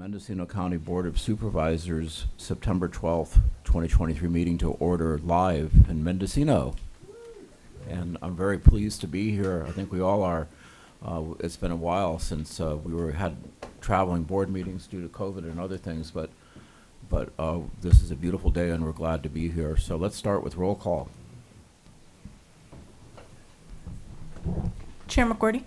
Mendocino County Board of Supervisors September 12th, 2023 meeting to order live in Mendocino. And I'm very pleased to be here. I think we all are. It's been a while since had traveling board meetings due to COVID and other things, but this is a beautiful day and we're glad to be here. So let's start with roll call. Chair McWherty.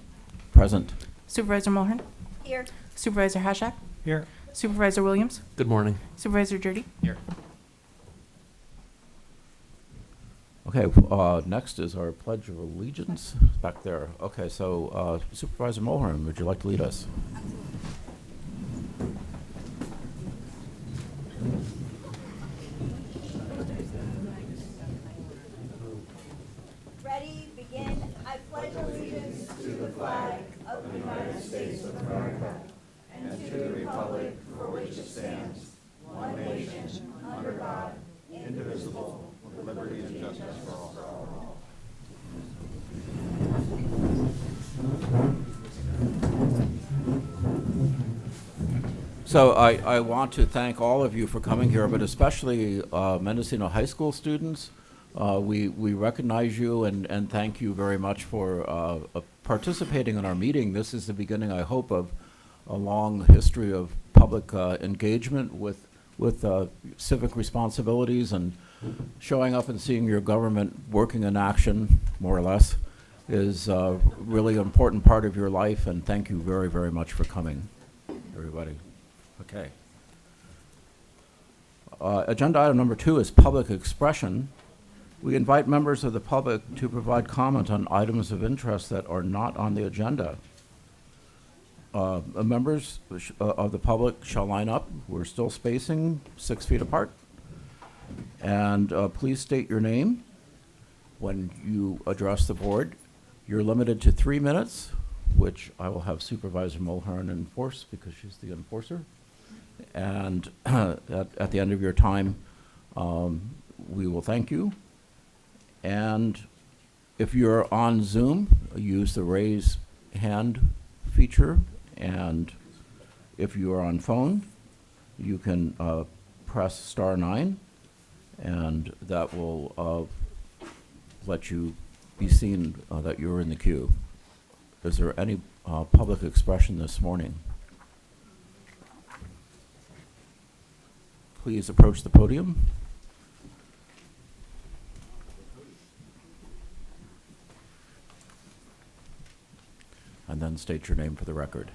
Present. Supervisor Mulhern. Here. Supervisor Hashak. Here. Supervisor Williams. Good morning. Supervisor Jurdy. Here. Okay, next is our Pledge of Allegiance back there. Okay, so Supervisor Mulhern, would you like to lead us? Ready, begin. I pledge allegiance to the flag of the United States of America and to the republic for which it stands, one nation, under God, indivisible, with liberty and justice for all. So I want to thank all of you for coming here, but especially Mendocino High School students. We recognize you and thank you very much for participating in our meeting. This is the beginning, I hope, of a long history of public engagement with civic responsibilities, and showing up and seeing your government working in action, more or less, is really an important part of your life, and thank you very, very much for coming, everybody. Okay. Agenda item number 2 is public expression. We invite members of the public to provide comment on items of interest that are not on the agenda. Members of the public shall line up. We're still spacing 6 feet apart. And please state your name when you address the board. You're limited to 3 minutes, which I will have Supervisor Mulhern enforce because she's the enforcer. And at the end of your time, we will thank you. And if you're on Zoom, use the raise hand feature. And if you are on phone, you can press *9, and that will let you be seen that you're in the queue. Is there any public expression this morning? Please approach the podium. And then state your name for the record.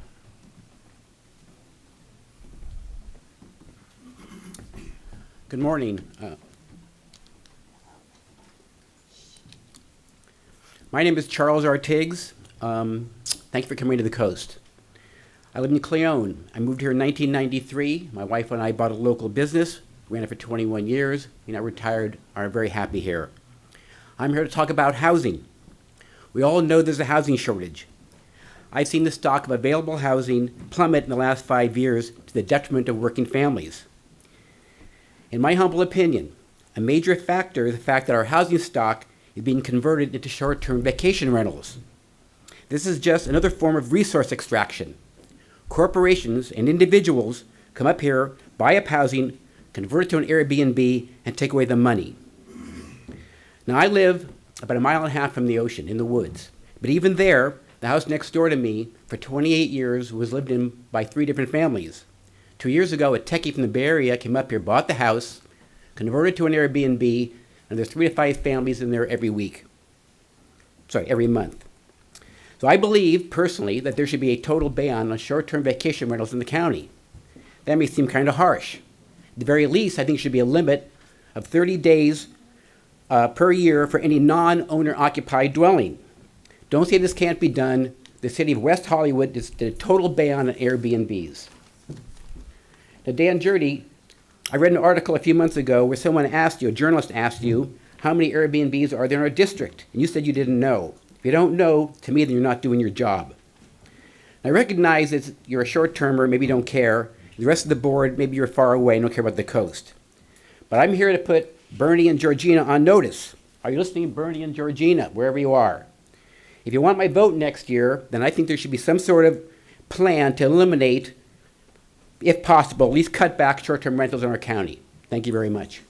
Good morning. My name is Charles R. Tiggs. Thank you for coming to the coast. I live in Cleone. I moved here in 1993. My wife and I bought a local business, ran it for 21 years. We now retired, are very happy here. I'm here to talk about housing. We all know there's a housing shortage. I've seen the stock of available housing plummet in the last 5 years to the detriment of working families. In my humble opinion, a major factor is the fact that our housing stock is being converted into short-term vacation rentals. This is just another form of resource extraction. Corporations and individuals come up here, buy up housing, convert it to an Airbnb, and take away the money. Now, I live about 1.5 miles from the ocean in the woods, but even there, the house next door to me for 28 years was lived in by 3 different families. 2 years ago, a techie from the Bay Area came up here, bought the house, converted it to an Airbnb, and there's 3 to 5 families in there every month. So I believe, personally, that there should be a total ban on short-term vacation rentals in the county. That may seem kind of harsh. At the very least, I think it should be a limit of 30 days per year for any non-owner occupied dwelling. Don't say this can't be done. The city of West Hollywood did a total ban on Airbnbs. Now, Dan Jurdy, I read an article a few months ago where someone asked you, a journalist asked you, how many Airbnbs are there in our district? And you said you didn't know. If you don't know, to me, then you're not doing your job. I recognize that you're a short-termer, maybe you don't care. The rest of the board, maybe you're far away and don't care about the coast. But I'm here to put Bernie and Georgina on notice. Are you listening, Bernie and Georgina, wherever you are? If you want my vote next year, then I think there should be some sort of plan to eliminate if possible, at least cut back short-term rentals in our county. Thank you very much.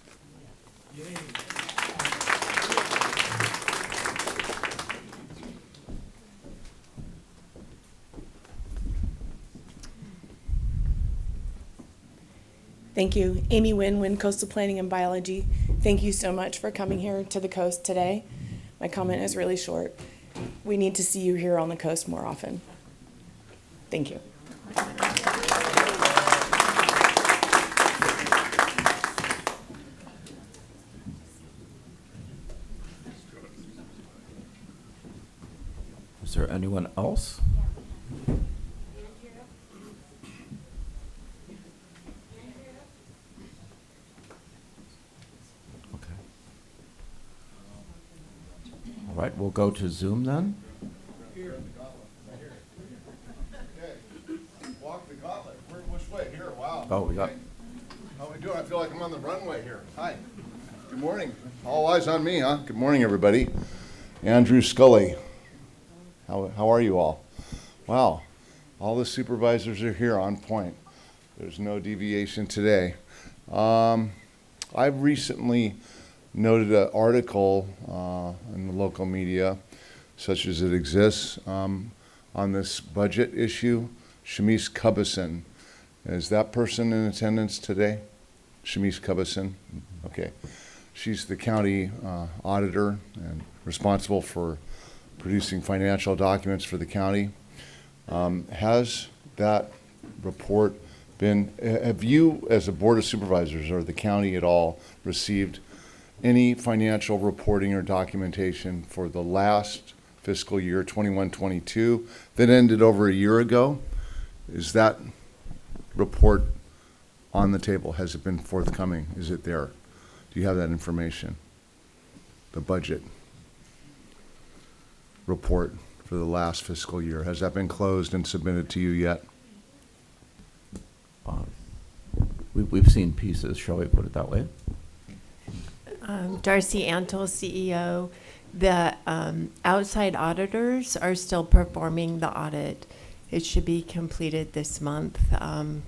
Thank you. Amy Wynn, Coastal Planning and Biology. Thank you so much for coming here to the coast today. My comment is really short. We need to see you here on the coast more often. Thank you. Is there anyone else? Okay. All right, we'll go to Zoom then. Okay, walk the gauntlet. Which way? Here, wow. Oh, we got, Okay. How are we doing? I feel like I'm on the runway here. Hi. Good morning. All eyes on me, huh? Good morning, everybody. Andrew Scully. How are you all? Wow. All the supervisors are here on point. There's no deviation today. I've recently noted an article in the local media, such as it exists, on this budget issue. Shamice Cubison. Is that person in attendance today? Shamice Cubison? Okay. She's the county auditor and responsible for producing financial documents for the county. Has that report been, have you as a board of supervisors or the county at all received any financial reporting or documentation for the last fiscal year 21-22 that ended over a year ago? Is that report on the table? Has it been forthcoming? Is it there? Do you have that information? The budget report for the last fiscal year, has that been closed and submitted to you yet? we've seen pieces, shall we put it that way? Darcy Antle, CEO. The outside auditors are still performing the audit. It should be completed this month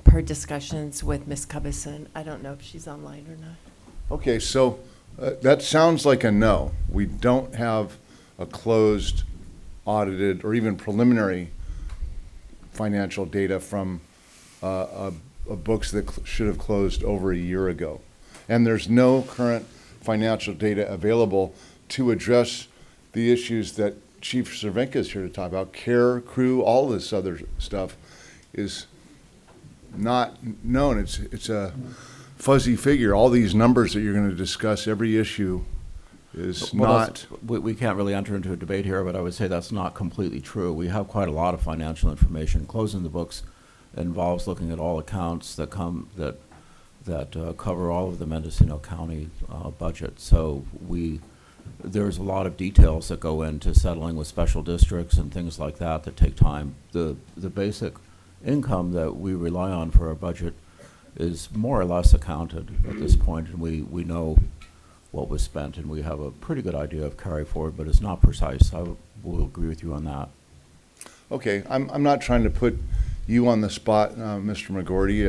per discussions with Ms. Cubison. I don't know if she's online or not. Okay, so that sounds like a no. We don't have a closed, audited, or even preliminary financial data from books that should have closed over a year ago. And there's no current financial data available to address the issues that Chief Cervenka is here to talk about. Care, crew, all this other stuff is not known. It's a fuzzy figure. All these numbers that you're going to discuss, every issue is Well, not. we can't really enter into a debate here, but I would say that's not completely true. We have quite a lot of financial information. Closing the books involves looking at all accounts that cover all of the Mendocino County budget. So there's a lot of details that go into settling with special districts and things like that that take time. The basic income that we rely on for our budget is more or less accounted at this point, and we know what was spent, and we have a pretty good idea of carry forward, but it's not precise. I will agree with you on that. Okay, I'm not trying to put you on the spot, Mr. McGordy,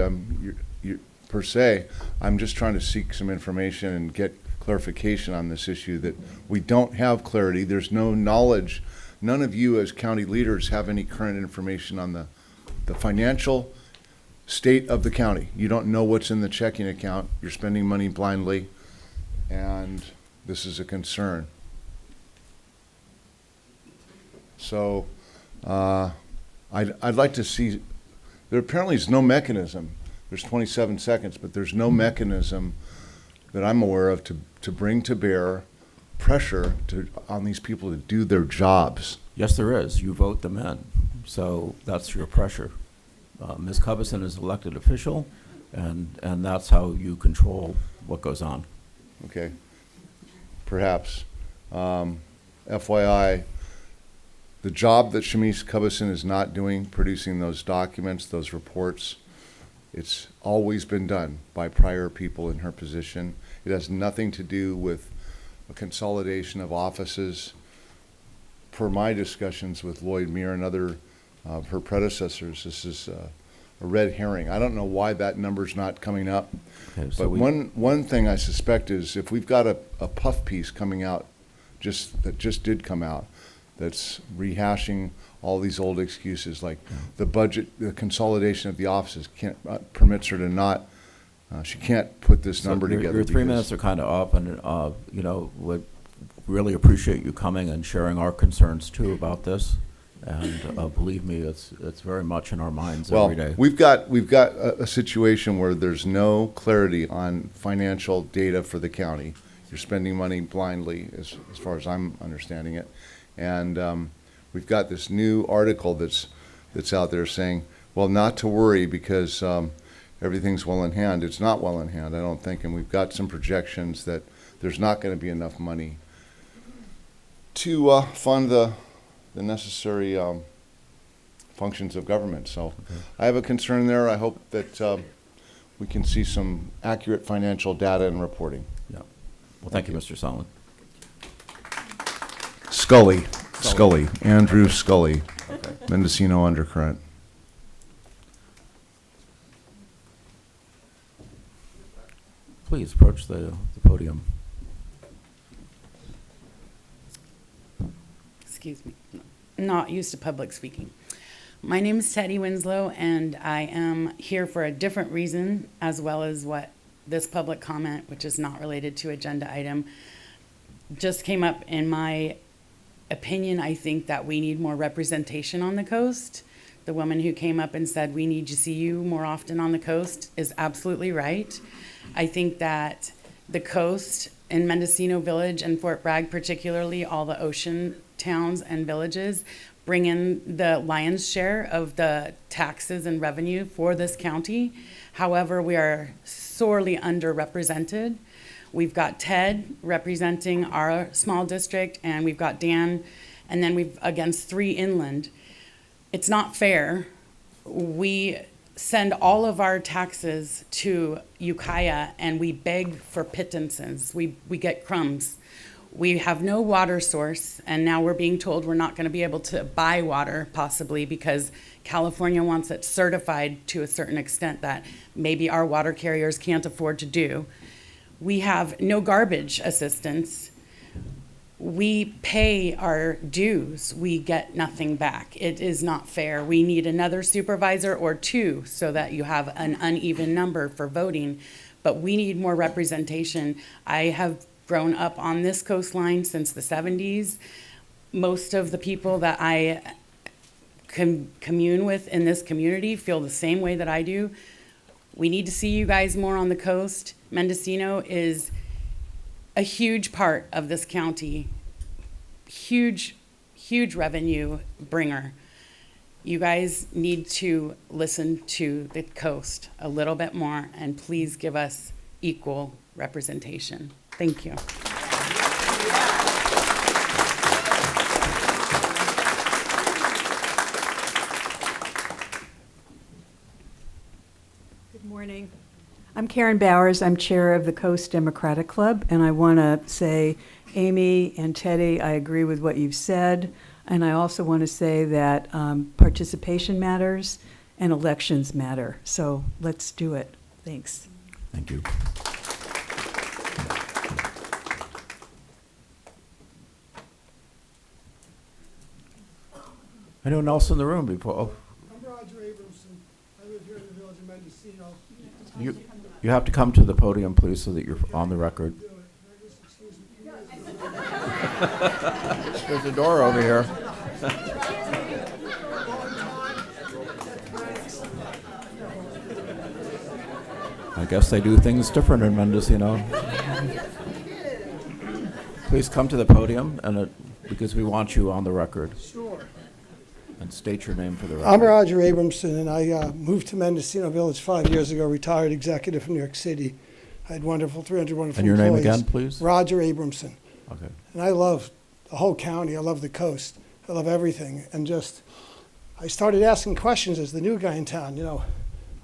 per se. I'm just trying to seek some information and get clarification on this issue that we don't have clarity. There's no knowledge. None of you as county leaders have any current information on the financial state of the county. You don't know what's in the checking account. You're spending money blindly, and this is a concern. So I'd like to see, there apparently is no mechanism. There's 27 seconds, but there's no mechanism that I'm aware of to bring to bear pressure on these people to do their jobs. Yes, there is. You vote them in. So that's your pressure. Ms. Cubison is elected official, and that's how you control what goes on. Okay, perhaps. FYI, the job that Shamice Cubison is not doing, producing those documents, those reports, it's always been done by prior people in her position. It has nothing to do with a consolidation of offices. Per my discussions with Lloyd Muir and other of her predecessors, this is red herring. I don't know why that number's not coming up. Okay, so But we- one thing I suspect is if we've got a puff piece coming out, that just did come out, that's rehashing all these old excuses, like the budget, the consolidation of the offices can't, permits her to not, she can't put this So number together. Your 3 because- minutes are kind of up, and, you know, would really appreciate you coming and sharing our concerns too about this. And believe me, it's very much in our minds every day. Well, we've got a situation where there's no clarity on financial data for the county. You're spending money blindly, as far as I'm understanding it. And we've got this new article that's out there saying, well, not to worry because everything's well in hand. It's not well in hand, I don't think. And we've got some projections that there's not going to be enough money to fund the necessary functions of government. So I have a concern there. I hope that we can see some accurate financial data and reporting. Yeah. Well, thank you, Mr. Solomon. Scully, Andrew Scully, Okay. Mendocino Undercurrent. Please approach the podium. Excuse me, not used to public speaking. My name is Teddy Winslow, and I am here for a different reason, as well as what this public comment, which is not related to agenda item, just came up. In my opinion, I think that we need more representation on the coast. The woman who came up and said, we need to see you more often on the coast is absolutely right. I think that the coast in Mendocino Village and Fort Bragg particularly, all the ocean towns and villages, bring in the lion's share of the taxes and revenue for this county. However, we are sorely underrepresented. We've got Ted representing our small district, and we've got Dan, and then we've against 3 inland. It's not fair. We send all of our taxes to Ukiah, and we beg for pittances. We get crumbs. We have no water source, and now we're being told we're not going to be able to buy water, possibly because California wants it certified to a certain extent that maybe our water carriers can't afford to do. We have no garbage assistance. We pay our dues. We get nothing back. It is not fair. We need another supervisor or 2 so that you have an uneven number for voting, but we need more representation. I have grown up on this coastline since the 70s. Most of the people that I commune with in this community feel the same way that I do. We need to see you guys more on the coast. Mendocino is a huge part of this county. Huge revenue bringer. You guys need to listen to the coast a little bit more, and please give us equal representation. Thank you. Good morning. I'm Karen Bowers. I'm chair of the Coast Democratic Club, and I want to say, Amy and Teddy, I agree with what you've said, and I also want to say that participation matters and elections matter. So let's do it. Thanks. Thank you. Anyone else in the room before? Oh, I'm Roger Abramson. I live here in the village of Mendocino. you have to come to the podium, please, so that you're on the record. Do it. Just excuse me. There's a door over here. I guess they do things different in Mendocino. Please come to the podium, and because we want you on the record. Sure. And state your name for the record. I'm Roger Abramson, and I moved to Mendocino Village 5 years ago, retired executive from New York City. I had 300 wonderful And your name employees. again, please? Roger Abramson. Okay. And I love the whole county. I love the coast. I love everything. And I started asking questions as the new guy in town,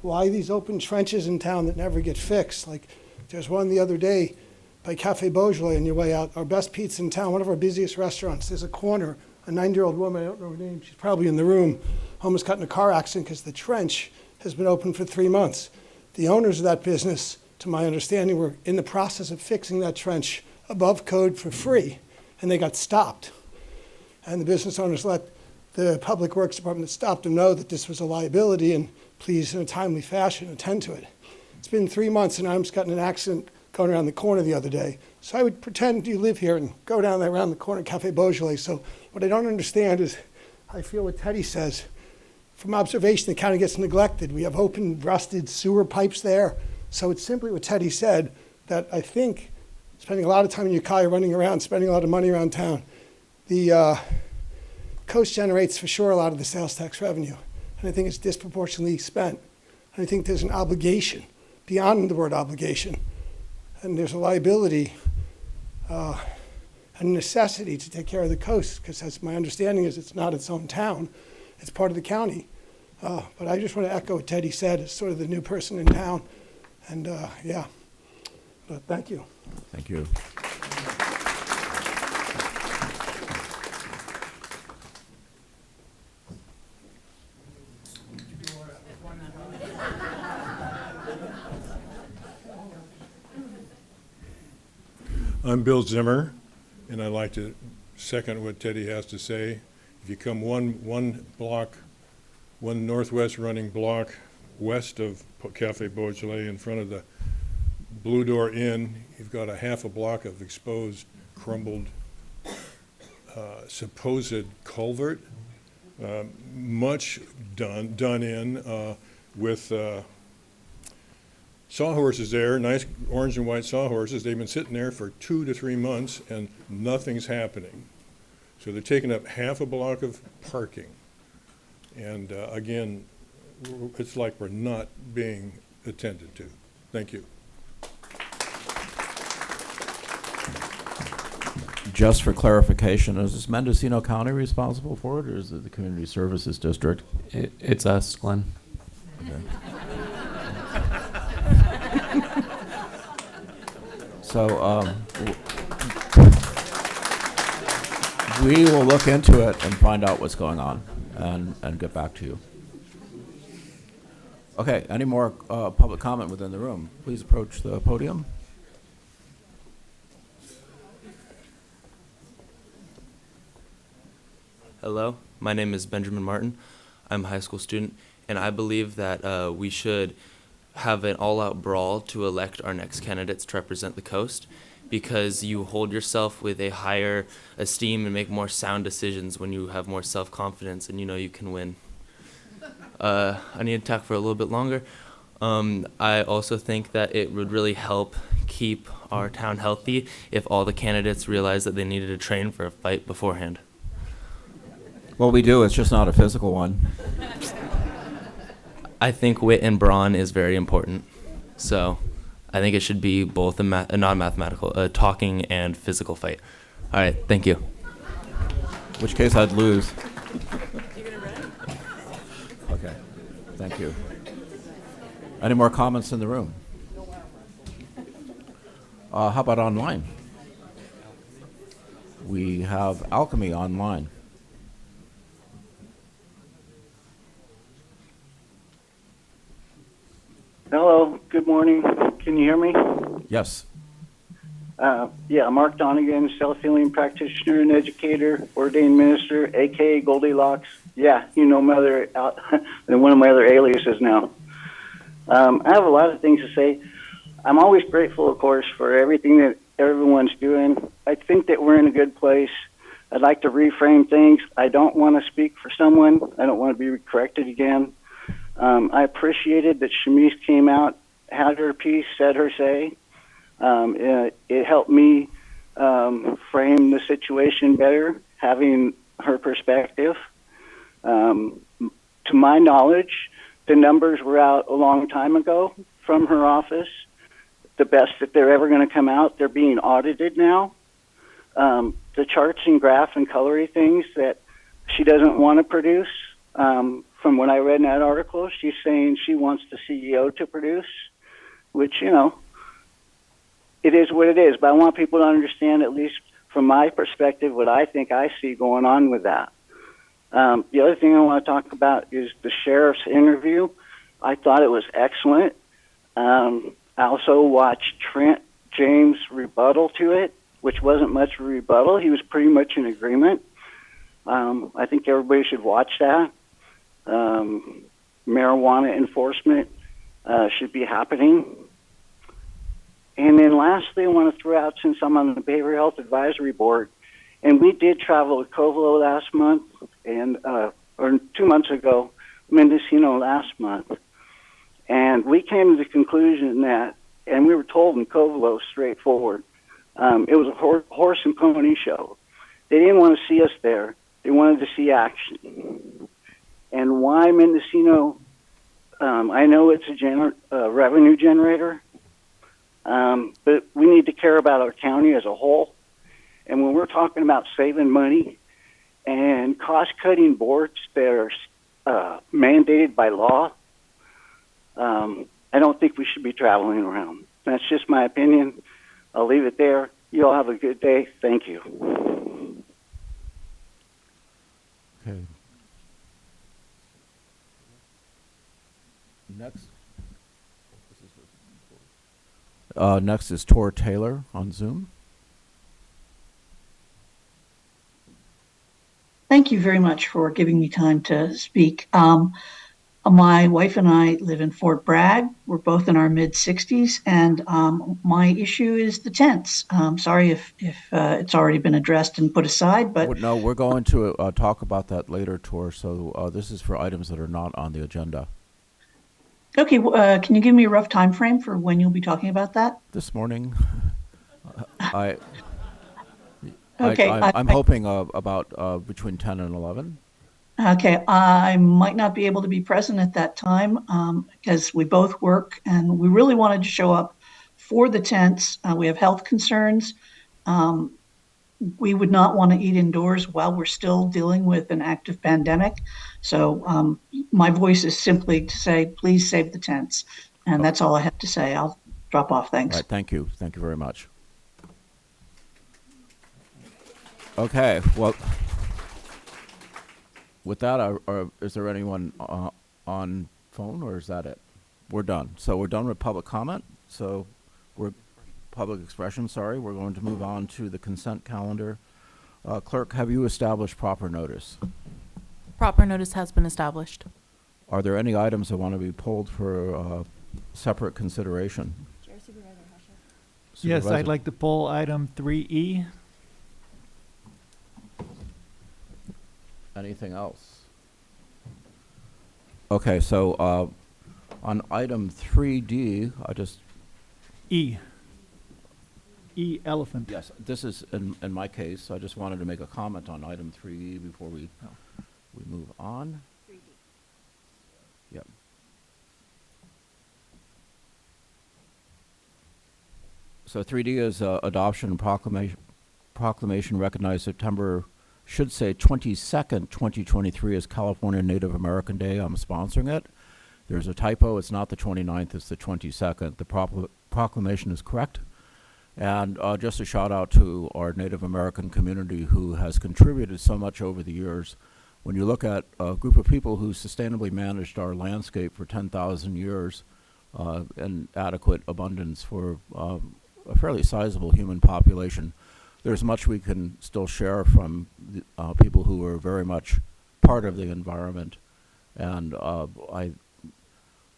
why these open trenches in town that never get fixed? Like, there's one the other day by Cafe Beaujolais on your way out, our best pizza in town, one of our busiest restaurants. There's a corner, a 90-year-old woman, I don't know her name, she's probably in the room, almost got in a car accident because the trench has been open for 3 months. The owners of that business, to my understanding, were in the process of fixing that trench above code for free, and they got stopped. And the business owners let the Public Works Department that stopped them know that this was a liability and please, in a timely fashion, attend to it. It's been 3 months, and I almost got in an accident going around the corner the other day. So I would pretend you live here and go down there around the corner, Cafe Beaujolais. So what I don't understand is, I feel what Teddy says. From observation, the county gets neglected. We have open, rusted sewer pipes there. So it's simply what Teddy said, that I think spending a lot of time in your car, you're running around, spending a lot of money around town. The coast generates for sure a lot of the sales tax revenue. And I think it's disproportionately spent. And I think there's an obligation, beyond the word obligation, and there's a liability and necessity to take care of the coast, because as my understanding is, it's not its own town, it's part of the county. But I just want to echo what Teddy said as sort of the new person in town. And yeah, but thank you. Thank you. I'm Bill Zimmer, and I'd like to second what Teddy has to say. If you come one northwest running block west of Cafe Beaujolais in front of the Blue Door Inn, you've got a half a block of exposed, crumbled, supposed culvert, much done in with sawhorses there, nice orange and white sawhorses. They've been sitting there for 2 to 3 months and nothing's happening. So they're taking up half a block of parking. And again, it's like we're not being attended to. Thank you. Just for clarification, is this Mendocino County responsible for it, or is it the Community Services District? It's us, Glenn. Okay. So we will look into it and find out what's going on and get back to you. Okay, any more public comment within the room? Please approach the podium. Hello, my name is Benjamin Martin. I'm a high school student, and I believe that we should have an all-out brawl to elect our next candidates to represent the coast, because you hold yourself with a higher esteem and make more sound decisions when you have more self-confidence and you know you can win. I need to talk for a little bit longer. I also think that it would really help keep our town healthy if all the candidates realized that they needed to train for a fight beforehand. Well, we do. It's just not a physical one. I think wit and brawn is very important. So I think it should be both a non-mathematical, talking and physical fight. All right, thank you. Which case I'd lose. Okay, thank you. Any more comments in the room? How about online? We have Alchemy online. Hello, good morning. Can you hear me? Yes. Yeah, Mark Donegan, self-healing practitioner and educator, ordained minister, aka Goldilocks. Yeah, you know my other, one of my other aliases now. I have a lot of things to say. I'm always grateful, of course, for everything that everyone's doing. I think that we're in a good place. I'd like to reframe things. I don't want to speak for someone. I don't want to be corrected again. I appreciated that Shamice came out, had her piece, said her say. It helped me frame the situation better, having her perspective. To my knowledge, the numbers were out a long time ago from her office. The best that they're ever going to come out. They're being audited now. The charts and graph and coloring things that she doesn't want to produce, from what I read in that article, she's saying she wants the CEO to produce, which, you know, it is what it is. But I want people to understand, at least from my perspective, what I think I see going on with that. The other thing I want to talk about is the sheriff's interview. I thought it was excellent. I also watched Trent James' rebuttal to it, which wasn't much of a rebuttal. He was pretty much in agreement. I think everybody should watch that. Marijuana enforcement should be happening. And then lastly, I want to throw out, since I'm on the Behavioral Health Advisory Board, and we did travel to Covelo last month, and or 2 months ago, Mendocino last month. And we came to the conclusion that, and we were told in Covelo straightforward, it was a horse and pony show. They didn't want to see us there. They wanted to see action. And why Mendocino? I know it's a revenue generator, but we need to care about our county as a whole. And when we're talking about saving money and cost-cutting boards that are mandated by law, I don't think we should be traveling around. That's just my opinion. I'll leave it there. You all have a good day. Thank you. Okay. Next. Next is Tor Taylor on Zoom. Thank you very much for giving me time to speak. My wife and I live in Fort Bragg. We're both in our mid-60s, and my issue is the tents. Sorry if it's already been addressed and put aside, but No, we're going to talk about that later, Tor. So this is for items that are not on the agenda. okay. Can you give me a rough time frame for when you'll be talking about that? This morning, Okay, I'm hoping about between 10 and 11. Okay, I might not be able to be present at that time because we both work, and we really wanted to show up for the tents. We have health concerns. We would not want to eat indoors while we're still dealing with an active pandemic. So my voice is simply to say, please save the tents. And that's all I have to say. I'll drop off. Thanks. All right, thank you. Thank you very much. Okay, well, with that, is there anyone on phone, or is that it? We're done. So we're done with public comment. So we're public expression, sorry. We're going to move on to the consent calendar. Clerk, have you established proper notice? Proper notice has been established. Are there any items that want to be pulled for separate consideration? Yes, Supervisor? I'd like to pull item 3E. Anything else? Okay, so on item 3D, I just... E elephant. Yes, this is, in my case, I just wanted to make a comment on item 3E before we move on. 3D. Yep. So 3D is adoption and proclamation recognized September, should say 22nd, 2023 as California Native American Day. I'm sponsoring it. There's a typo. It's not the 29th, it's the 22nd. The proclamation is correct. And just a shout out to our Native American community who has contributed so much over the years. When you look at a group of people who sustainably managed our landscape for 10,000 years in adequate abundance for a fairly sizable human population, there's much we can still share from the, people who are very much part of the environment. And I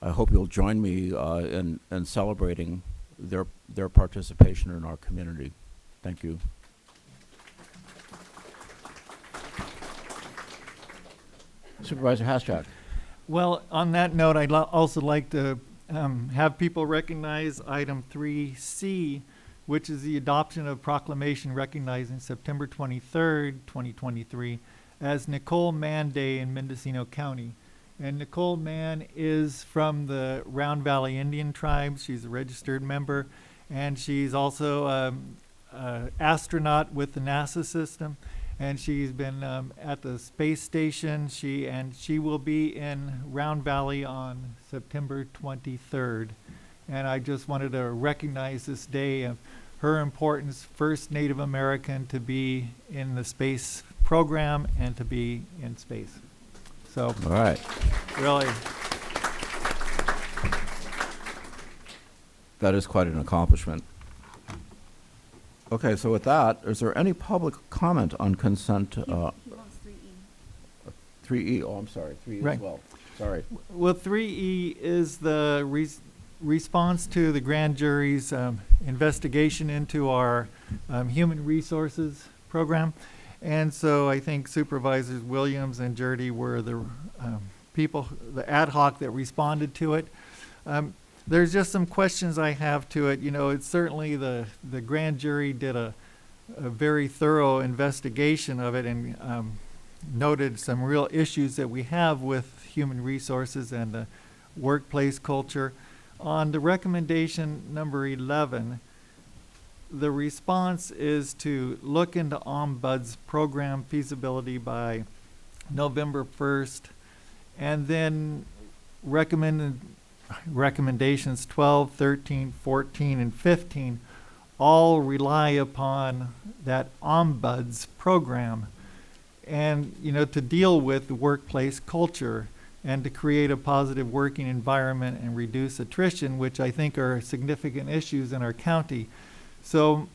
hope you'll join me in celebrating their participation in our community. Thank you. Supervisor Haschak. Well, on that note, I'd also like to have people recognize item 3C, which is the adoption of proclamation recognizing September 23rd, 2023 as Nicole Mann Day in Mendocino County. And Nicole Mann is from the Round Valley Indian tribes. She's a registered member, and she's also an astronaut with the NASA system, and she's been at the space station. She will be in Round Valley on September 23rd. And I just wanted to recognize this day of her importance, first Native American to be in the space program and to be in space. So, all right. Really. That is quite an accomplishment. Okay, so with that, is there any public comment on consent? 3E, oh, I'm sorry, 3E Right. as well. Sorry. Well, 3E is the response to the grand jury's investigation into our human resources program. And so I think Supervisors Williams and Jurdy were the people, the ad hoc that responded to it. There's just some questions I have to it. You know, it's certainly the grand jury did a very thorough investigation of it and noted some real issues that we have with human resources and the workplace culture. On the recommendation number 11, the response is to look into Ombud's program feasibility by November 1st, and then recommendations 12, 13, 14, and 15 all rely upon that Ombuds program. And, you know, to deal with the workplace culture and to create a positive working environment and reduce attrition, which I think are significant issues in our county. So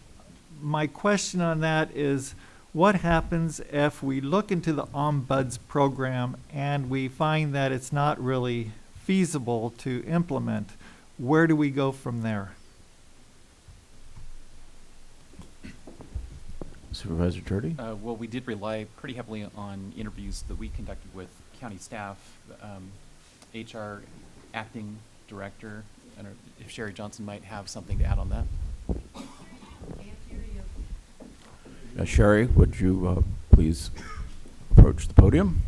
my question on that is, what happens if we look into the Ombuds program and we find that it's not really feasible to implement? Where do we go from there? Supervisor Jurdy? Well, we did rely pretty heavily on interviews that we conducted with county staff, HR acting director. I don't know if Sherry Johnson might have something to add on that. Sherry, would you please approach the podium?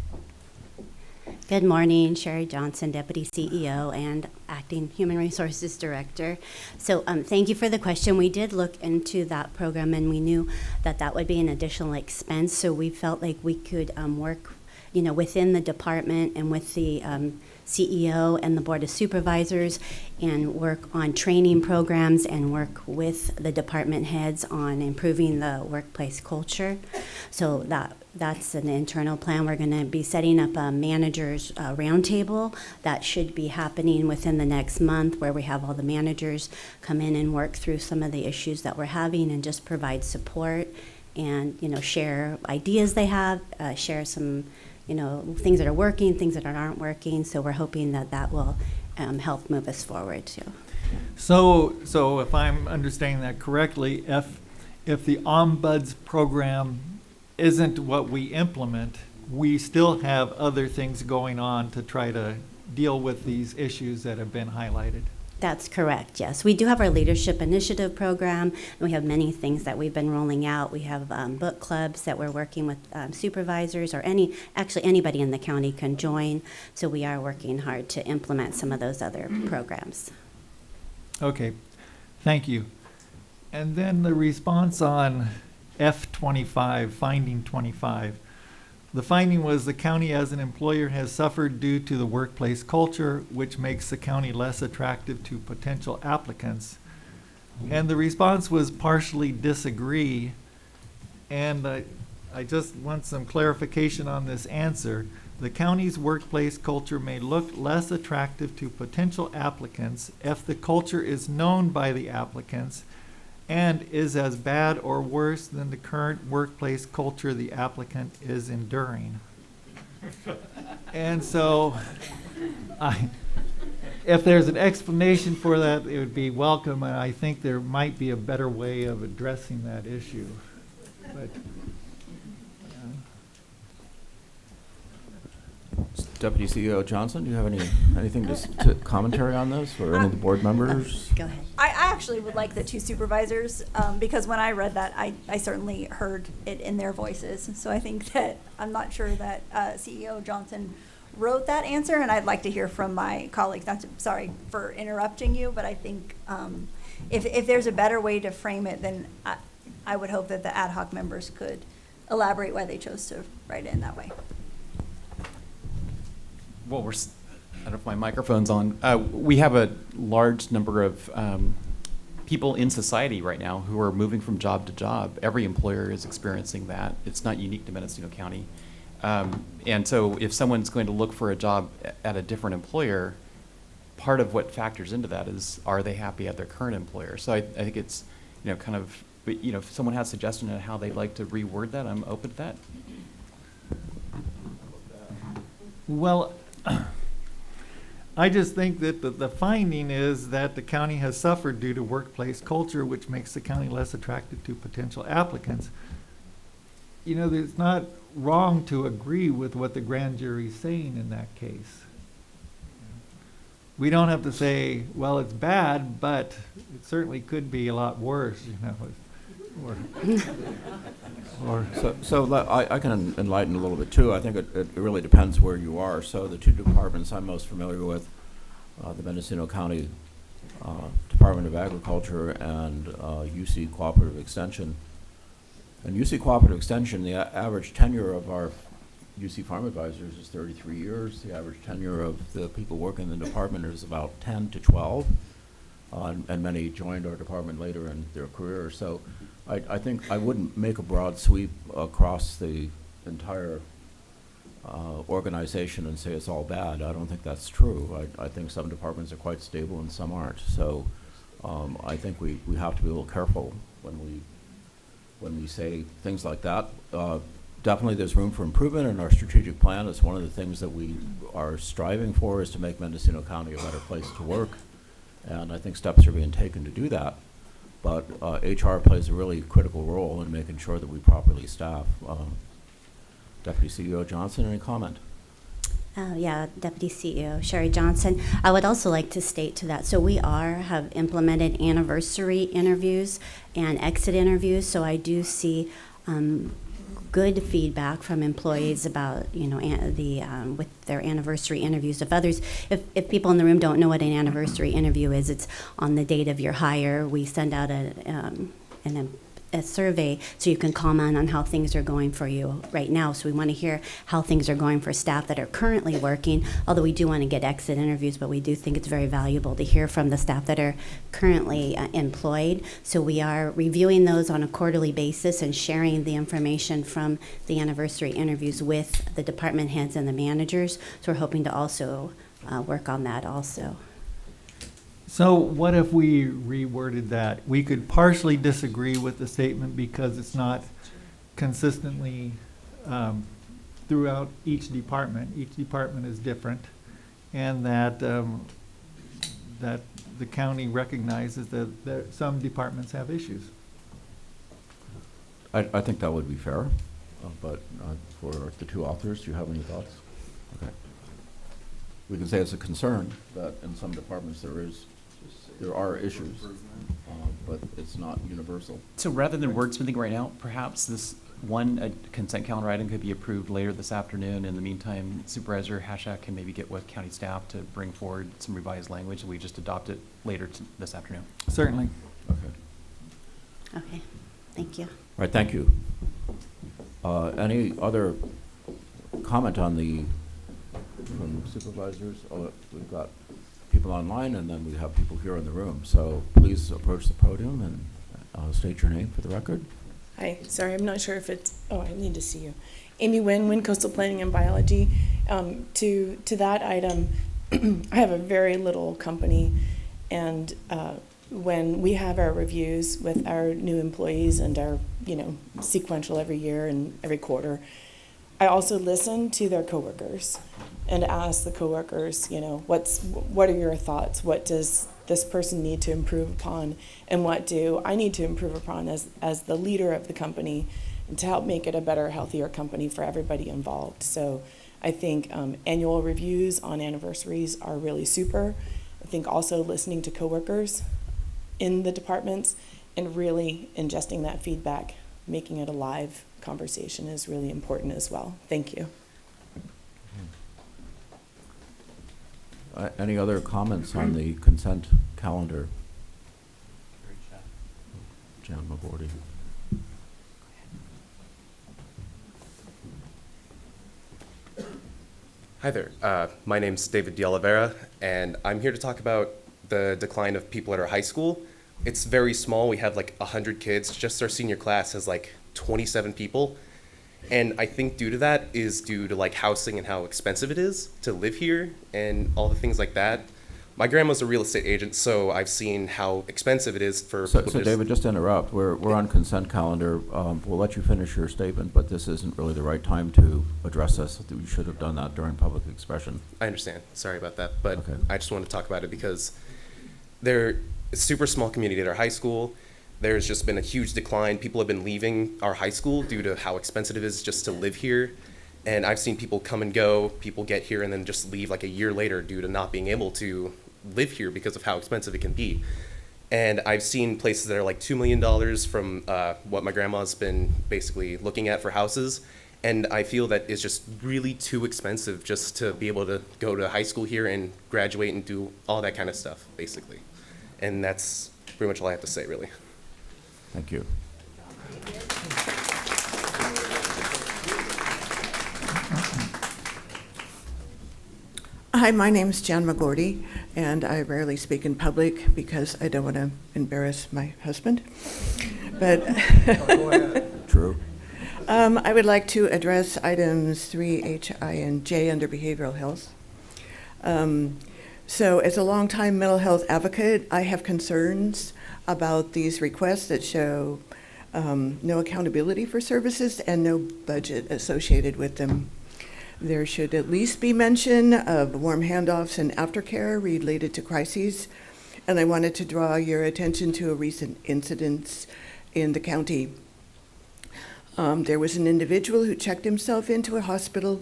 Good morning, Sherry Johnson, Deputy CEO and Acting Human Resources Director. So thank you for the question. We did look into that program and we knew that that would be an additional expense. So we felt like we could work, you know, within the department and with the CEO and the Board of Supervisors and work on training programs and work with the department heads on improving the workplace culture. So that's an internal plan. We're going to be setting up a managers roundtable that should be happening within the next month, where we have all the managers come in and work through some of the issues that we're having and just provide support and, you know, share ideas they have, share some, you know, things that are working, things that aren't working. So we're hoping that that will help move us forward too. So if I'm understanding that correctly, if the Ombuds program isn't what we implement, we still have other things going on to try to deal with these issues that have been highlighted. That's correct, yes. We do have our Leadership Initiative program, and we have many things that we've been rolling out. We have book clubs that we're working with supervisors, or anybody in the county can join. So we are working hard to implement some of those other programs. Okay, thank you. And then the response on F25, finding 25. The finding was the county as an employer has suffered due to the workplace culture, which makes the county less attractive to potential applicants. And the response was partially disagree. And I just want some clarification on this answer. The county's workplace culture may look less attractive to potential applicants if the culture is known by the applicants and is as bad or worse than the current workplace culture the applicant is enduring. And so, if there's an explanation for that, it would be welcome, and I think there might be a better way of addressing that issue. But, Deputy CEO Johnson, do you have anything to commentary on this, or any of the board members? Go ahead. I actually would like the two supervisors, because when I read that, I certainly heard it in their voices. So I think that, I'm not sure that CEO Johnson wrote that answer, and I'd like to hear from my colleagues. Sorry for interrupting you, but I think if there's a better way to frame it, then I would hope that the ad hoc members could elaborate why they chose to write it in that way. Well, I don't know if my microphone's on. We have a large number of people in society right now who are moving from job to job. Every employer is experiencing that. It's not unique to Mendocino County. And so if someone's going to look for a job at a different employer, part of what factors into that is, are they happy at their current employer? So I think it's, kind of, but, if someone has a suggestion on how they'd like to reword that, I'm open to that. Well, I just think that the finding is that the county has suffered due to workplace culture, which makes the county less attractive to potential applicants. It's not wrong to agree with what the grand jury's saying in that case. We don't have to say, well, it's bad, but it certainly could be a lot worse, I can enlighten a little bit too. I think it really depends where you are. So the two departments I'm most familiar with, the Mendocino County Department of Agriculture and UC Cooperative Extension. And UC Cooperative Extension, the average tenure of our UC Farm Advisors is 33 years. The average tenure of the people working in the department is about 10 to 12. And many joined our department later in their career. So I think I wouldn't make a broad sweep across the entire organization and say it's all bad. I don't think that's true. I think some departments are quite stable and some aren't. So I think we have to be a little careful when we say things like that. Definitely there's room for improvement in our strategic plan. It's one of the things that we are striving for, is to make Mendocino County a better place to work. And I think steps are being taken to do that. But HR plays a really critical role in making sure that we properly staff. Deputy CEO Johnson, any comment? Yeah, Deputy CEO Sherry Johnson. I would also like to state to that, so we have implemented anniversary interviews and exit interviews, so I do see good feedback from employees about, with their anniversary interviews. If others, if people in the room don't know what an anniversary interview is, it's on the date of your hire. We send out a survey so you can comment on how things are going for you right now. So we want to hear how things are going for staff that are currently working, although we do want to get exit interviews, but we do think it's very valuable to hear from the staff that are currently employed. So we are reviewing those on a quarterly basis and sharing the information from the anniversary interviews with the department heads and the managers. So we're hoping to also work on that also. So what if we reworded that? We could partially disagree with the statement because it's not consistently throughout each department. Each department is different, and that that the county recognizes that some departments have issues. I think that would be fair, but for the two authors, do you have any thoughts? Okay. We can say it's a concern that in some departments there are issues, but it's not universal. So rather than wordsmithing right now, perhaps this one consent calendar item could be approved later this afternoon. In the meantime, Supervisor Hashak can maybe get with county staff to bring forward some revised language, and we just adopt it later this afternoon. Certainly. Okay. Okay, thank you. All right, thank you. Any other comment on from supervisors? Oh, we've got people online, and then we have people here in the room. So please approach the podium and state your name for the record. Hi, sorry, I'm not sure if it's, I need to see you. Amy Wynn, Coastal Planning and Biology. To that item, I have a very little company, and when we have our reviews with our new employees and our, sequential every year and every quarter, I also listen to their coworkers and ask the coworkers, what are your thoughts? What does this person need to improve upon? And what do I need to improve upon as the leader of the company, and to help make it a better, healthier company for everybody involved? So I think annual reviews on anniversaries are really super. I think also listening to coworkers in the departments and really ingesting that feedback, making it a live conversation is really important as well. Thank you. Any other comments on the consent calendar? Jan Mabordi. Hi there. My name's David De Oliveira, and I'm here to talk about the decline of people at our high school. It's very small. We have like 100 kids. Just our senior class has like 27 people. And I think due to that is due to like housing and how expensive it is to live here and all the things like that. My grandma's a real estate agent, so I've seen how expensive it is for So, people so to David, just to interrupt, we're on consent calendar. We'll let you finish your statement, but this isn't really the right time to address this. We should have done that during public expression. I understand. Sorry about that, but Okay. I just want to talk about it because they're a super small community at our high school. There's just been a huge decline. People have been leaving our high school due to how expensive it is just to live here. And I've seen people come and go, people get here and then just leave like a year later due to not being able to live here because of how expensive it can be. And I've seen places that are like $2 million from what my grandma's been basically looking at for houses. And I feel that it's just really too expensive just to be able to go to high school here and graduate and do all that kind of stuff, basically. And that's pretty much all I have to say, really. Thank you. Hi, my name's Jan McGordy, and I rarely speak in public because I don't want to embarrass my husband. But True. I would like to address items 3, H, I, and J under behavioral health. So as a longtime mental health advocate, I have concerns about these requests that show no accountability for services and no budget associated with them. There should at least be mention of warm handoffs and aftercare related to crises. And I wanted to draw your attention to a recent incident in the county. There was an individual who checked himself into a hospital,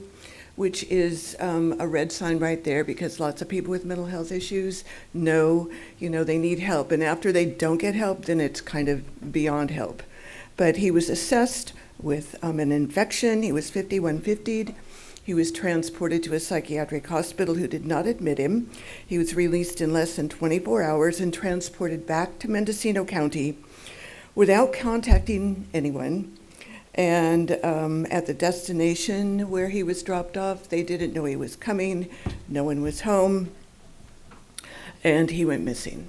which is a red sign right there because lots of people with mental health issues know, they need help. And after they don't get help, then it's kind of beyond help. But he was assessed with an infection. He was 5150'd. He was transported to a psychiatric hospital who did not admit him. He was released in less than 24 hours and transported back to Mendocino County without contacting anyone. And at the destination where he was dropped off, they didn't know he was coming. No one was home. And he went missing.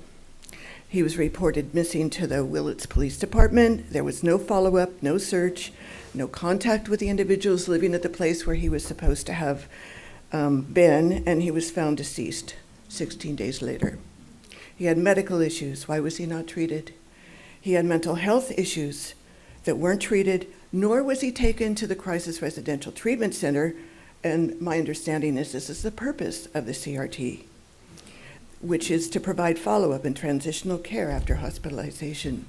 He was reported missing to the Willits Police Department. There was no follow-up, no search, no contact with the individuals living at the place where he was supposed to have been, and he was found deceased 16 days later. He had medical issues. Why was he not treated? He had mental health issues that weren't treated, nor was he taken to the Crisis Residential Treatment Center, and my understanding is this is the purpose of the CRT, which is to provide follow-up and transitional care after hospitalization.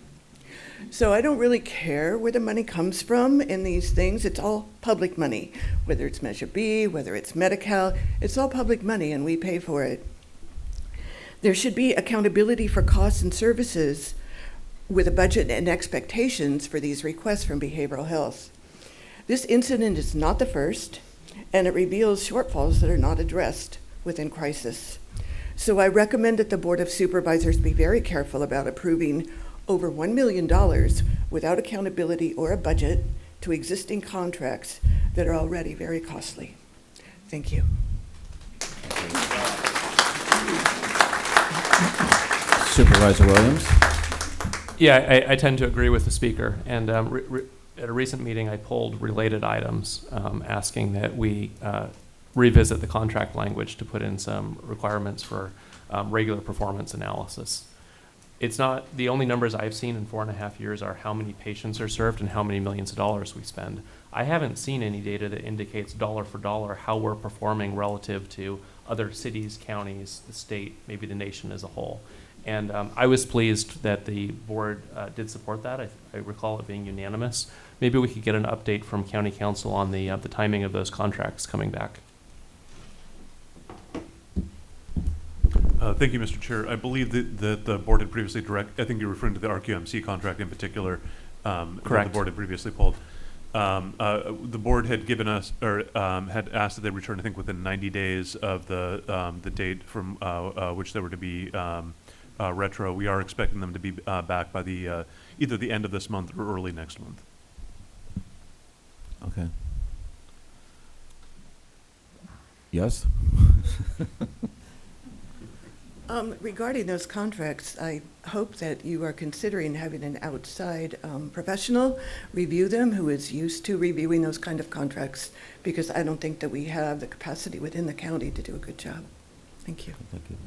So I don't really care where the money comes from in these things. It's all public money, whether it's Measure B, whether it's Medi-Cal, it's all public money and we pay for it. There should be accountability for costs and services with a budget and expectations for these requests from behavioral health. This incident is not the first, and it reveals shortfalls that are not addressed within crisis. So I recommend that the Board of Supervisors be very careful about approving over $1 million without accountability or a budget to existing contracts that are already very costly. Thank you. Supervisor Williams? Yeah, I tend to agree with the speaker. And at a recent meeting, I pulled related items asking that we revisit the contract language to put in some requirements for regular performance analysis. It's not, the only numbers I've seen in 4.5 years are how many patients are served and how many millions of dollars we spend. I haven't seen any data that indicates dollar for dollar how we're performing relative to other cities, counties, the state, maybe the nation as a whole. And I was pleased that the board did support that. I recall it being unanimous. Maybe we could get an update from County Council on the timing of those contracts coming back. Thank you, Mr. Chair. I believe that the board had previously I think you're referring to the RQMC contract in particular. Correct. That the board had previously pulled. The board had given us, or had asked that they return, I think, within 90 days of the date from which they were to be retro. We are expecting them to be back by the either the end of this month or early next month. Okay. Yes? Regarding those contracts, I hope that you are considering having an outside professional review them who is used to reviewing those kind of contracts, because I don't think that we have the capacity within the county to do a good job. Thank you. Thank you.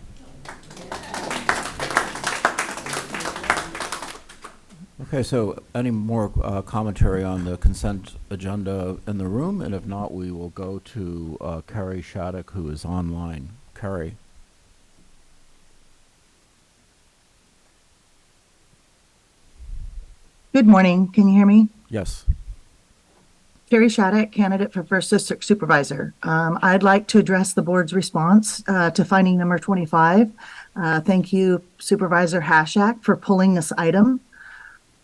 Okay, so any more commentary on the consent agenda in the room? And if not, we will go to Carrie Shattuck, who is online. Carrie. Good morning. Can you hear me? Yes. Carrie Shattuck, candidate for First District Supervisor. I'd like to address the board's response to finding number 25. Thank you, Supervisor Hashak, for pulling this item.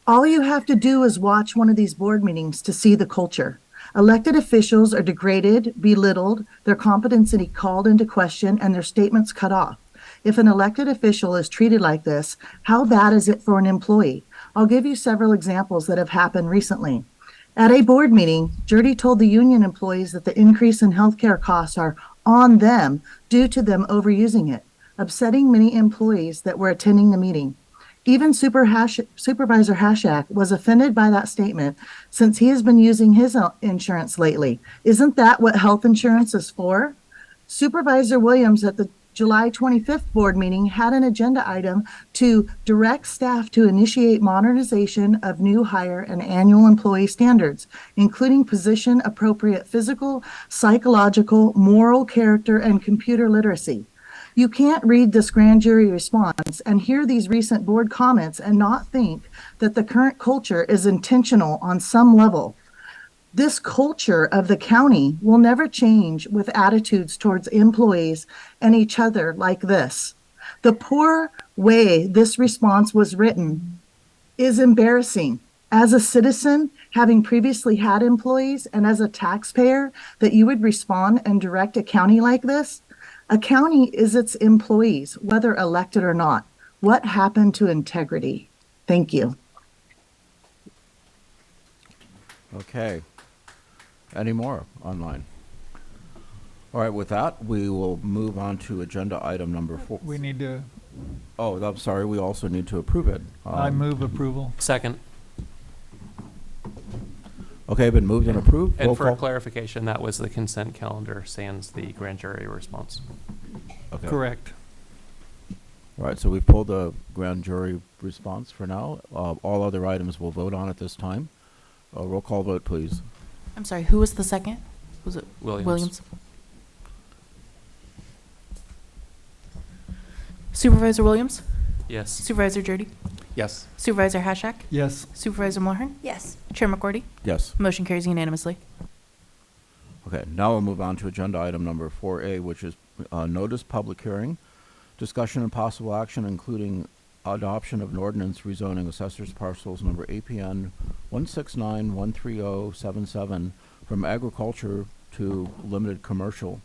All you have to do is watch one of these board meetings to see the culture. Elected officials are degraded, belittled, their competency called into question, and their statements cut off. If an elected official is treated like this, how bad is it for an employee? I'll give you several examples that have happened recently. At a board meeting, Jurdy told the union employees that the increase in healthcare costs are on them due to them overusing it, upsetting many employees that were attending the meeting. Even Supervisor Hashak was offended by that statement since he has been using his insurance lately. Isn't that what health insurance is for? Supervisor Williams at the July 25th board meeting had an agenda item to direct staff to initiate modernization of new hire and annual employee standards, including position appropriate physical, psychological, moral character, and computer literacy. You can't read this grand jury response and hear these recent board comments and not think that the current culture is intentional on some level. This culture of the county will never change with attitudes towards employees and each other like this. The poor way this response was written is embarrassing. As a citizen, having previously had employees, and as a taxpayer, that you would respond and direct a county like this? A county is its employees, whether elected or not. What happened to integrity? Thank you. Okay. Any more online? All right, with that, we will move on to agenda item number 4. We need to, Oh, I'm sorry, we also need to approve it. I move approval. Second. Okay, been moved and approved. Roll And for call. clarification, that was the consent calendar sans the grand jury response. Okay. Correct. All right, so we've pulled the grand jury response for now. All other items we'll vote on at this time. Roll call vote, please. I'm sorry, who was the second? Was it Williams. Supervisor Williams? Yes. Supervisor Jurdy? Yes. Supervisor Hashak? Yes. Supervisor Mulhern? Yes. Chair McCourty? Yes. Motion carries unanimously. Okay, now we'll move on to agenda item number 4A, which is notice public hearing, discussion and possible action, including adoption of an ordinance rezoning assessors parcels number APN 169-13077 from agriculture to limited commercial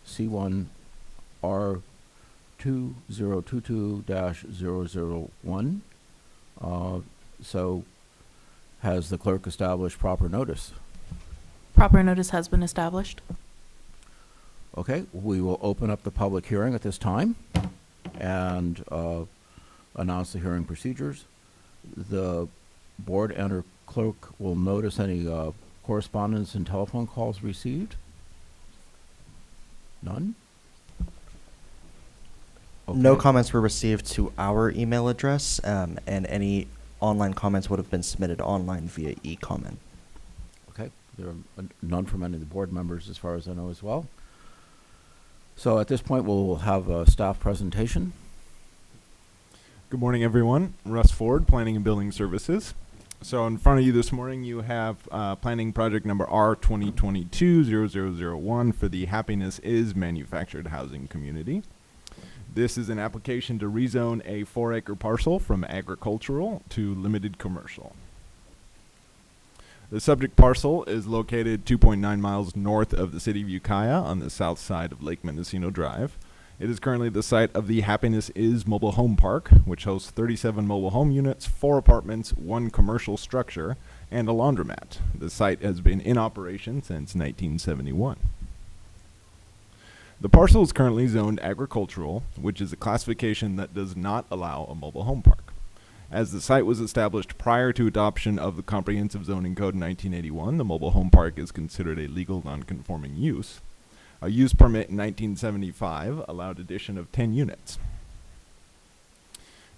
C1 R2022-001. So has the clerk established proper notice? Proper notice has been established. Okay, we will open up the public hearing at this time and announce the hearing procedures. The board and or clerk will notice any correspondence and telephone calls received. None? No Okay. comments were received to our email address, and any online comments would have been submitted online via e-comment. Okay, there are none from any of the board members as far as I know as well. So at this point, we'll have a staff presentation. Good morning, everyone. Russ Ford, Planning and Building Services. So in front of you this morning, you have planning project number R2022-0001 for the Happiness is Manufactured Housing Community. This is an application to rezone a 4-acre parcel from agricultural to limited commercial. The subject parcel is located 2.9 miles north of the city of Ukiah on the south side of Lake Mendocino Drive. It is currently the site of the Happiness Is Mobile Home Park, which hosts 37 mobile home units, 4 apartments, 1 commercial structure, and a laundromat. The site has been in operation since 1971. The parcel is currently zoned agricultural, which is a classification that does not allow a mobile home park. As the site was established prior to adoption of the Comprehensive Zoning Code in 1981, the mobile home park is considered a legal non-conforming use. A use permit in 1975 allowed addition of 10 units.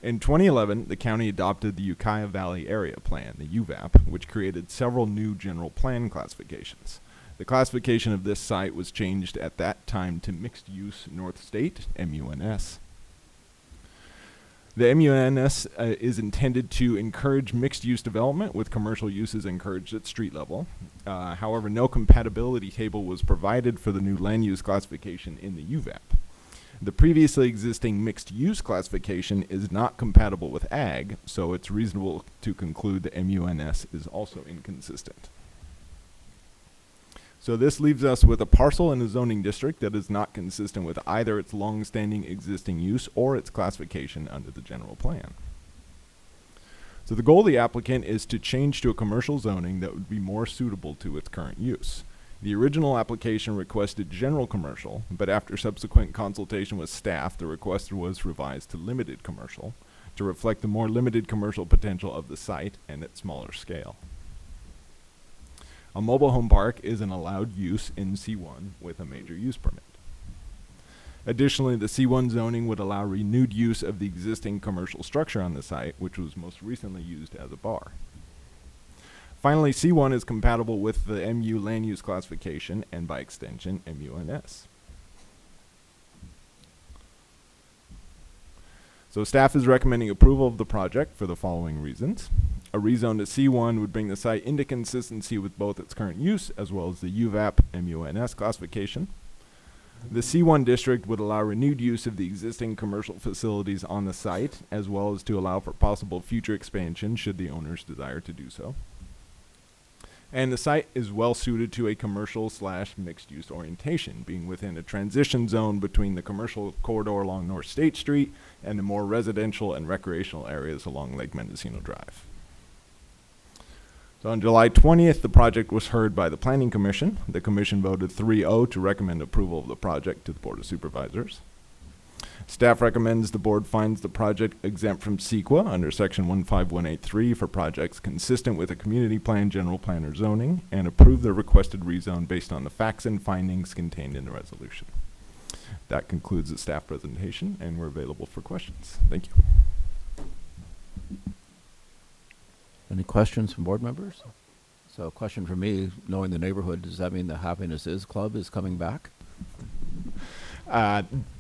In 2011, the county adopted the Ukiah Valley Area Plan, the UVAP, which created several new general plan classifications. The classification of this site was changed at that time to Mixed Use North State, MUNS. The MUNS is intended to encourage mixed-use development with commercial uses encouraged at street level. However, no compatibility table was provided for the new land use classification in the UVAP. The previously existing mixed-use classification is not compatible with ag, so it's reasonable to conclude the MUNS is also inconsistent. So this leaves us with a parcel in a zoning district that is not consistent with either its long-standing existing use or its classification under the general plan. So the goal of the applicant is to change to a commercial zoning that would be more suitable to its current use. The original application requested general commercial, but after subsequent consultation with staff, the request was revised to limited commercial to reflect the more limited commercial potential of the site and its smaller scale. A mobile home park is an allowed use in C1 with a major use permit. Additionally, the C1 zoning would allow renewed use of the existing commercial structure on the site, which was most recently used as a bar. Finally, C1 is compatible with the MU land use classification and by extension, MUNS. So staff is recommending approval of the project for the following reasons. A rezone to C1 would bring the site into consistency with both its current use as well as the UVAP MUNS classification. The C1 district would allow renewed use of the existing commercial facilities on the site, as well as to allow for possible future expansion should the owners desire to do so. And the site is well suited to a commercial / mixed use orientation, being within a transition zone between the commercial corridor along North State Street and the more residential and recreational areas along Lake Mendocino Drive. So on July 20th, the project was heard by the Planning Commission. The Commission voted 3-0 to recommend approval of the project to the Board of Supervisors. Staff recommends the Board finds the project exempt from CEQA under Section 15183 for projects consistent with a community plan, general plan, or zoning, and approve the requested rezone based on the facts and findings contained in the resolution. That concludes the staff presentation, and we're available for questions. Thank you. Any questions from board members? So a question for me, knowing the neighborhood, does that mean the Happiness Is Club is coming back?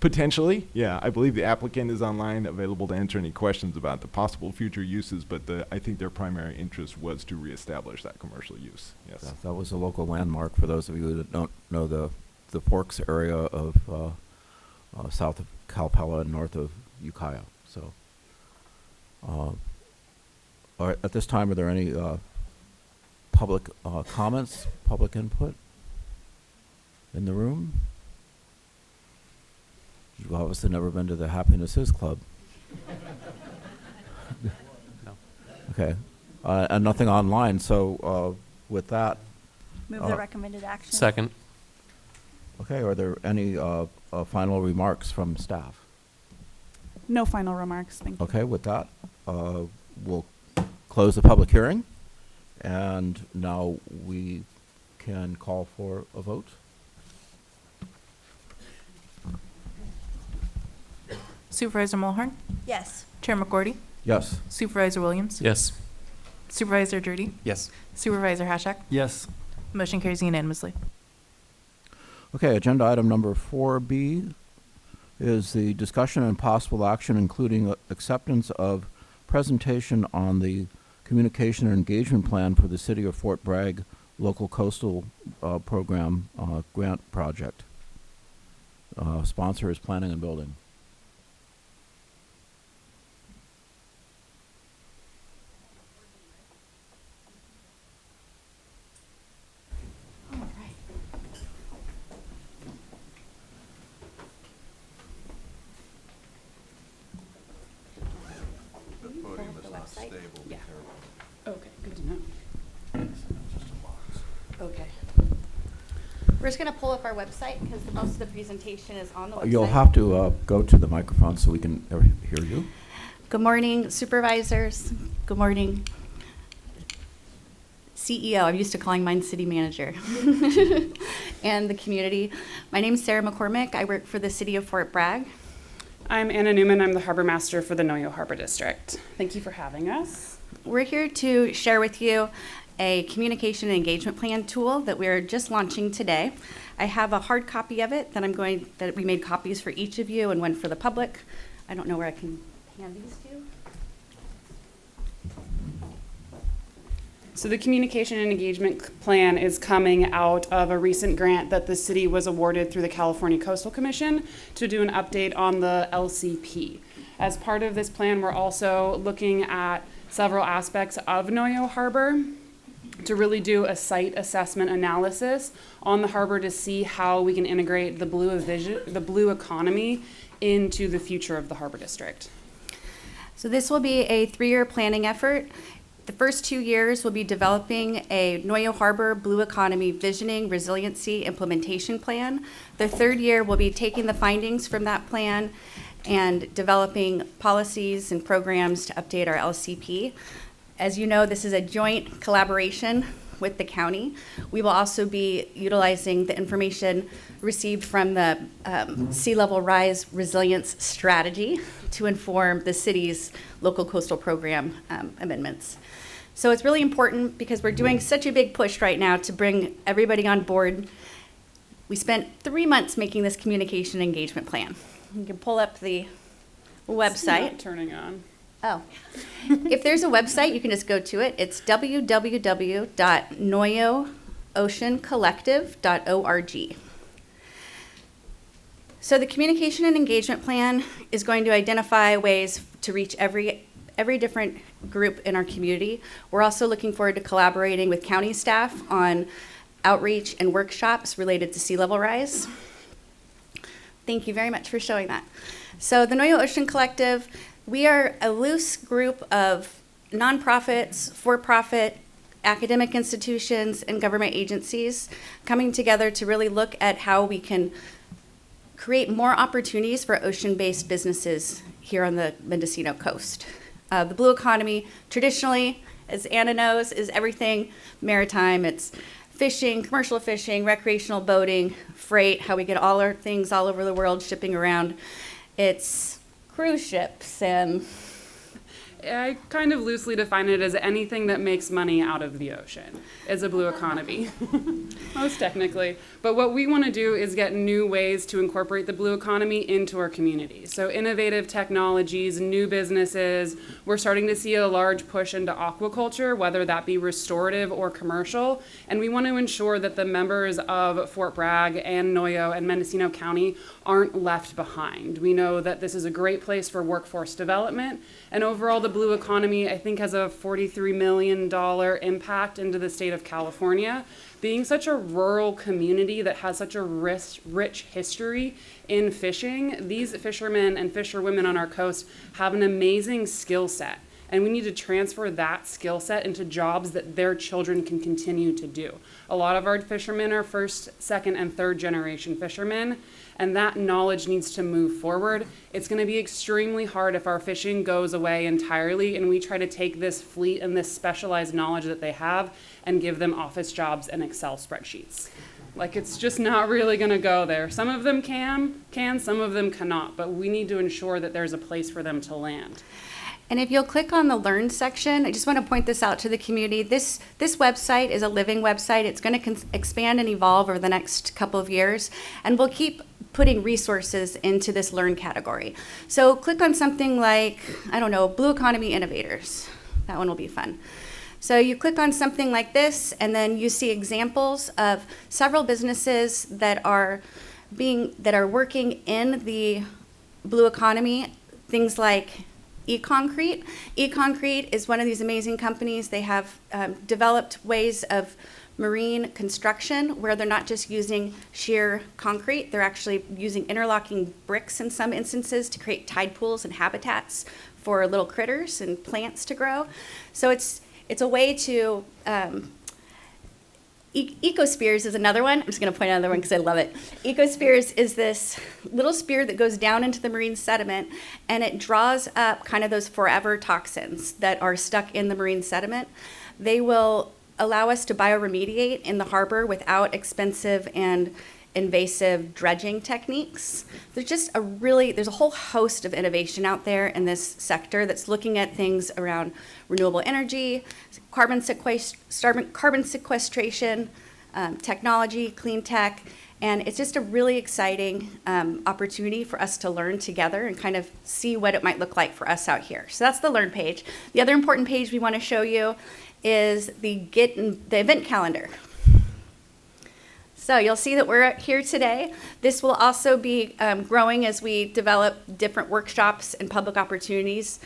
Potentially, yeah. I believe the applicant is online, available to answer any questions about the possible future uses, but I think their primary interest was to reestablish that commercial use. Yes. That was a local landmark for those of you that don't know the Forks area of south of Calpella and north of Ukiah. So, at this time, are there any public comments, public input in the room? You've obviously never been to the Happiness Is Club. No. Okay. And nothing online, so with that. Move the recommended action. Second. Okay, are there any final remarks from staff? No final remarks, thank you. Okay, with that, we'll close the public hearing, and now we can call for a vote. Supervisor Mulhern? Yes. Chair McGordy? Yes. Supervisor Williams? Yes. Supervisor Drudy? Yes. Supervisor Hashak? Yes. Motion carries unanimously. Okay, agenda item number 4B is the discussion and possible action, including acceptance of presentation on the communication and engagement plan for the City of Fort Bragg Local Coastal Program Grant Project. Sponsor is Planning and Building. Okay, good to know. Okay. We're just going to pull up our website because most of the presentation is on the website. You'll have to go to the microphone so we can hear you. Good morning, supervisors. Good morning, CEO. I'm used to calling mine city manager. And the community. My name is Sarah McCormick. I work for the City of Fort Bragg. I'm Anna Newman. I'm the Harbor Master for the Noyo Harbor District. Thank you for having us. We're here to share with you a communication and engagement plan tool that we're just launching today. I have a hard copy of it that we made copies for each of you and one for the public. I don't know where I can hand these to. So the communication and engagement plan is coming out of a recent grant that the city was awarded through the California Coastal Commission to do an update on the LCP. As part of this plan, we're also looking at several aspects of Noyo Harbor to really do a site assessment analysis on the harbor to see how we can integrate the blue economy into the future of the harbor district. So this will be a 3-year planning effort. The first 2 years will be developing a Noyo Harbor Blue Economy Visioning Resiliency Implementation Plan. The 3rd year will be taking the findings from that plan and developing policies and programs to update our LCP. As you know, this is a joint collaboration with the county. We will also be utilizing the information received from the sea level rise resilience strategy to inform the city's local coastal program amendments. So it's really important because we're doing such a big push right now to bring everybody on board. We spent 3 months making this communication engagement plan. You can pull up the website. It's not turning on. Oh, if there's a website, you can just go to it. It's www.noyooceancollective.org. So the communication and engagement plan is going to identify ways to reach every different group in our community. We're also looking forward to collaborating with county staff on outreach and workshops related to sea level rise. Thank you very much for showing that. So the Noyo Ocean Collective, we are a loose group of nonprofits, for-profit, academic institutions, and government agencies coming together to really look at how we can create more opportunities for ocean-based businesses here on the Mendocino coast. The blue economy, traditionally, as Anna knows, is everything maritime. It's fishing, commercial fishing, recreational boating, freight, how we get all our things all over the world shipping around. It's cruise ships and... I kind of loosely define it as anything that makes money out of the ocean is a blue economy, most technically. But what we want to do is get new ways to incorporate the blue economy into our community. So innovative technologies, new businesses. We're starting to see a large push into aquaculture, whether that be restorative or commercial. And we want to ensure that the members of Fort Bragg and Noyo and Mendocino County aren't left behind. We know that this is a great place for workforce development. And overall, the blue economy, I think, has a $43 million impact into the state of California. Being such a rural community that has such a rich history in fishing, these fishermen and fisherwomen on our coast have an amazing skill set. And we need to transfer that skill set into jobs that their children can continue to do. A lot of our fishermen are first, second, and third generation fishermen, and that knowledge needs to move forward. It's going to be extremely hard if our fishing goes away entirely and we try to take this fleet and this specialized knowledge that they have and give them office jobs and Excel spreadsheets. Like, it's just not really going to go there. Some of them can, some of them cannot, but we need to ensure that there's a place for them to land. And if you'll click on the Learn section, I just want to point this out to the community. This website is a living website. It's going to expand and evolve over the next couple of years, and we'll keep putting resources into this Learn category. So click on something like, I don't know, Blue Economy Innovators. That one will be fun. So you click on something like this, and then you see examples of several businesses that are working in the blue economy. Things like E-Concrete. E-Concrete is one of these amazing companies. They have developed ways of marine construction where they're not just using sheer concrete, they're actually using interlocking bricks in some instances to create tide pools and habitats for little critters and plants to grow. So it's a way to EcoSpears is another one. I'm just going to point out another one because I love it. EcoSpears is this little spear that goes down into the marine sediment, and it draws up kind of those forever toxins that are stuck in the marine sediment. They will allow us to bioremediate in the harbor without expensive and invasive dredging techniques. There's a whole host of innovation out there in this sector that's looking at things around renewable energy, carbon sequestration, technology, clean tech, and it's just a really exciting opportunity for us to learn together and kind of see what it might look like for us out here. So that's the Learn page. The other important page we want to show you is the event calendar. So you'll see that we're here today. This will also be growing as we develop different workshops and public opportunities.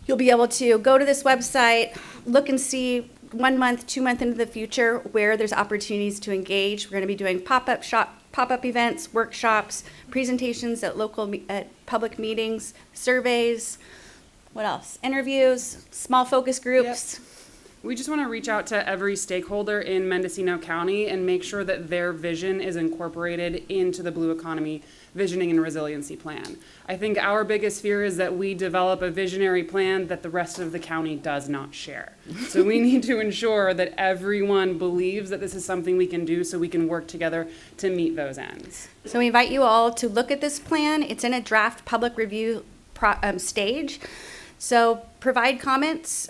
You'll be able to go to this website, look and see 1 month, 2 months into the future where there's opportunities to engage. We're going to be doing pop-up events, workshops, presentations at public meetings, surveys, what else? Interviews, small focus groups. Yep. We just want to reach out to every stakeholder in Mendocino County and make sure that their vision is incorporated into the Blue Economy Visioning and Resiliency Plan. I think our biggest fear is that we develop a visionary plan that the rest of the county does not share. So we need to ensure that everyone believes that this is something we can do so we can work together to meet those ends. So we invite you all to look at this plan. It's in a draft public review stage. So provide comments.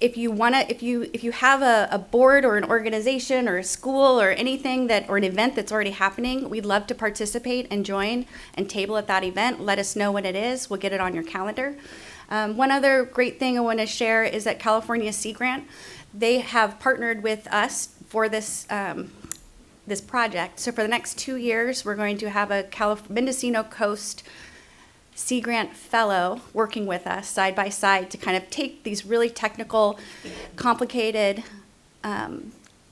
If you have a board or an organization or a school or anything or an event that's already happening, we'd love to participate and join and table at that event. Let us know what it is. We'll get it on your calendar. One other great thing I want to share is that California Sea Grant, they have partnered with us for this this project. So for the next 2 years, we're going to have a Mendocino Coast Sea Grant fellow working with us side by side to kind of take these really technical, complicated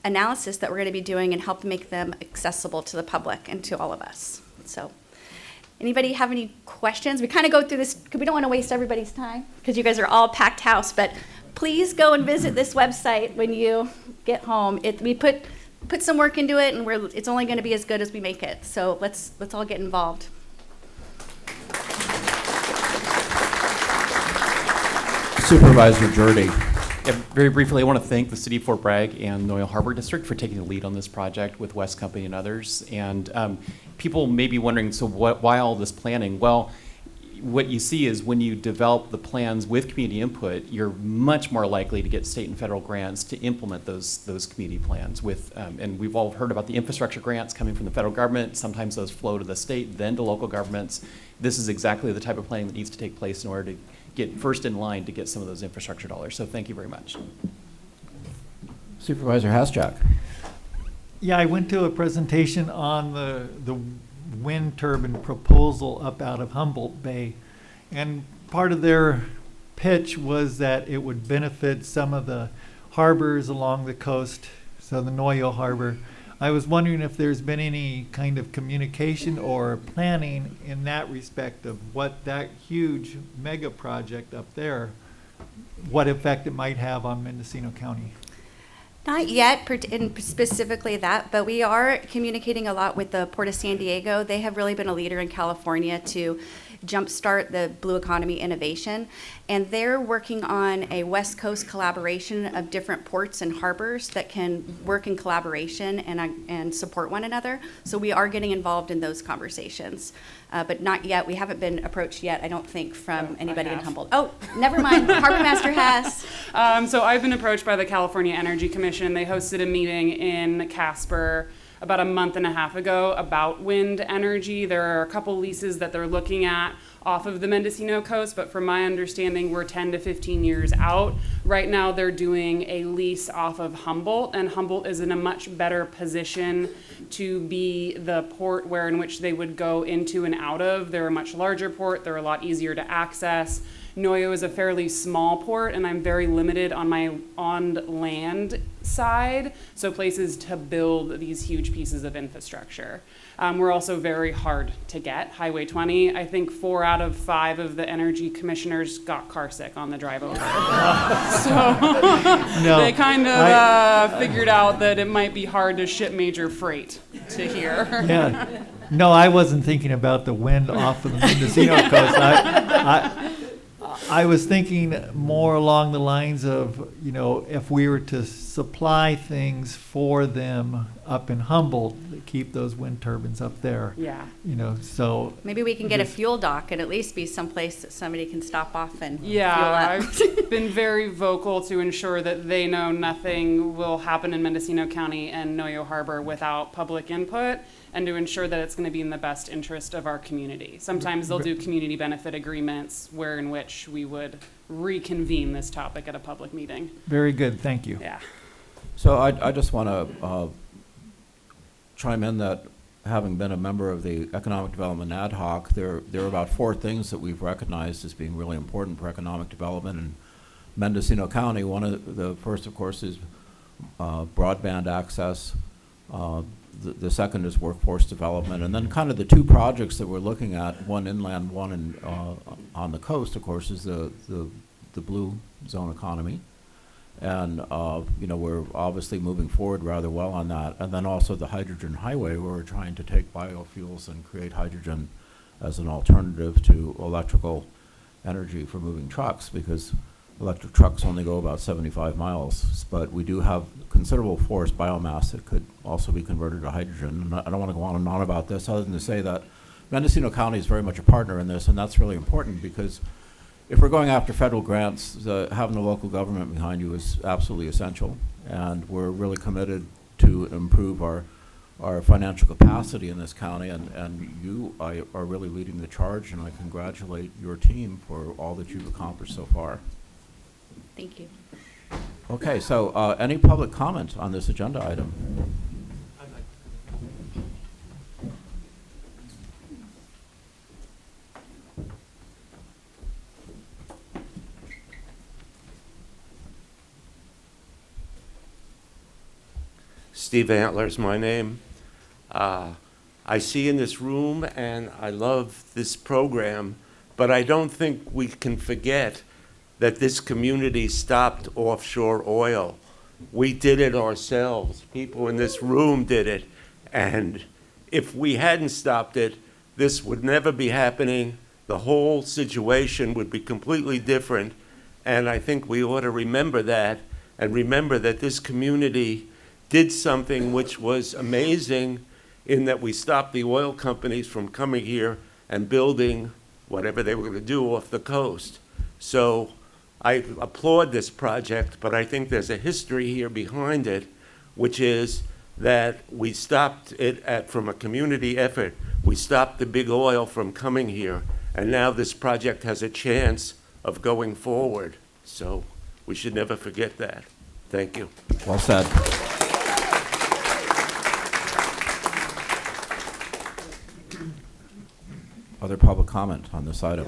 analysis that we're going to be doing and help make them accessible to the public and to all of us. So anybody have any questions? We kind of go through this because we don't want to waste everybody's time because you guys are all packed house, but please go and visit this website when you get home. We put some work into it, and it's only going to be as good as we make it. So let's all get involved. Supervisor Jurdy. Yeah, very briefly, I want to thank the City of Fort Bragg and Noyle Harbor District for taking the lead on this project with West Company and others. And people may be wondering, so why all this planning? Well, what you see is when you develop the plans with community input, you're much more likely to get state and federal grants to implement those community plans. And we've all heard about the infrastructure grants coming from the federal government. Sometimes those flow to the state, then to local governments. This is exactly the type of planning that needs to take place in order to get first in line to get some of those infrastructure dollars. So thank you very much. Supervisor Hasjack. Yeah, I went to a presentation on the wind turbine proposal up out of Humboldt Bay. And part of their pitch was that it would benefit some of the harbors along the coast, so the Noyo Harbor. I was wondering if there's been any kind of communication or planning in that respect of what that huge mega project up there, what effect it might have on Mendocino County. Not yet, in specifically that, but we are communicating a lot with the Port of San Diego. They have really been a leader in California to jumpstart the blue economy innovation, and they're working on a West Coast collaboration of different ports and harbors that can work in collaboration and support one another. So we are getting involved in those conversations, but not yet. We haven't been approached yet, I don't think, from anybody in Humboldt. Oh, never mind. The Harbor Master has. So I've been approached by the California Energy Commission. They hosted a meeting in Casper about a month and a half ago about wind energy. There are a couple leases that they're looking at off of the Mendocino coast, but from my understanding, we're 10 to 15 years out. Right now, they're doing a lease off of Humboldt, and Humboldt is in a much better position to be the port in which they would go into and out of. They're a much larger port. They're a lot easier to access. Noyo is a fairly small port, and I'm very limited on my on-land side, so places to build these huge pieces of infrastructure. We're also very hard to get. Highway 20, I think 4 out of 5 of the energy commissioners got car sick on the drive over. So they kind of figured out that it might be hard to ship major freight to here. Yeah. No, I wasn't thinking about the wind off of the Mendocino coast. I was thinking more along the lines of, you know, if we were to supply things for them up in Humboldt, keep those wind turbines up there. Yeah. You know, so. Maybe we can get a just- fuel dock and at least be someplace that somebody can stop off and Yeah, fuel up. I've been very vocal to ensure that they know nothing will happen in Mendocino County and Noyo Harbor without public input, and to ensure that it's going to be in the best interest of our community. Sometimes they'll do community benefit agreements where in which we would reconvene this topic at a public meeting. Very good, thank you. Yeah. So I just want to chime in that having been a member of the Economic Development Ad Hoc, there are about 4 things that we've recognized as being really important for economic development in Mendocino County. One of the first, of course, is broadband access. The second is workforce development. And then kind of the 2 projects that we're looking at, one inland, one on the coast, of course, is the blue zone economy. And, you know, we're obviously moving forward rather well on that. And then also the hydrogen highway, where we're trying to take biofuels and create hydrogen as an alternative to electrical energy for moving trucks, because electric trucks only go about 75 miles. But we do have considerable forest biomass that could also be converted to hydrogen. And I don't want to go on and on about this, other than to say that Mendocino County is very much a partner in this, and that's really important, because if we're going after federal grants, having the local government behind you is absolutely essential, and we're really committed to improve our financial capacity in this county, and you are really leading the charge, and I congratulate your team for all that you've accomplished so far. Thank you. Okay, so any public comment on this agenda item? Steve Antler's my name. I see in this room, and I love this program, but I don't think we can forget that this community stopped offshore oil. We did it ourselves. People in this room did it. And if we hadn't stopped it, this would never be happening. The whole situation would be completely different. And I think we ought to remember that, and remember that this community did something which was amazing, in that we stopped the oil companies from coming here and building whatever they were going to do off the coast. So I applaud this project, but I think there's a history here behind it, which is that we stopped it from a community effort. We stopped the big oil from coming here, and now this project has a chance of going forward. So we should never forget that. Thank you. Well said. Other public comment on this item?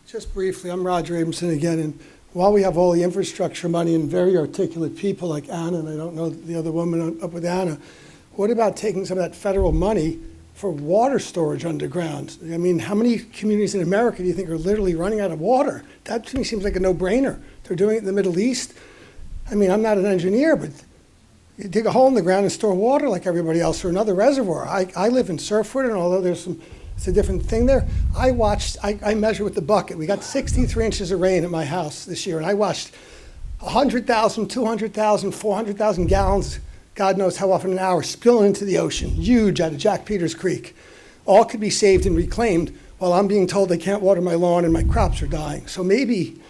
Just briefly, I'm Roger Abramson again, and while we have all the infrastructure money and very articulate people like Anna, and I don't know the other woman up with Anna, what about taking some of that federal money for water storage underground? I mean, how many communities in America do you think are literally running out of water? That to me seems like a no-brainer. They're doing it in the Middle East. I mean, I'm not an engineer, but you dig a hole in the ground and store water like everybody else, or another reservoir. I live in Surfwood, and although it's a different thing there. I measure with the bucket. We got 63 inches of rain at my house this year, and I watched 100,000, 200,000, 400,000 gallons, God knows how often an hour, spilling into the ocean, huge, out of Jack Peters Creek. All could be saved and reclaimed, while I'm being told I can't water my lawn and my crops are dying. So maybe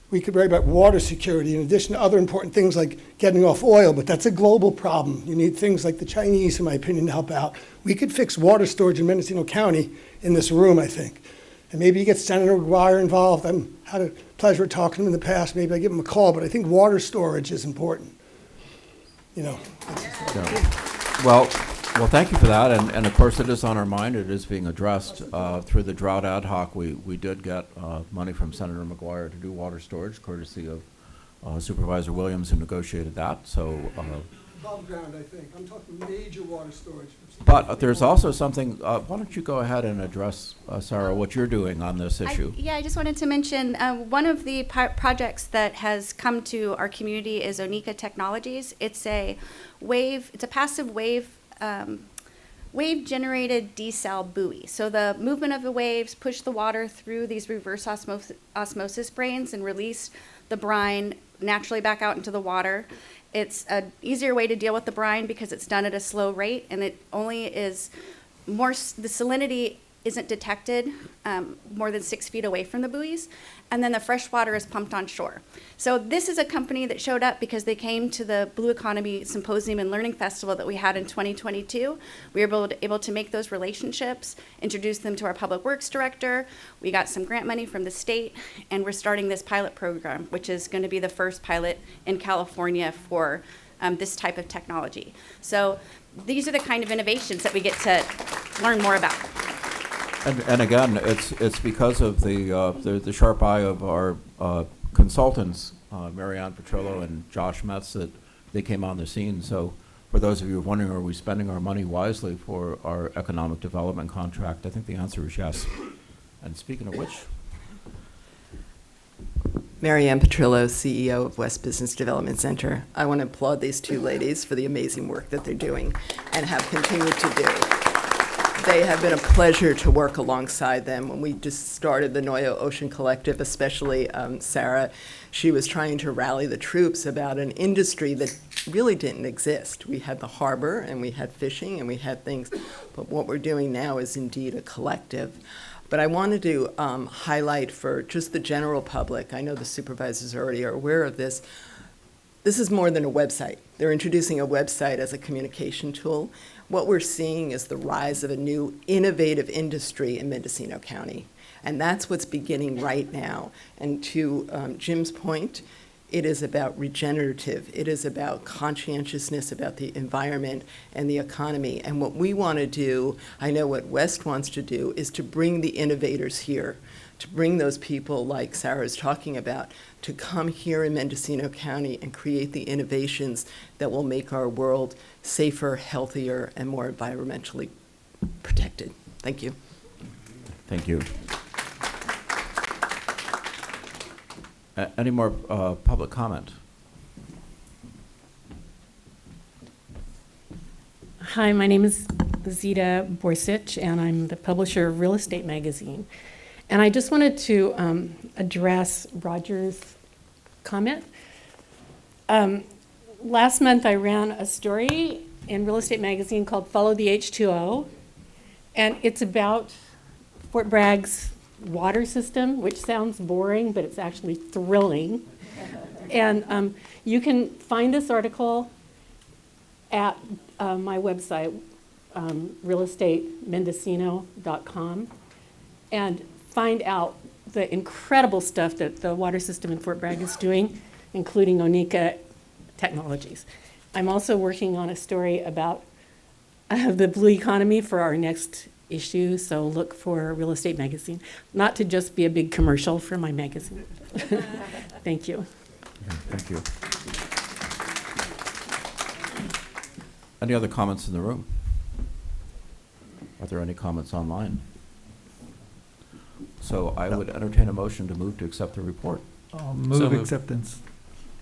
we could worry about water security in addition to other important things like getting off oil, but that's a global problem. You need things like the Chinese, in my opinion, to help out. We could fix water storage in Mendocino County in this room, I think. And maybe you get Senator McGuire involved. I've had a pleasure of talking to him in the past. Maybe I give him a call, but I think water storage is important. You know. Well, thank you for that. And of course, it is on our mind. It is being addressed through the drought ad hoc. We did get money from Senator McGuire to do water storage, courtesy of Supervisor Williams, who negotiated that. So. Above ground, I think. I'm talking major water storage. But there's also something. Why don't you go ahead and address, Sarah, what you're doing on this issue? I just wanted to mention one of the projects that has come to our community is Onika Technologies. It's a passive wave wave-generated desal buoy. So the movement of the waves push the water through these reverse osmosis brains and release the brine naturally back out into the water. It's an easier way to deal with the brine because it's done at a slow rate, and it only is more, the salinity isn't detected more than 6 feet away from the buoys, and then the fresh water is pumped on shore. So this is a company that showed up because they came to the Blue Economy Symposium and Learning Festival that we had in 2022. We were able to make those relationships, introduce them to our Public Works Director. We got some grant money from the state, and we're starting this pilot program, which is going to be the first pilot in California for this type of technology. So these are the kind of innovations that we get to learn more about. And again, it's because of the sharp eye of our consultants, Marianne Petrillo and Josh Metz, that they came on the scene. So for those of you wondering, are we spending our money wisely for our economic development contract? I think the answer is yes. And speaking of which, Marianne Petrillo, CEO of West Business Development Center. I want to applaud these two ladies for the amazing work that they're doing and have continued to do. They have been a pleasure to work alongside them. When we just started the Noyo Ocean Collective, especially Sarah, she was trying to rally the troops about an industry that really didn't exist. We had the harbor and we had fishing and we had things, but what we're doing now is indeed a collective. But I wanted to highlight for just the general public, I know the supervisors already are aware of this, this is more than a website. They're introducing a website as a communication tool. What we're seeing is the rise of a new innovative industry in Mendocino County. And that's what's beginning right now. And to Jim's point, it is about regenerative. It is about conscientiousness about the environment and the economy. And what we want to do, I know what West wants to do, is to bring the innovators here, to bring those people like Sarah's talking about, to come here in Mendocino County and create the innovations that will make our world safer, healthier, and more environmentally protected. Thank you. thank you. Any more public comment? Hi, my name is Zita Borsich, and I'm the publisher of Real Estate Magazine. And I just wanted to address Roger's comment. Last month, I ran a story in Real Estate Magazine called Follow the H2O, and it's about Fort Bragg's water system, which sounds boring, but it's actually thrilling. And you can find this article at my website, realestatemendocino.com, and find out the incredible stuff that the water system in Fort Bragg is doing, including Onika technologies. I'm also working on a story about the blue economy for our next issue, so look for Real Estate Magazine. Not to just be a big commercial for my magazine. Thank you. Thank you. Any other comments in the room? Are there any comments online? So I would entertain a motion to move to accept the report. Move acceptance.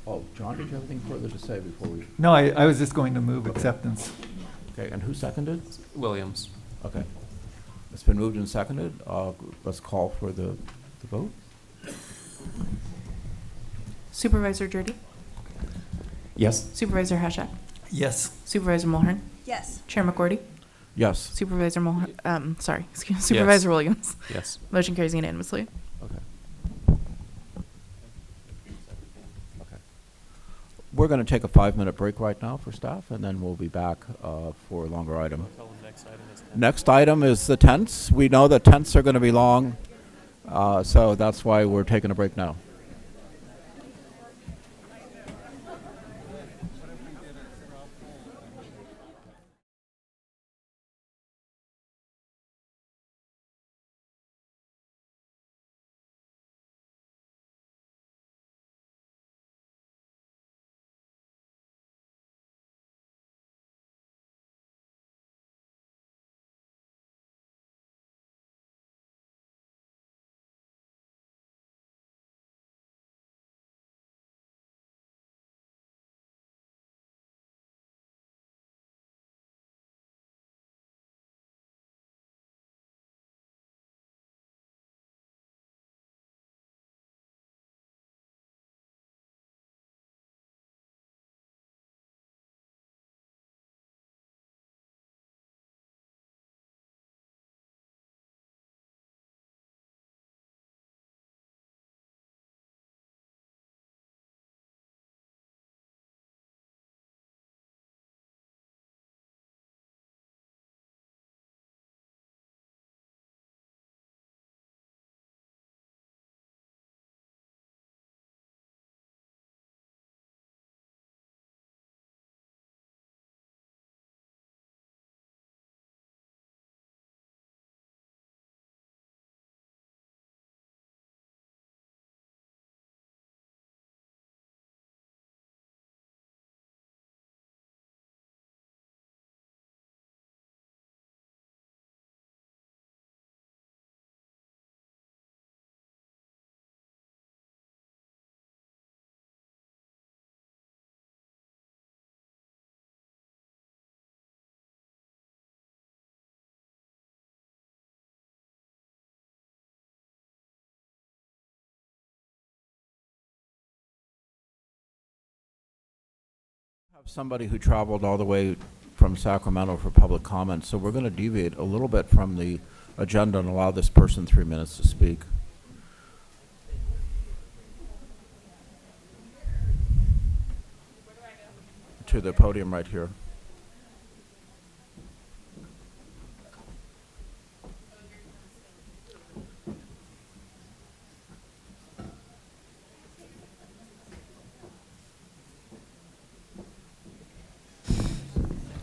Oh, John, did you have anything further to say before we? No, I was just going to move acceptance. Okay, and who seconded? Williams. Okay. It's been moved and seconded. Let's call for the vote. Supervisor Dirty? Yes. Supervisor Hashak? Yes. Supervisor Mulhern? Yes. Chair McGordy? Yes. Supervisor Mulhern, sorry, excuse me, Supervisor Williams? Yes. Motion carries unanimously. Okay. We're going to take a 5-minute break right now for staff, and then we'll be back for a longer item. Next item is the tents. We know that tents are going to be long, so that's why we're taking a break now. Somebody who traveled all the way from Sacramento for public comment, so we're going to deviate a little bit from the agenda and allow this person 3 minutes to speak. To the podium right here.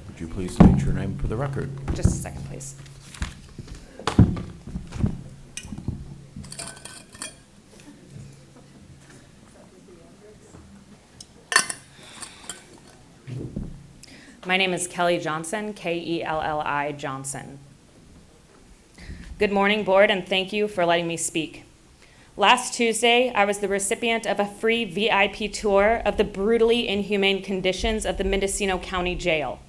Would you please state your name for the record? Just a second, please. My name is Kelly Johnson, Kelli Johnson. Good morning, board, and thank you for letting me speak. Last Tuesday, I was the recipient of a free VIP tour of the brutally inhumane conditions of the Mendocino County Jail.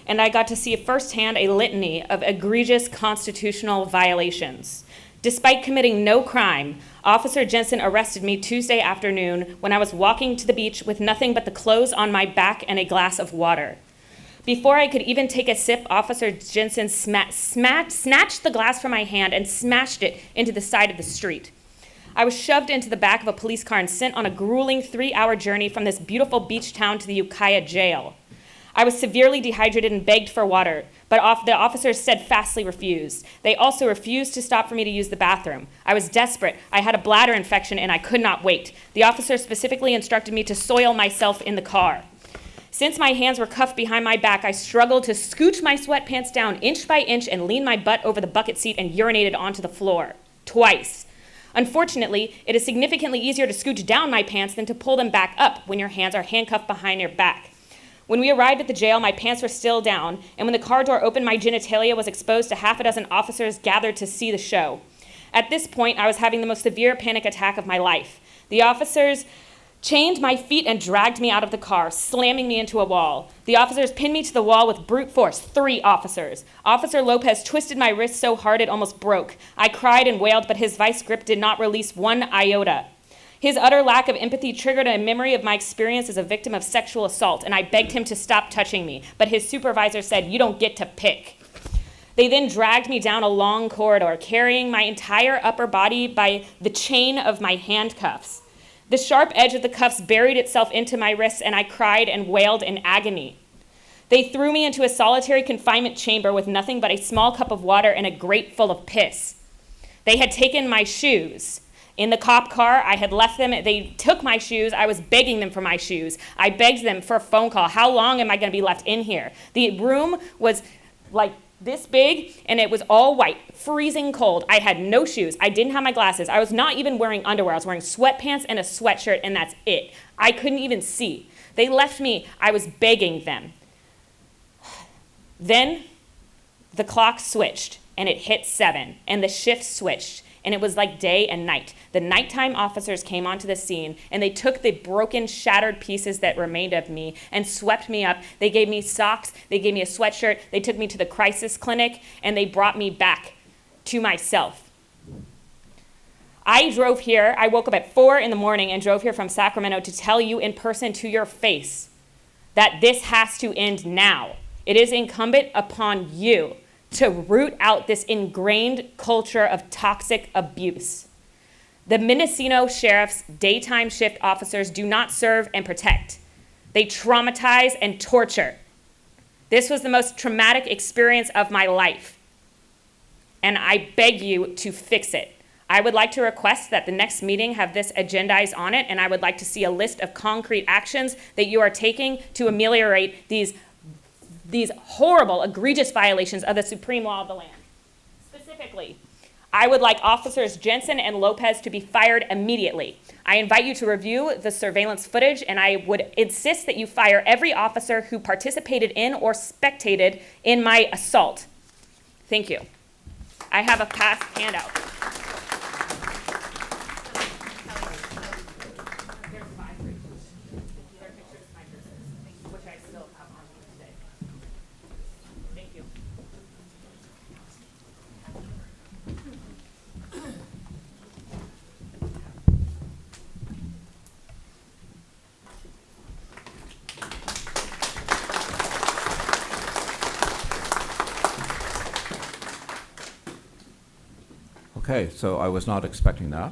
And I got to see firsthand a litany of egregious constitutional violations. Despite committing no crime, Officer Jensen arrested me Tuesday afternoon when I was walking to the beach with nothing but the clothes on my back and a glass of water. Before I could even take a sip, Officer Jensen snatched the glass from my hand and smashed it into the side of the street. I was shoved into the back of a police car and sent on a grueling 3-hour journey from this beautiful beach town to the Ukiah jail. I was severely dehydrated and begged for water, but the officers steadfastly refused. They also refused to stop for me to use the bathroom. I was desperate. I had a bladder infection and I could not wait. The officer specifically instructed me to soil myself in the car. Since my hands were cuffed behind my back, I struggled to scooch my sweatpants down inch by inch and lean my butt over the bucket seat and urinated onto the floor. Twice. Unfortunately, it is significantly easier to scooch down my pants than to pull them back up when your hands are handcuffed behind your back. When we arrived at the jail, my pants were still down, and when the car door opened, my genitalia was exposed to half a dozen officers gathered to see the show. At this point, I was having the most severe panic attack of my life. The officers chained my feet and dragged me out of the car, slamming me into a wall. The officers pinned me to the wall with brute force, 3 officers. Officer Lopez twisted my wrist so hard it almost broke. I cried and wailed, but his vice grip did not release one iota. His utter lack of empathy triggered a memory of my experience as a victim of sexual assault, and I begged him to stop touching me, but his supervisor said, "You don't get to pick." They then dragged me down a long corridor, carrying my entire upper body by the chain of my handcuffs. The sharp edge of the cuffs buried itself into my wrists, and I cried and wailed in agony. They threw me into a solitary confinement chamber with nothing but a small cup of water and a grate full of piss. They had taken my shoes. In the cop car, I had left them. They took my shoes. I was begging them for my shoes. I begged them for a phone call. How long am I going to be left in here? The room was like this big, and it was all white, freezing cold. I had no shoes. I didn't have my glasses. I was not even wearing underwear. I was wearing sweatpants and a sweatshirt, and that's it. I couldn't even see. They left me. I was begging them. Then the clock switched, and it hit 7, and the shift switched. And it was like day and night. The nighttime officers came onto the scene, and they took the broken, shattered pieces that remained of me and swept me up. They gave me socks. They gave me a sweatshirt. They took me to the crisis clinic, and they brought me back to myself. I drove here. I woke up at 4 in the morning and drove here from Sacramento to tell you in person to your face that this has to end now. It is incumbent upon you to root out this ingrained culture of toxic abuse. The Mendocino Sheriff's daytime shift officers do not serve and protect. They traumatize and torture. This was the most traumatic experience of my life, and I beg you to fix it. I would like to request that the next meeting have this agendized on it, and I would like to see a list of concrete actions that you are taking to ameliorate these horrible, egregious violations of the supreme law of the land. Specifically, I would like Officers Jensen and Lopez to be fired immediately. I invite you to review the surveillance footage, and I would insist that you fire every officer who participated in or spectated in my assault. Thank you. I have a past handout. Okay, so I was not expecting that.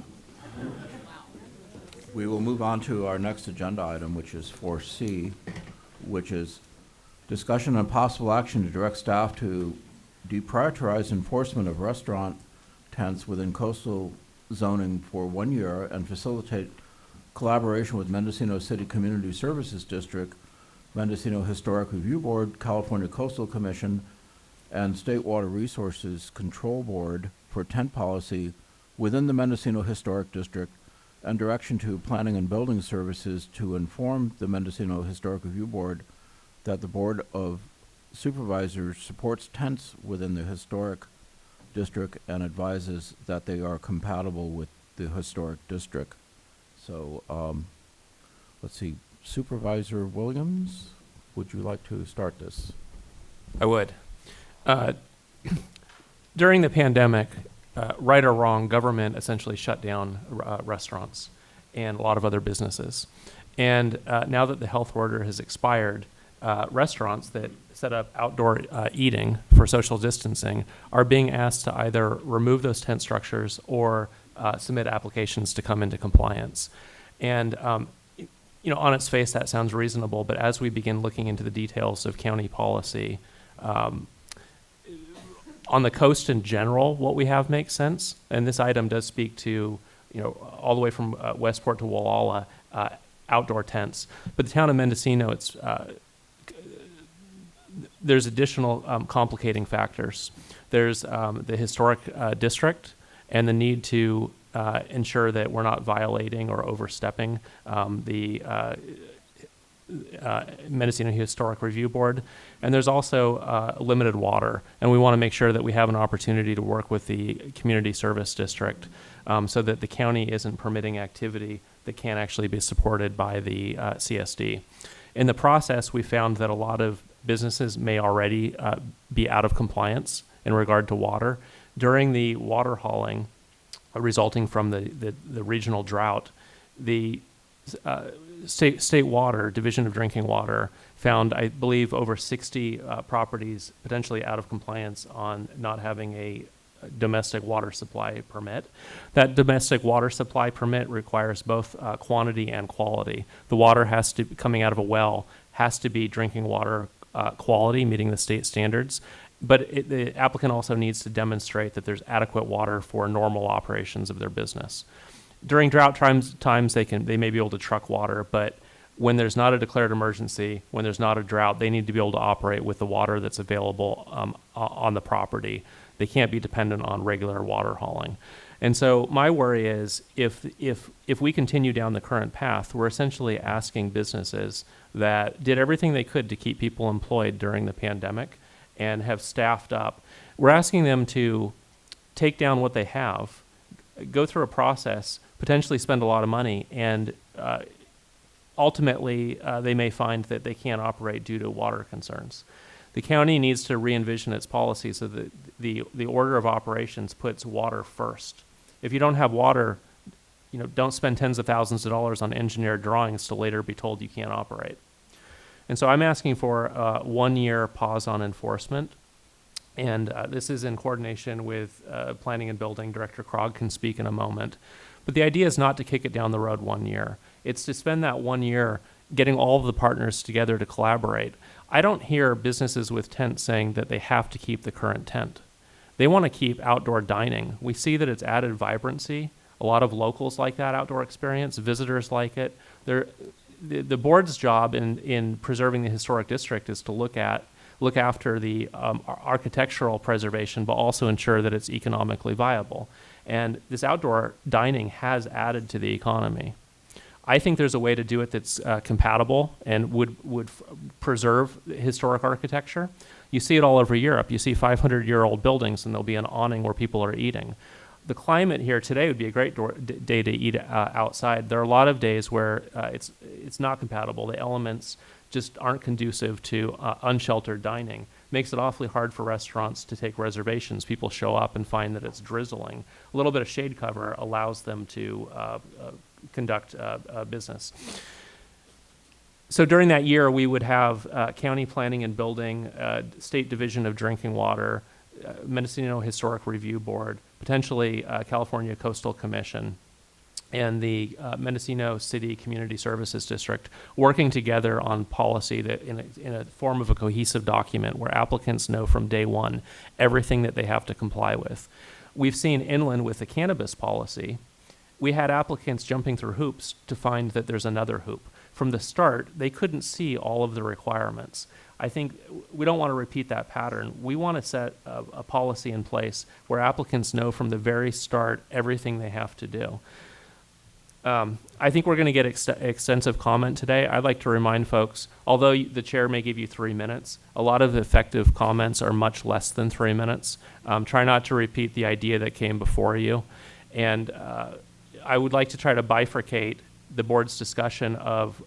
We will move on to our next agenda item, which is 4C, which is discussion and possible action to direct staff to deprioritize enforcement of restaurant tents within coastal zoning for 1 year and facilitate collaboration with Mendocino City Community Services District, Mendocino Historic Review Board, California Coastal Commission, and State Water Resources Control Board for tent policy within the Mendocino Historic District, and direction to Planning and Building Services to inform the Mendocino Historic Review Board that the Board of Supervisors supports tents within the historic district and advises that they are compatible with the historic district. So, let's see, Supervisor Williams, would you like to start this? I would. During the pandemic, right or wrong, government essentially shut down restaurants and a lot of other businesses. And now that the health order has expired, restaurants that set up outdoor eating for social distancing are being asked to either remove those tent structures or submit applications to come into compliance. And you know, on its face, that sounds reasonable, but as we begin looking into the details of county policy, on the coast in general, what we have makes sense, and this item does speak to, you know, all the way from Westport to Walla, outdoor tents. But the town of Mendocino, there's additional complicating factors. There's the historic district and the need to ensure that we're not violating or overstepping the Mendocino Historic Review Board. And there's also limited water, and we want to make sure that we have an opportunity to work with the community service district so that the county isn't permitting activity that can't actually be supported by the CSD. In the process, we found that a lot of businesses may already be out of compliance in regard to water. During the water hauling resulting from the regional drought, the State Water, Division of Drinking Water, found, I believe, over 60 properties potentially out of compliance on not having a domestic water supply permit. That domestic water supply permit requires both quantity and quality. The water has to, coming out of a well, has to be drinking water quality, meeting the state standards. But the applicant also needs to demonstrate that there's adequate water for normal operations of their business. During drought times, they may be able to truck water, but when there's not a declared emergency, when there's not a drought, they need to be able to operate with the water that's available on the property. They can't be dependent on regular water hauling. And so my worry is if we continue down the current path, we're essentially asking businesses that did everything they could to keep people employed during the pandemic and have staffed up. We're asking them to take down what they have, go through a process, potentially spend a lot of money, and ultimately they may find that they can't operate due to water concerns. The county needs to re-envision its policy so that the order of operations puts water first. If you don't have water, you know, don't spend tens of thousands of dollars on engineered drawings to later be told you can't operate. And so I'm asking for a 1 year pause on enforcement. And this is in coordination with Planning and Building. Director Krog can speak in a moment. But the idea is not to kick it down the road 1 year. It's to spend that 1 year getting all of the partners together to collaborate. I don't hear businesses with tents saying that they have to keep the current tent. They want to keep outdoor dining. We see that it's added vibrancy. A lot of locals like that outdoor experience. Visitors like it. The board's job in preserving the historic district is to look after the architectural preservation, but also ensure that it's economically viable. And this outdoor dining has added to the economy. I think there's a way to do it that's compatible and would preserve historic architecture. You see it all over Europe. You see 500-year-old buildings, and there'll be an awning where people are eating. The climate here today would be a great day to eat outside. There are a lot of days where it's not compatible. The elements just aren't conducive to unsheltered dining. Makes it awfully hard for restaurants to take reservations. People show up and find that it's drizzling. A little bit of shade cover allows them to conduct business. So during that year, we would have County Planning and Building, State Division of Drinking Water, Mendocino Historic Review Board, potentially California Coastal Commission and the Mendocino City Community Services District working together on policy that in a form of a cohesive document where applicants know from day one everything that they have to comply with. We've seen inland with the cannabis policy, we had applicants jumping through hoops to find that there's another hoop. From the start, they couldn't see all of the requirements. I think we don't want to repeat that pattern. We want to set a policy in place where applicants know from the very start everything they have to do. I think we're going to get extensive comment today. I'd like to remind folks, although the chair may give you 3 minutes, a lot of effective comments are much less than 3 minutes. Try not to repeat the idea that came before you. And I would like to try to bifurcate the board's discussion of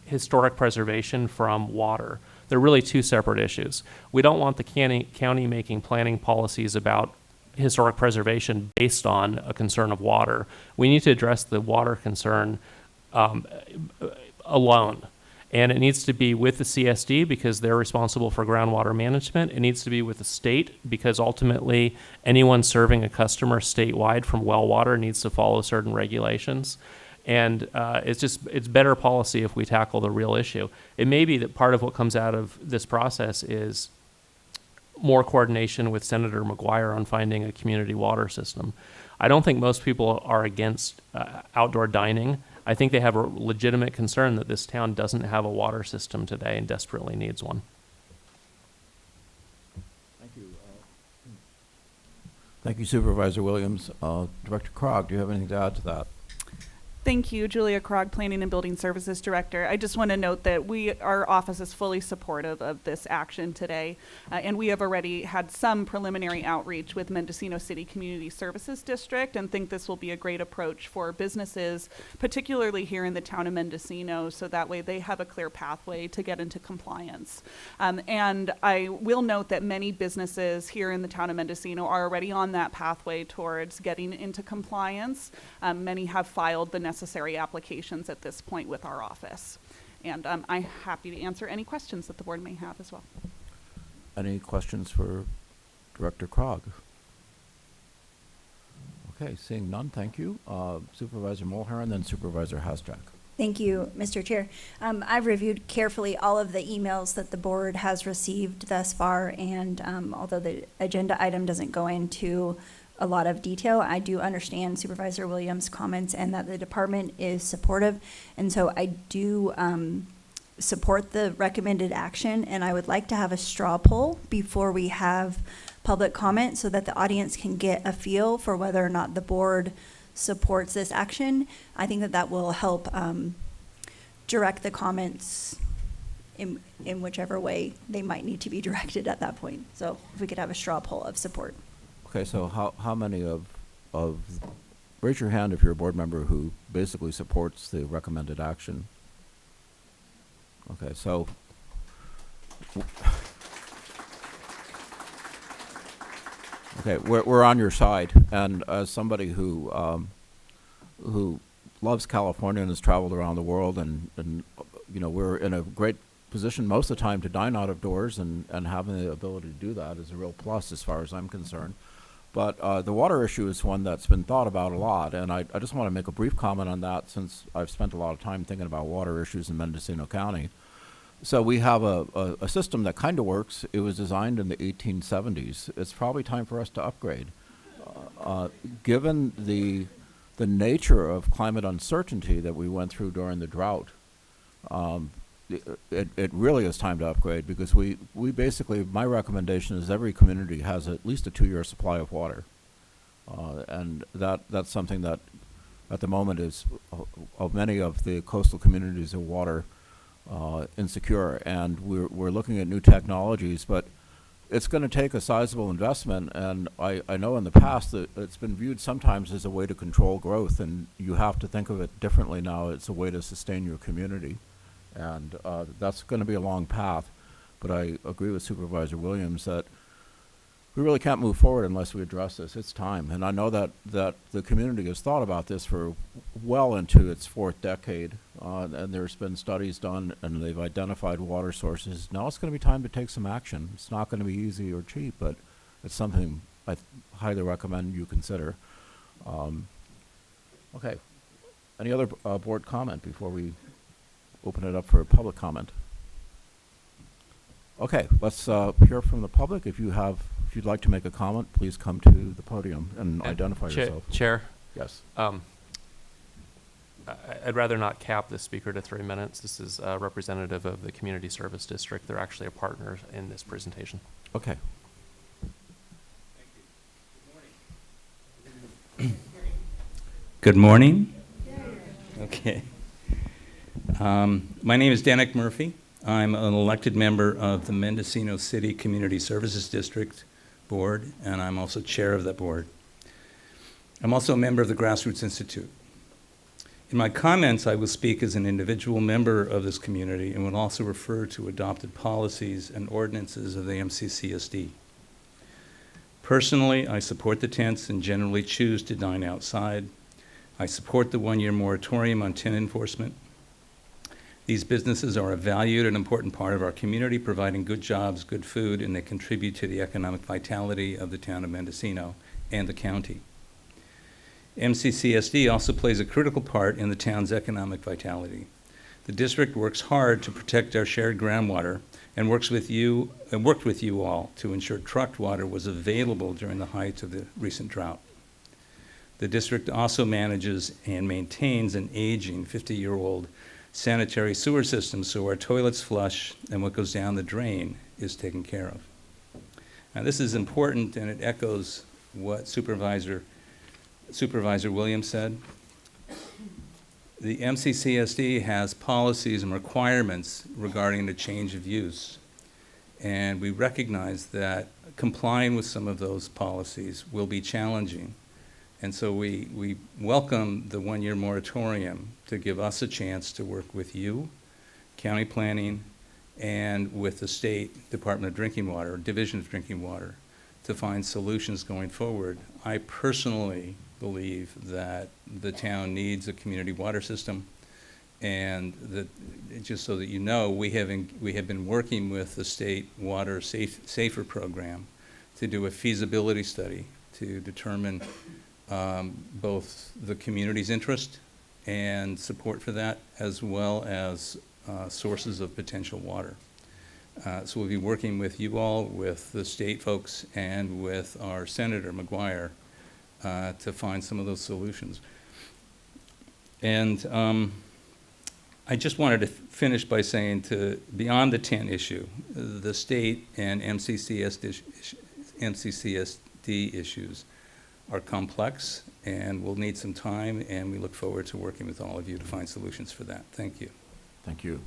historic preservation from water. They're really two separate issues. We don't want the county making planning policies about historic preservation based on a concern of water. We need to address the water concern alone. And it needs to be with the CSD because they're responsible for groundwater management. It needs to be with the state because ultimately anyone serving a customer statewide from well water needs to follow certain regulations. And it's better policy if we tackle the real issue. It may be that part of what comes out of this process is more coordination with Senator McGuire on finding a community water system. I don't think most people are against outdoor dining. I think they have a legitimate concern that this town doesn't have a water system today and desperately needs one. Thank you. Thank you, Supervisor Williams. Director Krog, do you have anything to add to that? Thank you, Julia Krog, Planning and Building Services Director. I just want to note that our office is fully supportive of this action today, and we have already had some preliminary outreach with Mendocino City Community Services District and think this will be a great approach for businesses, particularly here in the town of Mendocino, so that way they have a clear pathway to get into compliance. And I will note that many businesses here in the town of Mendocino are already on that pathway towards getting into compliance. Many have filed the necessary applications at this point with our office. And I'm happy to answer any questions that the board may have as well. Any questions for Director Krog? Okay, seeing none, thank you. Supervisor Mulhern, then Supervisor Hasjack. Thank you, Mr. Chair. I've reviewed carefully all of the emails that the board has received thus far, and although the agenda item doesn't go into a lot of detail, I do understand Supervisor Williams' comments and that the department is supportive, and so I do support the recommended action, and I would like to have a straw poll before we have public comment so that the audience can get a feel for whether or not the board supports this action. I think that that will help direct the comments in whichever way they might need to be directed at that point. So if we could have a straw poll of support. Okay, so how many of raise your hand if you're a board member who basically supports the recommended action. Okay, so okay, we're on your side, and as somebody who loves California and has traveled around the world, and you know, we're in a great position most of the time to dine out of doors, and having the ability to do that is a real plus as far as I'm concerned. But the water issue is one that's been thought about a lot, and I just want to make a brief comment on that since I've spent a lot of time thinking about water issues in Mendocino County. So we have a system that kind of works. It was designed in the 1870s. It's probably time for us to upgrade. Given the nature of climate uncertainty that we went through during the drought, it really is time to upgrade, because we basically, my recommendation is every community has at least a 2-year supply of water. And that's something that at the moment is, of many of the coastal communities are water insecure, and we're looking at new technologies, but it's going to take a sizable investment, and I know in the past that it's been viewed sometimes as a way to control growth, and you have to think of it differently now. It's a way to sustain your community. And that's going to be a long path, but I agree with Supervisor Williams that we really can't move forward unless we address this. It's time, and I know that the community has thought about this for well into its 4th decade, and there's been studies done, and they've identified water sources. Now it's going to be time to take some action. It's not going to be easy or cheap, but it's something I highly recommend you consider. Okay. Any other board comment before we open it up for public comment? Okay, let's hear from the public. If you'd like to make a comment, please come to the podium and identify yourself. Chair? Yes. I'd rather not cap the speaker to 3 minutes. This is a representative of the Community Service District. They're actually a partner in this presentation. Okay. Good morning. Okay. My name is Danik Murphy. I'm an elected member of the Mendocino City Community Services District Board, and I'm also chair of that board. I'm also a member of the Grassroots Institute. In my comments, I will speak as an individual member of this community and will also refer to adopted policies and ordinances of the MCCSD. Personally, I support the tents and generally choose to dine outside. I support the one-year moratorium on tent enforcement. These businesses are a valued and important part of our community, providing good jobs, good food, and they contribute to the economic vitality of the town of Mendocino and the county. MCCSD also plays a critical part in the town's economic vitality. The district works hard to protect our shared groundwater and worked with you all to ensure trucked water was available during the height of the recent drought. The district also manages and maintains an aging 50-year-old sanitary sewer system so our toilets flush and what goes down the drain is taken care of. Now this is important and it echoes what Supervisor Williams said. The MCCSD has policies and requirements regarding the change of use, and we recognize that complying with some of those policies will be challenging. And so we welcome the one-year moratorium to give us a chance to work with you, county planning, and with the State Department of Drinking Water, Division of Drinking Water, to find solutions going forward. I personally believe that the town needs a community water system, and that, just so that you know, we have been working with the state water safer program to do a feasibility study to determine both the community's interest and support for that, as well as sources of potential water. So we'll be working with you all, with the state folks, and with our Senator McGuire to find some of those solutions. And I just wanted to finish by saying, to beyond the tent issue, the state and MCCSD issues are complex and will need some time, and we look forward to working with all of you to find solutions for that. Thank you. Thank you.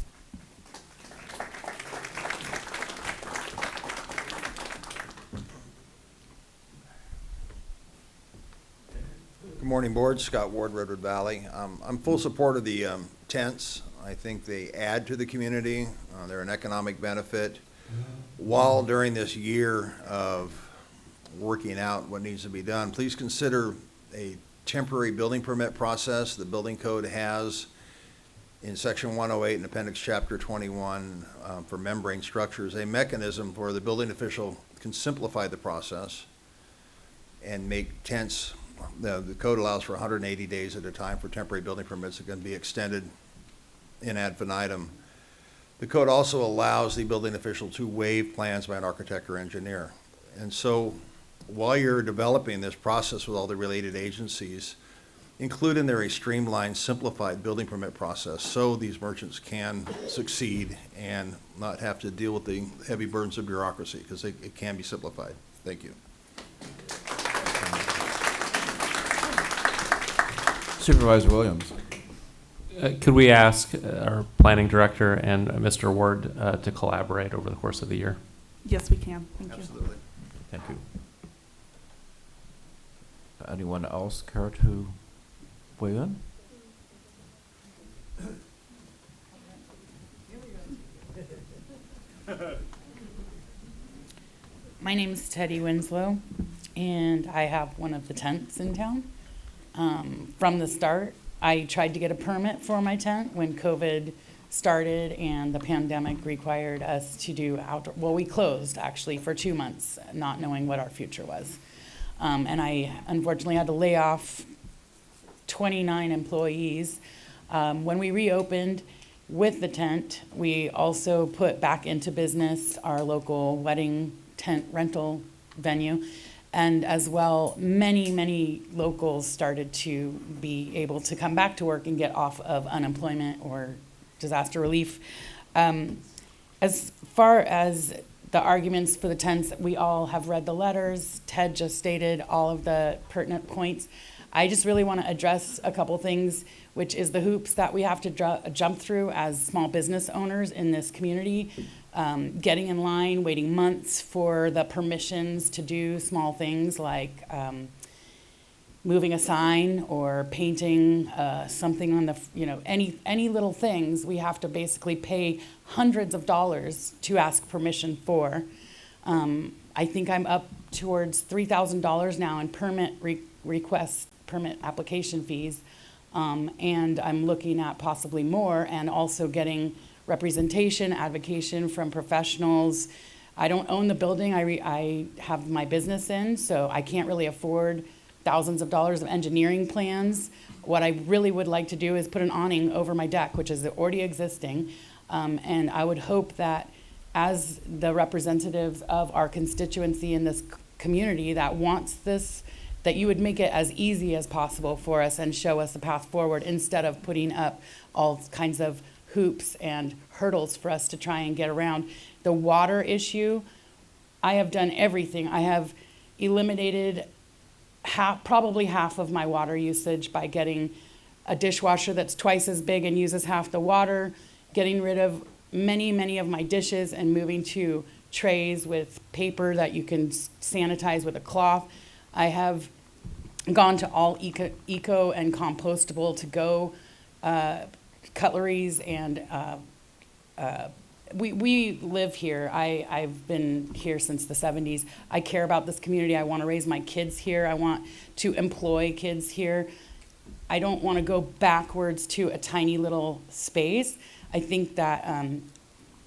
Good morning, Board. Scott Ward, Redwood Valley. I'm full support of the tents. I think they add to the community. They're an economic benefit. While during this year of working out what needs to be done, please consider a temporary building permit process the building code has in section 108 and appendix chapter 21 for membrane structures, a mechanism where the building official can simplify the process and make tents. The code allows for 180 days at a time for temporary building permits that can be extended in ad infinitum. The code also allows the building official to waive plans by an architect or engineer. And so while you're developing this process with all the related agencies, include in there a streamlined, simplified building permit process so these merchants can succeed and not have to deal with the heavy burdens of bureaucracy, because it can be simplified. Thank you. Supervisor Williams. Could we ask our planning director and Mr. Ward to collaborate over the course of the year? Yes, we can. Thank you. Absolutely. Thank you. Anyone else care to weigh in? My name is Teddy Winslow, and I have one of the tents in town. From the start, I tried to get a permit for my tent when COVID started and the pandemic required us to do outdoor. Well, we closed actually for 2 months, not knowing what our future was. And I unfortunately had to lay off 29 employees. When we reopened with the tent, we also put back into business our local wedding tent rental venue. And as well, many locals started to be able to come back to work and get off of unemployment or disaster relief. As far as the arguments for the tents, we all have read the letters. Ted just stated all of the pertinent points. I just really want to address a couple things, which is the hoops that we have to jump through as small business owners in this community. Getting in line, waiting months for the permissions to do small things like moving a sign or painting something on the, any little things we have to basically pay hundreds of dollars to ask permission for. I think I'm up towards $3,000 now in permit requests, permit application fees, and I'm looking at possibly more, and also getting representation, advocation from professionals. I don't own the building I have my business in, so I can't really afford thousands of dollars of engineering plans. What I really would like to do is put an awning over my deck, which is already existing, and I would hope that as the representatives of our constituency in this community that wants this, that you would make it as easy as possible for us and show us a path forward instead of putting up all kinds of hoops and hurdles for us to try and get around. The water issue, I have done everything. I have eliminated probably half of my water usage by getting a dishwasher that's twice as big and uses half the water, getting rid of many of my dishes and moving to trays with paper that you can sanitize with a cloth. I have gone to all eco and compostable to go cutleries, and we live here. I've been here since the 70s. I care about this community. I want to raise my kids here. I want to employ kids here. I don't want to go backwards to a tiny little space. I think that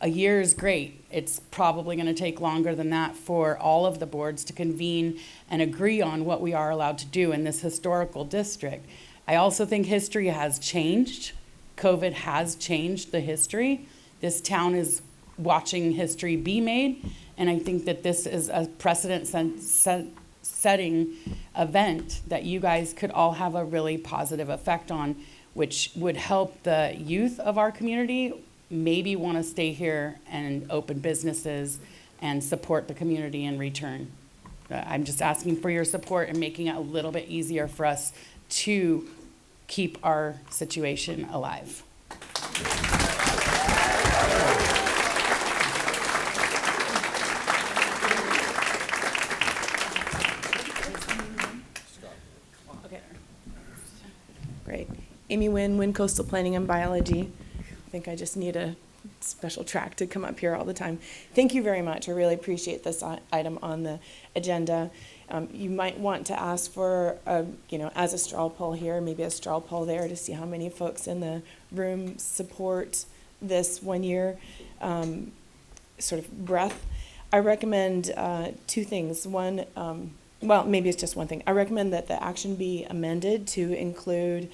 a year is great. It's probably going to take longer than that for all of the boards to convene and agree on what we are allowed to do in this historical district. I also think history has changed. COVID has changed the history. This town is watching history be made, and I think that this is a precedent-setting event that you guys could all have a really positive effect on, which would help the youth of our community maybe want to stay here and open businesses and support the community in return. I'm just asking for your support and making it a little bit easier for us to keep our situation alive. Okay. Great. Amy Wynn, Coastal Planning and Biology. I think I just need a special track to come up here all the time. Thank you very much. I really appreciate this item on the agenda. You might want to ask for, as a straw poll here, maybe a straw poll there to see how many folks in the room support this 1 year sort of breath. I recommend two things. One, well, maybe it's just one thing. I recommend that the action be amended to include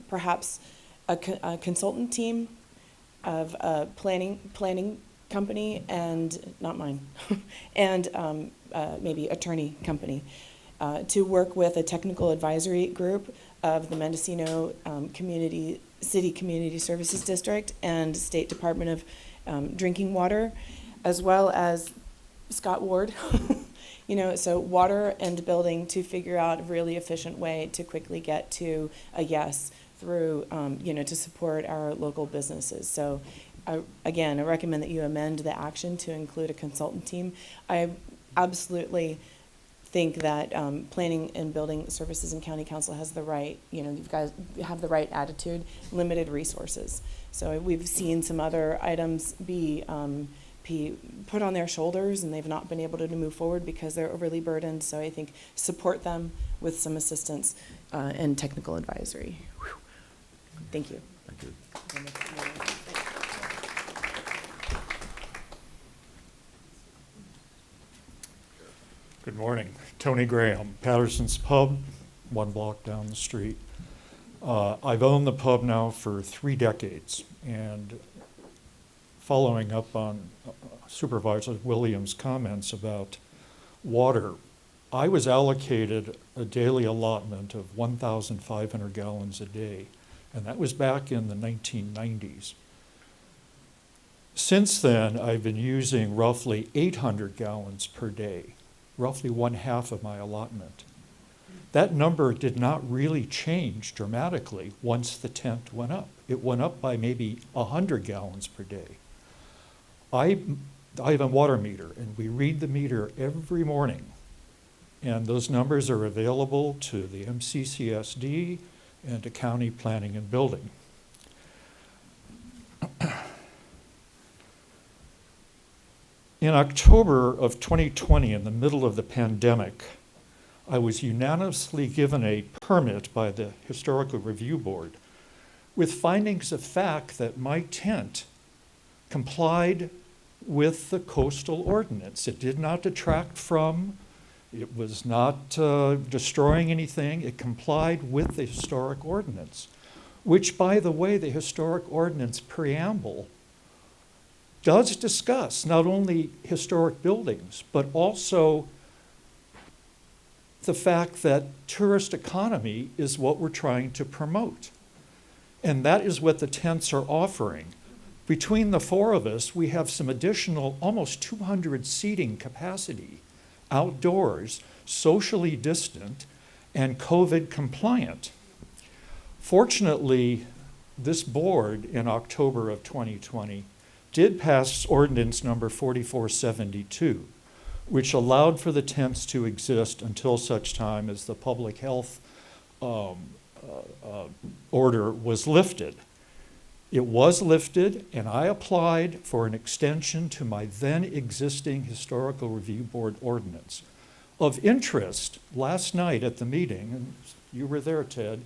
perhaps a consultant team of a planning company, and not mine, and maybe attorney company, to work with a technical advisory group of the Mendocino City Community Services District and State Department of Drinking Water, as well as Scott Ward. So water and building, to figure out a really efficient way to quickly get to a yes through, to support our local businesses. So I recommend that you amend the action to include a consultant team. I absolutely think that Planning and Building Services and County Council has the right, you guys have the right attitude, limited resources. So we've seen some other items be put on their shoulders, and they've not been able to move forward because they're overly burdened. So I think support them with some assistance and technical advisory. Whew. Thank you. Thank you. Good morning. Tony Graham, Patterson's Pub, 1 block down the street. I've owned the pub now for 3 decades, and following up on Supervisor Williams' comments about water, I was allocated a daily allotment of 1,500 gallons a day, and that was back in the 1990s. Since then, I've been using roughly 800 gallons per day, roughly 1/2 of my allotment. That number did not really change dramatically once the tent went up. It went up by maybe 100 gallons per day. I have a water meter, and we read the meter every morning. And those numbers are available to the MCCSD and to County Planning and Building. In October of 2020, in the middle of the pandemic, I was unanimously given a permit by the Historical Review Board with findings of fact that my tent complied with the coastal ordinance. It did not detract from, it was not destroying anything. It complied with the historic ordinance, which, by the way, the historic ordinance preamble does discuss not only historic buildings, but also the fact that tourist economy is what we're trying to promote. And that is what the tents are offering. Between the 4 of us, we have some additional almost 200 seating capacity outdoors, socially distant, and COVID compliant. Fortunately, this board in October of 2020 did pass ordinance number 4472, which allowed for the tents to exist until such time as the public health order was lifted. It was lifted, and I applied for an extension to my then existing Historical Review Board ordinance. Of interest, last night at the meeting, and you were there, Ted,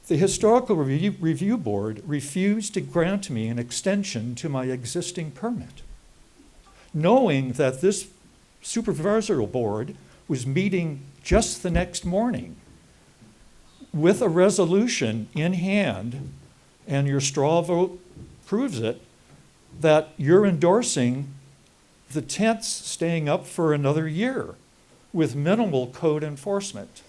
the Historical Review Board refused to grant me an extension to my existing permit, knowing that this supervisory board was meeting just the next morning with a resolution in hand, and your straw vote proves it, that you're endorsing the tents staying up for another year with minimal code enforcement.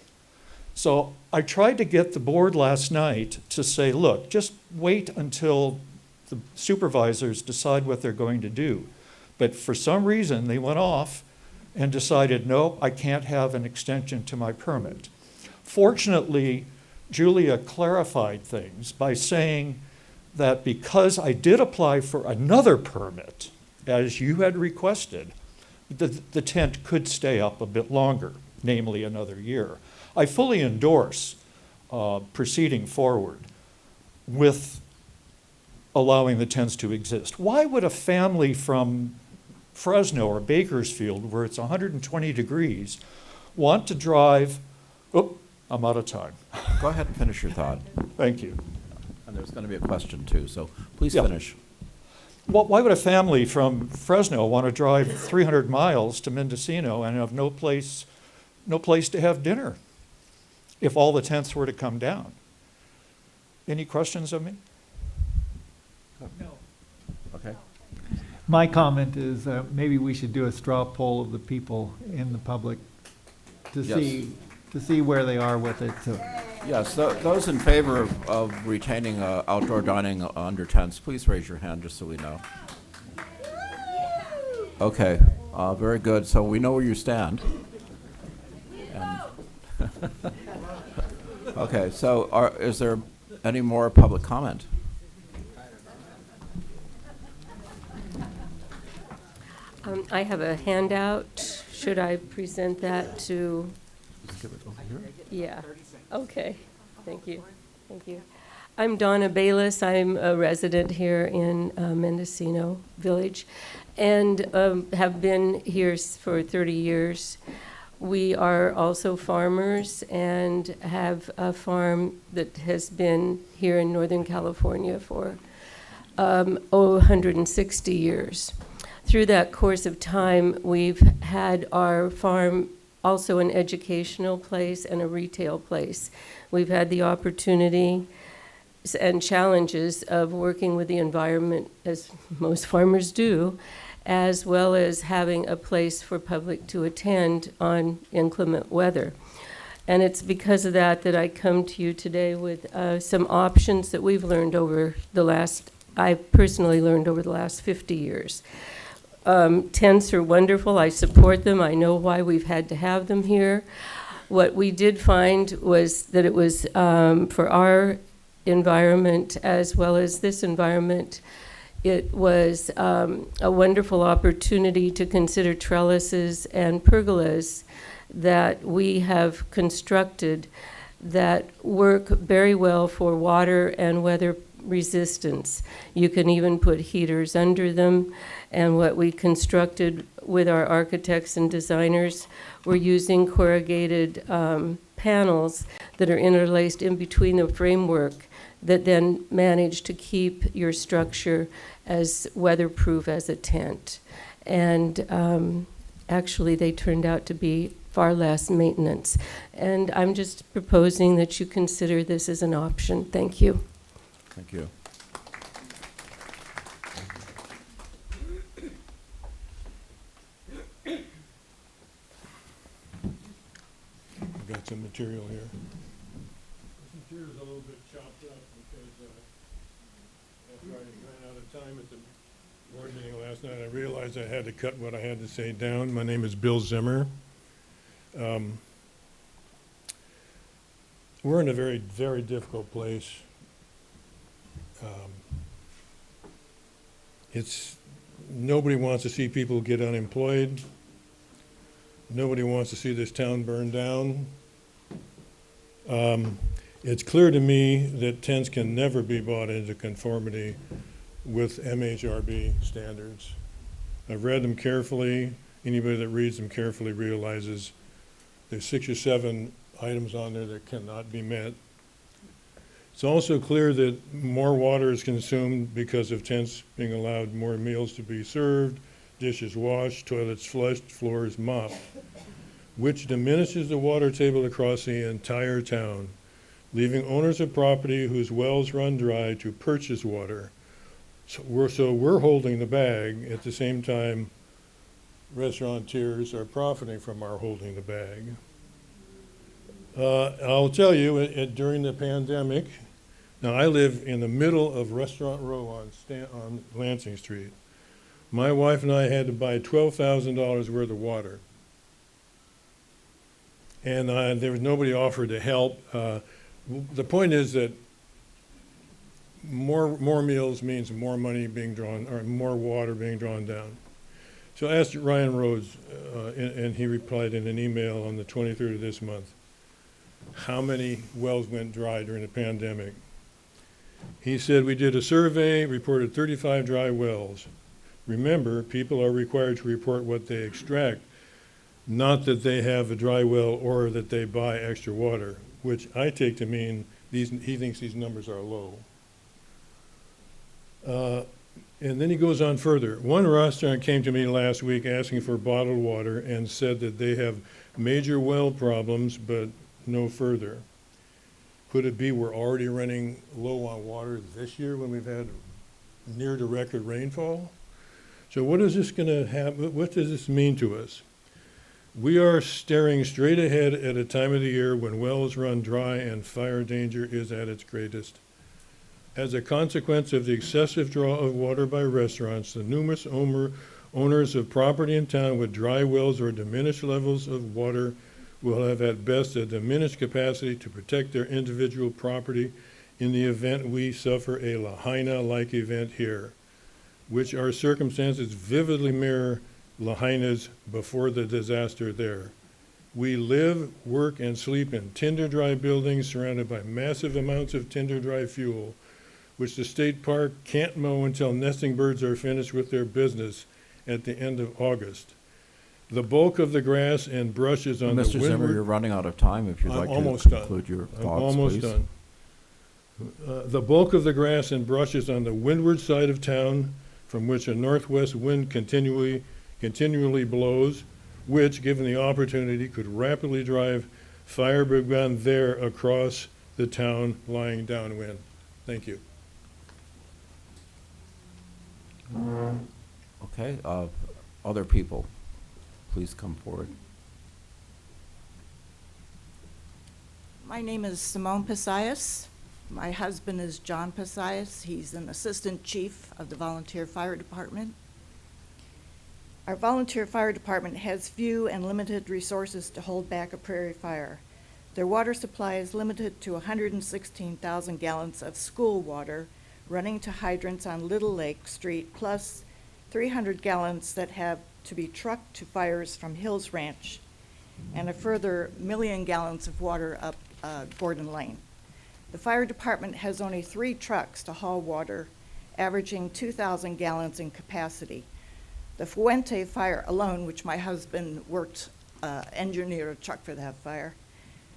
So I tried to get the board last night to say, look, just wait until the supervisors decide what they're going to do. But for some reason, they went off and decided, no, I can't have an extension to my permit. Fortunately, Julia clarified things by saying that because I did apply for another permit, as you had requested, the tent could stay up a bit longer, namely another year. I fully endorse proceeding forward with allowing the tents to exist. Why would a family from Fresno or Bakersfield, where it's 120 degrees, want to drive, oh, I'm out of time. Go ahead and finish your thought. Thank you. And there's going to be a question too, so please Yeah. finish. Well, why would a family from Fresno want to drive 300 miles to Mendocino and have no place to have dinner if all the tents were to come down? Any questions of me? No. Okay. My comment is maybe we should do a straw poll of the people in the public to Yes. see where they are with it. So. Yes, those in favor of retaining outdoor dining under tents, please raise your hand just so we know. Okay, very good. So we know where you stand. And okay, so is there any more public comment? I have a handout. Should I present that to? Just give it over here. Yeah. Okay. Thank you. Thank you. I'm Donna Bayless. I'm a resident here in Mendocino Village and have been here for 30 years. We are also farmers and have a farm that has been here in Northern California for 160 years. through that course of time, we've had our farm also an educational place and a retail place. We've had the opportunity and challenges of working with the environment, as most farmers do, as well as having a place for public to attend on inclement weather. And it's because of that that I come to you today with some options that we've learned I've personally learned over the last 50 years. Tents are wonderful. I support them. I know why we've had to have them here. What we did find was that it was for our environment as well as this environment, it was a wonderful opportunity to consider trellises and pergolas that we have constructed that work very well for water and weather resistance. You can even put heaters under them. And what we constructed with our architects and designers, we're using corrugated panels that are interlaced in between the framework that then manage to keep your structure as weatherproof as a tent. And actually, they turned out to be far less maintenance. And I'm just proposing that you consider this as an option. Thank you. Thank you. I've got some material here. This material's a little bit chopped up because after I ran out of time at the board meeting last night, I realized I had to cut what I had to say down. My name is Bill Zimmer. We're in a very, very difficult place. Nobody wants to see people get unemployed. Nobody wants to see this town burn down. It's clear to me that tents can never be brought into conformity with MHRB standards. I've read them carefully. Anybody that reads them carefully realizes there's 6 or 7 items on there that cannot be met. It's also clear that more water is consumed because of tents being allowed more meals to be served, dishes washed, toilets flushed, floors mopped, which diminishes the water table across the entire town, leaving owners of property whose wells run dry to purchase water. So we're holding the bag. At the same time, restaurateurs are profiting from our holding the bag. I'll tell you, during the pandemic, now I live in the middle of Restaurant Row on Lansing Street. My wife and I had to buy $12,000 worth of water. And there was nobody offered to help. The point is that more meals means more money being drawn, or more water being drawn down. So I asked Ryan Rhodes, and he replied in an email on the 23rd of this month, how many wells went dry during the pandemic? He said, we did a survey, reported 35 dry wells. Remember, people are required to report what they extract, not that they have a dry well or that they buy extra water, which I take to mean he thinks these numbers are low. And then he goes on further. One restaurant came to me last week asking for bottled water and said that they have major well problems, but no further. Could it be we're already running low on water this year when we've had near to record rainfall? So what is this going to happen? What does this mean to us? We are staring straight ahead at a time of the year when wells run dry and fire danger is at its greatest. As a consequence of the excessive draw of water by restaurants, the numerous owners of property in town with dry wells or diminished levels of water will have at best a diminished capacity to protect their individual property in the event we suffer a Lahaina-like event here, which our circumstances vividly mirror Lahaina's before the disaster there. We live, work, and sleep in tinder-dry buildings surrounded by massive amounts of tinder-dry fuel, which the state park can't mow until nesting birds are finished with their business at the end of August. The bulk of the grass and brushes on the Mr. windward... Zimmer, you're running out of time. If you'd like to conclude your thoughts, I'm almost please. done. The bulk of the grass and brushes on the windward side of town, from which a northwest wind continually blows, which, given the opportunity, could rapidly drive fire brigade there across the town lying downwind. Thank you. Okay, other people, please come forward. My name is Simone Pasias. My husband is John Pasias. He's an assistant chief of the volunteer fire department. Our volunteer fire department has few and limited resources to hold back a prairie fire. Their water supply is limited to 116,000 gallons of school water running to hydrants on Little Lake Street, plus 300 gallons that have to be trucked to fires from Hills Ranch, and a further 1 million gallons of water up Gordon Lane. The fire department has only 3 trucks to haul water, averaging 2,000 gallons in capacity. The Fuente fire alone, which my husband worked, engineered a truck for that fire,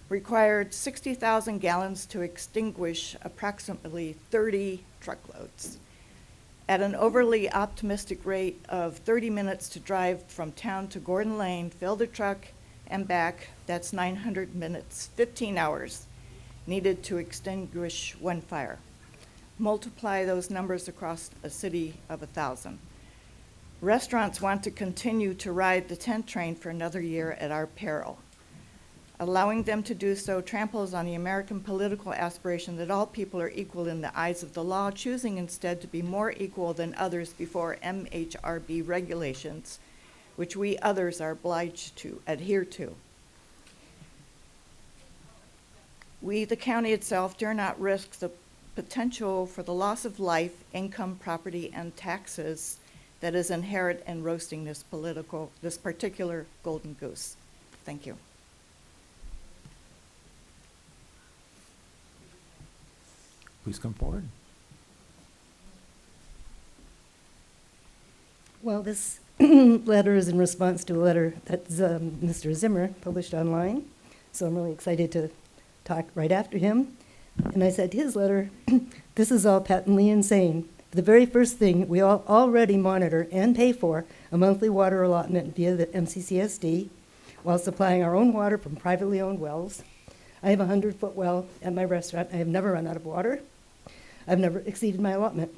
required 60,000 gallons to extinguish approximately 30 truckloads. At an overly optimistic rate of 30 minutes to drive from town to Gordon Lane, fill the truck, and back, that's 900 minutes, 15 hours needed to extinguish one fire. Multiply those numbers across a city of 1,000. Restaurants want to continue to ride the tent train for another year at our peril. Allowing them to do so tramples on the American political aspiration that all people are equal in the eyes of the law, choosing instead to be more equal than others before MHRB regulations, which we others are obliged to adhere to. We, the county itself, dare not risk the potential for the loss of life, income, property, and taxes that is inherent in roasting this particular golden goose. Thank you. Please come forward. Well, this letter is in response to a letter that Mr. Zimmer published online, so I'm really excited to talk right after him. And I said, his letter, this is all patently insane. The very first thing, we all already monitor and pay for a monthly water allotment via the MCCSD while supplying our own water from privately owned wells. I have a 100-foot well at my restaurant. I have never run out of water. I've never exceeded my allotment.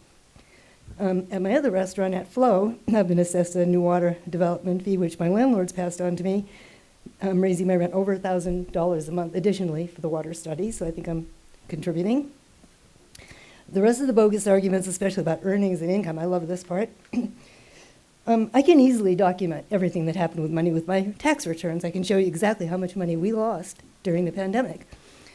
At my other restaurant at Flow, I've been assessed a new water development fee, which my landlord's passed on to me. I'm raising my rent over $1,000 a month additionally for the water study, so I think I'm contributing. The rest of the bogus arguments, especially about earnings and income, I love this part. I can easily document everything that happened with money with my tax returns. I can show you exactly how much money we lost during the pandemic.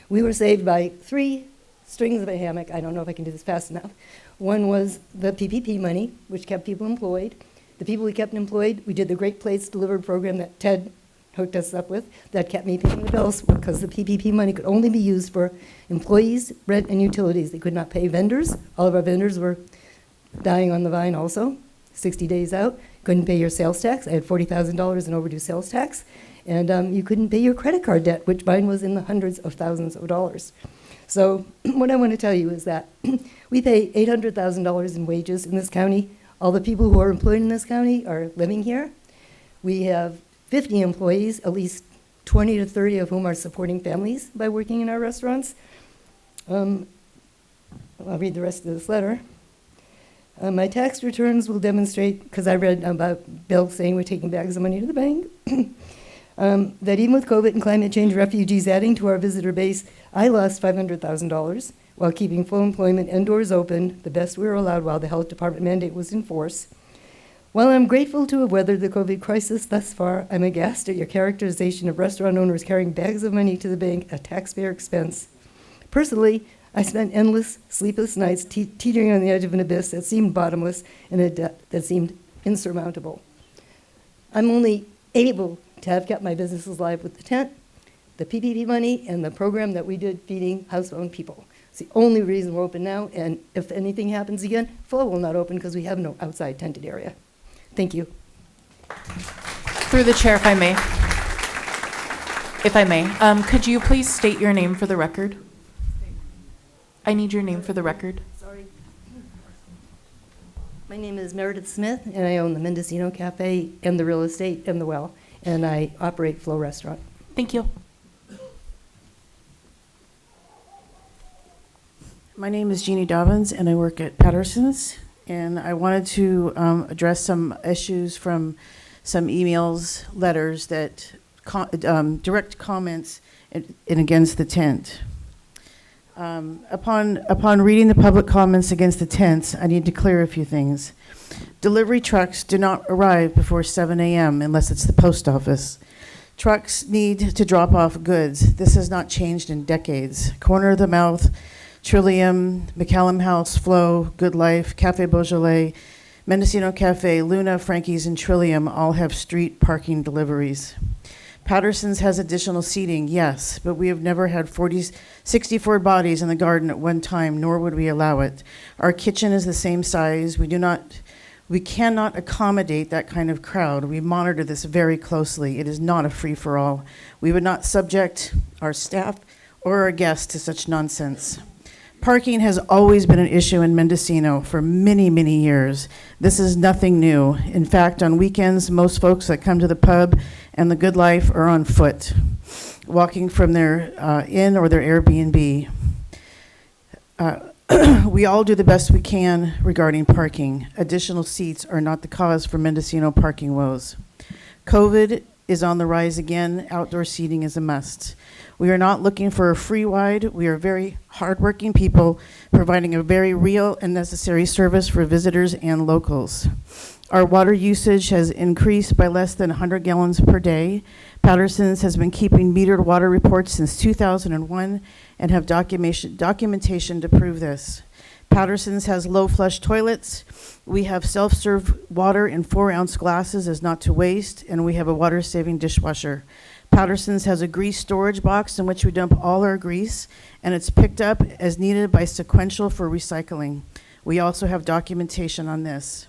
We were saved by 3 strings of a hammock. I don't know if I can do this fast enough. One was the PPP money, which kept people employed. The people we kept employed, we did the Great Plates Delivered program that Ted hooked us up with. That kept me paying the bills because the PPP money could only be used for employees, rent, and utilities. They could not pay vendors. All of our vendors were dying on the vine also, 60 days out. Couldn't pay your sales tax. I had $40,000 in overdue sales tax. And you couldn't pay your credit card debt, which mine was in the hundreds of thousands of dollars. So what I want to tell you is that we pay $800,000 in wages in this county. All the people who are employed in this county are living here. We have 50 employees, at least 20 to 30 of whom are supporting families by working in our restaurants. I'll read the rest of this letter. My tax returns will demonstrate, because I read about Bill saying we're taking bags of money to the bank, that even with COVID and climate change refugees adding to our visitor base, I lost $500,000 while keeping full employment and doors open, the best we were allowed while the health department mandate was in force. While I'm grateful to have weathered the COVID crisis thus far, I'm aghast at your characterization of restaurant owners carrying bags of money to the bank at taxpayer expense. Personally, I spent endless, sleepless nights teetering on the edge of an abyss that seemed bottomless and a debt that seemed insurmountable. I'm only able to have kept my businesses alive with the tent, the PPP money, and the program that we did feeding housebound people. It's the only reason we're open now, and if anything happens again, Flow will not open because we have no outside tented area. Thank you. Through the chair, if I may, could you please state your name for the record? I need your name for the record. Sorry. My name is Meredith Smith, and I own the Mendocino Cafe and the real estate and the well, and I operate Flow Restaurant. Thank you. My name is Jeannie Dobbins, and I work at Patterson's. And I wanted to address some issues from some emails, letters that direct comments in against the tent. Upon reading the public comments against the tents, I need to clear a few things. Delivery trucks do not arrive before 7 a.m. unless it's the post office. Trucks need to drop off goods. This has not changed in decades. Corner of the Mouth, Trillium, McCallum House, Flow, Good Life, Cafe Beaujolais, Mendocino Cafe, Luna, Frankie's, and Trillium all have street parking deliveries. Patterson's has additional seating, yes, but we have never had 64 bodies in the garden at one time, nor would we allow it. Our kitchen is the same size. We cannot accommodate that kind of crowd. We monitor this very closely. It is not a free-for-all. We would not subject our staff or our guests to such nonsense. Parking has always been an issue in Mendocino for many, many years. This is nothing new. In fact, on weekends, most folks that come to the pub and the Good Life are on foot, walking from their inn or their Airbnb. We all do the best we can regarding parking. Additional seats are not the cause for Mendocino parking woes. COVID is on the rise again. Outdoor seating is a must. We are not looking for a free ride. We are very hardworking people providing a very real and necessary service for visitors and locals. Our water usage has increased by less than 100 gallons per day. Patterson's has been keeping metered water reports since 2001 and have documentation to prove this. Patterson's has low flush toilets. We have self-serve water in 4-ounce glasses as not to waste, and we have a water-saving dishwasher. Patterson's has a grease storage box in which we dump all our grease, and it's picked up as needed by Sequential for recycling. We also have documentation on this.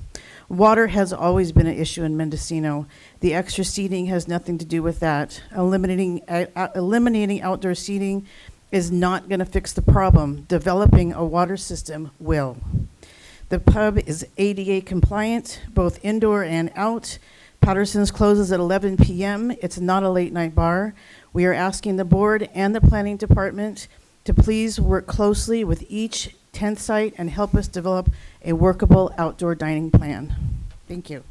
Water has always been an issue in Mendocino. The extra seating has nothing to do with that. Eliminating outdoor seating is not going to fix the problem. Developing a water system will. The pub is ADA compliant, both indoor and out. Patterson's closes at 11 p.m. It's not a late night bar. We are asking the board and the planning department to please work closely with each tent site and help us develop a workable outdoor dining plan. Thank you.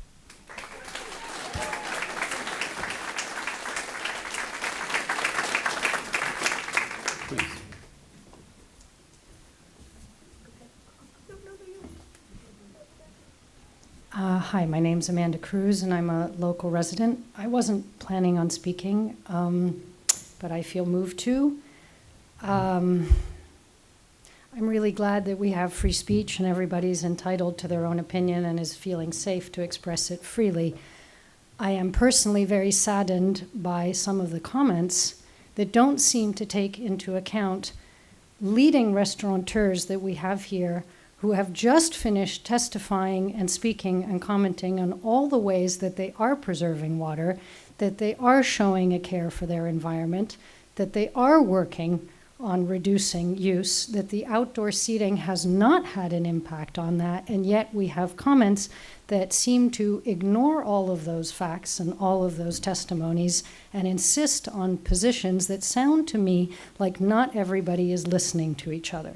Hi, my name's Amanda Cruz, and I'm a local resident. I wasn't planning on speaking, but I feel moved to. I'm really glad that we have free speech and everybody's entitled to their own opinion and is feeling safe to express it freely. I am personally very saddened by some of the comments that don't seem to take into account leading restaurateurs that we have here who have just finished testifying and speaking and commenting on all the ways that they are preserving water, that they are showing a care for their environment, that they are working on reducing use, that the outdoor seating has not had an impact on that, and yet we have comments that seem to ignore all of those facts and all of those testimonies and insist on positions that sound to me like not everybody is listening to each other.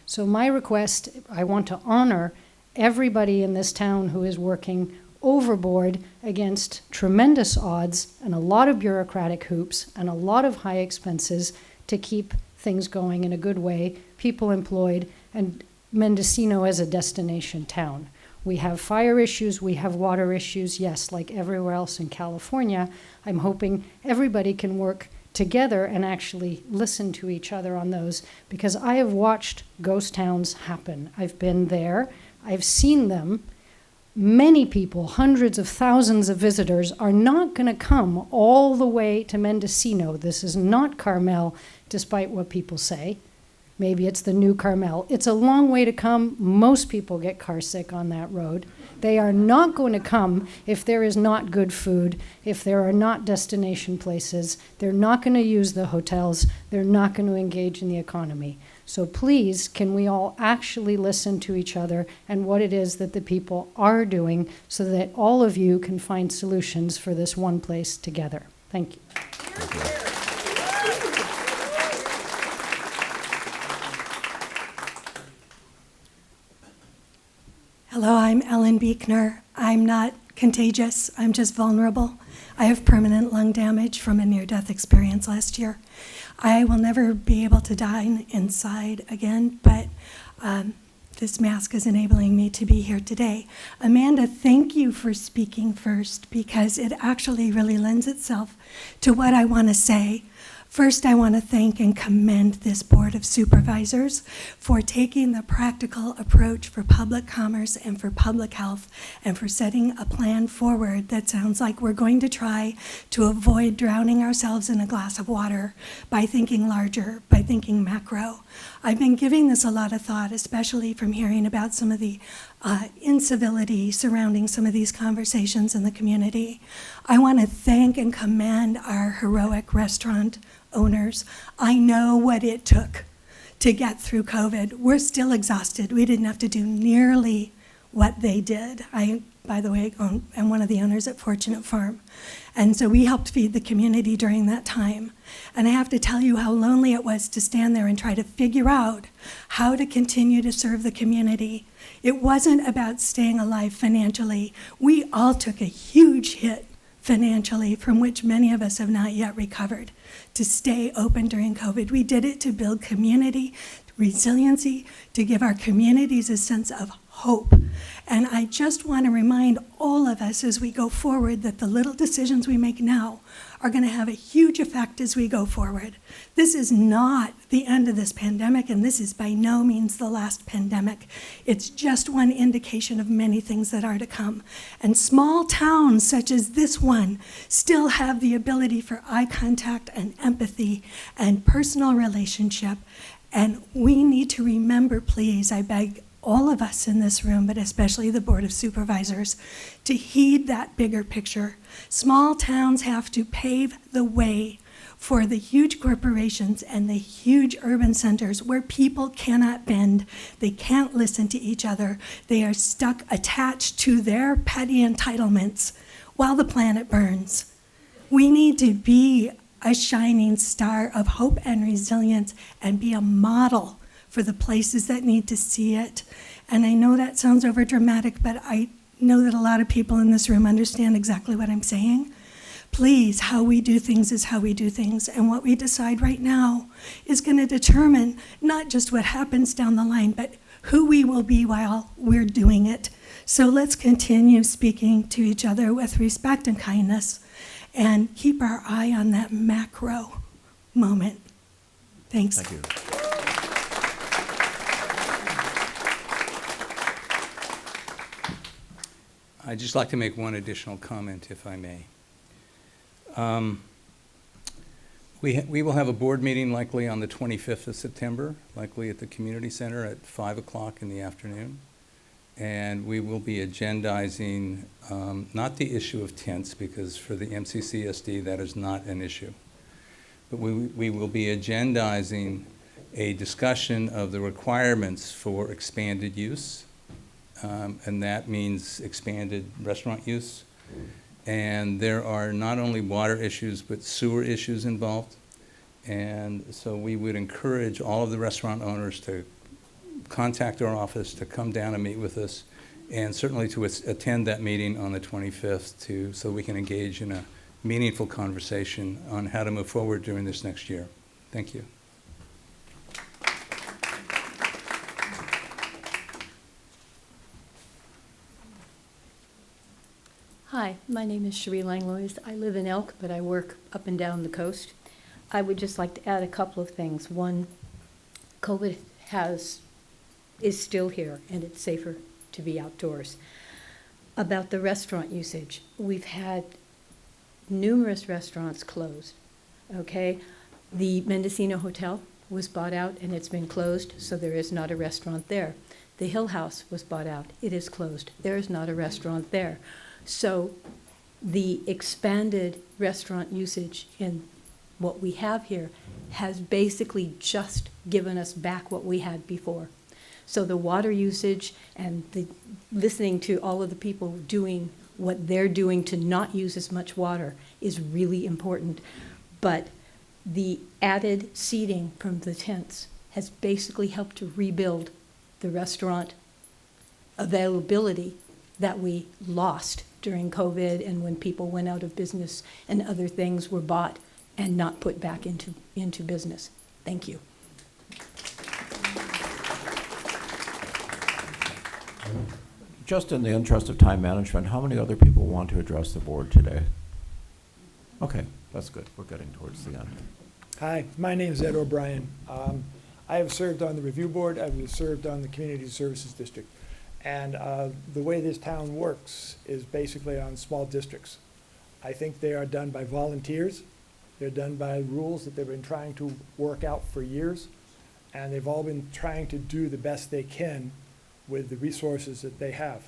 So my request, I want to honor everybody in this town who is working overboard against tremendous odds and a lot of bureaucratic hoops and a lot of high expenses to keep things going in a good way, people employed, and Mendocino as a destination town. We have fire issues, we have water issues, yes, like everywhere else in California. I'm hoping everybody can work together and actually listen to each other on those, because I have watched ghost towns happen. I've been there, I've seen them. Many people, hundreds of thousands of visitors, are not going to come all the way to Mendocino. This is not Carmel, despite what people say. Maybe it's the new Carmel. It's a long way to come. Most people get car sick on that road. They are not going to come if there is not good food, if there are not destination places. They're not going to use the hotels. They're not going to engage in the economy. So please, can we all actually listen to each other and what it is that the people are doing so that all of you can find solutions for this one place together? Thank you. Hello, I'm Ellen Beekner. I'm not contagious, I'm just vulnerable. I have permanent lung damage from a near-death experience last year. I will never be able to dine inside again, but this mask is enabling me to be here today. Amanda, thank you for speaking first, because it actually really lends itself to what I want to say. First, I want to thank and commend this Board of Supervisors for taking the practical approach for public commerce and for public health, and for setting a plan forward that sounds like we're going to try to avoid drowning ourselves in a glass of water by thinking larger, by thinking macro. I've been giving this a lot of thought, especially from hearing about some of the incivility surrounding some of these conversations in the community. I want to thank and commend our heroic restaurant owners. I know what it took to get through COVID. We're still exhausted. We didn't have to do nearly what they did. I, by the way, am one of the owners at Fortunate Farm. And so we helped feed the community during that time. And I have to tell you how lonely it was to stand there and try to figure out how to continue to serve the community. It wasn't about staying alive financially. We all took a huge hit financially, from which many of us have not yet recovered, to stay open during COVID. We did it to build community, resiliency, to give our communities a sense of hope. And I just want to remind all of us as we go forward that the little decisions we make now are going to have a huge effect as we go forward. This is not the end of this pandemic, and this is by no means the last pandemic. It's just one indication of many things that are to come. And small towns such as this one still have the ability for eye contact and empathy and personal relationship. And we need to remember, please, I beg all of us in this room, but especially the Board of Supervisors, to heed that bigger picture. Small towns have to pave the way for the huge corporations and the huge urban centers where people cannot bend, they can't listen to each other, they are stuck attached to their petty entitlements while the planet burns. We need to be a shining star of hope and resilience and be a model for the places that need to see it. And I know that sounds overdramatic, but I know that a lot of people in this room understand exactly what I'm saying. Please, how we do things is how we do things. And what we decide right now is going to determine not just what happens down the line, but who we will be while we're doing it. So let's continue speaking to each other with respect and kindness and keep our eye on that macro moment. Thanks. Thank you. I'd just like to make one additional comment, if I may. We will have a board meeting likely on the 25th of September, likely at the community center at 5 o'clock in the afternoon. And we will be agendizing not the issue of tents, because for the MCCSD that is not an issue. But we will be agendizing a discussion of the requirements for expanded use. And that means expanded restaurant use. And there are not only water issues, but sewer issues involved. And so we would encourage all of the restaurant owners to contact our office, to come down and meet with us, and certainly to attend that meeting on the 25th so we can engage in a meaningful conversation on how to move forward during this next year. Thank you. Hi, my name is Cherie Langlois. I live in Elk, but I work up and down the coast. I would just like to add a couple of things. One, COVID is still here, and it's safer to be outdoors. About the restaurant usage, we've had numerous restaurants closed, okay? The Mendocino Hotel was bought out, and it's been closed, so there is not a restaurant there. The Hill House was bought out. It is closed. There is not a restaurant there. So the expanded restaurant usage in what we have here has basically just given us back what we had before. So the water usage and the listening to all of the people doing what they're doing to not use as much water is really important. But the added seating from the tents has basically helped to rebuild the restaurant availability that we lost during COVID and when people went out of business and other things were bought and not put back into business. Thank you. Just in the interest of time management, how many other people want to address the board today? Okay, that's good. We're getting towards the end. Hi, my name is Ed O'Brien. I have served on the review board. I've served on the Community Services District. And the way this town works is basically on small districts. I think they are done by volunteers. They're done by rules that they've been trying to work out for years. And they've all been trying to do the best they can with the resources that they have.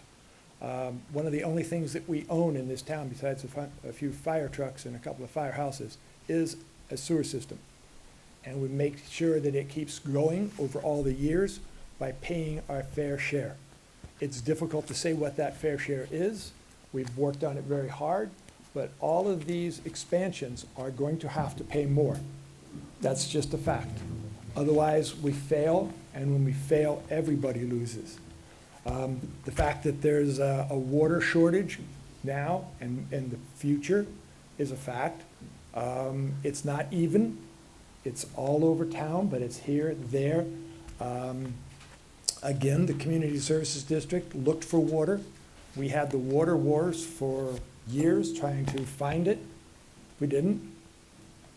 One of the only things that we own in this town, besides a few fire trucks and a couple of firehouses, is a sewer system. And we make sure that it keeps growing over all the years by paying our fair share. It's difficult to say what that fair share is. We've worked on it very hard, but all of these expansions are going to have to pay more. That's just a fact. Otherwise, we fail, and when we fail, everybody loses. The fact that there's a water shortage now and in the future is a fact. It's not even. It's all over town, but it's here, there. Again, the Community Services District looked for water. We had the water wars for years trying to find it. We didn't.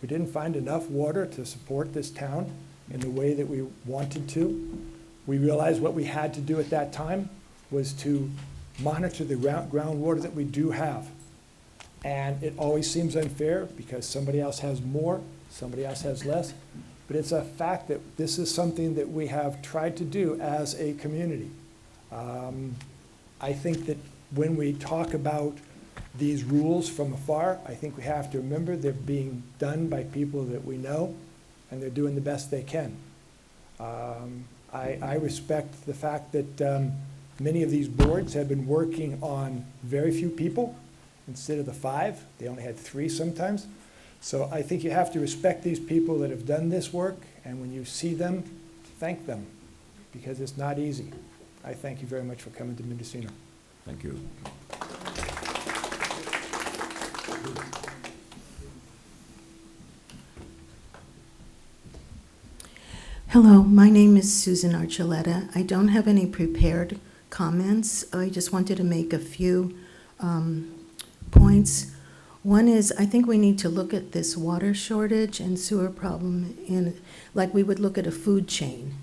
We didn't find enough water to support this town in the way that we wanted to. We realized what we had to do at that time was to monitor the groundwater that we do have. And it always seems unfair because somebody else has more, somebody else has less. But it's a fact that this is something that we have tried to do as a community. I think that when we talk about these rules from afar, I think we have to remember they're being done by people that we know, and they're doing the best they can. I respect the fact that many of these boards have been working on very few people instead of the 5. They only had 3 sometimes. So I think you have to respect these people that have done this work, and when you see them, thank them, because it's not easy. I thank you very much for coming to Mendocino. Thank you. Hello, my name is Susan Archuleta. I don't have any prepared comments. I just wanted to make a few points. One is, I think we need to look at this water shortage and sewer problem like we would look at a food chain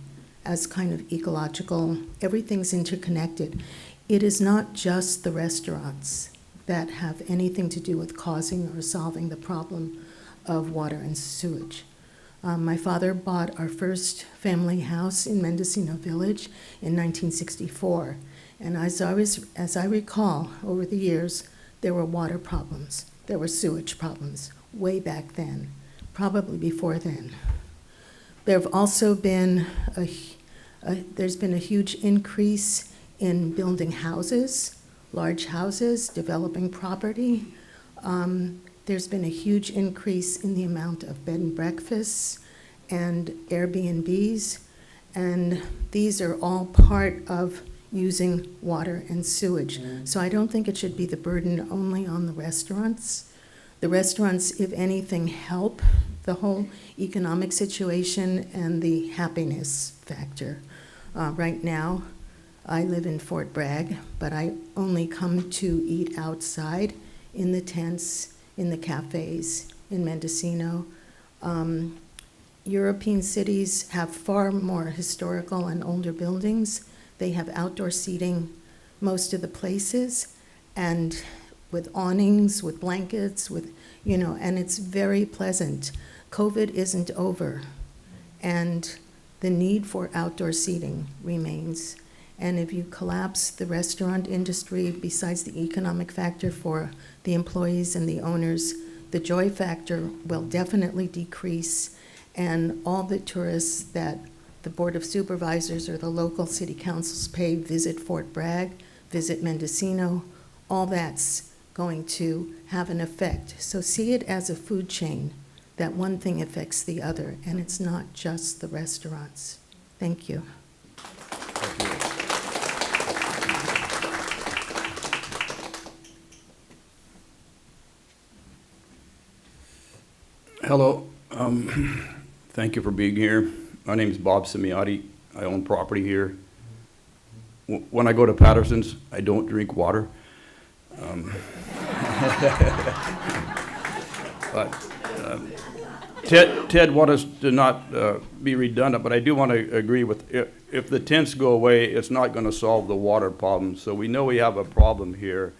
as kind of ecological. Everything's interconnected. It is not just the restaurants that have anything to do with causing or solving the problem of water and sewage. My father bought our first family house in Mendocino Village in 1964. And as I recall, over the years, there were water problems. There were sewage problems way back then, probably before then. There have also been there's been a huge increase in building houses, large houses, developing property. There's been a huge increase in the amount of bed and breakfasts and Airbnbs, and these are all part of using water and sewage. So I don't think it should be the burden only on the restaurants. The restaurants, if anything, help the whole economic situation and the happiness factor. Right now, I live in Fort Bragg, but I only come to eat outside in the tents, in the cafes in Mendocino. European cities have far more historical and older buildings. They have outdoor seating most of the places, and with awnings, with blankets, and it's very pleasant. COVID isn't over, and the need for outdoor seating remains. And if you collapse the restaurant industry, besides the economic factor for the employees and the owners, the joy factor will definitely decrease, and all the tourists that the Board of Supervisors or the local city councils pay, visit Fort Bragg, visit Mendocino, all that's going to have an effect. So see it as a food chain, that one thing affects the other, and it's not just the restaurants. Thank you. Hello. Thank you for being here. My name is Bob Simiotti. I own property here. When I go to Patterson's, I don't drink water. But Ted wanted us to not be redundant, but I do want to agree with, if the tents go away, it's not going to solve the water problem. So we know we have a problem here,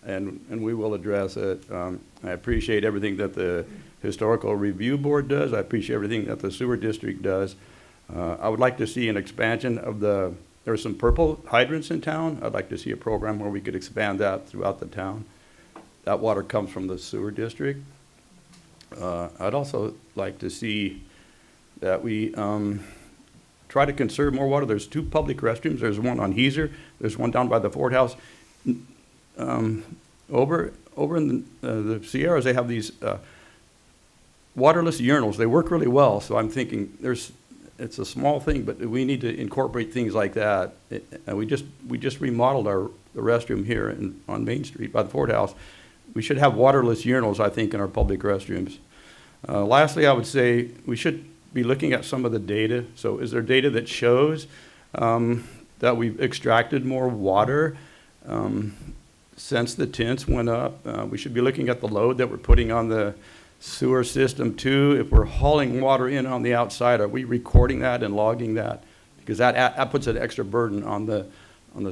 and we will address it. I appreciate everything that the Historical Review Board does. I appreciate everything that the Sewer District does. I would like to see an expansion of there's some purple hydrants in town. I'd like to see a program where we could expand that throughout the town. That water comes from the Sewer District. I'd also like to see that we try to conserve more water. There's 2 public restrooms. There's one on Heiser. There's one down by the Fort House. Over in the Sierras, they have these waterless urinals. They work really well. So I'm thinking it's a small thing, but we need to incorporate things like that. And we just remodeled the restroom here on Main Street by the Fort House. We should have waterless urinals, I think, in our public restrooms. Lastly, I would say we should be looking at some of the data. So is there data that shows that we've extracted more water since the tents went up? We should be looking at the load that we're putting on the sewer system too. If we're hauling water in on the outside, are we recording that and logging that? Because that puts an extra burden on the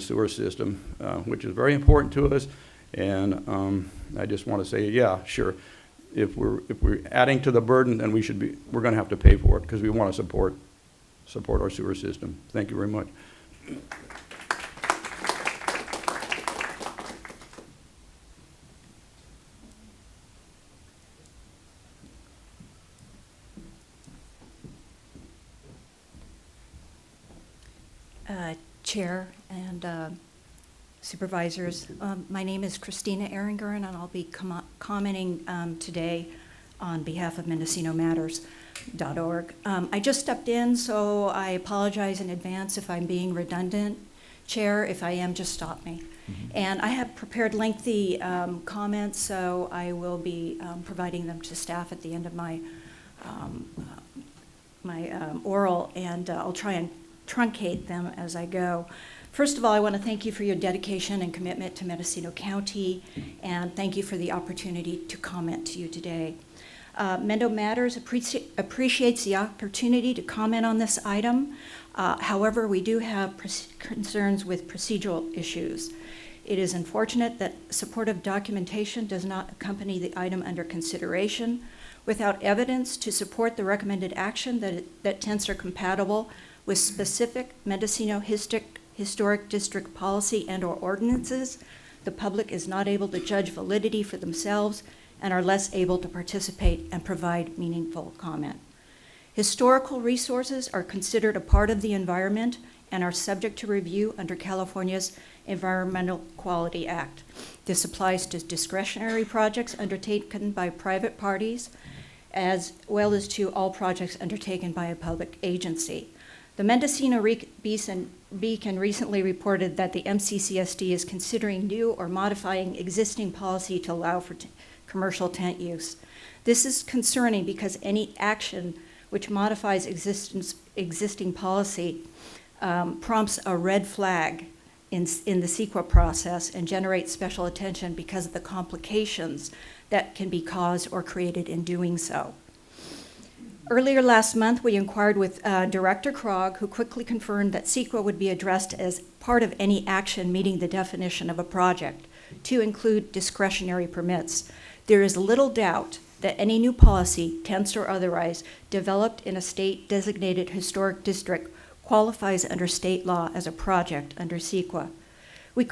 sewer system, which is very important to us. And I just want to say, yeah, sure. If we're adding to the burden, then we're going to have to pay for it because we want to support our sewer system. Thank you very much. Chair and supervisors, my name is Christina Ehringer, and I'll be commenting today on behalf of MendocinoMatters.org. I just stepped in, so I apologize in advance if I'm being redundant. Chair, if I am, just stop me. And I have prepared lengthy comments, so I will be providing them to staff at the end of my oral, and I'll try and truncate them as I go. First of all, I want to thank you for your dedication and commitment to Mendocino County, and thank you for the opportunity to comment to you today. Mendo Matters appreciates the opportunity to comment on this item. However, we do have concerns with procedural issues. It is unfortunate that supportive documentation does not accompany the item under consideration. Without evidence to support the recommended action that tents are compatible with specific Mendocino Historic District policy and/or ordinances, the public is not able to judge validity for themselves and are less able to participate and provide meaningful comment. Historical resources are considered a part of the environment and are subject to review under California's Environmental Quality Act. This applies to discretionary projects undertaken by private parties, as well as to all projects undertaken by a public agency. The Mendocino Beacon recently reported that the MCCSD is considering new or modifying existing policy to allow for commercial tent use. This is concerning because any action which modifies existing policy prompts a red flag in the CEQA process and generates special attention because of the complications that can be caused or created in doing so. Earlier last month, we inquired with Director Krog, who quickly confirmed that CEQA would be addressed as part of any action meeting the definition of a project, to include discretionary permits. There is little doubt that any new policy, tents or otherwise, developed in a state-designated historic district qualifies under state law as a project under CEQA. We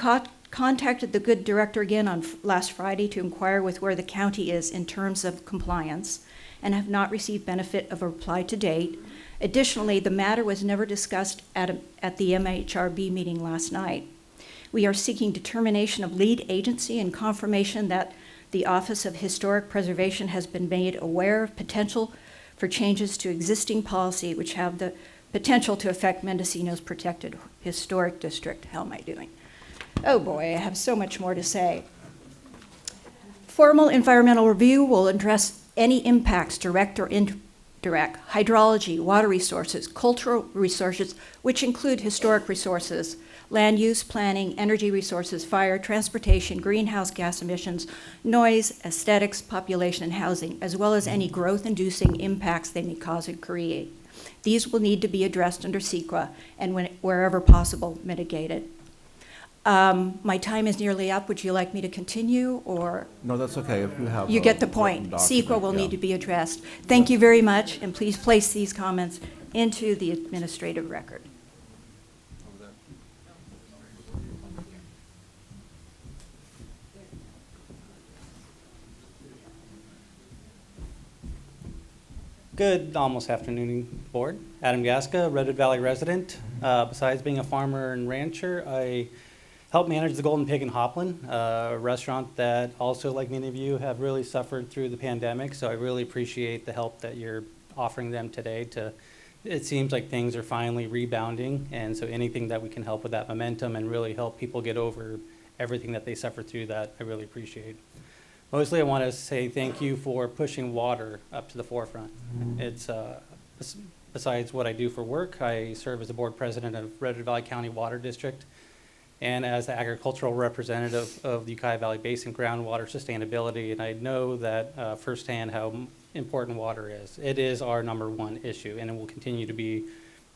contacted the good director again on last Friday to inquire with where the county is in terms of compliance and have not received benefit of a reply to date. Additionally, the matter was never discussed at the MHRB meeting last night. We are seeking determination of lead agency and confirmation that the Office of Historic Preservation has been made aware of potential for changes to existing policy which have the potential to affect Mendocino's protected historic district. How am I doing? Oh boy, I have so much more to say. Formal environmental review will address any impacts, direct or indirect, hydrology, water resources, cultural resources, which include historic resources, land use, planning, energy resources, fire, transportation, greenhouse gas emissions, noise, aesthetics, population, and housing, as well as any growth-inducing impacts they may cause or create. These will need to be addressed under CEQA and wherever possible, mitigated. My time is nearly up. Would you like me to continue, or? No, that's okay. If you have. You get the point. CEQA will need to be addressed. Thank you very much, and please place these comments into the administrative record. Good almost afternoon, board. Adam Gaska, Redwood Valley resident. Besides being a farmer and rancher, I help manage the Golden Pig in Hopland, a restaurant that also, like many of you, have really suffered through the pandemic. So I really appreciate the help that you're offering them today. It seems like things are finally rebounding, and so anything that we can help with that momentum and really help people get over everything that they suffered through, that I really appreciate. Mostly I want to say thank you for pushing water up to the forefront. It's, besides what I do for work, I serve as the board president of Redwood Valley County Water District and as the agricultural representative of the Ukiah Valley Basin groundwater sustainability. And I know that firsthand how important water is. It is our #1 issue, and it will continue to be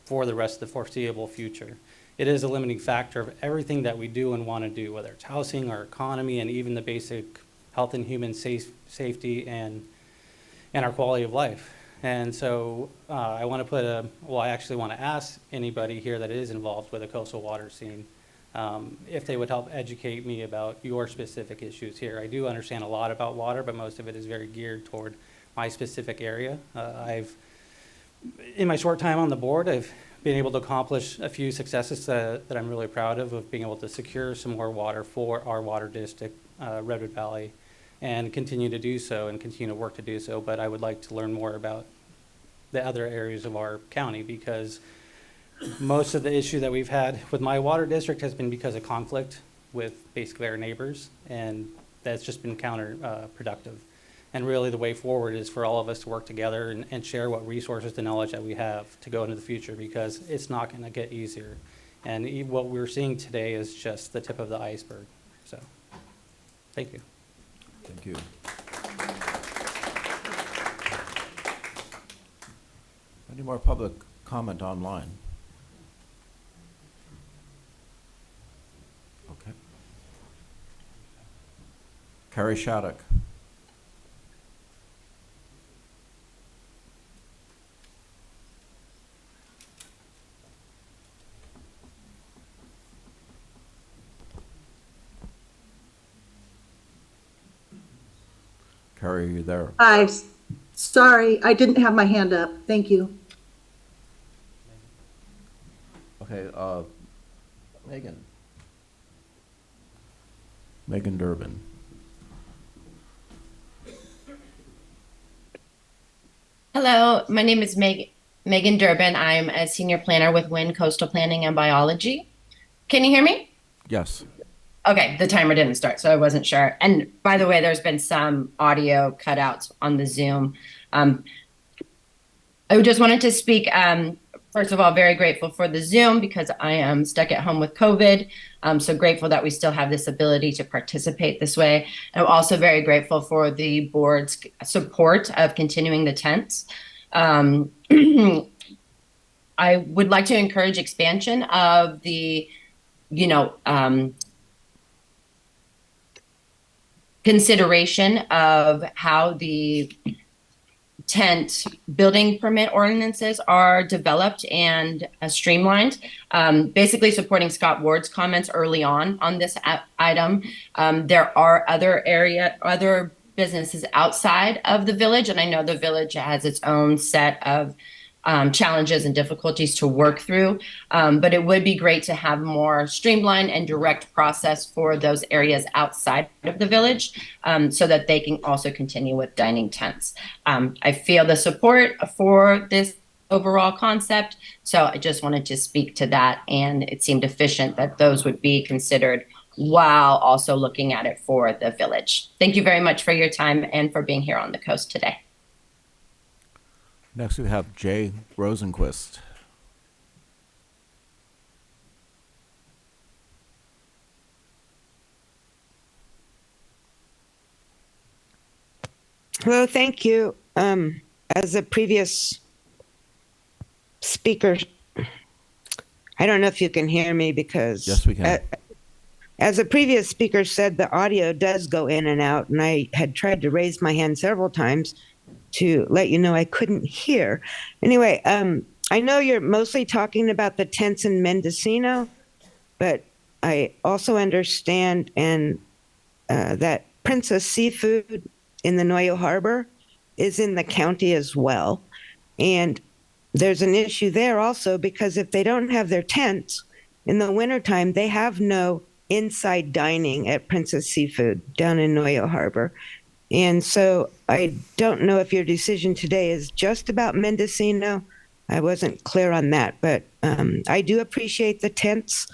for the rest of the foreseeable future. It is a limiting factor of everything that we do and want to do, whether it's housing, our economy, and even the basic health and human safety and our quality of life. And so I want to I actually want to ask anybody here that is involved with the coastal water scene if they would help educate me about your specific issues here. I do understand a lot about water, but most of it is very geared toward my specific area. In my short time on the board, I've been able to accomplish a few successes that I'm really proud of being able to secure some more water for our water district, Redwood Valley, and continue to do so and continue to work to do so. But I would like to learn more about the other areas of our county, because most of the issue that we've had with my water district has been because of conflict with basically our neighbors, and that's just been counterproductive. And really the way forward is for all of us to work together and share what resources, the knowledge that we have to go into the future, because it's not going to get easier. And what we're seeing today is just the tip of the iceberg. So, thank you. Thank you. Any more public comment online? Okay. Carrie Shattuck. Carrie, are you there? Hi. Sorry, I didn't have my hand up. Thank you. Okay, Megan Durbin. Hello, my name is Megan Durbin. I'm a senior planner with Wind Coastal Planning and Biology. Can you hear me? Yes. Okay, the timer didn't start, so I wasn't sure. And by the way, there's been some audio cutouts on the Zoom. I just wanted to speak, first of all, very grateful for the Zoom because I am stuck at home with COVID. So grateful that we still have this ability to participate this way. I'm also very grateful for the board's support of continuing the tents. I would like to encourage expansion of the, consideration of how the tent building permit ordinances are developed and streamlined, basically supporting Scott Ward's comments early on this item. There are other businesses outside of the village, and I know the village has its own set of challenges and difficulties to work through, but it would be great to have more streamlined and direct process for those areas outside of the village, so that they can also continue with dining tents. I feel the support for this overall concept, so I just wanted to speak to that, and it seemed efficient that those would be considered while also looking at it for the village. Thank you very much for your time and for being here on the coast today. Next, we have Jay Rosenquist. Hello, thank you. As a previous speaker, I don't know if you can hear me because... Yes, we can. As a previous speaker said, the audio does go in and out, and I had tried to raise my hand several times to let you know I couldn't hear. Anyway, I know you're mostly talking about the tents in Mendocino, but I also understand that Princess Seafood in the Noyo Harbor is in the county as well. And there's an issue there also because if they don't have their tents in the wintertime, they have no inside dining at Princess Seafood down in Noyo Harbor. And so I don't know if your decision today is just about Mendocino. I wasn't clear on that, but I do appreciate the tents.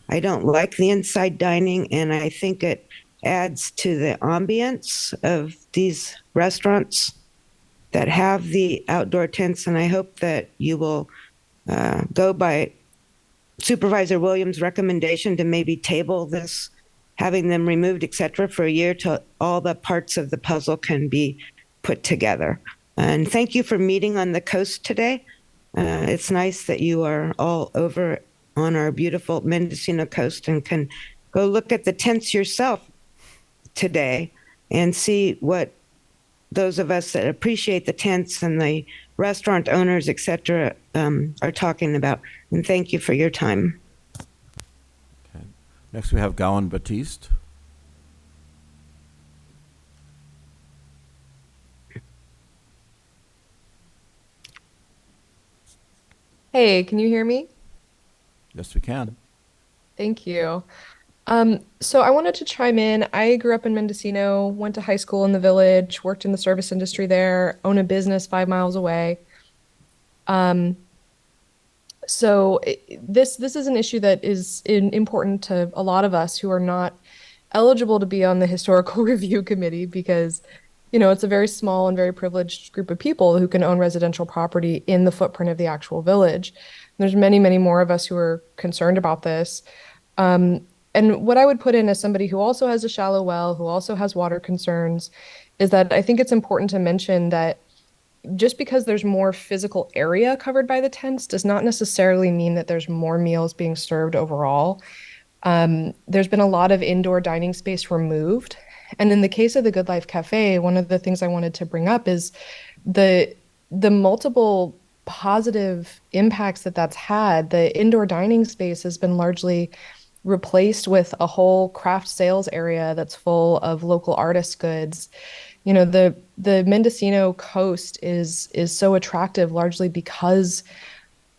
I don't like the inside dining, and I think it adds to the ambience of these restaurants that have the outdoor tents, and I hope that you will go by Supervisor Williams' recommendation to maybe table this, having them removed, et cetera, for a year till all the parts of the puzzle can be put together. And thank you for meeting on the coast today. It's nice that you are all over on our beautiful Mendocino coast and can go look at the tents yourself today and see what those of us that appreciate the tents and the restaurant owners, et cetera, are talking about. And thank you for your time. Okay. Next, we have Gowan Batiste. Hey, can you hear me? Yes, we can. Thank you. So I wanted to chime in. I grew up in Mendocino, went to high school in the village, worked in the service industry there, own a business 5 miles away. This is an issue that is important to a lot of us who are not eligible to be on the historical review committee because, it's a very small and very privileged group of people who can own residential property in the footprint of the actual village. There's many, many more of us who are concerned about this. And what I would put in as somebody who also has a shallow well, who also has water concerns, is that I think it's important to mention that just because there's more physical area covered by the tents does not necessarily mean that there's more meals being served overall. There's been a lot of indoor dining space removed. And in the case of the Good Life Cafe, one of the things I wanted to bring up is the multiple positive impacts that's had. The indoor dining space has been largely replaced with a whole craft sales area that's full of local artist goods. The Mendocino coast is so attractive largely because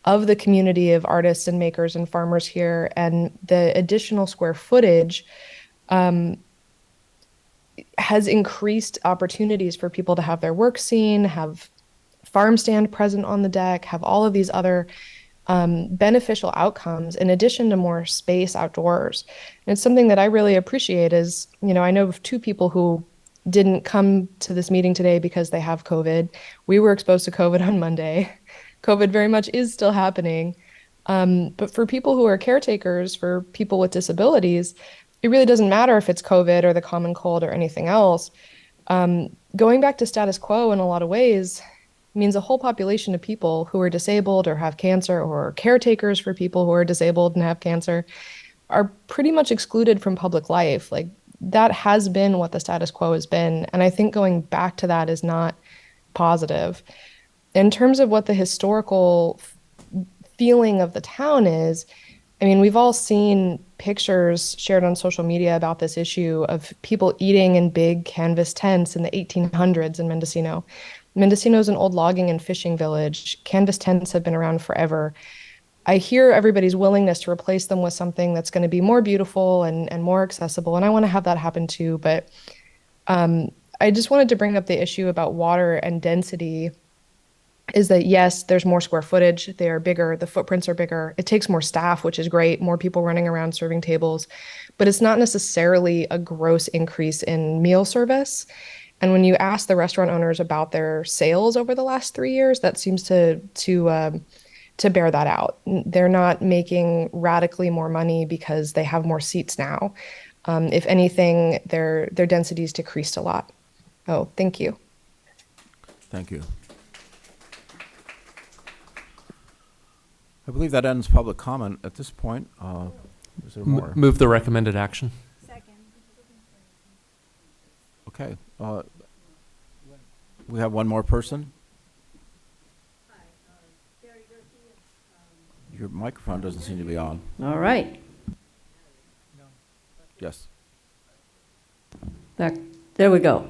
of the community of artists and makers and farmers here, and the additional square footage has increased opportunities for people to have their work seen, have farm stand present on the deck, have all of these other beneficial outcomes in addition to more space outdoors. And it's something that I really appreciate is, I know of 2 people who didn't come to this meeting today because they have COVID. We were exposed to COVID on Monday. COVID very much is still happening. But for people who are caretakers, for people with disabilities, it really doesn't matter if it's COVID or the common cold or anything else. Going back to status quo in a lot of ways means a whole population of people who are disabled or have cancer or caretakers for people who are disabled and have cancer are pretty much excluded from public life. Like that has been what the status quo has been. And I think going back to that is not positive. In terms of what the historical feeling of the town is, I mean, we've all seen pictures shared on social media about this issue of people eating in big canvas tents in the 1800s in Mendocino. Mendocino is an old logging and fishing village. Canvas tents have been around forever. I hear everybody's willingness to replace them with something that's going to be more beautiful and more accessible, and I want to have that happen too. But I just wanted to bring up the issue about water and density. Is that yes, there's more square footage, they are bigger, the footprints are bigger, it takes more staff, which is great, more people running around serving tables, but it's not necessarily a gross increase in meal service. And when you ask the restaurant owners about their sales over the last 3 years, that seems to bear that out. They're not making radically more money because they have more seats now. If anything, their density's decreased a lot. Oh, thank you. Thank you. I believe that ends public comment at this point. Is there more? Move the recommended action. Okay. We have one more person. Your microphone doesn't seem to be on. All right. Yes. There we go.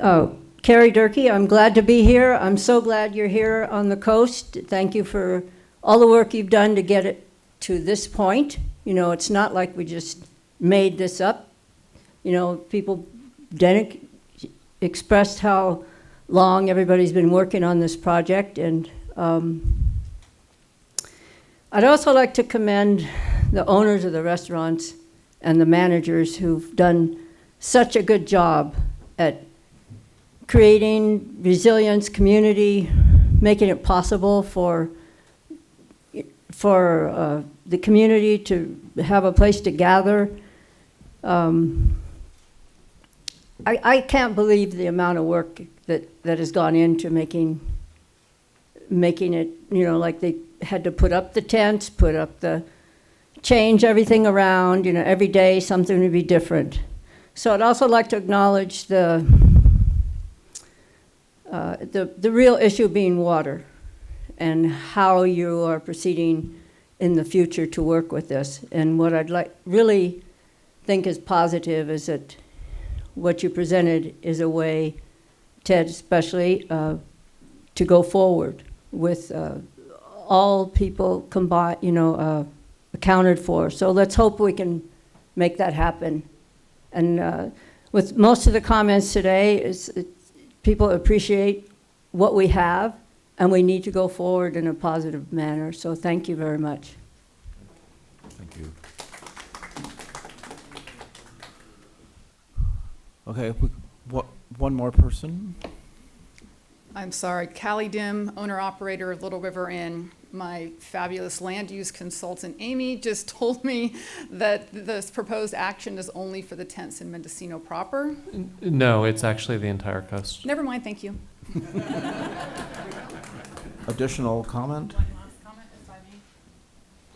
Oh, Carrie Durkee, I'm glad to be here. I'm so glad you're here on the coast. Thank you for all the work you've done to get it to this point. You know, it's not like we just made this up. You know, people expressed how long everybody's been working on this project. And I'd also like to commend the owners of the restaurants and the managers who've done such a good job at creating resilience, community, making it possible for the community to have a place to gather. I can't believe the amount of work that has gone into making it, you know, like they had to put up the tents, change everything around, you know, every day something would be different. So I'd also like to acknowledge the real issue being water and how you are proceeding in the future to work with this. And what I'd really think is positive is that what you presented is a way, Ted especially, to go forward with all people combined, you know, accounted for. So let's hope we can make that happen. And with most of the comments today, people appreciate what we have, and we need to go forward in a positive manner. So thank you very much. Thank you. Okay, one more person. I'm sorry, Callie Dim, owner-operator of Little River Inn. My fabulous land use consultant, Amy, just told me that this proposed action is only for the tents in Mendocino proper. No, it's actually the entire coast. Never mind, thank you. Additional comment?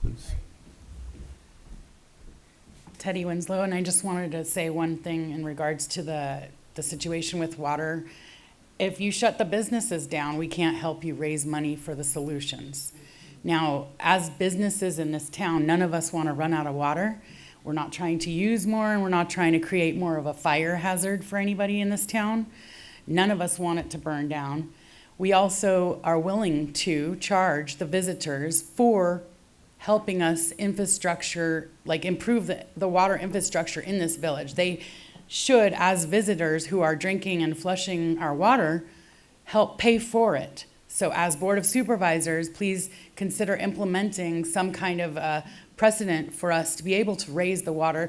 Please. Teddy Winslow, and I just wanted to say one thing in regards to the situation with water. If you shut the businesses down, we can't help you raise money for the solutions. Now, as businesses in this town, none of us want to run out of water. We're not trying to use more, and we're not trying to create more of a fire hazard for anybody in this town. None of us want it to burn down. We also are willing to charge the visitors for helping us infrastructure, like improve the water infrastructure in this village. They should, as visitors who are drinking and flushing our water, help pay for it. So as Board of Supervisors, please consider implementing some kind of precedent for us to be able to raise the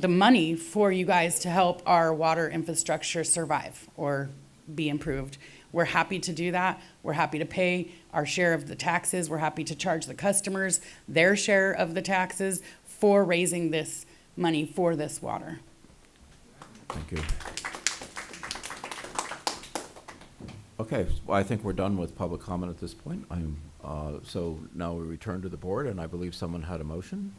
money for you guys to help our water infrastructure survive or be improved. We're happy to do that. We're happy to pay our share of the taxes. We're happy to charge the customers their share of the taxes for raising this money for this water. Thank you. Okay, well, I think we're done with public comment at this point. So now we return to the board, and I believe someone had a motion.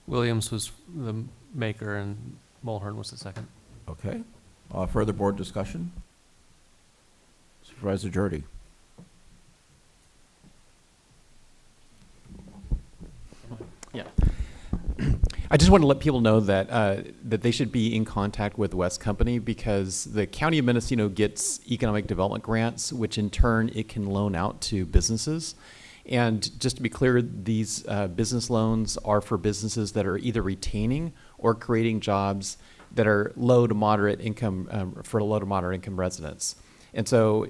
Williams was the maker and Mulhern was the second. Okay. Further board discussion? Supervisor Jordy. Yeah. I just want to let people know that that they should be in contact with West Company, because the County of Mendocino gets economic development grants, which in turn it can loan out to businesses. And just to be clear, these business loans are for businesses that are either retaining or creating jobs that are low to moderate income, for low to moderate income residents. And so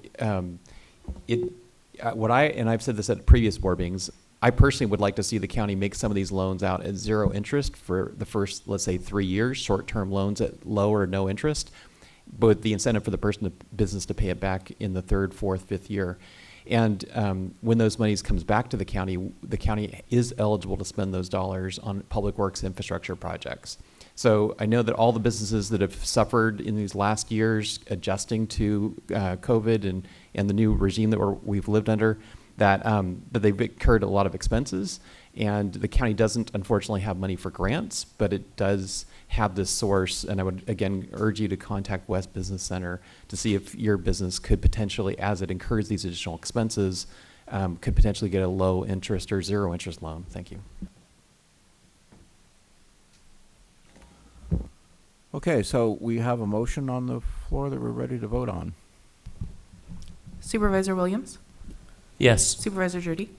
I've said this at previous board meetings, I personally would like to see the county make some of these loans out at zero interest for the first, let's say, 3 years, short-term loans at low or no interest, but with the incentive for the business to pay it back in the 3rd, 4th, 5th year. And when those monies comes back to the county is eligible to spend those dollars on public works infrastructure projects. So I know that all the businesses that have suffered in these last years adjusting to COVID and the new regime that we've lived under, that they've incurred a lot of expenses, and the county doesn't unfortunately have money for grants, but it does have this source. And I would again urge you to contact West Business Center to see if your business could potentially, as it incurs these additional expenses, could potentially get a low interest or zero interest loan. Thank you. Okay, so we have a motion on the floor that we're ready to vote on. Supervisor Williams? Yes. Supervisor Judy?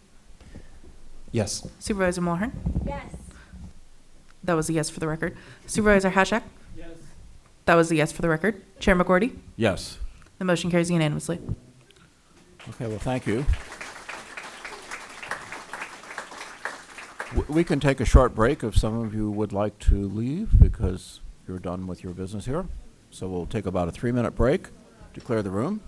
Yes. Supervisor Mulhern? Yes. That was a yes for the record. Supervisor Hashak? Yes. That was a yes for the record. Chair McGordy? Yes. The motion carries unanimously. Okay, well, thank you. We can take a short break if some of you would like to leave, because you're done with your business here. So we'll take about a 3-minute break to clear the room.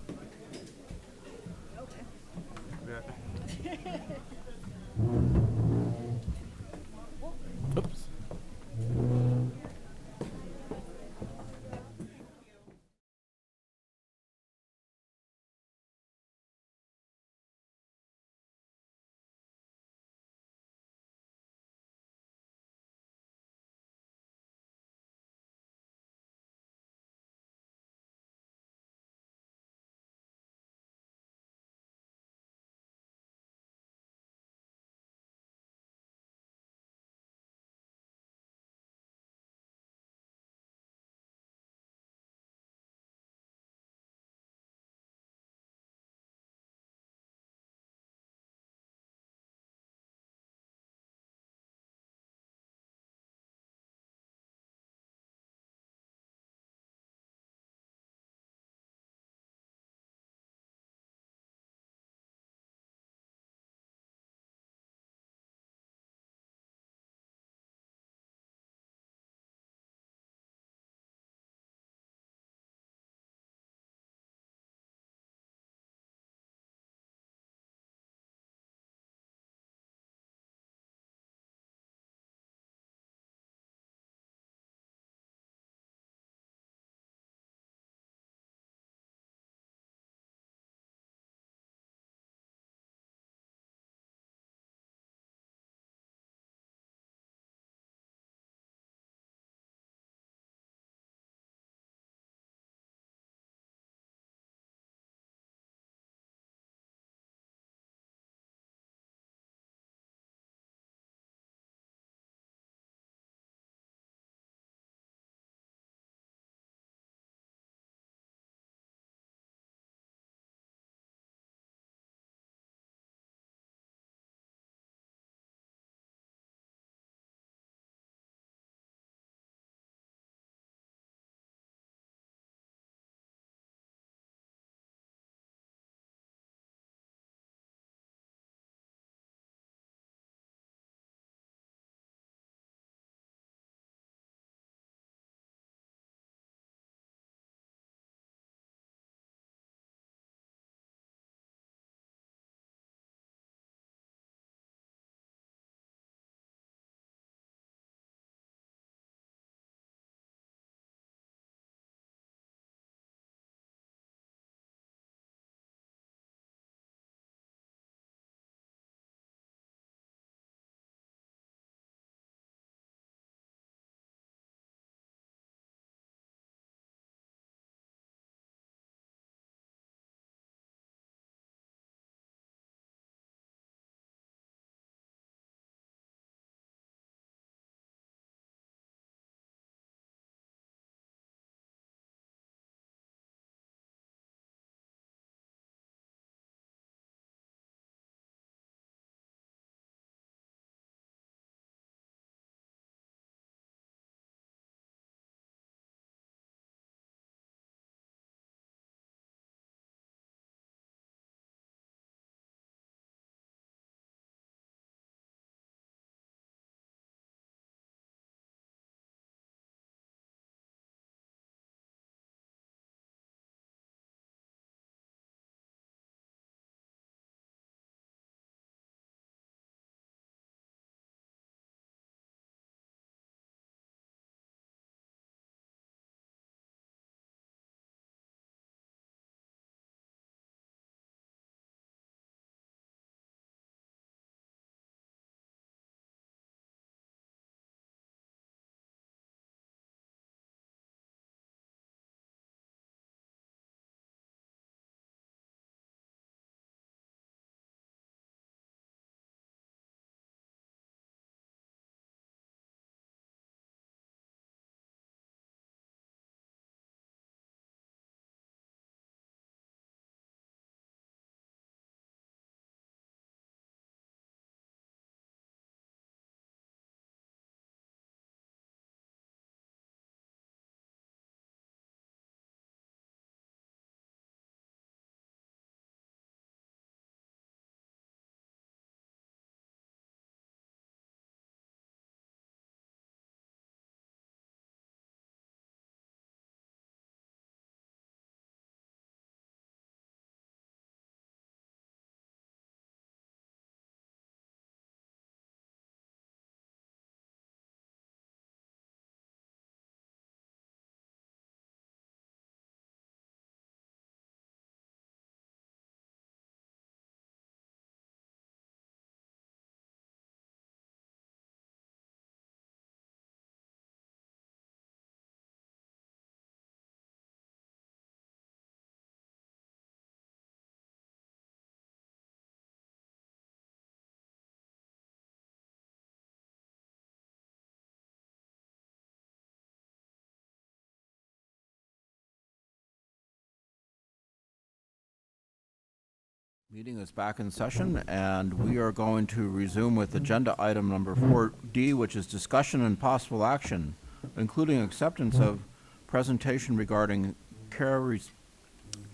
Meeting is back in session, and we are going to resume with agenda item number 4D, which is discussion and possible action, including acceptance of presentation regarding care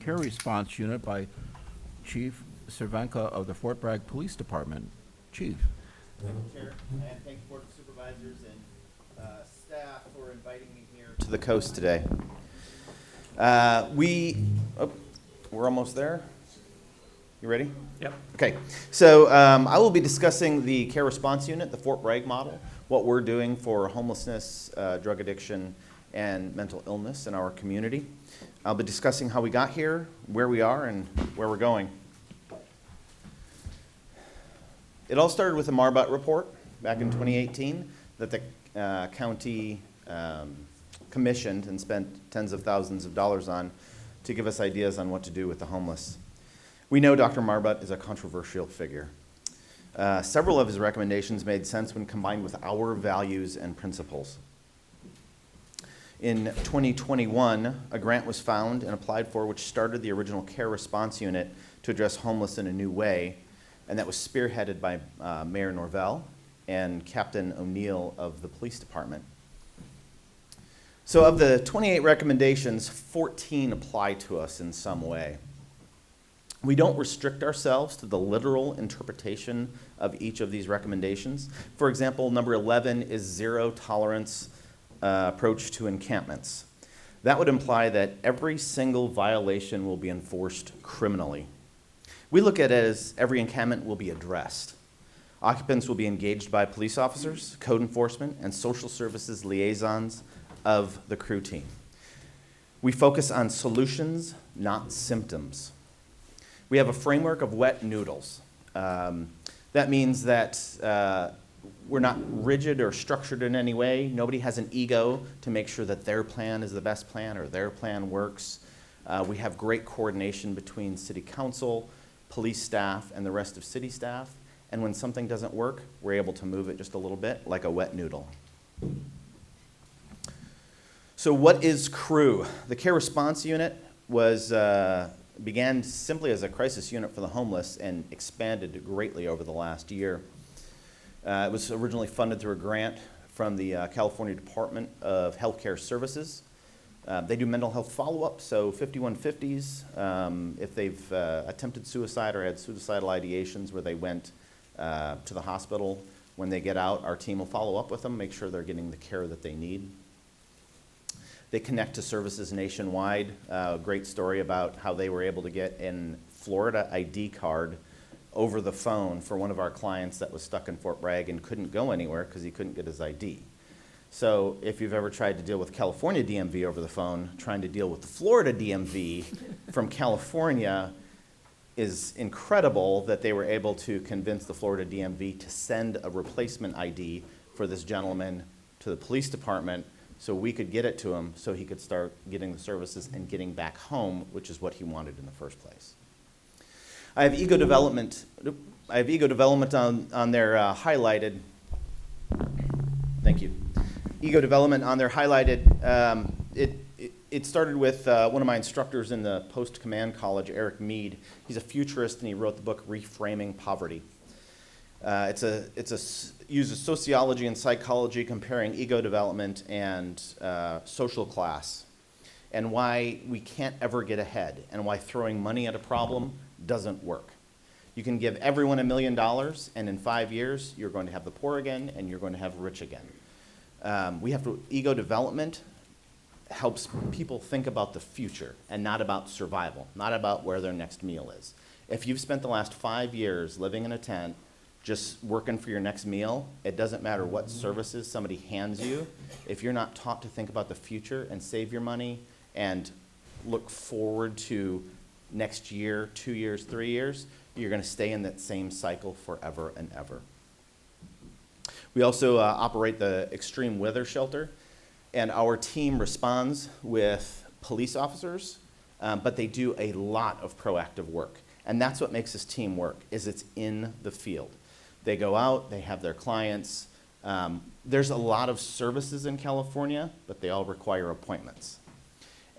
response unit by Chief Cervenka of the Fort Bragg Police Department. Chief. Thank you, Chair, and thank the Board of Supervisors and staff for inviting me here to the coast today. We're almost there. You ready? Yep. Okay, so I will be discussing the care response unit, the Fort Bragg model, what we're doing for homelessness, drug addiction, and mental illness in our community. I'll be discussing how we got here, where we are, and where we're going. It all started with a Marbut report back in 2018 that the county commissioned and spent tens of thousands of dollars on to give us ideas on what to do with the homeless. We know Dr. Marbut is a controversial figure. Several of his recommendations made sense when combined with our values and principles. In 2021, a grant was found and applied for which started the original care response unit to address homeless in a new way, and that was spearheaded by Mayor Norvell and Captain O'Neill of the police department. So of the 28 recommendations, 14 apply to us in some way. We don't restrict ourselves to the literal interpretation of each of these recommendations. For example, number 11 is zero tolerance approach to encampments. That would imply that every single violation will be enforced criminally. We look at it as every encampment will be addressed. Occupants will be engaged by police officers, code enforcement, and social services liaisons of the crew team. We focus on solutions, not symptoms. We have a framework of wet noodles. That means that we're not rigid or structured in any way. Nobody has an ego to make sure that their plan is the best plan or their plan works. We have great coordination between city council, police staff, and the rest of city staff. And when something doesn't work, we're able to move it just a little bit like a wet noodle. So what is CREW? The Care Response Unit began simply as a crisis unit for the homeless and expanded greatly over the last year. It was originally funded through a grant from the California Department of Healthcare Services. They do mental health follow-up, so 5150s, if they've attempted suicide or had suicidal ideations where they went to the hospital, when they get out, our team will follow up with them, make sure they're getting the care that they need. They connect to services nationwide. Great story about how they were able to get an Florida ID card over the phone for one of our clients that was stuck in Fort Bragg and couldn't go anywhere because he couldn't get his ID. So if you've ever tried to deal with California DMV over the phone, trying to deal with the Florida DMV from California is incredible that they were able to convince the Florida DMV to send a replacement ID for this gentleman to the police department so we could get it to him so he could start getting the services and getting back home, which is what he wanted in the first place. I have ego development on their highlighted. Thank you. Ego development on their highlighted. It started with one of my instructors in the post-command college, Eric Mead. He's a futurist and he wrote the book Reframing Poverty. Uses sociology and psychology comparing ego development and social class, and why we can't ever get ahead, and why throwing money at a problem doesn't work. You can give everyone $1 million, and in 5 years, you're going to have the poor again, and you're going to have rich again. Ego development helps people think about the future and not about survival, not about where their next meal is. If you've spent the last 5 years living in a tent, just working for your next meal, it doesn't matter what services somebody hands you. If you're not taught to think about the future and save your money and look forward to next year, 2 years, 3 years, you're going to stay in that same cycle forever and ever. We also operate the extreme weather shelter, and our team responds with police officers, but they do a lot of proactive work. And that's what makes this team work, is it's in the field. They go out, they have their clients. There's a lot of services in California, but they all require appointments.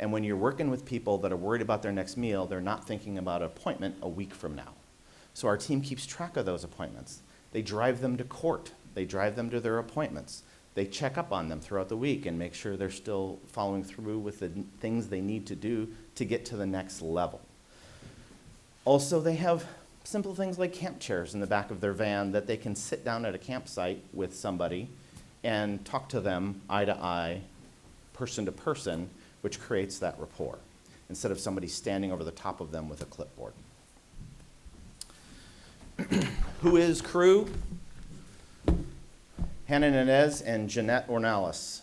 And when you're working with people that are worried about their next meal, they're not thinking about an appointment a week from now. So our team keeps track of those appointments. They drive them to court. They drive them to their appointments. They check up on them throughout the week and make sure they're still following through with the things they need to do to get to the next level. Also, they have simple things like camp chairs in the back of their van that they can sit down at a campsite with somebody and talk to them eye to eye, person to person, which creates that rapport, instead of somebody standing over the top of them with a clipboard. Who is crew? Hannah Inez and Jeanette Ornalis.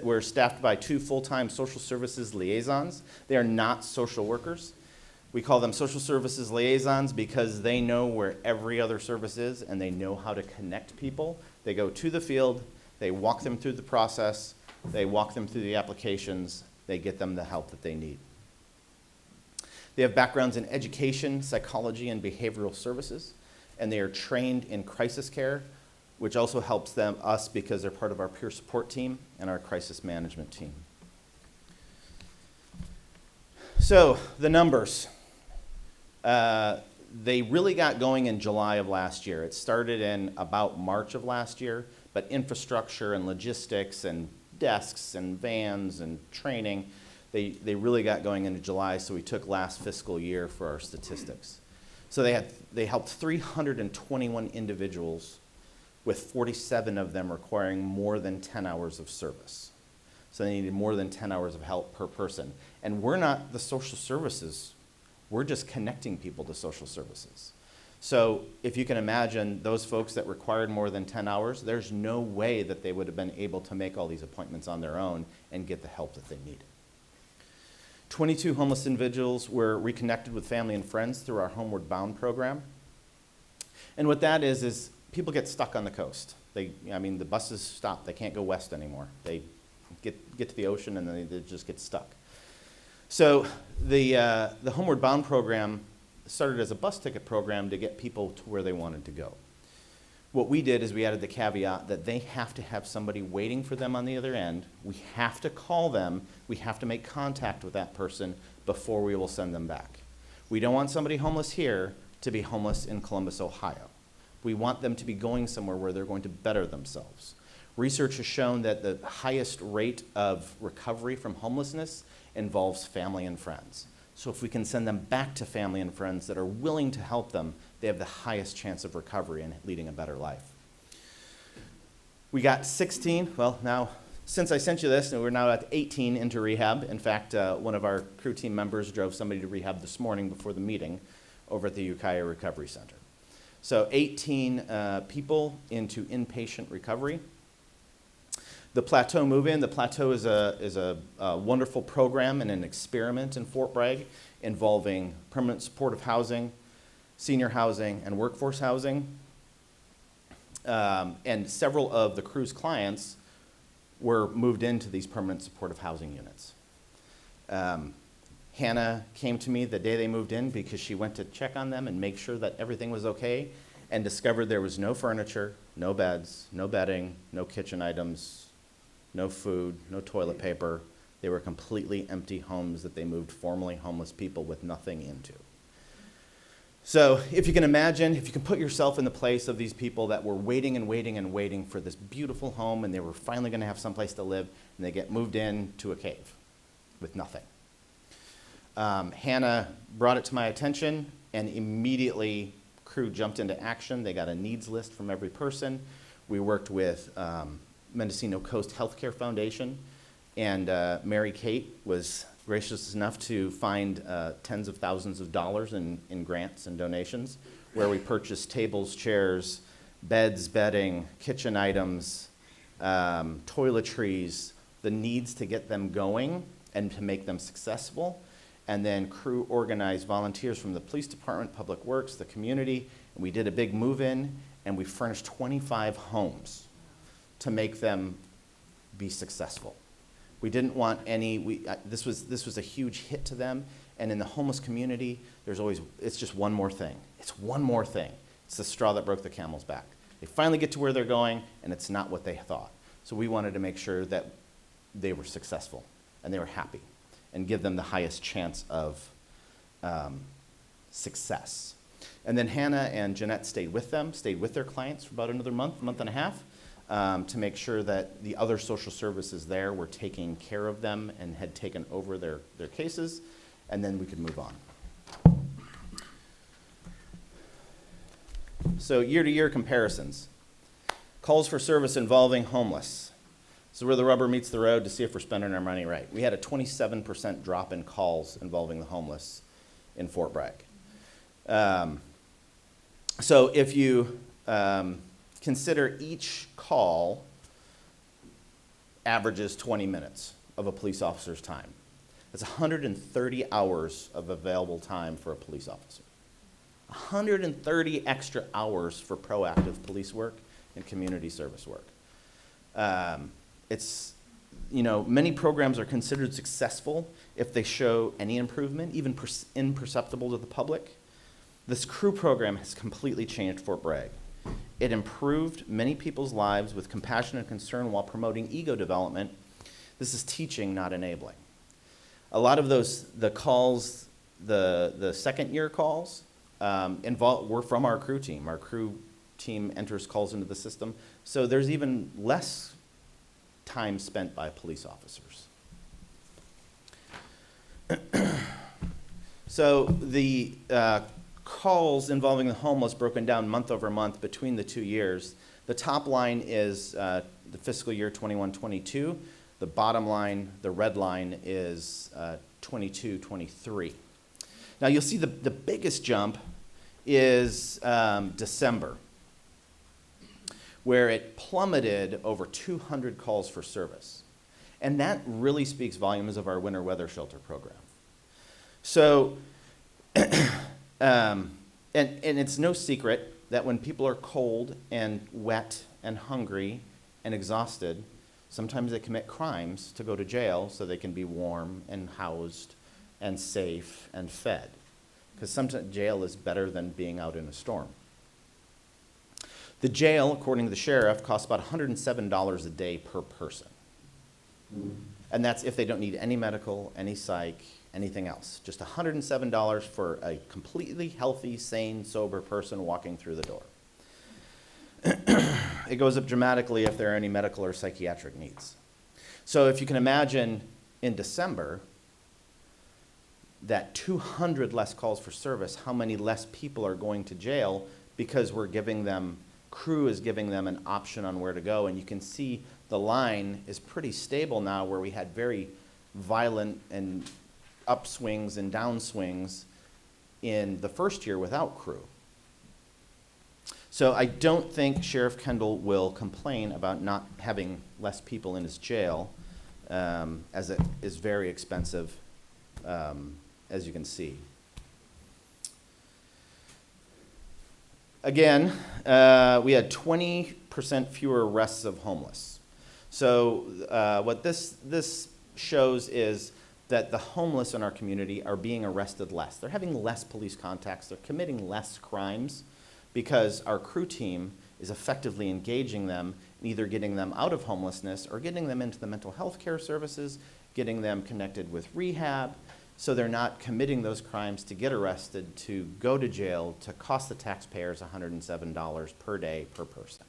We're staffed by 2 full-time social services liaisons. They are not social workers. We call them social services liaisons because they know where every other service is and they know how to connect people. They go to the field, they walk them through the process, they walk them through the applications, they get them the help that they need. They have backgrounds in education, psychology, and behavioral services, and they are trained in crisis care, which also helps us because they're part of our peer support team and our crisis management team. So, the numbers. They really got going in July of last year. It started in about March of last year, but infrastructure and logistics and desks and vans and training, they really got going into July, so we took last fiscal year for our statistics. So they helped 321 individuals, with 47 of them requiring more than 10 hours of service. So they needed more than 10 hours of help per person. And we're not the social services. We're just connecting people to social services. So if you can imagine those folks that required more than 10 hours, there's no way that they would have been able to make all these appointments on their own and get the help that they needed. 22 homeless individuals were reconnected with family and friends through our Homeward Bound program. And what that is people get stuck on the coast. The buses stop. They can't go west anymore. They get to the ocean and then they just get stuck. So the Homeward Bound program started as a bus ticket program to get people to where they wanted to go. What we did is we added the caveat that they have to have somebody waiting for them on the other end. We have to call them. We have to make contact with that person before we will send them back. We don't want somebody homeless here to be homeless in Columbus, Ohio. We want them to be going somewhere where they're going to better themselves. Research has shown that the highest rate of recovery from homelessness involves family and friends. So if we can send them back to family and friends that are willing to help them, they have the highest chance of recovery and leading a better life. We got 16, well now, since I sent you this, we're now at 18 into rehab. In fact, one of our crew team members drove somebody to rehab this morning before the meeting over at the Ukiah Recovery Center. So 18 people into inpatient recovery. The Plateau Move-In. The Plateau is a wonderful program and an experiment in Fort Bragg involving permanent supportive housing, senior housing, and workforce housing. And several of the crew's clients were moved into these permanent supportive housing units. Hannah came to me the day they moved in because she went to check on them and make sure that everything was okay and discovered there was no furniture, no beds, no bedding, no kitchen items, no food, no toilet paper. They were completely empty homes that they moved formerly homeless people with nothing into. So if you can imagine, if you can put yourself in the place of these people that were waiting and waiting and waiting for this beautiful home and they were finally going to have someplace to live and they get moved into a cave with nothing. Hannah brought it to my attention and immediately crew jumped into action. They got a needs list from every person. We worked with Mendocino Coast Healthcare Foundation, and Mary Kate was gracious enough to find tens of thousands of dollars in grants and donations, where we purchased tables, chairs, beds, bedding, kitchen items, toiletries, the needs to get them going and to make them successful. And then crew organized volunteers from the police department, public works, the community, and we did a big move-in, and we furnished 25 homes to make them be successful. We didn't want any, this was a huge hit to them, and in the homeless community, there's always, it's just one more thing. It's one more thing. It's the straw that broke the camel's back. They finally get to where they're going, and it's not what they thought. So we wanted to make sure that they were successful, and they were happy, and give them the highest chance of success. And then Hannah and Jeanette stayed with their clients for about another month and a half, to make sure that the other social services there were taking care of them and had taken over their cases, and then we could move on. So year-to-year comparisons. Calls for service involving homeless. So where the rubber meets the road to see if we're spending our money right. We had a 27% drop in calls involving the homeless in Fort Bragg. So if you consider each call averages 20 minutes of a police officer's time. That's 130 hours of available time for a police officer. 130 extra hours for proactive police work and community service work. It's, many programs are considered successful if they show any improvement, even imperceptible to the public. This crew program has completely changed Fort Bragg. It improved many people's lives with compassion and concern while promoting ego development. This is teaching, not enabling. A lot of the calls, the second year calls, were from our crew team. Our crew team enters calls into the system. So there's even less time spent by police officers. So the calls involving the homeless broken down month over month between the 2 years. The top line is the fiscal year 21-22. The bottom line, the red line, is 22-23. Now you'll see the biggest jump is December, where it plummeted over 200 calls for service. And that really speaks volumes of our winter weather shelter program. So, and it's no secret that when people are cold and wet and hungry and exhausted, sometimes they commit crimes to go to jail so they can be warm and housed and safe and fed. Because sometimes jail is better than being out in a storm. The jail, according to the sheriff, costs about $107 a day per person. And that's if they don't need any medical, any psych, anything else. Just $107 for a completely healthy, sane, sober person walking through the door. It goes up dramatically if there are any medical or psychiatric needs. So if you can imagine in December, that 200 less calls for service, how many less people are going to jail because we're giving them, crew is giving them an option on where to go. And you can see the line is pretty stable now, where we had very violent and upswings and downswings in the first year without crew. So I don't think Sheriff Kendall will complain about not having less people in his jail, as it is very expensive, as you can see. Again, we had 20% fewer arrests of homeless. So what this shows is that the homeless in our community are being arrested less. They're having less police contacts. They're committing less crimes because our crew team is effectively engaging them in either getting them out of homelessness or getting them into the mental health care services, getting them connected with rehab, so they're not committing those crimes to get arrested, to go to jail, to cost the taxpayers $107 per day per person.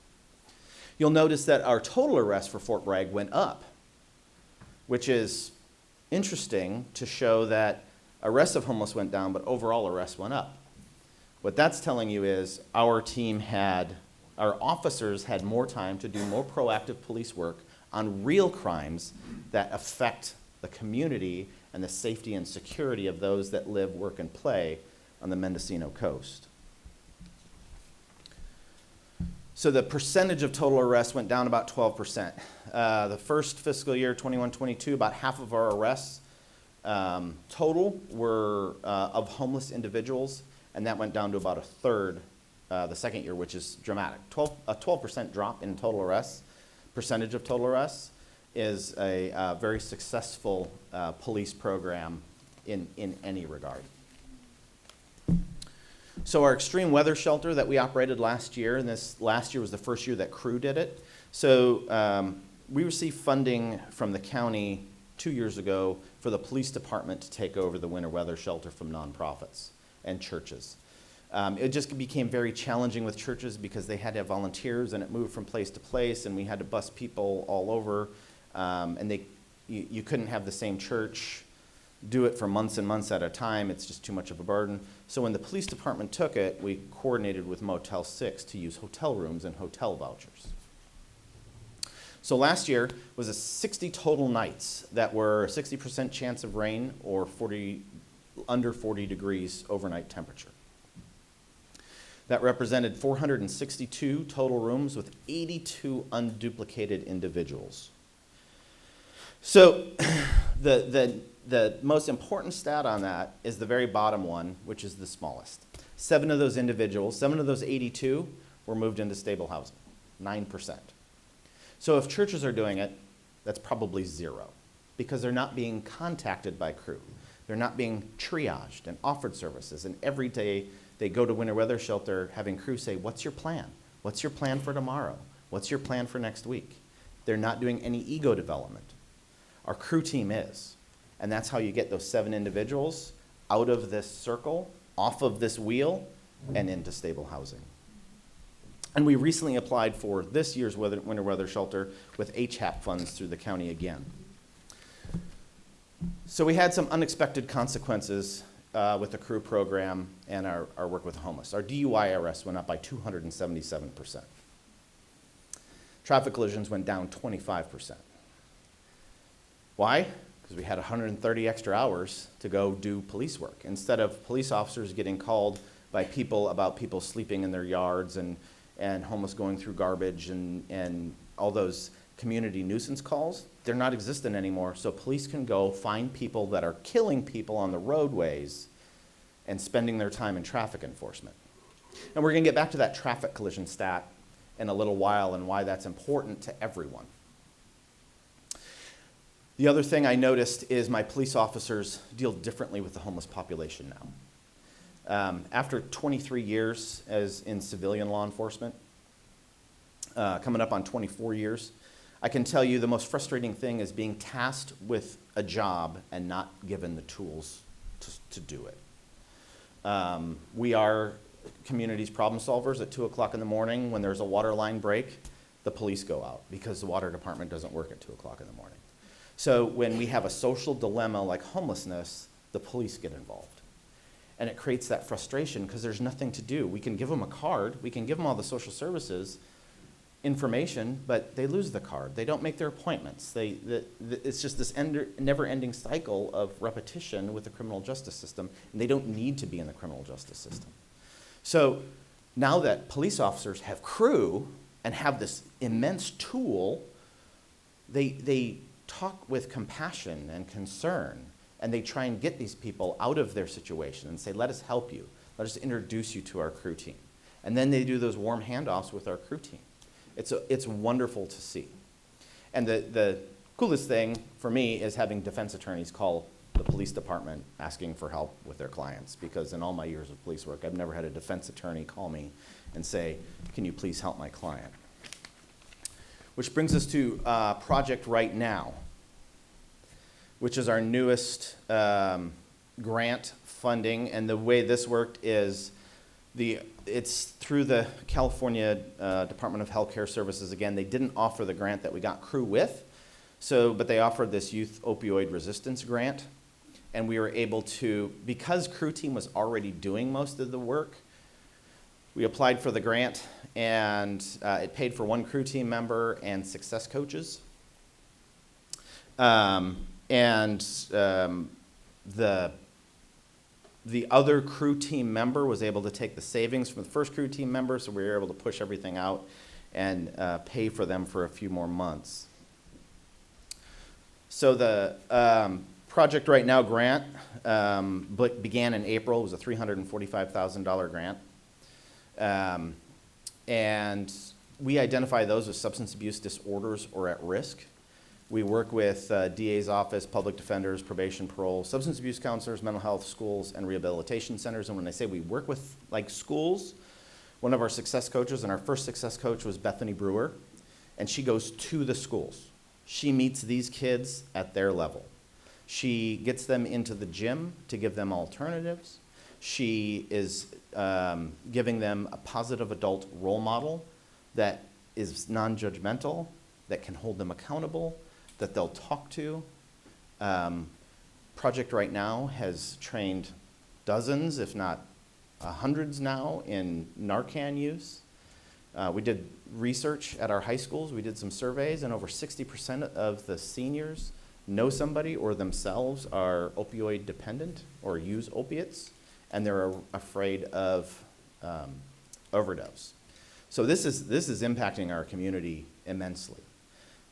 You'll notice that our total arrests for Fort Bragg went up, which is interesting to show that arrests of homeless went down, but overall arrests went up. What that's telling you is our officers had more time to do more proactive police work on real crimes that affect the community and the safety and security of those that live, work, and play on the Mendocino coast. So the percentage of total arrests went down about 12%. The first fiscal year, 21-22, about half of our arrests total were of homeless individuals, and that went down to about a third the second year, which is dramatic. A 12% drop in total arrests, percentage of total arrests, is a very successful police program in any regard. So our extreme weather shelter that we operated last year, and this last year was the first year that crew did it. So we received funding from the county 2 years ago for the police department to take over the winter weather shelter from nonprofits and churches. It just became very challenging with churches because they had to have volunteers, and it moved from place to place, and we had to bus people all over, and you couldn't have the same church do it for months and months at a time. It's just too much of a burden. So when the police department took it, we coordinated with Motel 6 to use hotel rooms and hotel vouchers. So last year was a 60 total nights that were a 60% chance of rain or under 40 degrees overnight temperature. That represented 462 total rooms with 82 unduplicated individuals. So the most important stat on that is the very bottom one, which is the smallest. 7 of those individuals, 7 of those 82 were moved into stable housing, 9%. So if churches are doing it, that's probably 0, because they're not being contacted by crew. They're not being triaged and offered services, and every day they go to winter weather shelter having crew say, what's your plan? What's your plan for tomorrow? What's your plan for next week? They're not doing any ego development. Our crew team is. And that's how you get those 7 individuals out of this circle, off of this wheel, and into stable housing. And we recently applied for this year's winter weather shelter with BHAB funds through the county again. So we had some unexpected consequences with the crew program and our work with homeless. Our DUI arrests went up by 277%. Traffic collisions went down 25%. Why? Because we had 130 extra hours to go do police work. Instead of police officers getting called by people about people sleeping in their yards and homeless going through garbage and all those community nuisance calls, they're not existent anymore. So police can go find people that are killing people on the roadways and spending their time in traffic enforcement. And we're going to get back to that traffic collision stat in a little while and why that's important to everyone. The other thing I noticed is my police officers deal differently with the homeless population now. After 23 years as in civilian law enforcement, coming up on 24 years, I can tell you the most frustrating thing is being tasked with a job and not given the tools to do it. We are community's problem solvers. At 2 o'clock in the morning when there's a water line break, the police go out because the water department doesn't work at 2 o'clock in the morning. So when we have a social dilemma like homelessness, the police get involved. And it creates that frustration because there's nothing to do. We can give them a card, we can give them all the social services information, but they lose the card. They don't make their appointments. It's just this never-ending cycle of repetition with the criminal justice system, and they don't need to be in the criminal justice system. So now that police officers have crew and have this immense tool, they talk with compassion and concern, and they try and get these people out of their situation and say, let us help you. Let us introduce you to our crew team. And then they do those warm handoffs with our crew team. It's wonderful to see. And the coolest thing for me is having defense attorneys call the police department asking for help with their clients, because in all my years of police work, I've never had a defense attorney call me and say, can you please help my client? Which brings us to Project Right Now, which is our newest grant funding. And the way this worked is it's through the California Department of Health Care Services. Again, they didn't offer the grant that we got crew with, but they offered this youth opioid resistance grant. And we were able to, because crew team was already doing most of the work, we applied for the grant, and it paid for 1 crew team member and success coaches. The other crew team member was able to take the savings from the first crew team member, so we were able to push everything out and pay for them for a few more months. So the Project Right Now grant began in April. It was a $345,000 grant. And we identify those with substance abuse disorders or at risk. We work with DA's office, public defenders, probation, parole, substance abuse counselors, mental health, schools, and rehabilitation centers. And when I say we work with like schools, one of our success coaches, and our first success coach was Bethany Brewer, and she goes to the schools. She meets these kids at their level. She gets them into the gym to give them alternatives. She is giving them a positive adult role model that is non-judgmental, that can hold them accountable, that they'll talk to. Project Right Now has trained dozens, if not hundreds now, in Narcan use. We did research at our high schools. We did some surveys, and over 60% of the seniors know somebody or themselves are opioid dependent or use opiates, and they're afraid of overdose. So this is impacting our community immensely.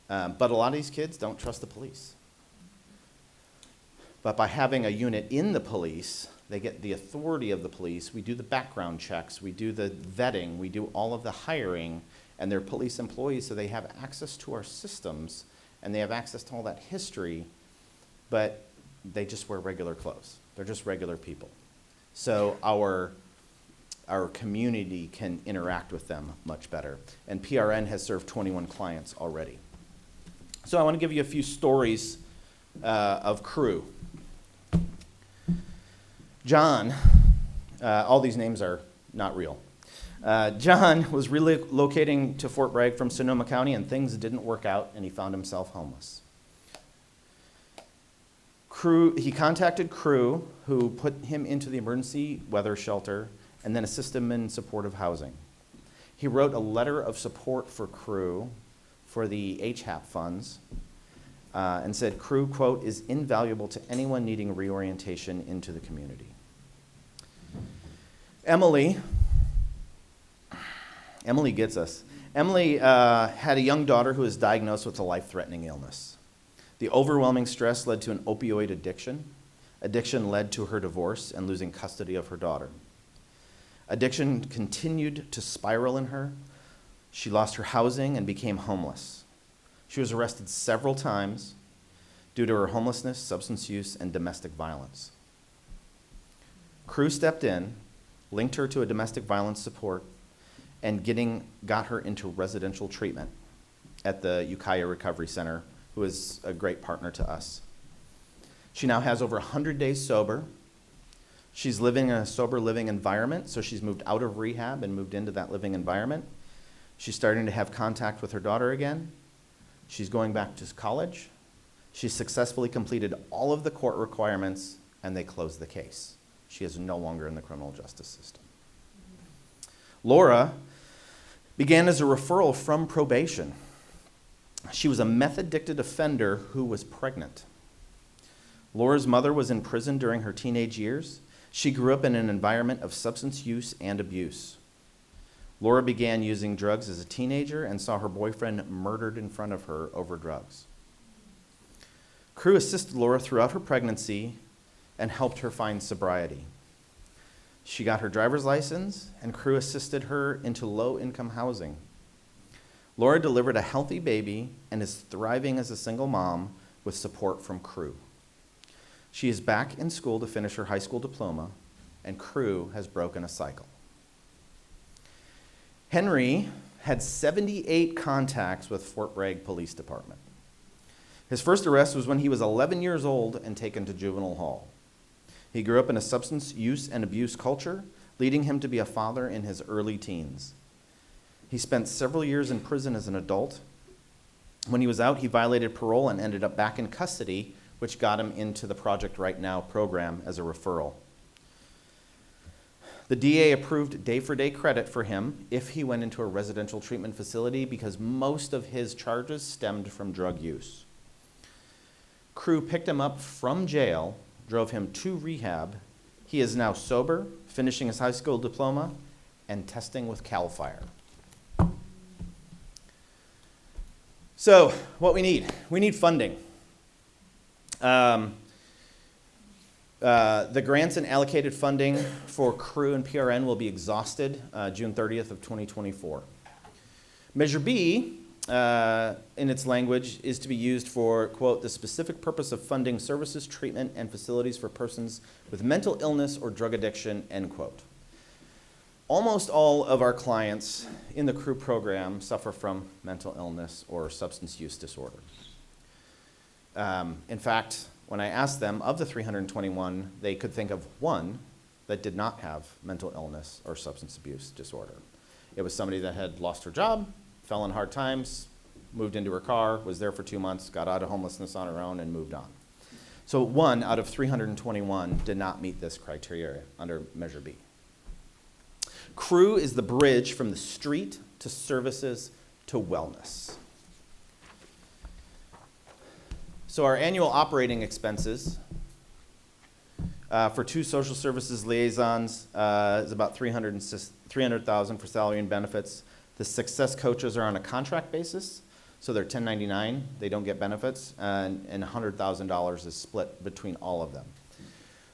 But a lot of these kids don't trust the police. But by having a unit in the police, they get the authority of the police. We do the background checks, we do the vetting, we do all of the hiring, and they're police employees, so they have access to our systems, and they have access to all that history, but they just wear regular clothes. They're just regular people. So our community can interact with them much better. And PRN has served 21 clients already. So I want to give you a few stories of crew. John, all these names are not real. John was relocating to Fort Bragg from Sonoma County, and things didn't work out, and he found himself homeless. He contacted Crew, who put him into the emergency weather shelter and then assisted him in supportive housing. He wrote a letter of support for Crew for the HAP funds and said, Crew, quote, is invaluable to anyone needing reorientation into the community. Emily gets us. Emily had a young daughter who was diagnosed with a life-threatening illness. The overwhelming stress led to an opioid addiction. Addiction led to her divorce and losing custody of her daughter. Addiction continued to spiral in her. She lost her housing and became homeless. She was arrested several times due to her homelessness, substance use, and domestic violence. Crew stepped in, linked her to a domestic violence support, and got her into residential treatment at the Ukiah Recovery Center, who is a great partner to us. She now has over 100 days sober. She's living in a sober living environment, so she's moved out of rehab and moved into that living environment. She's starting to have contact with her daughter again. She's going back to college. She's successfully completed all of the court requirements, and they closed the case. She is no longer in the criminal justice system. Laura began as a referral from probation. She was a meth-addicted offender who was pregnant. Laura's mother was in prison during her teenage years. She grew up in an environment of substance use and abuse. Laura began using drugs as a teenager and saw her boyfriend murdered in front of her over drugs. Crew assisted Laura throughout her pregnancy and helped her find sobriety. She got her driver's license, and Crew assisted her into low-income housing. Laura delivered a healthy baby and is thriving as a single mom with support from Crew. She is back in school to finish her high school diploma, and Crew has broken a cycle. Henry had 78 contacts with Fort Bragg Police Department. His first arrest was when he was 11 years old and taken to juvenile hall. He grew up in a substance use and abuse culture, leading him to be a father in his early teens. He spent several years in prison as an adult. When he was out, he violated parole and ended up back in custody, which got him into the Project Right Now program as a referral. The DA approved day-for-day credit for him if he went into a residential treatment facility because most of his charges stemmed from drug use. Crew picked him up from jail, drove him to rehab. He is now sober, finishing his high school diploma, and testing with CAL FIRE. So, what we need funding. The grants and allocated funding for Crew and PRN will be exhausted June 30th of 2024. Measure B, in its language, is to be used for, quote, the specific purpose of funding services, treatment, and facilities for persons with mental illness or drug addiction, end quote. Almost all of our clients in the Crew program suffer from mental illness or substance use disorder. In fact, when I asked them, of the 321, they could think of one that did not have mental illness or substance abuse disorder. It was somebody that had lost her job, fell in hard times, moved into her car, was there for 2 months, got out of homelessness on her own, and moved on. So 1 out of 321 did not meet this criteria under Measure B. CREW is the bridge from the street to services to wellness. So our annual operating expenses for 2 social services liaisons is about $300,000 for salary and benefits. The success coaches are on a contract basis, so they're 1099. They don't get benefits, and $100,000 is split between all of them.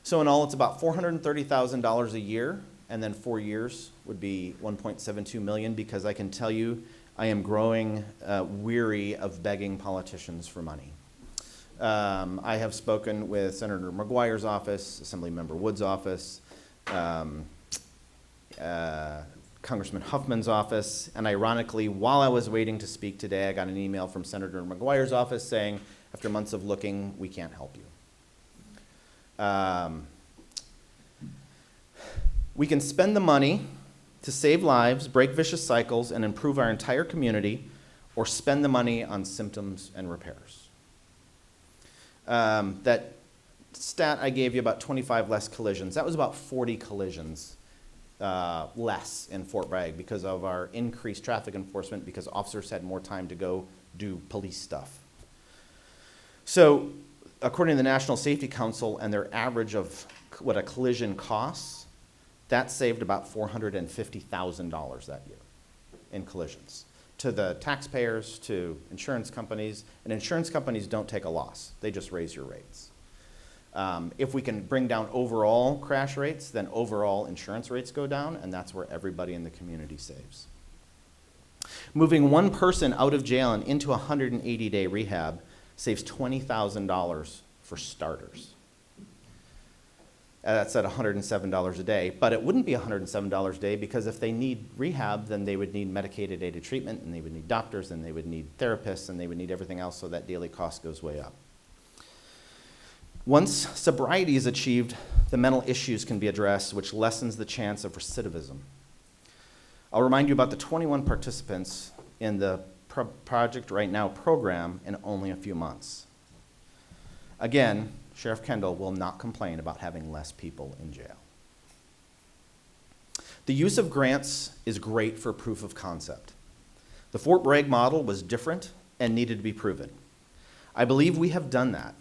So in all, it's about $430,000 a year, and then 4 years would be $1.72 million, because I can tell you I am growing weary of begging politicians for money. I have spoken with Senator McGuire's office, Assemblymember Wood's office, Congressman Huffman's office, and ironically, while I was waiting to speak today, I got an email from Senator McGuire's office saying, after months of looking, we can't help you. We can spend the money to save lives, break vicious cycles, and improve our entire community, or spend the money on symptoms and repairs. That stat I gave you about 25 less collisions, that was about 40 collisions less in Fort Bragg because of our increased traffic enforcement, because officers had more time to go do police stuff. So according to the National Safety Council and their average of what a collision costs, that saved about $450,000 that year in collisions to the taxpayers, to insurance companies, and insurance companies don't take a loss. They just raise your rates. If we can bring down overall crash rates, then overall insurance rates go down, and that's where everybody in the community saves. Moving one person out of jail and into a 180-day rehab saves $20,000 for starters. That's at $107 a day, but it wouldn't be $107 a day, because if they need rehab, then they would need medicated-aided treatment, and they would need doctors, and they would need therapists, and they would need everything else, so that daily cost goes way up. Once sobriety is achieved, the mental issues can be addressed, which lessens the chance of recidivism. I'll remind you about the 21 participants in the Project Right Now program in only a few months. Again, Sheriff Kendall will not complain about having less people in jail. The use of grants is great for proof of concept. The Fort Bragg model was different and needed to be proven. I believe we have done that.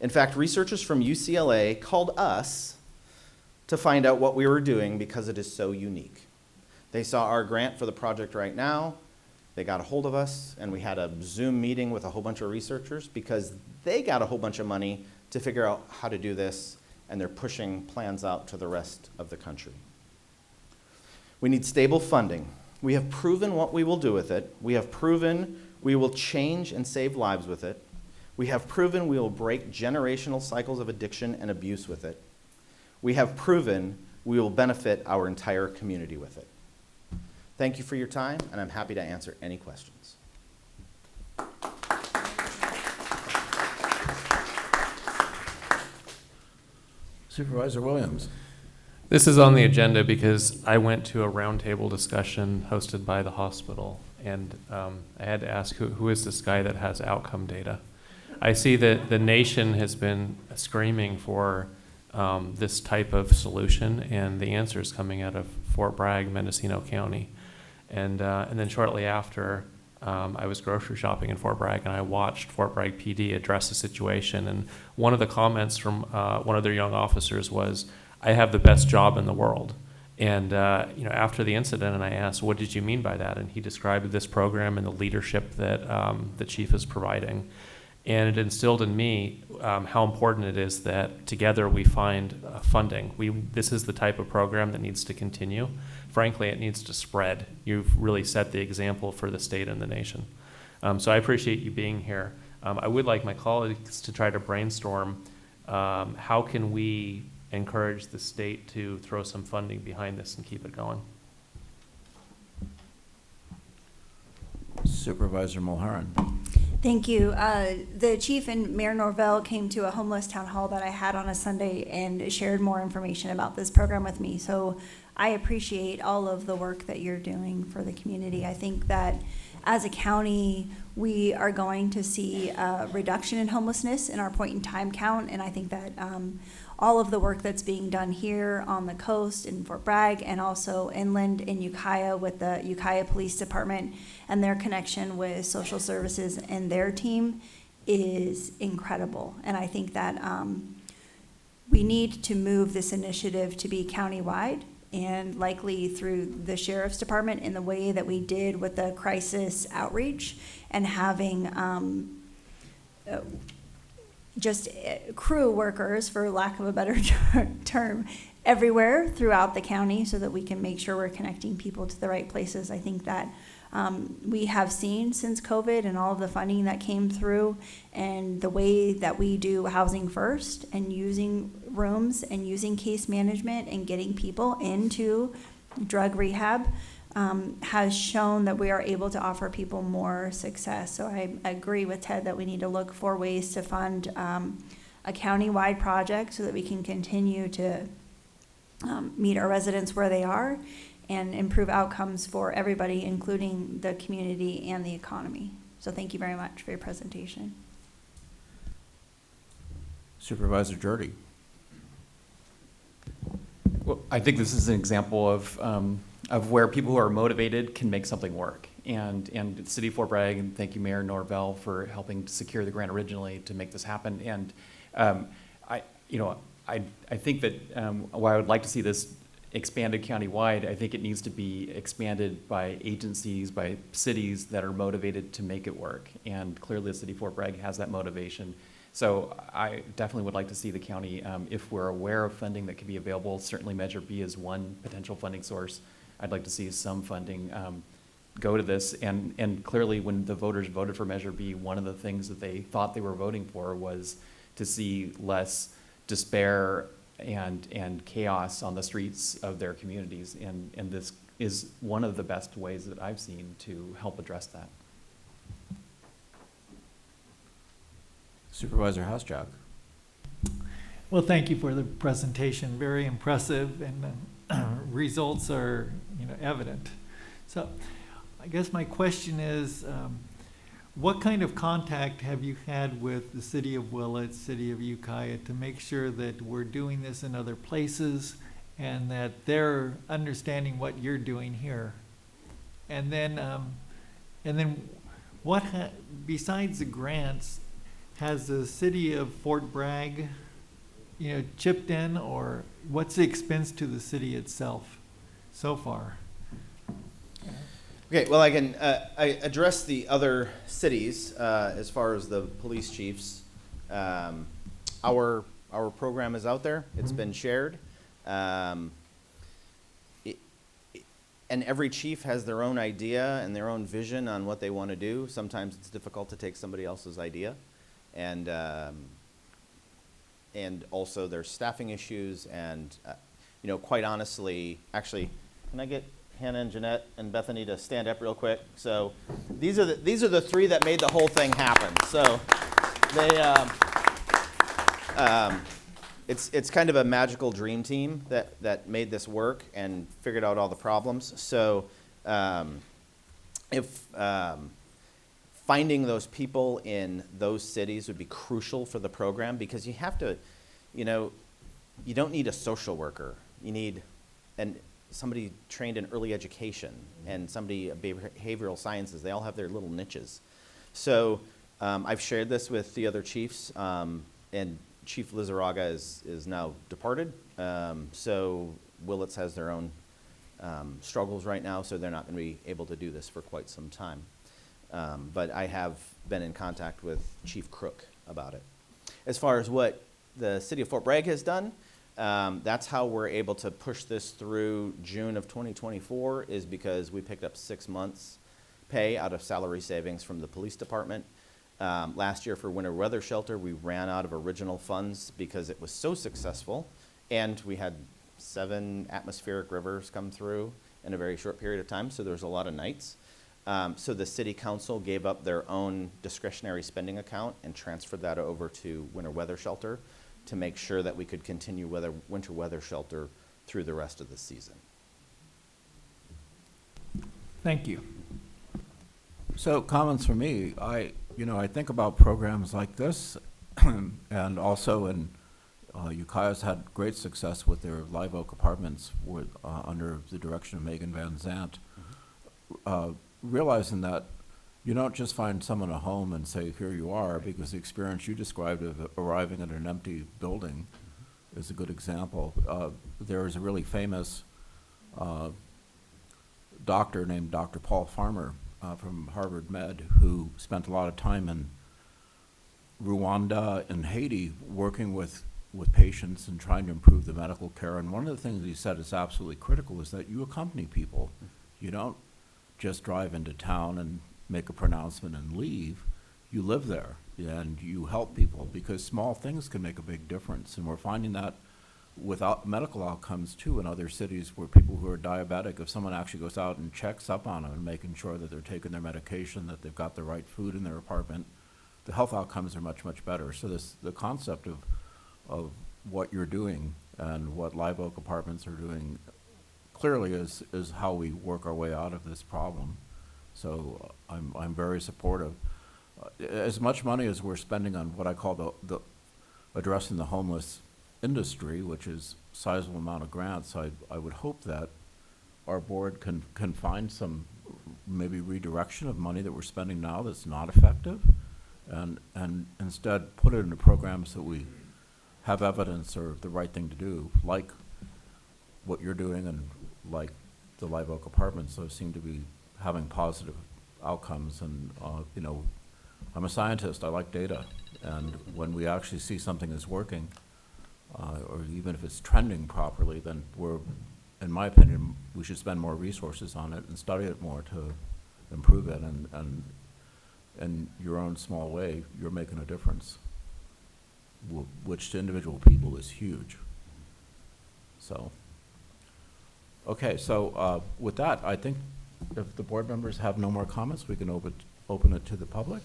In fact, researchers from UCLA called us to find out what we were doing because it is so unique. They saw our grant for the Project Right Now, they got a hold of us, and we had a Zoom meeting with a whole bunch of researchers because they got a whole bunch of money to figure out how to do this, and they're pushing plans out to the rest of the country. We need stable funding. We have proven what we will do with it. We have proven we will change and save lives with it. We have proven we will break generational cycles of addiction and abuse with it. We have proven we will benefit our entire community with it. Thank you for your time, and I'm happy to answer any questions. Supervisor Williams. This is on the agenda because I went to a roundtable discussion hosted by the hospital, and I had to ask, who is this guy that has outcome data? I see that the nation has been screaming for this type of solution, and the answer is coming out of Fort Bragg, Mendocino County. And then shortly after, I was grocery shopping in Fort Bragg, and I watched Fort Bragg PD address the situation. And one of the comments from one of their young officers was, "I have the best job in the world." And after the incident, and I asked, "What did you mean by that?" And he described this program and the leadership that the chief is providing. And it instilled in me how important it is that together we find funding. This is the type of program that needs to continue. Frankly, it needs to spread. You've really set the example for the state and the nation. So I appreciate you being here. I would like my colleagues to try to brainstorm how can we encourage the state to throw some funding behind this and keep it going. Supervisor Mulherin. Thank you. The chief and Mayor Norvell came to a homeless town hall that I had on a Sunday and shared more information about this program with me. So I appreciate all of the work that you're doing for the community. I think that as a county, we are going to see a reduction in homelessness in our point in time count. And I think that all of the work that's being done here on the coast in Fort Bragg and also inland in Ukiah with the Ukiah Police Department and their connection with social services and their team is incredible. And I think that we need to move this initiative to be countywide and likely through the sheriff's department in the way that we did with the crisis outreach and having just crew workers, for lack of a better term, everywhere throughout the county so that we can make sure we're connecting people to the right places. I think that we have seen since COVID and all of the funding that came through and the way that we do housing first and using rooms and using case management and getting people into drug rehab has shown that we are able to offer people more success. So I agree with Ted that we need to look for ways to fund a county-wide project so that we can continue to meet our residents where they are and improve outcomes for everybody, including the community and the economy. So thank you very much for your presentation. Supervisor Jordy. Well, I think this is an example of where people who are motivated can make something work. And the City of Fort Bragg, and thank you, Mayor Norvell, for helping to secure the grant originally to make this happen. And I think that while I would like to see this expanded countywide, I think it needs to be expanded by agencies, by cities that are motivated to make it work. And clearly the City of Fort Bragg has that motivation. So I definitely would like to see the county, if we're aware of funding that could be available, certainly Measure B is one potential funding source. I'd like to see some funding go to this. And clearly when the voters voted for Measure B, one of the things that they thought they were voting for was to see less despair and chaos on the streets of their communities. And this is one of the best ways that I've seen to help address that. Supervisor Hasjak. Well, thank you for the presentation. Very impressive, and results are, evident. So, I guess my question is, what kind of contact have you had with the City of Willits, City of Ukiah, to make sure that we're doing this in other places and that they're understanding what you're doing here? And then what besides the grants, has the City of Fort Bragg, chipped in, or what's the expense to the city itself so far? Okay, well, I can address the other cities as far as the police chiefs. Our program is out there. It's been shared. And every chief has their own idea and their own vision on what they want to do. Sometimes it's difficult to take somebody else's idea. And also there's staffing issues and, quite honestly, actually, can I get Hannah and Jeanette and Bethany to stand up real quick? So these are the three that made the whole thing happen. So they, it's kind of a magical dream team that made this work and figured out all the problems. So finding those people in those cities would be crucial for the program, because you have to, you don't need a social worker. You need somebody trained in early education and somebody behavioral sciences. They all have their little niches. So I've shared this with the other chiefs, and Chief Lizarraga is now departed. So Willits has their own struggles right now, so they're not going to be able to do this for quite some time. But I have been in contact with Chief Crook about it. As far as what the City of Fort Bragg has done, that's how we're able to push this through June of 2024, is because we picked up 6 months' pay out of salary savings from the police department. Last year for winter weather shelter, we ran out of original funds because it was so successful, and we had 7 atmospheric rivers come through in a very short period of time, so there was a lot of nights. So the city council gave up their own discretionary spending account and transferred that over to winter weather shelter to make sure that we could continue winter weather shelter through the rest of the season. Thank you. So comments from me, I think about programs like this and also Ukiah's had great success with their Live Oak Apartments under the direction of Megan Van Zandt. Realizing that you don't just find someone a home and say, here you are, because the experience you described of arriving at an empty building is a good example. There is a really famous doctor named Dr. Paul Farmer from Harvard Med who spent a lot of time in Rwanda and Haiti working with patients and trying to improve the medical care. And one of the things he said is absolutely critical is that you accompany people. You don't just drive into town and make a pronouncement and leave. You live there and you help people, because small things can make a big difference. And we're finding that with medical outcomes too in other cities, where people who are diabetic, if someone actually goes out and checks up on them and making sure that they're taking their medication, that they've got the right food in their apartment, the health outcomes are much, much better. So the concept of what you're doing and what Live Oak Apartments are doing clearly is how we work our way out of this problem. So I'm very supportive. As much money as we're spending on what I call the addressing the homeless industry, which is a sizable amount of grants, I would hope that our board can find some maybe redirection of money that we're spending now that's not effective, and instead put it into programs that we have evidence are the right thing to do, like what you're doing and like the Live Oak Apartments. Those seem to be having positive outcomes. And I'm a scientist, I like data, and when we actually see something is working, or even if it's trending properly, then in my opinion, we should spend more resources on it and study it more to improve it. And in your own small way, you're making a difference, which to individual people is huge. So, okay, so with that, I think if the board members have no more comments, we can open it to the public.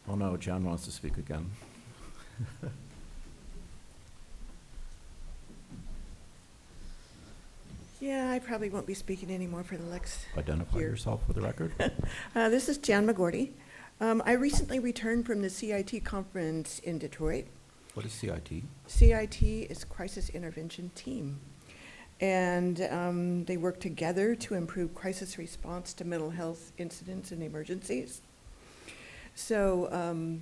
Oh no, Jen wants to speak again. Yeah, I probably won't be speaking anymore for the next Identify year. yourself for the record. This is Jan McGordy. I recently returned from the CIT conference in Detroit. What is CIT? CIT is Crisis Intervention Team. And they work together to improve crisis response to mental health incidents and emergencies. So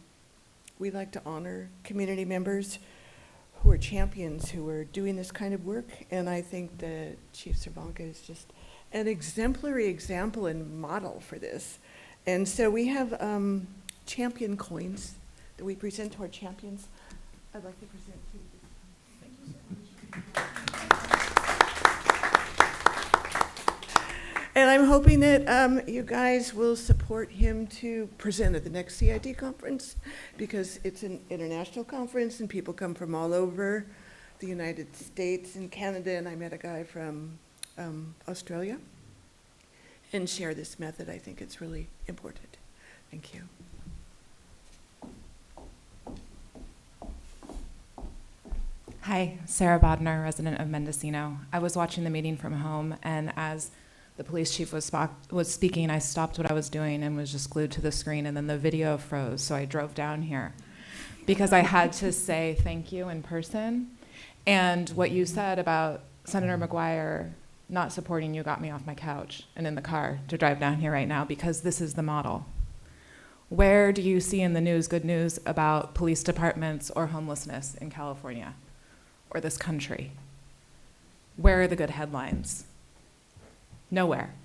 we like to honor community members who are champions, who are doing this kind of work. And I think that Chief Cervanka is just an exemplary example and model for this. And so we have champion coins that we present to our champions. I'd like to present to you. Thank you so much. And I'm hoping that you guys will support him to present at the next CIT conference, because it's an international conference and people come from all over the United States and Canada, and I met a guy from Australia, and share this method. I think it's really important. Thank you. Hi, Sarah Bodnar, resident of Mendocino. I was watching the meeting from home, and as the police chief was speaking, I stopped what I was doing and was just glued to the screen, and then the video froze, so I drove down here because I had to say thank you in person. And what you said about Senator McGuire not supporting you got me off my couch and in the car to drive down here right now, because this is the model. Where do you see in the news good news about police departments or homelessness in California or this country? Where are the good headlines? Nowhere.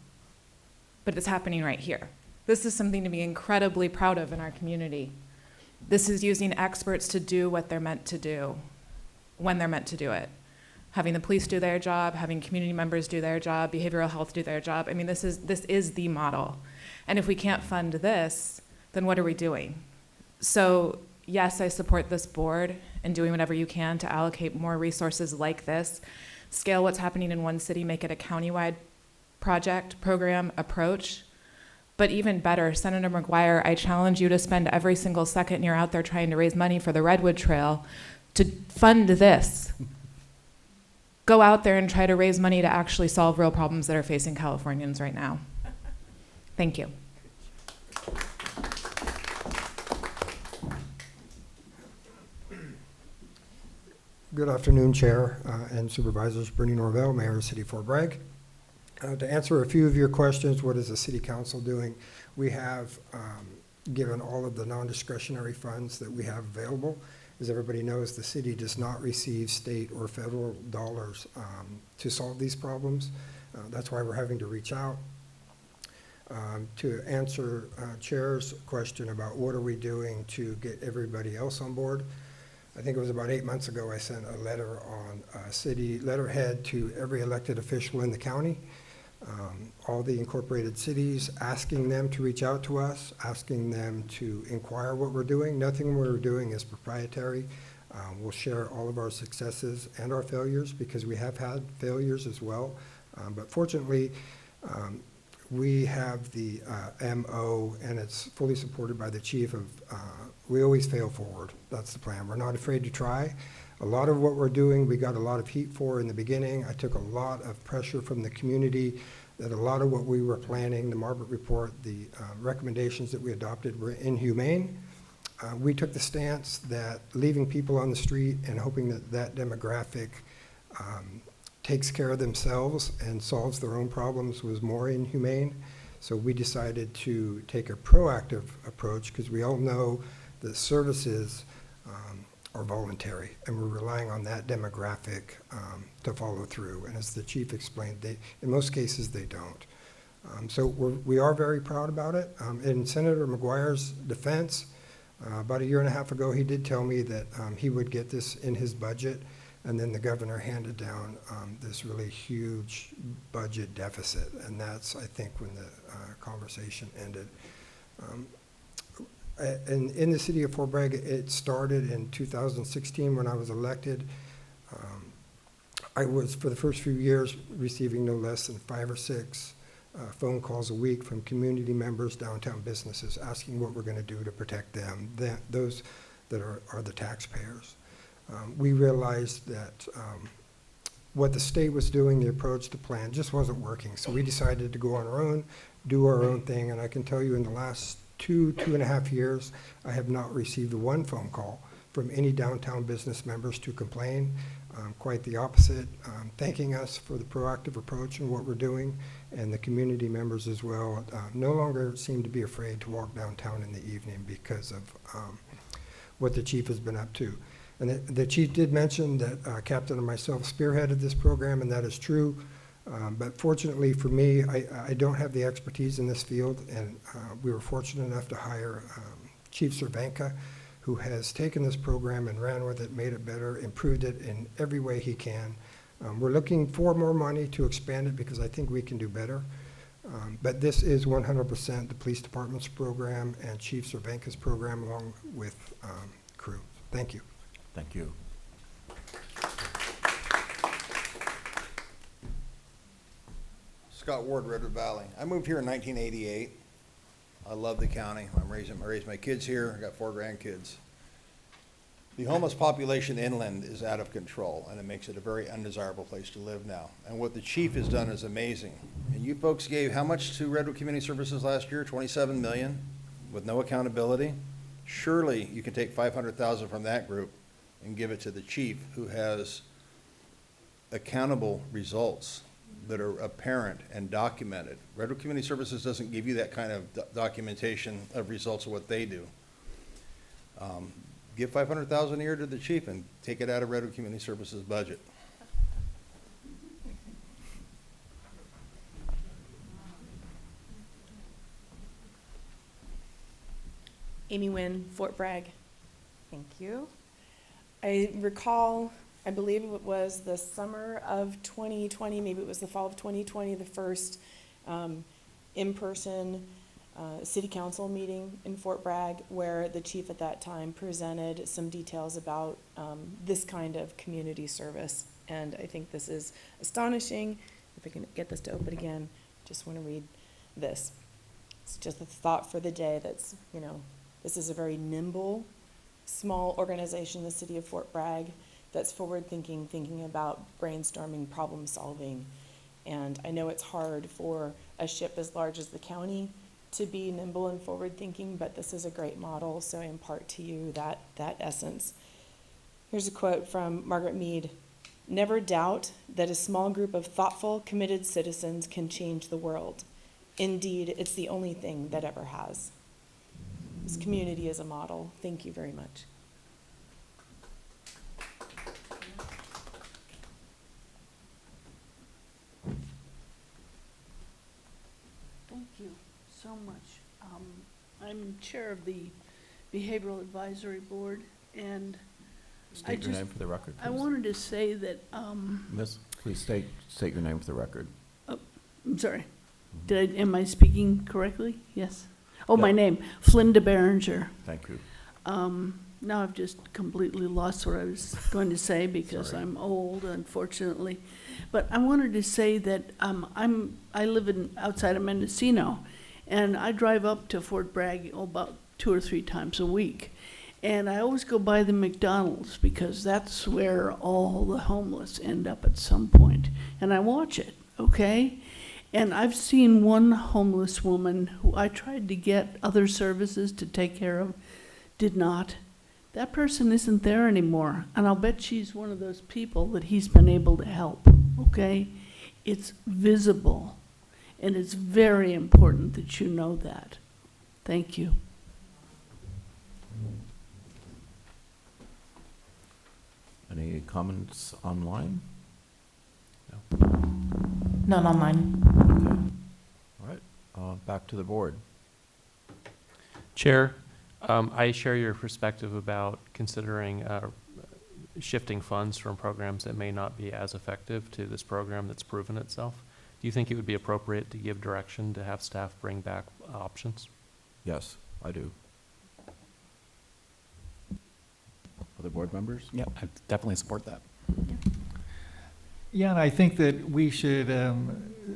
But it's happening right here. This is something to be incredibly proud of in our community. This is using experts to do what they're meant to do, when they're meant to do it. Having the police do their job, having community members do their job, behavioral health do their job. I mean, this is the model. And if we can't fund this, then what are we doing? So yes, I support this board in doing whatever you can to allocate more resources like this, scale what's happening in one city, make it a countywide project, program, approach. But even better, Senator McGuire, I challenge you to spend every single second you're out there trying to raise money for the Redwood Trail to fund this. Go out there and try to raise money to actually solve real problems that are facing Californians right now. Thank you. Good afternoon, Chair and Supervisors. Bernie Norvell, Mayor of the City of Fort Bragg. To answer a few of your questions, what is the City Council doing? We have given all of the non-discretionary funds that we have available. As everybody knows, the city does not receive state or federal dollars to solve these problems. That's why we're having to reach out. To answer Chair's question about what are we doing to get everybody else on board, I think it was about 8 months ago I sent a letter on city letterhead to every elected official in the county, all the incorporated cities, asking them to reach out to us, asking them to inquire what we're doing. Nothing we're doing is proprietary. We'll share all of our successes and our failures because we have had failures as well. But fortunately, we have the MO, and it's fully supported by the chief of, we always fail forward. That's the plan. We're not afraid to try. A lot of what we're doing, we got a lot of heat for in the beginning. I took a lot of pressure from the community that a lot of what we were planning, the Margaret Report, the recommendations that we adopted were inhumane. We took the stance that leaving people on the street and hoping that that demographic takes care of themselves and solves their own problems was more inhumane. So we decided to take a proactive approach because we all know that services are voluntary and we're relying on that demographic to follow through. And as the chief explained, in most cases they don't. So we are very proud about it. In Senator McGuire's defense, about a year and a half ago, he did tell me that he would get this in his budget. And then the governor handed down this really huge budget deficit. And that's, I think, when the conversation ended. And in the city of Fort Bragg, it started in 2016 when I was elected. I was, for the first few years, receiving no less than 5 or 6 phone calls a week from community members, downtown businesses, asking what we're going to do to protect them, those that are the taxpayers. We realized that what the state was doing, the approach, the plan, just wasn't working. So we decided to go on our own, do our own thing. And I can tell you in the last 2.5 years, I have not received one phone call from any downtown business members to complain. Quite the opposite, thanking us for the proactive approach and what we're doing. And the community members as well no longer seem to be afraid to walk downtown in the evening because of what the chief has been up to. And the chief did mention that Captain and myself spearheaded this program, and that is true. But fortunately for me, I don't have the expertise in this field, and we were fortunate enough to hire Chief Cervenka, who has taken this program and ran with it, made it better, improved it in every way he can. We're looking for more money to expand it because I think we can do better. But this is 100% the police department's program and Chief Cervenka's program along with crew. Thank you. Thank you. Scott Ward, Redwood Valley. I moved here in 1988. I love the county. I raised my kids here. I got 4 grandkids. The homeless population inland is out of control, and it makes it a very undesirable place to live now. And what the chief has done is amazing. And you folks gave how much to Redwood Community Services last year? $27 million with no accountability. Surely you can take $500,000 from that group and give it to the chief, who has accountable results that are apparent and documented. Redwood Community Services doesn't give you that kind of documentation of results of what they do. Give $500,000 a year to the chief and take it out of Redwood Community Services budget. Amy Wynn, Fort Bragg. Thank you. I recall, I believe it was the summer of 2020, maybe it was the fall of 2020, the first in-person city council meeting in Fort Bragg, where the chief at that time presented some details about this kind of community service. And I think this is astonishing. If I can get this to open again, just want to read this. It's just a thought for the day that's, this is a very nimble, small organization in the city of Fort Bragg that's forward-thinking, thinking about brainstorming, problem-solving. And I know it's hard for a ship as large as the county to be nimble and forward-thinking, but this is a great model, so I impart to you that essence. Here's a quote from Margaret Mead. "Never doubt that a small group of thoughtful, committed citizens can change the world. Indeed, it's the only thing that ever has." This community is a model. Thank you very much. Thank you so much. I'm chair of the Behavioral Advisory Board, and State your name for the record, I please. wanted to say that, Miss, please state your name for the record. I'm sorry, am I speaking correctly? Yes. Oh, my Yeah. name, Flinda Berenger. Thank you. Now I've just completely lost what I was going to say because Sorry. I'm old, unfortunately. But I wanted to say that I live outside of Mendocino, and I drive up to Fort Bragg about 2 or 3 times a week. And I always go by the McDonald's because that's where all the homeless end up at some point. And I watch it, okay? And I've seen one homeless woman who I tried to get other services to take care of, did not. That person isn't there anymore, and I'll bet she's one of those people that he's been able to help, okay? It's visible, and it's very important that you know that. Thank you. Any comments online? None online. All right, back to the board. Chair, I share your perspective about considering shifting funds from programs that may not be as effective to this program that's proven itself. Do you think it would be appropriate to give direction to have staff bring back options? Yes, I do. Other board members? Yeah, I definitely support that. Yeah, and I think that we should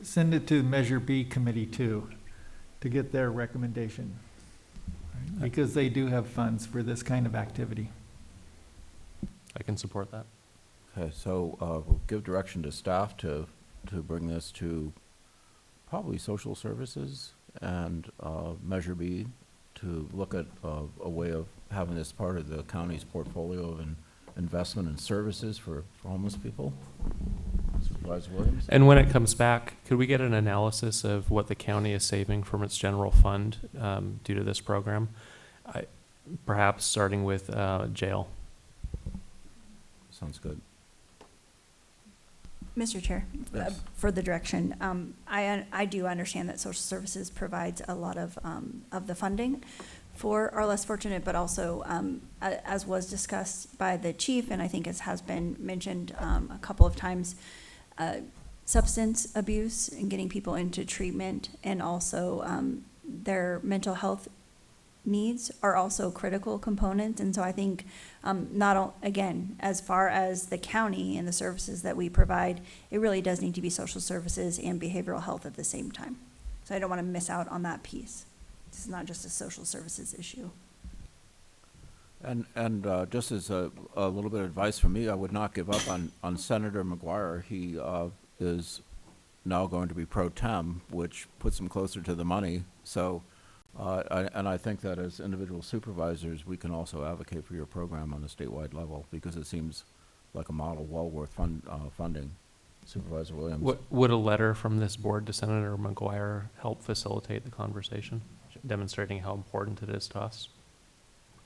send it to Measure B Committee too, to get their recommendation. Right? Because they do have funds for this kind of activity. I can support that. Okay, so we'll give direction to staff to bring this to probably social services and Measure B to look at a way of having this part of the county's portfolio of investment and services for homeless people. Supervisor Williams? And when it comes back, could we get an analysis of what the county is saving from its general fund due to this program? Perhaps starting with jail. Sounds good. Mr. Chair, Yes. for the direction, I do understand that social services provides a lot of the funding for our less fortunate, but also, as was discussed by the chief, and I think as has been mentioned a couple of times, substance abuse and getting people into treatment, and also their mental health needs are also critical components. And so I think again, as far as the county and the services that we provide, it really does need to be social services and behavioral health at the same time. So I don't want to miss out on that piece. This is not just a social services issue. And just as a little bit of advice from me, I would not give up on Senator McGuire. He is now going to be pro tem, which puts him closer to the money. So, I think that as individual supervisors, we can also advocate for your program on a statewide level because it seems like a model well worth funding. Supervisor Williams. Would a letter from this board to Senator McGuire help facilitate the conversation, demonstrating how important it is to us?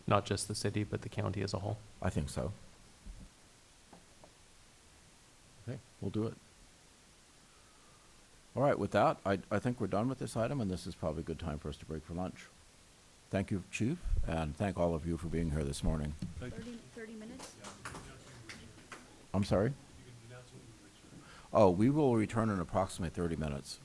Not just the city, but the county as a whole? I think so. Okay, we'll do it. All right, with that, I think we're done with this item, and this is probably a good time for us to break for lunch. Thank you, Chief, and thank all of you for being here this morning. 30 minutes? I'm sorry? Oh, we will return in approximately 30 minutes.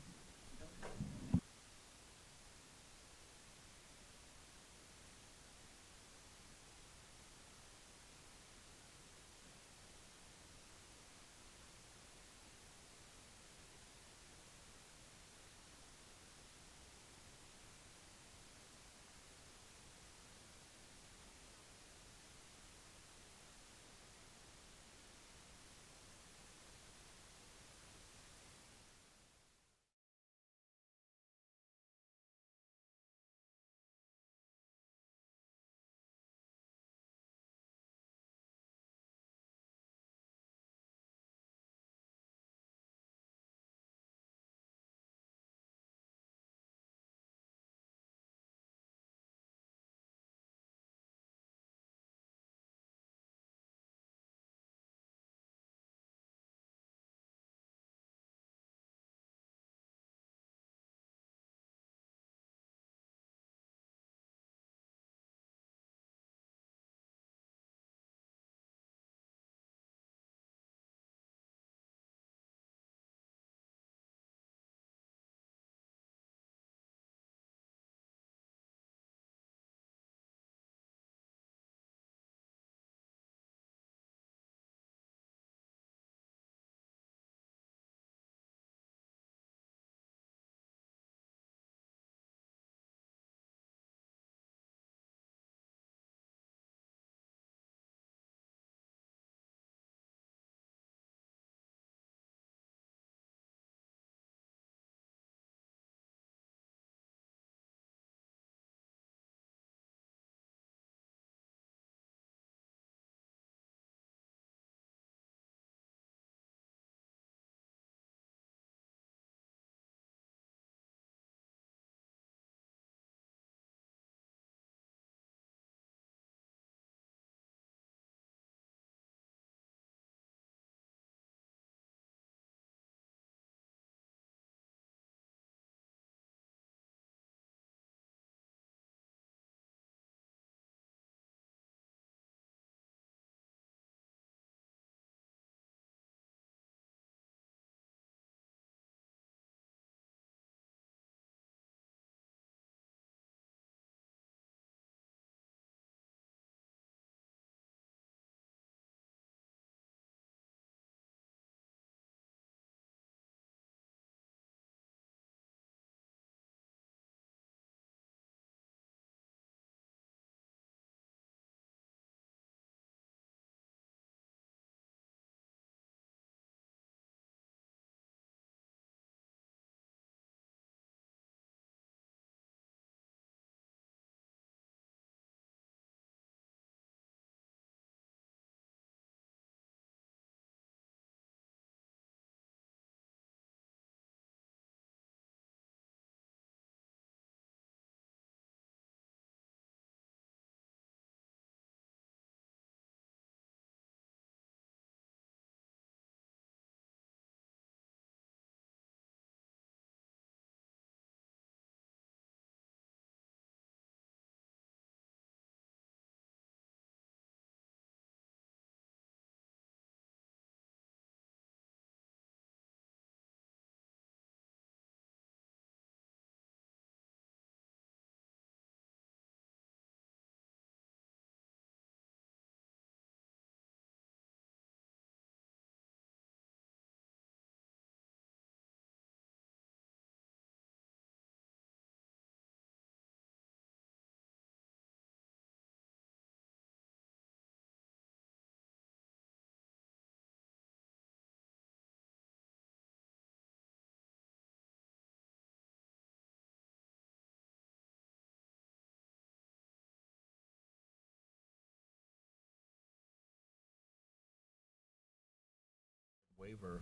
Waiver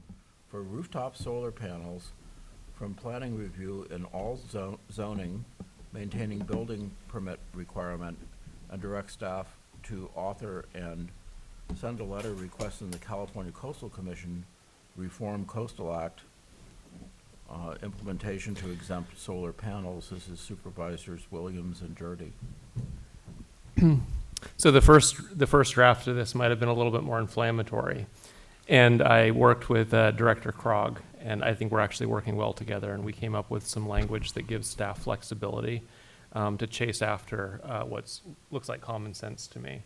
for rooftop solar panels from planning review in all zoning, maintaining building permit requirement, and direct staff to author and send a letter requesting the California Coastal Commission reform Coastal Act implementation to exempt solar panels. This is Supervisors Williams and Jurdy. So the first draft of this might have been a little bit more inflammatory. And I worked with Director Krog, and I think we're actually working well together, and we came up with some language that gives staff flexibility to chase after what looks like common sense to me.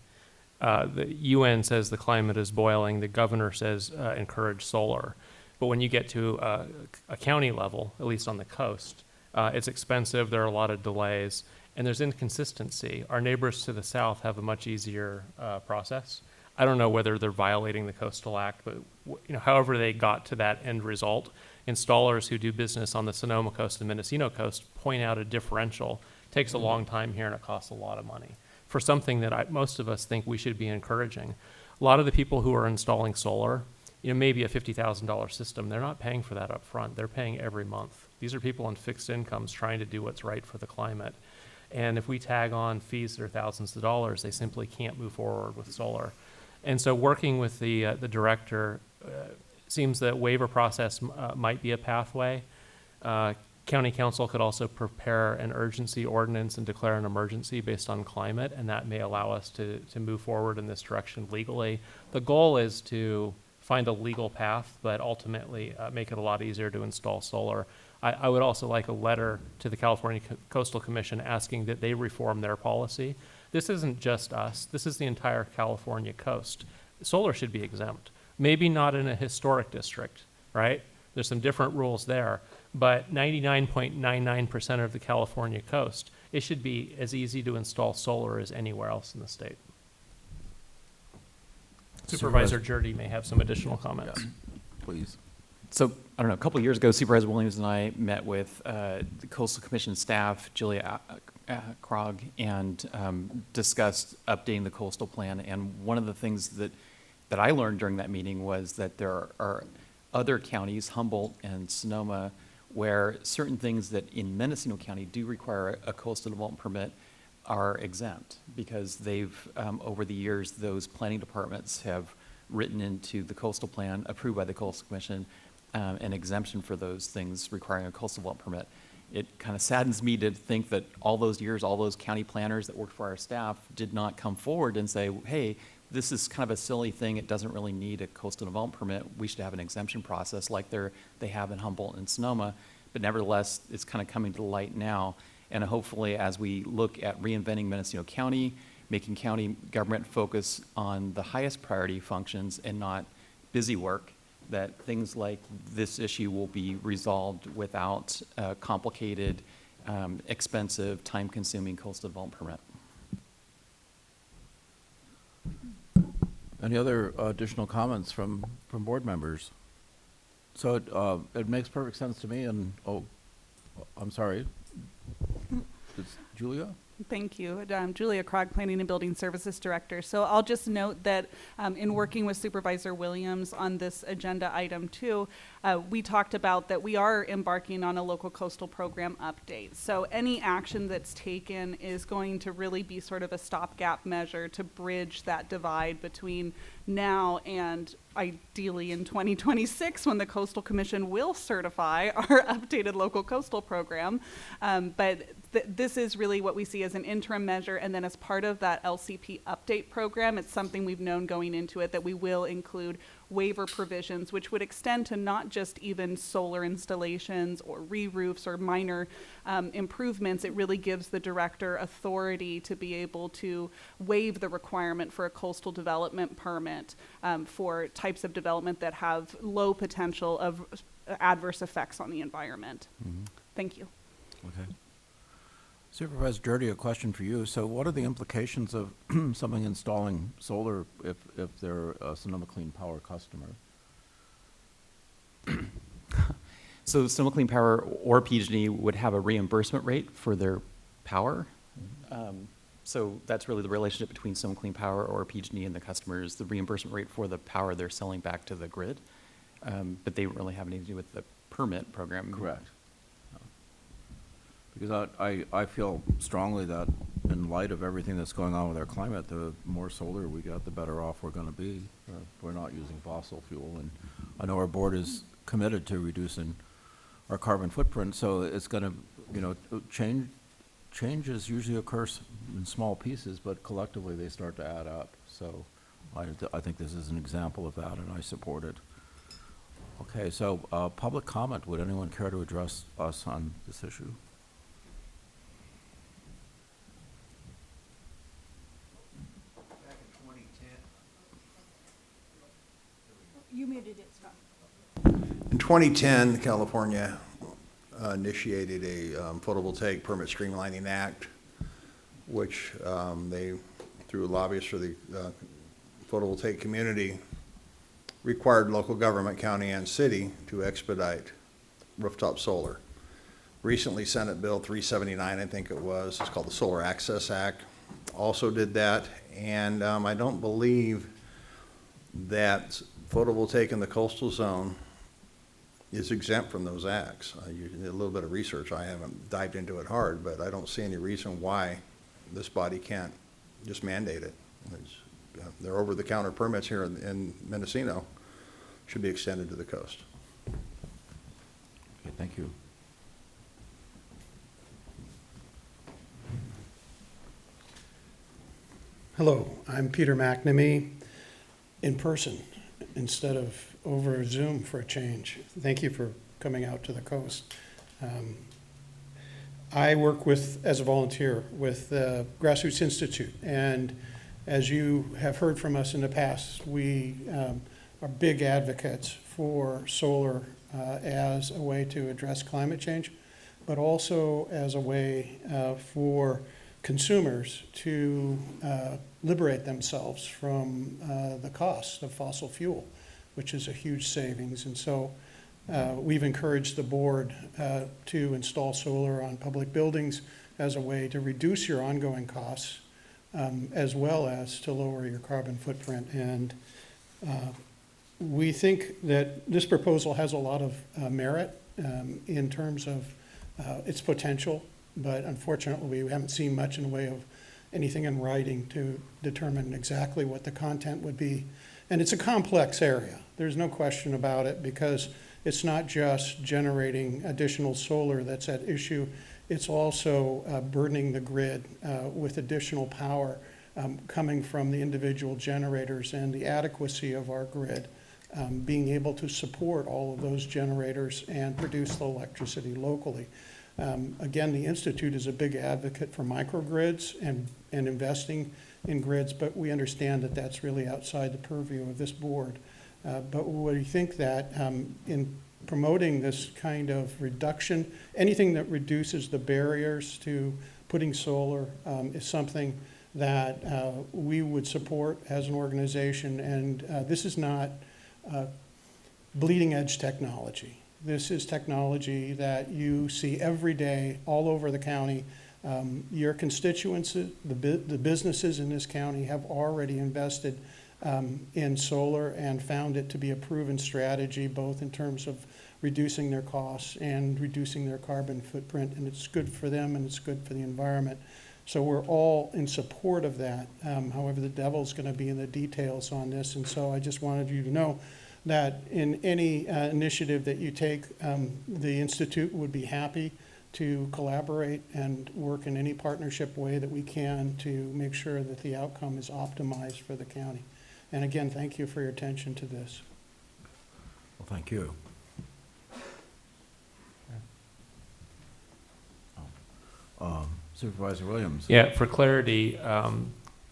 The UN says the climate is boiling. The governor says encourage solar. But when you get to a county level, at least on the coast, it's expensive. There are a lot of delays, and there's inconsistency. Our neighbors to the south have a much easier process. I don't know whether they're violating the Coastal Act, but however they got to that end result, installers who do business on the Sonoma coast and Mendocino coast point out a differential. It takes a long time here, and it costs a lot of money for something that most of us think we should be encouraging. A lot of the people who are installing solar, maybe a $50,000 system, they're not paying for that up front. They're paying every month. These are people on fixed incomes trying to do what's right for the climate. And if we tag on fees that are thousands of dollars, they simply can't move forward with solar. And so working with the director, seems that waiver process might be a pathway. County council could also prepare an urgency ordinance and declare an emergency based on climate, and that may allow us to move forward in this direction legally. The goal is to find a legal path, but ultimately make it a lot easier to install solar. I would also like a letter to the California Coastal Commission asking that they reform their policy. This isn't just us. This is the entire California coast. Solar should be exempt. Maybe not in a historic district, right? There's some different rules there, but 99.99% of the California coast, it should be as easy to install solar as anywhere else in the state. Supervisor Jurdy may have some additional comments. Yeah, please. So, I don't know, a couple of years ago, Supervisor Williams and I met with the Coastal Commission staff, Julia Krog, and discussed updating the coastal plan. And one of the things that I learned during that meeting was that there are other counties, Humboldt and Sonoma, where certain things that in Mendocino County do require a coastal development permit are exempt because they've, over the years, those planning departments have written into the coastal plan approved by the Coastal Commission an exemption for those things requiring a coastal development permit. It kind of saddens me to think that all those years, all those county planners that worked for our staff did not come forward and say, hey, this is kind of a silly thing. It doesn't really need a coastal development permit. We should have an exemption process like they have in Humboldt and Sonoma. But nevertheless, it's kind of coming to light now. And hopefully, as we look at reinventing Mendocino County, making county government focus on the highest priority functions and not busy work, that things like this issue will be resolved without a complicated, expensive, time-consuming coastal development permit. Any other additional comments from board members? So it makes perfect sense to me, and, I'm sorry. It's Julia? Thank you. Julia Krog, Planning and Building Services Director. So I'll just note that in working with Supervisor Williams on this agenda item too, we talked about that we are embarking on a local coastal program update. So any action that's taken is going to really be sort of a stopgap measure to bridge that divide between now and ideally in 2026 when the Coastal Commission will certify our updated local coastal program. But this is really what we see as an interim measure, and then as part of that LCP update program, it's something we've known going into it that we will include waiver provisions, which would extend to not just even solar installations or re-roofs or minor improvements. It really gives the director authority to be able to waive the requirement for a coastal development permit for types of development that have low potential of adverse effects on the environment. Mm-hmm. Thank you. Okay. Supervisor Jurdy, a question for you. So what are the implications of someone installing solar if they're a Sonoma Clean Power customer? So Sonoma Clean Power or PG&E would have a reimbursement rate for their power. So that's really the relationship between Sonoma Clean Power or PG&E and the customers, the reimbursement rate for the power they're selling back to the grid. But they don't really have anything to do with the permit program. Correct. Because I feel strongly that in light of everything that's going on with our climate, the more solar we got, the better off we're gonna be. We're not using fossil fuel, and I know our board is committed to reducing our carbon footprint, so it's gonna, you know, changes usually occur in small pieces, but collectively they start to add up. So I think this is an example of that, and I support it. Okay, so public comment. Would anyone care to address us on this issue? You muted it, Scott. In 2010, California initiated a photovoltaic permit streamlining act, which they, through lobbyists for the photovoltaic community, required local government, county and city, to expedite rooftop solar. Recently, Senate Bill 379, I think it was, it's called the Solar Access Act, also did that. And I don't believe that photovoltaic in the coastal zone is exempt from those acts. You did a little bit of research. I haven't dived into it hard, but I don't see any reason why this body can't just mandate it. They're over-the-counter permits here in Mendocino, should be extended to the coast. Okay, thank you. Hello, I'm Peter McNamee, in person instead of over Zoom for a change. Thank you for coming out to the coast. I work as a volunteer with the Grassroots Institute, and as you have heard from us in the past, we are big advocates for solar as a way to address climate change, but also as a way for consumers to liberate themselves from the cost of fossil fuel, which is a huge savings. And so we've encouraged the board to install solar on public buildings as a way to reduce your ongoing costs, as well as to lower your carbon footprint. And we think that this proposal has a lot of merit in terms of its potential, but unfortunately we haven't seen much in the way of anything in writing to determine exactly what the content would be. And it's a complex area. There's no question about it, because it's not just generating additional solar that's at issue. It's also burdening the grid with additional power coming from the individual generators, and the adequacy of our grid being able to support all of those generators and produce the electricity locally. Again, the Institute is a big advocate for microgrids and investing in grids, but we understand that that's really outside the purview of this board. But we think that in promoting this kind of reduction, anything that reduces the barriers to putting solar is something that we would support as an organization. And this is not bleeding edge technology. This is technology that you see every day all over the county. Your constituents, the businesses in this county have already invested in solar and found it to be a proven strategy, both in terms of reducing their costs and reducing their carbon footprint, and it's good for them and it's good for the environment. So we're all in support of that. However, the devil's going to be in the details on this, and so I just wanted you to know that in any initiative that you take, the Institute would be happy to collaborate and work in any partnership way that we can to make sure that the outcome is optimized for the county. And again, thank you for your attention to this. Well, thank you. Supervisor Williams. Yeah, for clarity,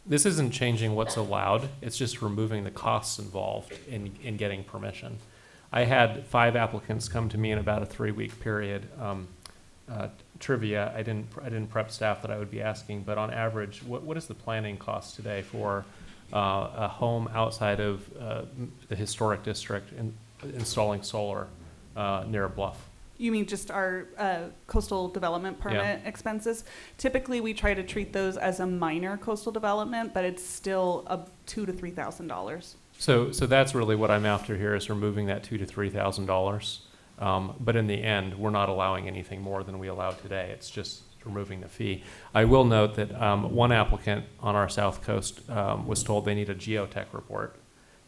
this isn't changing what's allowed. It's just removing the costs involved in getting permission. I had 5 applicants come to me in about a 3-week period. Trivia, I didn't prep staff that I would be asking, but on average, what is the planning cost today for a home outside of the historic district installing solar near a bluff? You mean just our coastal development permit expenses? Typically, we try to treat those as a minor coastal development, but it's still $2,000 to $3,000. So that's really what I'm after here, is removing that $2,000 to $3,000. But in the end, we're not allowing anything more than we allow today. It's just removing the fee. I will note that one applicant on our south coast was told they need a geotech report,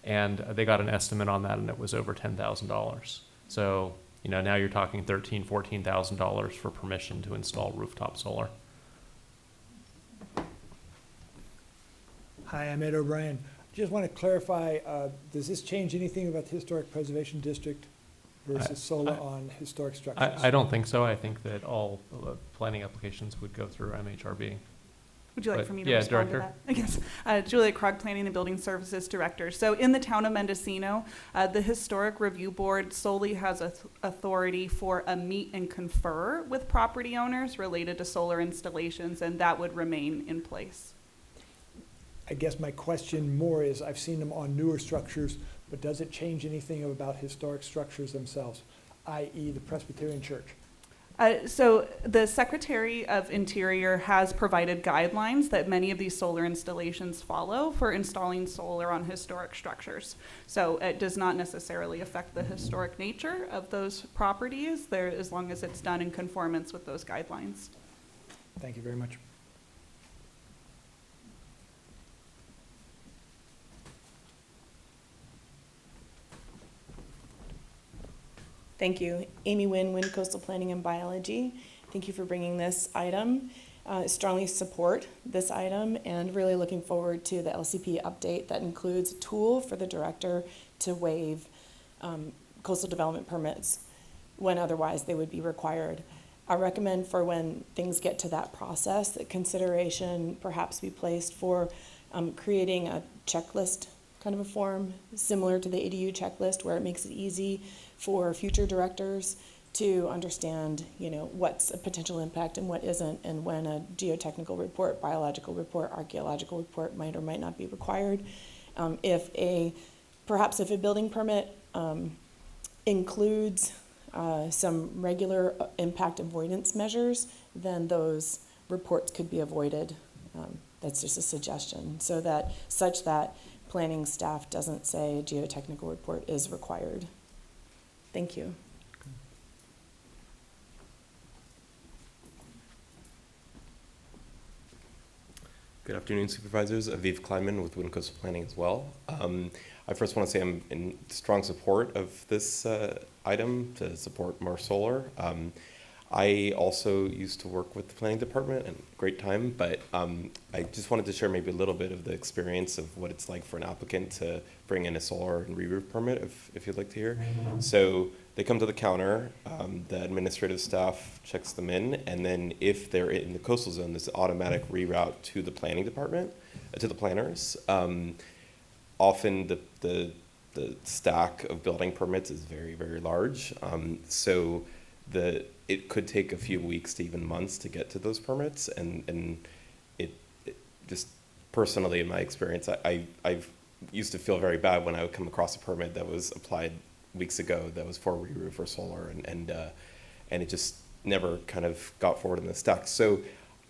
and they got an estimate on that, and it was over $10,000. So, you know, now you're talking $13,000, $14,000 for permission to install rooftop solar. Hi, I'm Ed O'Brien. Just want to clarify, does this change anything about the Historic Preservation District versus solar on historic structures? I don't think so. I think that all planning applications would go through MHRB. Would you like for me to respond to that? Yes. Julia Krog, Planning and Building Services Director. So in the town of Mendocino, the Historic Review Board solely has authority for a meet and confer with property owners related to solar installations, and that would remain in place. I guess my question more is, I've seen them on newer structures, but does it change anything about historic structures themselves, i.e. the Presbyterian Church? So the Secretary of Interior has provided guidelines that many of these solar installations follow for installing solar on historic structures. So it does not necessarily affect the historic nature of those properties there, as long as it's done in conformance with those guidelines. Thank you very much. Thank you. Amy Wynn, Coastal Planning and Biology. Thank you for bringing this item. Strongly support this item and really looking forward to the LCP update that includes a tool for the director to waive coastal development permits when otherwise they would be required. I recommend for when things get to that process that consideration perhaps be placed for creating a checklist kind of a form similar to the ADU checklist, where it makes it easy for future directors to understand, you know, what's a potential impact and what isn't, and when a geotechnical report, biological report, archaeological report might or might not be required. Perhaps if a building permit includes some regular impact avoidance measures, then those reports could be avoided. That's just a suggestion, such that planning staff doesn't say a geotechnical report is required. Thank you. Good afternoon, Supervisors. Aviv Kleinman with Wind Coastal Planning as well. I first want to say I'm in strong support of this item to support more solar. I also used to work with the planning department, and great time, but I just wanted to share maybe a little bit of the experience of what it's like for an applicant to bring in a solar and re-roof permit, if you'd like to hear. So they come to the counter, the administrative staff checks them in, and then if they're in the coastal zone, there's an automatic reroute to the planning department, to the planners. Often the stack of building permits is very, very large. So it could take a few weeks to even months to get to those permits, and it just personally, in my experience, I've used to feel very bad when I would come across a permit that was applied weeks ago that was for re-roof or solar, and it just never kind of got forward in the stack. So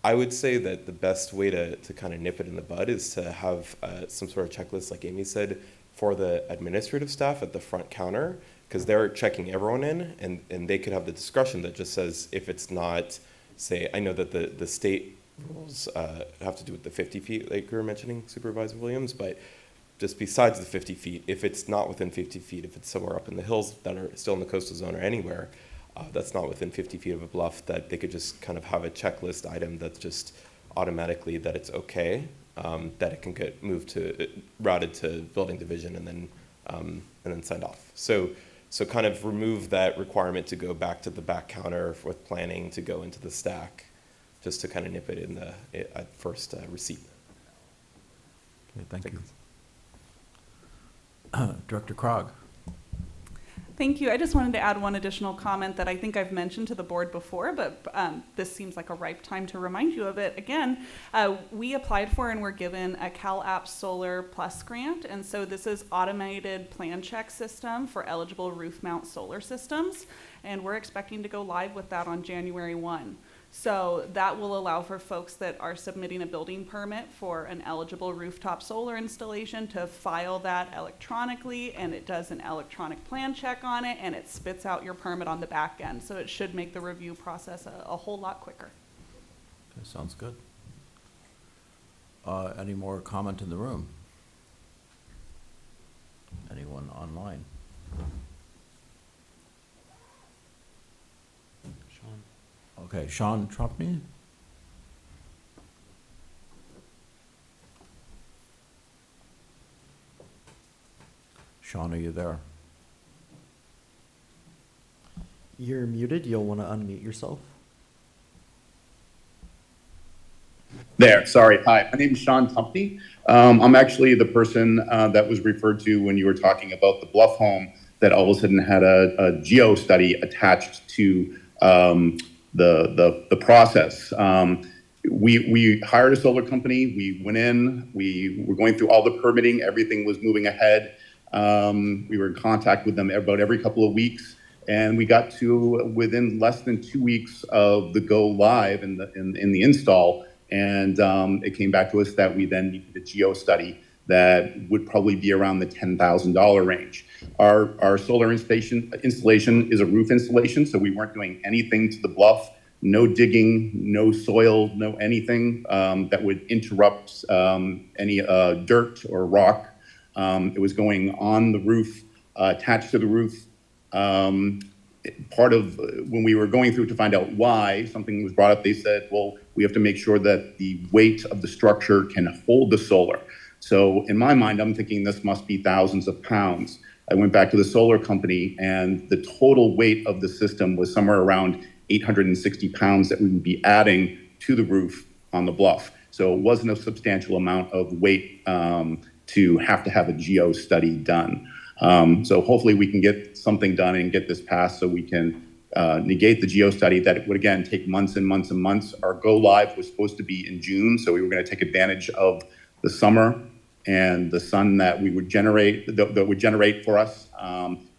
I would say that the best way to kind of nip it in the bud is to have some sort of checklist, like Amy said, for the administrative staff at the front counter, because they're checking everyone in, and they could have the discretion that just says, if it's not, say, I know that the state rules have to do with the 50 feet, like you were mentioning, Supervisor Williams, but just besides the 50 feet, if it's not within 50 feet, if it's somewhere up in the hills that are still in the coastal zone or anywhere, that's not within 50 feet of a bluff, that they could just kind of have a checklist item that's just automatically that it's okay, that it can get routed to building division and then signed off. So kind of remove that requirement to go back to the back counter with planning to go into the stack, just to kind of nip it in at first receipt. Okay, thank you. Director Krog. Thank you. I just wanted to add one additional comment that I think I've mentioned to the board before, but this seems like a ripe time to remind you of it again. We applied for and were given a CalApp Solar Plus grant, and so this is automated plan check system for eligible roof mount solar systems, and we're expecting to go live with that on January 1. So that will allow for folks that are submitting a building permit for an eligible rooftop solar installation to file that electronically, and it does an electronic plan check on it, and it spits out your permit on the back end. So it should make the review process a whole lot quicker. Okay, sounds good. Any more comment in the room? Anyone online? Okay, Sean Trumpney? Sean, are you there? You're muted. You'll want to unmute yourself. There, sorry. Hi, my name is Sean Tumpney. I'm actually the person that was referred to when you were talking about the Bluff home that all of a sudden had a geo study attached to the process. We hired a solar company. We went in. We were going through all the permitting. Everything was moving ahead. We were in contact with them about every couple of weeks, and we got to within less than 2 weeks of the go live in the install. And it came back to us that we then needed a geo study that would probably be around the $10,000 range. Our solar installation is a roof installation, so we weren't doing anything to the bluff, no digging, no soil, no anything that would interrupt any dirt or rock. It was going on the roof, attached to the roof. Part of when we were going through to find out why something was brought up, they said, well, we have to make sure that the weight of the structure can hold the solar. So in my mind, I'm thinking this must be thousands of pounds. I went back to the solar company, and the total weight of the system was somewhere around 860 pounds that we would be adding to the roof on the bluff. So it wasn't a substantial amount of weight to have a geo study done. So hopefully we can get something done and get this passed so we can negate the geo study that it would again take months and months and months. Our go live was supposed to be in June, so we were going to take advantage of the summer and the sun that we would generate, that would generate for us.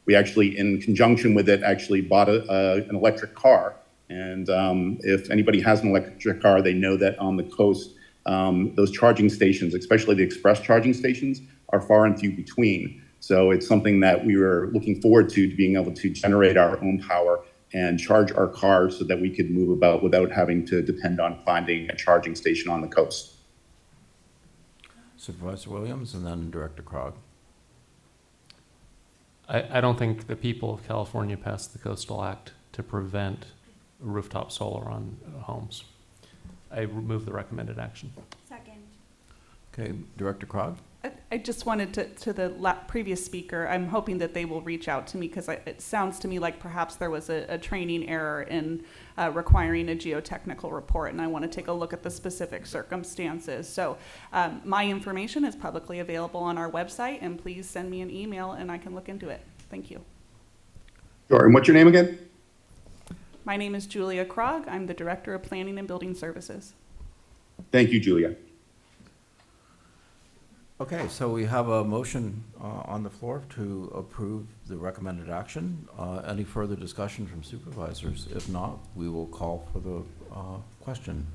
We actually, in conjunction with it, actually bought an electric car. And if anybody has an electric car, they know that on the coast, those charging stations, especially the express charging stations, are far and few between. So it's something that we were looking forward to being able to generate our own power and charge our cars so that we could move about without having to depend on finding a charging station on the coast. Supervisor Williams and then Director Krog. I don't think the people of California passed the Coastal Act to prevent rooftop solar on homes. I move the recommended action. Second. Okay, Director Krog. I just wanted to the previous speaker, I'm hoping that they will reach out to me because it sounds to me like perhaps there was a training error in requiring a geotechnical report, and I want to take a look at the specific circumstances. So my information is publicly available on our website, and please send me an email and I can look into it. Thank you. Sure, and what's your name again? My name is Julia Krog. I'm the Director of Planning and Building Services. Thank you, Julia. Okay, so we have a motion on the floor to approve the recommended action. Any further discussion from supervisors? If not, we will call for the question.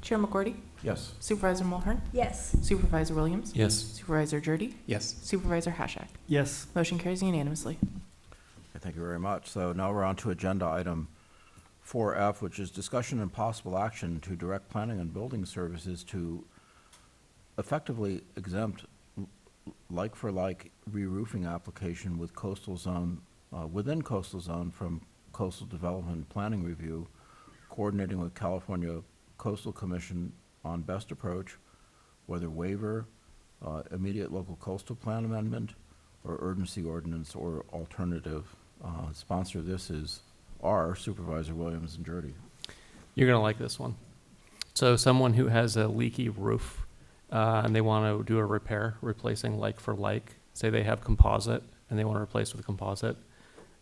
Chair McGordy? Yes. Supervisor Mulhern? Yes. Supervisor Williams? Yes. Supervisor Jurdy? Yes. Supervisor Hashak? Yes. Motion carries unanimously. Okay, thank you very much. So now we're on to agenda item 4F, which is discussion and possible action to direct planning and building services to effectively exempt like-for-like re-roofing application with coastal zone, within coastal zone from coastal development planning review, coordinating with California Coastal Commission on best approach, whether waiver, immediate local coastal plan amendment, or urgency ordinance or alternative. Sponsor of this is our Supervisor Williams and Jurdy. You're going to like this one. So someone who has a leaky roof and they want to do a repair, replacing like for like, say they have composite and they want to replace with composite,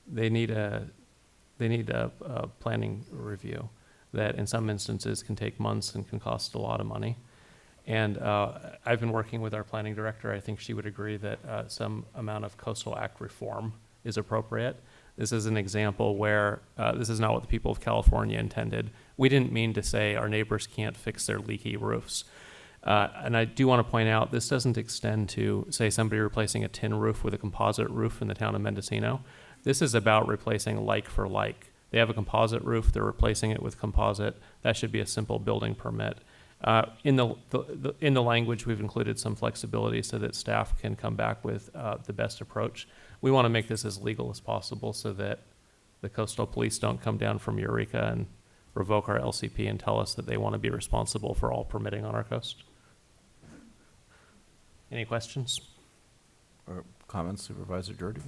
they need a planning review that in some instances can take months and can cost a lot of money. And I've been working with our planning director. I think she would agree that some amount of Coastal Act reform is appropriate. This is an example where this is not what the people of California intended. We didn't mean to say our neighbors can't fix their leaky roofs. And I do want to point out, this doesn't extend to, say, somebody replacing a tin roof with a composite roof in the town of Mendocino. This is about replacing like for like. They have a composite roof, they're replacing it with composite. That should be a simple building permit. In the language, we've included some flexibility so that staff can come back with the best approach. We want to make this as legal as possible so that the coastal police don't come down from Eureka and revoke our LCP and tell us that they want to be responsible for all permitting on our coast. Any questions? Or comments, Supervisor Jordy?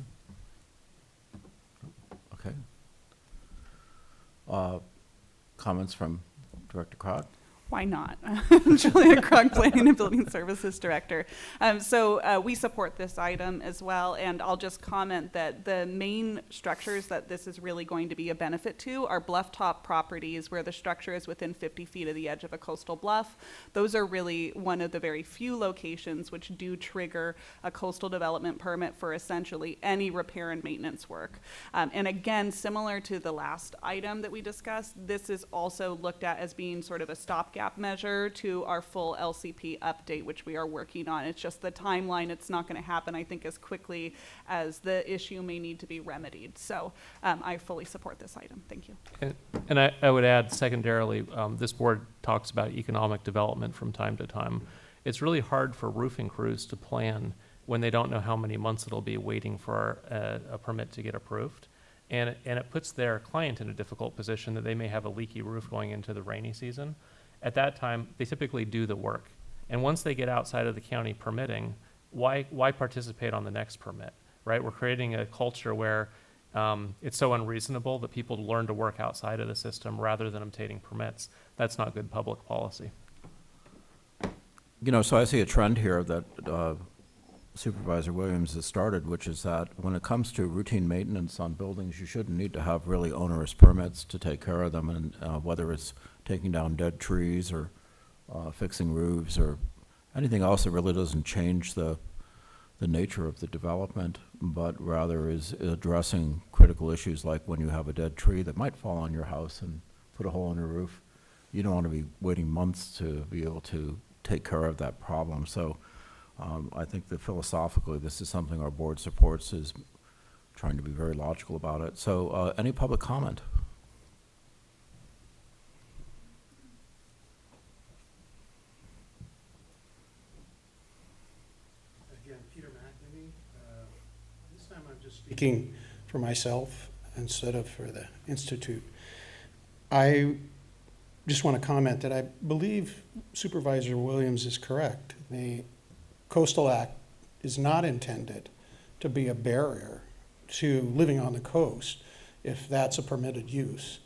Okay. Comments from Director Krog? Why not? Julia Krug, Planning and Building Services Director. So we support this item as well, and I'll just comment that the main structures that this is really going to be a benefit to are bluff top properties where the structure is within 50 feet of the edge of a coastal bluff. Those are really one of the very few locations which do trigger a coastal development permit for essentially any repair and maintenance work. And again, similar to the last item that we discussed, this is also looked at as being sort of a stopgap measure to our full LCP update, which we are working on. It's just the timeline. It's not going to happen, I think, as quickly as the issue may need to be remedied. So I fully support this item. Thank you. And I would add secondarily, this board talks about economic development from time to time. It's really hard for roofing crews to plan when they don't know how many months it'll be waiting for a permit to get approved. And it puts their client in a difficult position that they may have a leaky roof going into the rainy season. At that time, they typically do the work. And once they get outside of the county permitting, why participate on the next permit, right? We're creating a culture where it's so unreasonable that people learn to work outside of the system rather than obtaining permits. That's not good public policy. You know, so I see a trend here that Supervisor Williams has started, which is that when it comes to routine maintenance on buildings, you shouldn't need to have really onerous permits to take care of them, and whether it's taking down dead trees or fixing roofs or anything else that really doesn't change the nature of the development, but rather is addressing critical issues like when you have a dead tree that might fall on your house and put a hole in your roof. You don't want to be waiting months to be able to take care of that problem. So I think that philosophically this is something our board supports, is trying to be very logical about it. So any public comment? Again, Peter McNamee. This time I'm just speaking for myself instead of for the Institute. I just want to comment that I believe Supervisor Williams is correct. The Coastal Act is not intended to be a barrier to living on the coast if that's a permitted use.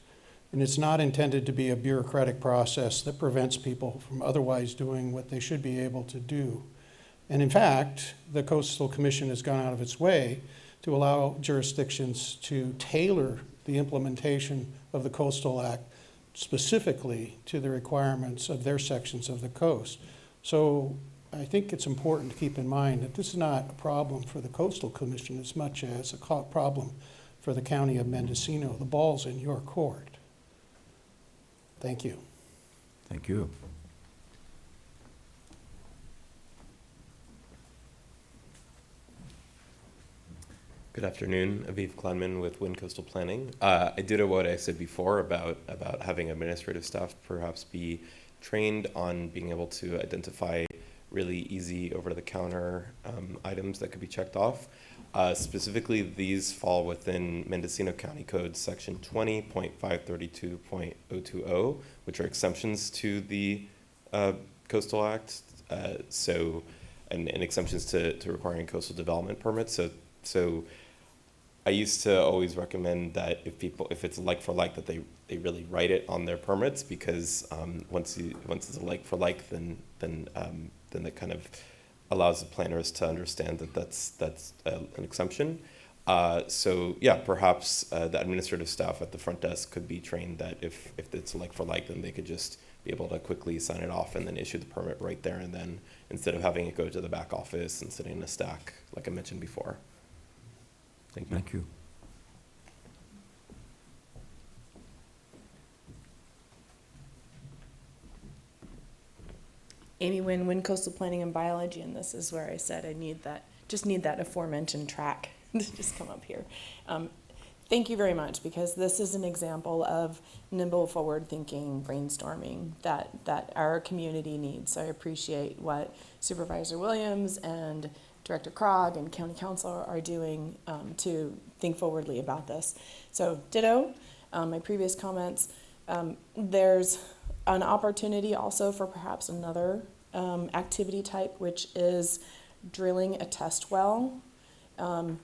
And it's not intended to be a bureaucratic process that prevents people from otherwise doing what they should be able to do. And in fact, the Coastal Commission has gone out of its way to allow jurisdictions to tailor the implementation of the Coastal Act specifically to the requirements of their sections of the coast. So I think it's important to keep in mind that this is not a problem for the Coastal Commission as much as a problem for the County of Mendocino. The ball's in your court. Thank you. Thank you. Good afternoon, Aviv Kleinman with Wind Coastal Planning. I did what I said before about having administrative staff perhaps be trained on being able to identify really easy over-the-counter items that could be checked off. Specifically, these fall within Mendocino County Code Section 20.532.020, which are exemptions to the Coastal Act, and exemptions to requiring coastal development permits. So I used to always recommend that if it's like for like, that they really write it on their permits, because once it's a like for like, then it kind of allows the planners to understand that that's an exemption. So yeah, perhaps the administrative staff at the front desk could be trained that if it's like for like, then they could just be able to quickly sign it off and then issue the permit right there and then, instead of having it go to the back office and sitting in a stack, like I mentioned before. Thank you. Thank you. Amy Wynn, Coastal Planning and Biology, and this is where I said I just need that aforementioned track to just come up here. Thank you very much, because this is an example of nimble, forward-thinking brainstorming that our community needs. So I appreciate what Supervisor Williams and Director Krog and County Council are doing to think forwardly about this. So ditto my previous comments. There's an opportunity also for perhaps another activity type, which is drilling a test well on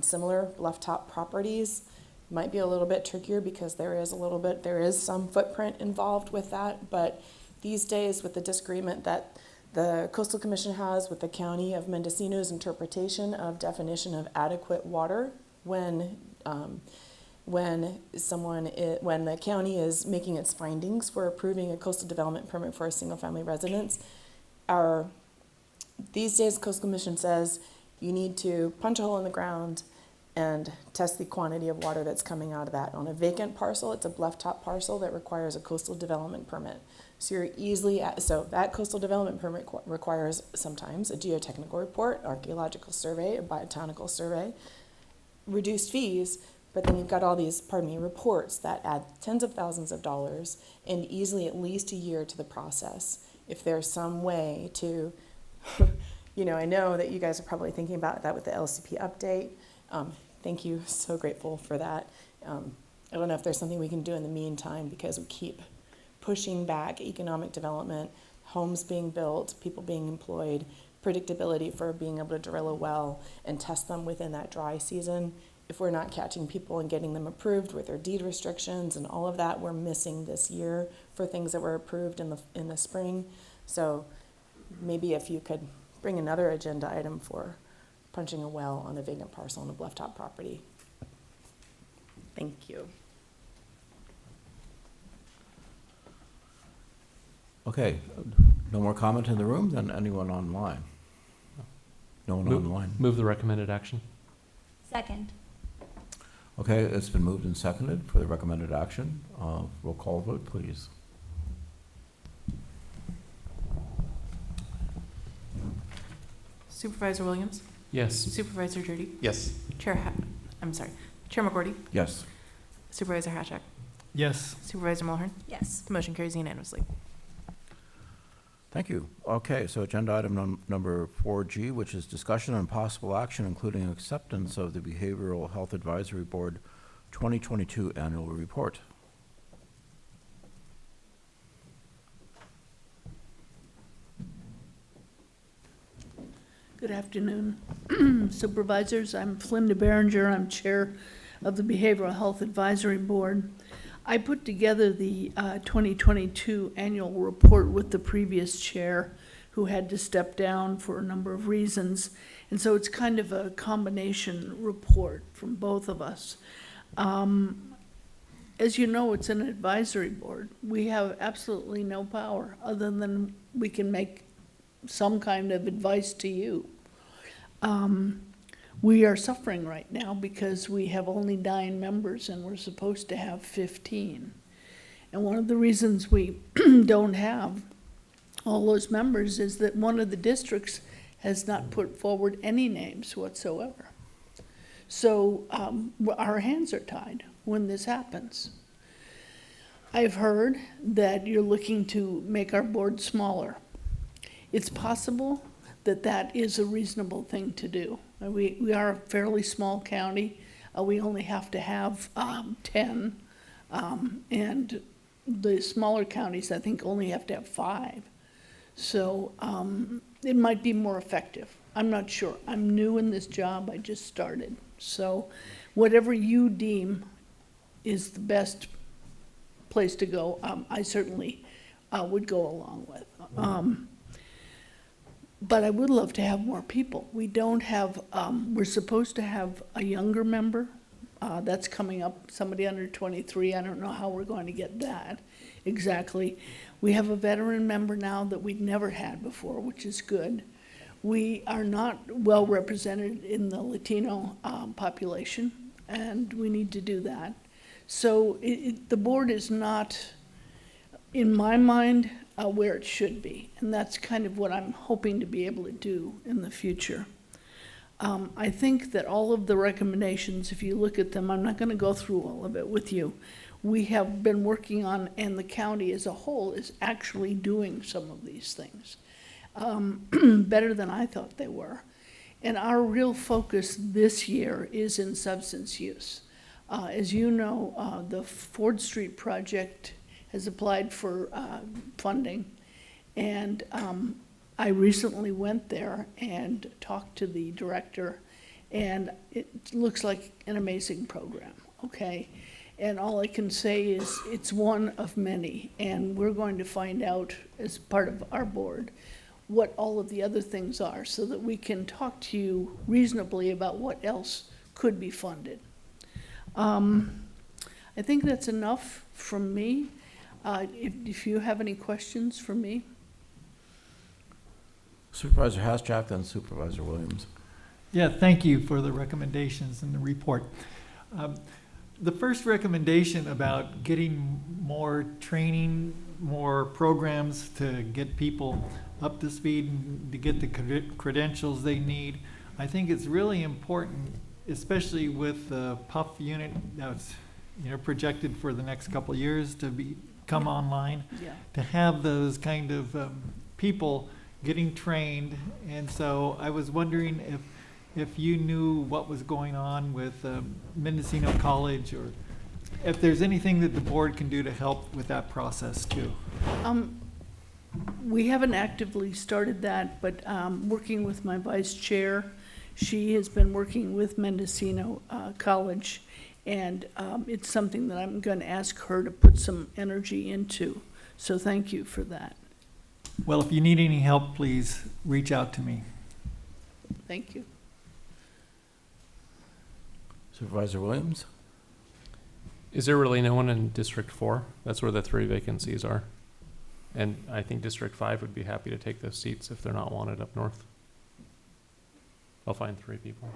similar bluff-top properties. Might be a little bit trickier because there is some footprint involved with that, but these days, with the disagreement that the Coastal Commission has with the County of Mendocino's interpretation of definition of adequate water when the county is making its findings for approving a coastal development permit for a single-family residence, these days Coastal Commission says you need to punch a hole in the ground and test the quantity of water that's coming out of that. On a vacant parcel, it's a bluff-top parcel that requires a coastal development permit. So that coastal development permit requires sometimes a geotechnical report, archaeological survey, a botanical survey, reduced fees, but then you've got all these, reports that add tens of thousands of dollars and easily at least a year to the process. If there's some way to, I know that you guys are probably thinking about that with the LCP update. Thank you, so grateful for that. I don't know if there's something we can do in the meantime, because we keep pushing back economic development, homes being built, people being employed, predictability for being able to drill a well and test them within that dry season. If we're not catching people and getting them approved with their deed restrictions and all of that, we're missing this year for things that were approved in the spring. So maybe if you could bring another agenda item for punching a well on a vacant parcel on a bluff-top property. Thank you. Okay, no more comment in the room, then anyone online? No one online? Move the recommended action. Second. Okay, it's been moved and seconded for the recommended action. Roll call vote, please. Supervisor Williams? Yes. Supervisor Judy? Yes. Chair McGordy? Yes. Supervisor Hatchak? Yes. Supervisor Mulhern? Yes. The motion carries unanimously. Thank you. Okay, so agenda item number 4G, which is discussion and possible action, including acceptance of the Behavioral Health Advisory Board 2022 Annual Report. Good afternoon, Supervisors. I'm Flinda Behringer. I'm Chair of the Behavioral Health Advisory Board. I put together the 2022 annual report with the previous chair, who had to step down for a number of reasons. And so it's kind of a combination report from both of us. As you know, it's an advisory board. We have absolutely no power other than we can make some kind of advice to you. We are suffering right now because we have only 9 members and we're supposed to have 15. And one of the reasons we don't have all those members is that one of the districts has not put forward any names whatsoever. So our hands are tied when this happens. I've heard that you're looking to make our board smaller. It's possible that that is a reasonable thing to do. We are a fairly small county. We only have to have 10, and the smaller counties, I think, only have to have 5. So it might be more effective I'm not sure. I'm new in this job. I just started. So whatever you deem is the best place to go, I certainly would go along with. But I would love to have more people. We don't have, we're supposed to have a younger member. That's coming up, somebody under 23. I don't know how we're going to get that exactly. We have a veteran member now that we'd never had before, which is good. We are not well represented in the Latino population, and we need to do that. So the board is not, in my mind, where it should be, and that's kind of what I'm hoping to be able to do in the future. I think that all of the recommendations, if you look at them, I'm not going to go through all of it with you, we have been working on, and the county as a whole is actually doing some of these things better than I thought they were. And our real focus this year is in substance use. As you know, the Ford Street project has applied for funding, and I recently went there and talked to the director, and it looks like an amazing program, okay? And all I can say is it's one of many, and we're going to find out as part of our board what all of the other things are so that we can talk to you reasonably about what else could be funded. I think that's enough from me. If you have any questions for me. Supervisor Haschak, then Supervisor Williams. Yeah, thank you for the recommendations in the report. The first recommendation about getting more training, more programs to get people up to speed and to get the credentials they need, I think it's really important, especially with the PUF unit that's projected for the next couple of years to come online, to have those kind of people getting trained. And so I was wondering if you knew what was going on with Mendocino College, or if there's anything that the board can do to help with that process too. We haven't actively started that, but working with my vice chair, she has been working with Mendocino College, and it's something that I'm going to ask her to put some energy into. So thank you for that. Well, if you need any help, please reach out to me. Thank you. Supervisor Williams? Is there really no one in District 4? That's where the 3 vacancies are. And I think District 5 would be happy to take those seats if they're not wanted up north. I'll find 3 people,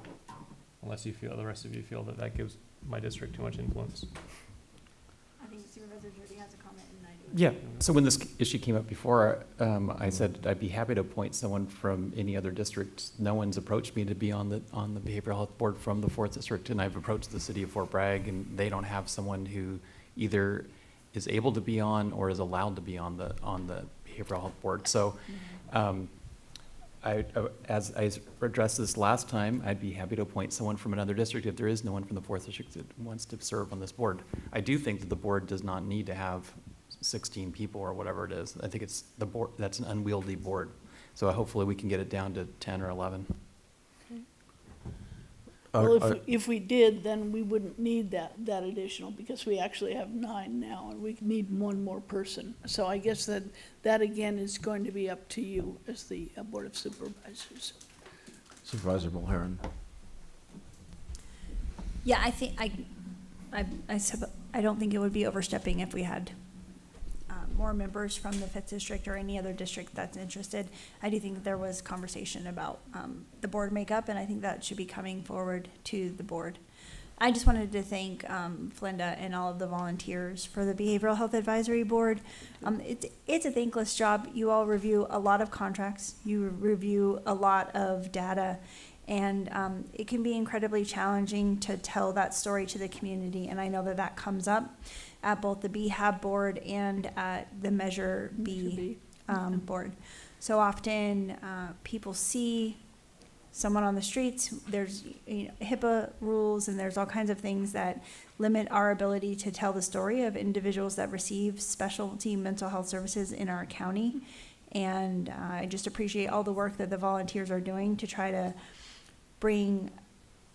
unless you feel, the rest of you feel that that gives my district too much influence. I think Supervisor Jordy has a comment, and I do. Yeah, so when this issue came up before, I said I'd be happy to appoint someone from any other district. No one's approached me to be on the Behavioral Health Board from the 4th District, and I've approached the city of Fort Bragg, and they don't have someone who either is able to be on or is allowed to be on the Behavioral Health Board. So as I addressed this last time, I'd be happy to appoint someone from another district if there is no one from the 4th District that wants to serve on this board. I do think that the board does not need to have 16 people or whatever it is. I think it's the board, that's an unwieldy board. So hopefully we can get it down to 10 or 11. Well, if we did, then we wouldn't need that additional, because we actually have 9 now, and we need 1 more person. So I guess that again is going to be up to you as the Board of Supervisors. Supervisor Mulherin? Yeah, I think I don't think it would be overstepping if we had more members from the 5th District or any other district that's interested. I do think that there was conversation about the board makeup, and I think that should be coming forward to the board. I just wanted to thank Flinda and all of the volunteers for the Behavioral Health Advisory Board. It's a thankless job. You all review a lot of contracts. You review a lot of data, and it can be incredibly challenging to tell that story to the community, and I know that that comes up at both the BHAB board and at the Measure B board. So often people see someone on the streets, there's HIPAA rules, and there's all kinds of things that limit our ability to tell the story of individuals that receive specialty mental health services in our county. And I just appreciate all the work that the volunteers are doing to try to bring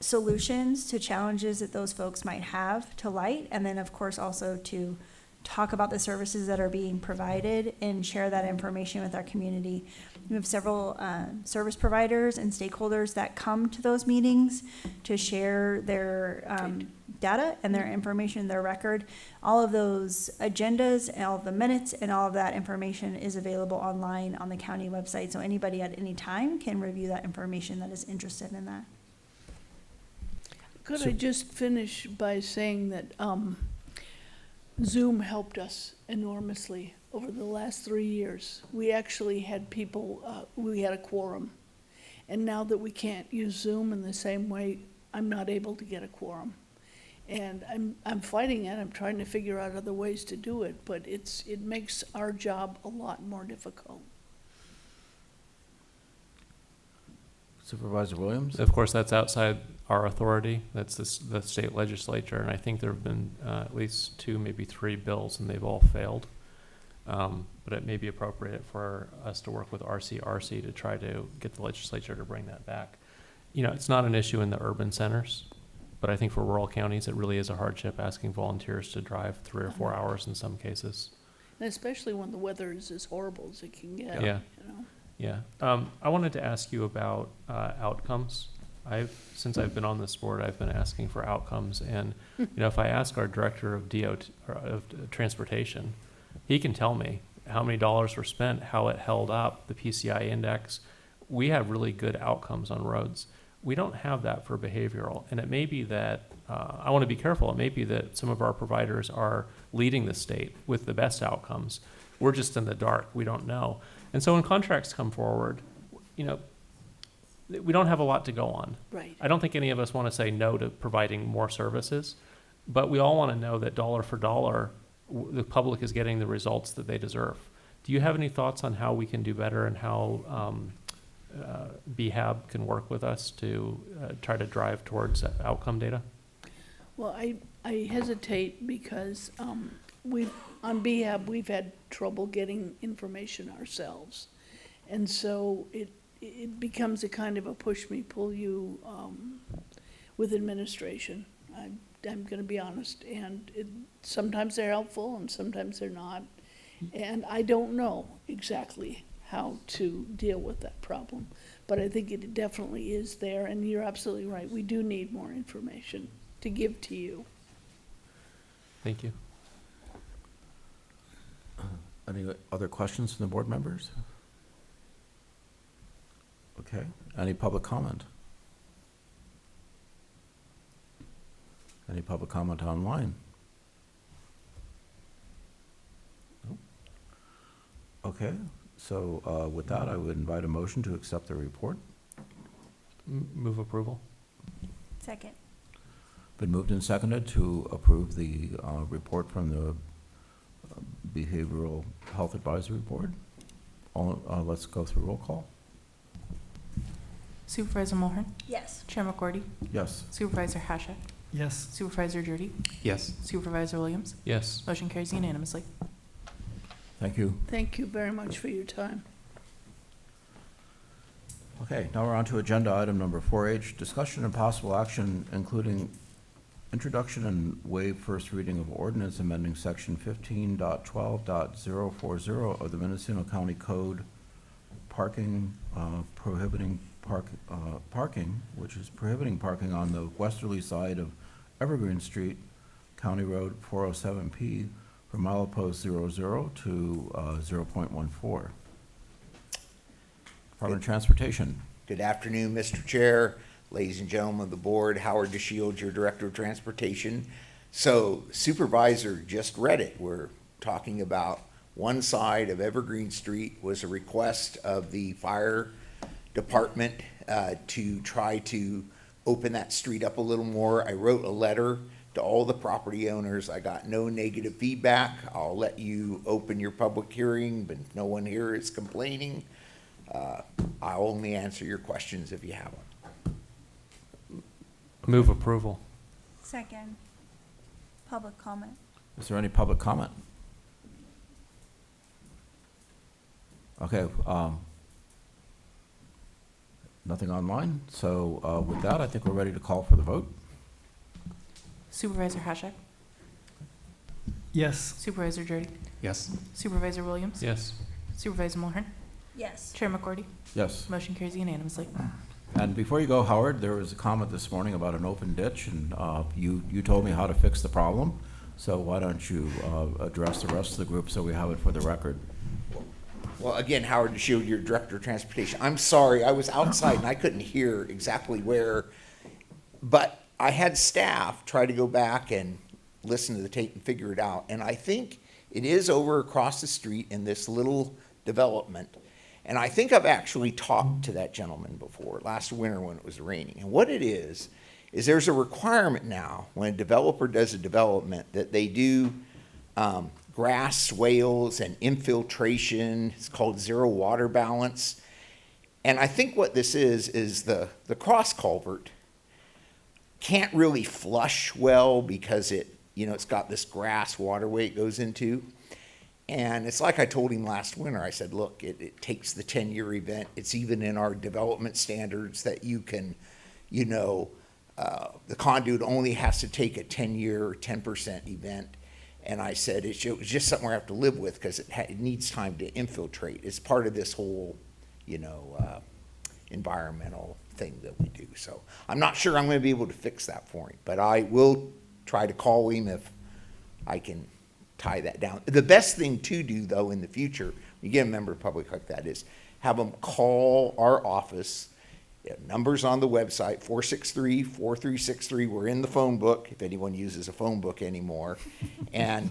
solutions to challenges that those folks might have to light. And then, of course, also to talk about the services that are being provided and share that information with our community. We have several service providers and stakeholders that come to those meetings to share their data and their information, their record. All of those agendas and all of the minutes and all of that information is available online on the county website. So anybody at any time can review that information that is interested in that. Could I just finish by saying that Zoom helped us enormously over the last 3 years. We actually had people, we had a quorum. And now that we can't use Zoom in the same way, I'm not able to get a quorum. And I'm fighting it. I'm trying to figure out other ways to do it, but it makes our job a lot more difficult. Supervisor Williams? Of course, that's outside our authority. That's the state legislature, and I think there have been at least 2, maybe 3 bills, and they've all failed. But it may be appropriate for us to work with RCRC to try to get the legislature to bring that back. You know, it's not an issue in the urban centers, but I think for rural counties, it really is a hardship asking volunteers to drive 3 or 4 hours in some cases. And especially when the weather is as horrible as it can get. Yeah. You know? Yeah. I wanted to ask you about outcomes. Since I've been on this board, I've been asking for outcomes. And, you know, if I ask our director of transportation, he can tell me how many dollars were spent, how it held up, the PCI index. We have really good outcomes on roads. We don't have that for behavioral. And it may be that, I want to be careful, it may be that some of our providers are leading the state with the best outcomes. We're just in the dark. We don't know. And so when contracts come forward, you know, we don't have a lot to go on. Right. I don't think any of us want to say no to providing more services, but we all want to know that dollar for dollar, the public is getting the results that they deserve. Do you have any thoughts on how we can do better and how BHAB can work with us to try to drive towards outcome data? Well, I hesitate because on BHAB, we've had trouble getting information ourselves. And so it becomes a kind of a push me, pull you with administration. I'm going to be honest. And sometimes they're helpful and sometimes they're not. And I don't know exactly how to deal with that problem. But I think it definitely is there. And you're absolutely right. We do need more information to give to you. Thank you. Any other questions from the board members? Okay. Any public comment? Any public comment online? Nope. Okay. So with that, I would invite a motion to accept the report. Move approval. Second. Been moved and seconded to approve the report from the Behavioral Health Advisory Board. Let's go through roll call. Supervisor Mulhern? Yes. Chair McCourty? Yes. Supervisor Hashak? Yes. Supervisor Drudy? Yes. Supervisor Williams? Yes. Motion carries unanimously. Thank you. Thank you very much for your time. Okay, now we're on to agenda item number 4H, discussion and possible action, including introduction and waive first reading of ordinance amending section 15.12.040 of the Mendocino County Code, parking, prohibiting parking, which is prohibiting parking on the westerly side of Evergreen Street, County Road 407P, from milepost 00 to 0.14. Department of Transportation. Good afternoon, Mr. Chair, ladies and gentlemen of the board. Howard DeShields, your Director of Transportation. So Supervisor just read it. We're talking about one side of Evergreen Street was a request of the fire department to try to open that street up a little more. I wrote a letter to all the property owners. I got no negative feedback. I'll let you open your public hearing, but no one here is complaining. I'll only answer your questions if you have them. Move approval. Second. Public comment. Is there any public comment? Okay, nothing online. So with that, I think we're ready to call for the vote. Supervisor Hashak? Yes. Supervisor Jordy? Yes. Supervisor Williams? Yes. Supervisor Mulhern? Yes. Chair McCordy? Yes. Motion carries unanimously. And before you go, Howard, there was a comment this morning about an open ditch, and you told me how to fix the problem. So why don't you address the rest of the group so we have it for the record? Well, again, Howard DeShield, your Director of Transportation. I'm sorry, I was outside and I couldn't hear exactly where, but I had staff try to go back and listen to the tape and figure it out. And I think it is over across the street in this little development. And I think I've actually talked to that gentleman before, last winter when it was raining. And what it is there's a requirement now when a developer does a development that they do grass swales and infiltration. It's called zero water balance. And I think what this is the cross culvert can't really flush well because it's got this grass waterway it goes into. And it's like I told him last winter. I said, look, it takes the 10-year event. It's even in our development standards that you can, the conduit only has to take a 10-year, 10% event. And I said, it was just something we have to live with because it needs time to infiltrate. It's part of this whole, environmental thing that we do. So I'm not sure I'm going to be able to fix that for him, but I will try to call him if I can tie that down. The best thing to do, though, in the future, when you get a member of the public like that, is have them call our office. Numbers on the website, 463-4363. We're in the phone book, if anyone uses a phone book anymore. And,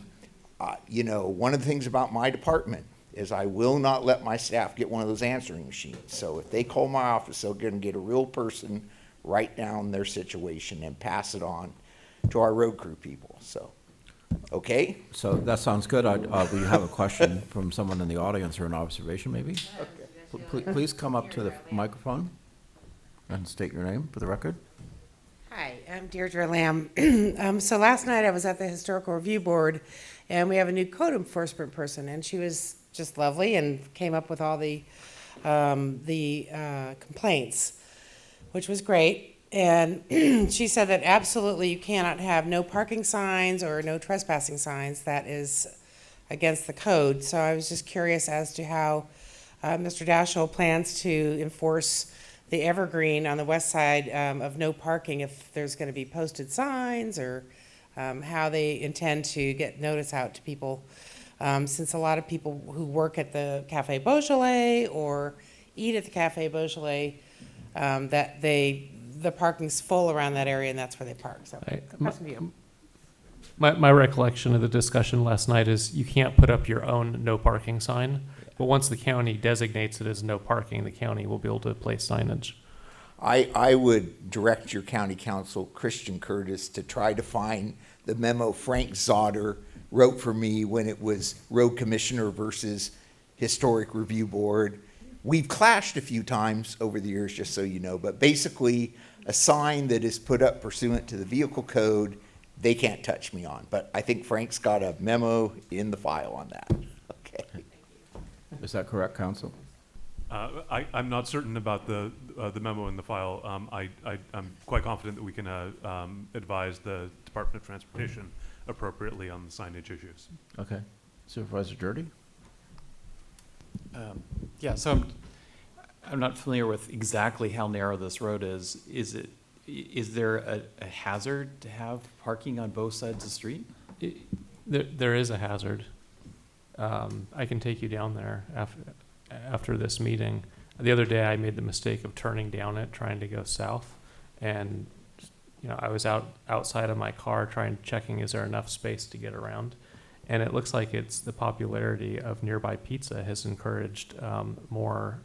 one of the things about my department is I will not let my staff get one of those answering machines. So if they call my office, they're going to get a real person, write down their situation, and pass it on to our road crew people. So, okay? So that sounds good. We have a question from someone in the audience or an observation, maybe? Okay. Please come up to the microphone and state your name for the record. Hi, I'm Deirdre Lamb. So last night I was at the Historical Review Board, and we have a new code enforcement person, and she was just lovely and came up with all the complaints, which was great. And she said that absolutely you cannot have no parking signs or no trespassing signs. That is against the code. So I was just curious as to how Mr. Dashel plans to enforce the Evergreen on the west side of no parking, if there's going to be posted signs, or how they intend to get notice out to people, since a lot of people who work at the Cafe Beaujolais or eat at the Cafe Beaujolais, that the parking's full around that area and that's where they park. So, question to you. My recollection of the discussion last night is you can't put up your own no parking sign, but once the county designates it as no parking, the county will be able to place signage. I would direct your county counsel, Christian Curtis, to try to find the memo Frank Zotter wrote for me when it was road commissioner versus historic review board. We've clashed a few times over the years, just so you know, but basically a sign that is put up pursuant to the vehicle code, they can't touch me on. But I think Frank's got a memo in the file on that. Okay. Is that correct, counsel? I'm not certain about the memo in the file. I'm quite confident that we can advise the Department of Transportation appropriately on the signage issues. Okay. Supervisor Jordy? Yeah, so I'm not familiar with exactly how narrow this road is. Is there a hazard to have parking on both sides of the street? There is a hazard. I can take you down there after this meeting. The other day I made the mistake of turning down it, trying to go south. And, I was outside of my car checking is there enough space to get around. And it looks like it's the popularity of nearby pizza has encouraged more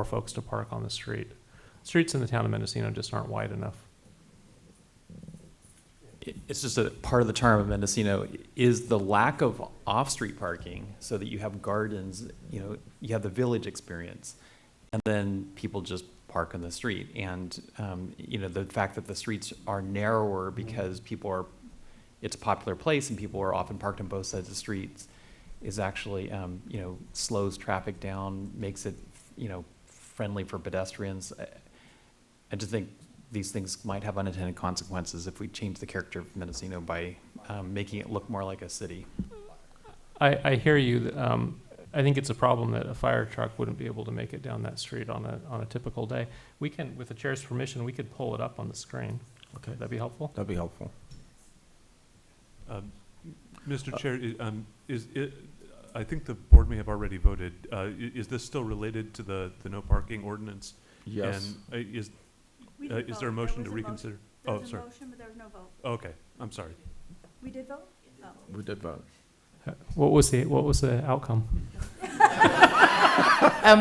folks to park on the street. Streets in the town of Mendocino just aren't wide enough. It's just a part of the charm of Mendocino is the lack of off-street parking, so that you have gardens, you have the village experience, and then people just park on the street. And, the fact that the streets are narrower because it's a popular place and people are often parked on both sides of the streets, is actually, you know, slows traffic down, makes it, you know, friendly for pedestrians. I just think these things might have unintended consequences if we change the character of Mendocino by making it look more like a city. I hear you. I think it's a problem that a fire truck wouldn't be able to make it down that street on a typical day. We can, with the chair's permission, we could pull it up on the screen. Okay. That'd be helpful? That'd be helpful. Mr. Chair, I think the board may have already voted. Is this still related to the no parking ordinance? Yes. And is We did there a vote. motion There to was a reconsider? There Oh, was a sorry. motion, but there was no vote. Okay, I'm sorry. We did vote? Oh. We did vote. What was the outcome?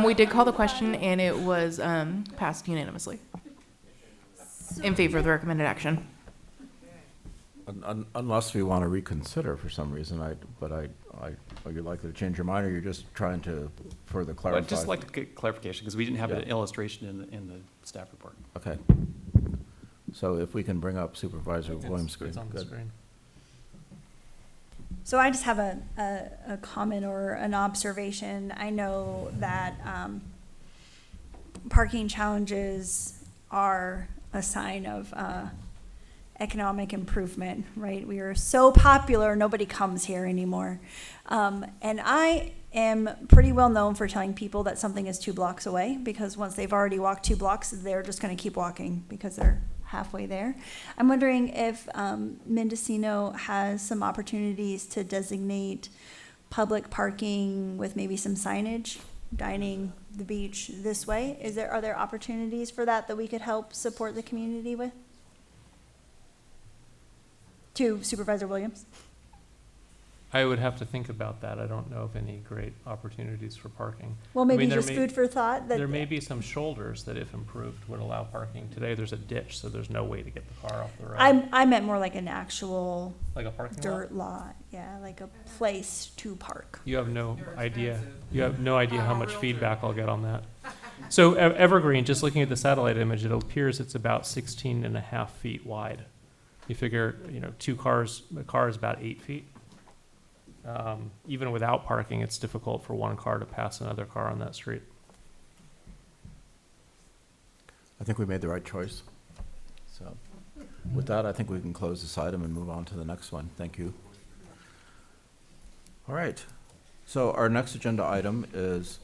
We did call the question, and it was passed unanimously in favor of the recommended action. Unless we want to reconsider for some reason, are you likely to change your mind, or you're just trying to further clarify? I'd just like to get clarification, because we didn't have Yeah. an illustration in the staff report. Okay. So if we can bring up Supervisor Williams' screen. It's on the Good. screen. So I just have a comment or an observation. I know that parking challenges are a sign of economic improvement, right? We are so popular, nobody comes here anymore. And I am pretty well known for telling people that something is 2 blocks away, because once they've already walked 2 blocks, they're just going to keep walking because they're halfway there. I'm wondering if Mendocino has some opportunities to designate public parking with maybe some signage, dining, the beach this way. Are there opportunities for that we could help support the community with? To Supervisor Williams. I would have to think about that. I don't know of any great opportunities for parking. Well, I maybe mean, there just food for thought. There may be some shoulders that, if improved, would allow parking. Today, there's a ditch, so there's no way to get the car off the road. I meant more like an actual Like a parking dirt lot. Yeah, like a place to park. You have no idea. You have no idea how much feedback I'll get on that. So Evergreen, just looking at the satellite image, it appears it's about 16.5 feet wide. You figure, you know, a car is about 8 feet. Even without parking, it's difficult for one car to pass another car on that street. I think we made the right choice. So with that, I think we can close this item and move on to the next one. Thank you. All right. So our next agenda item is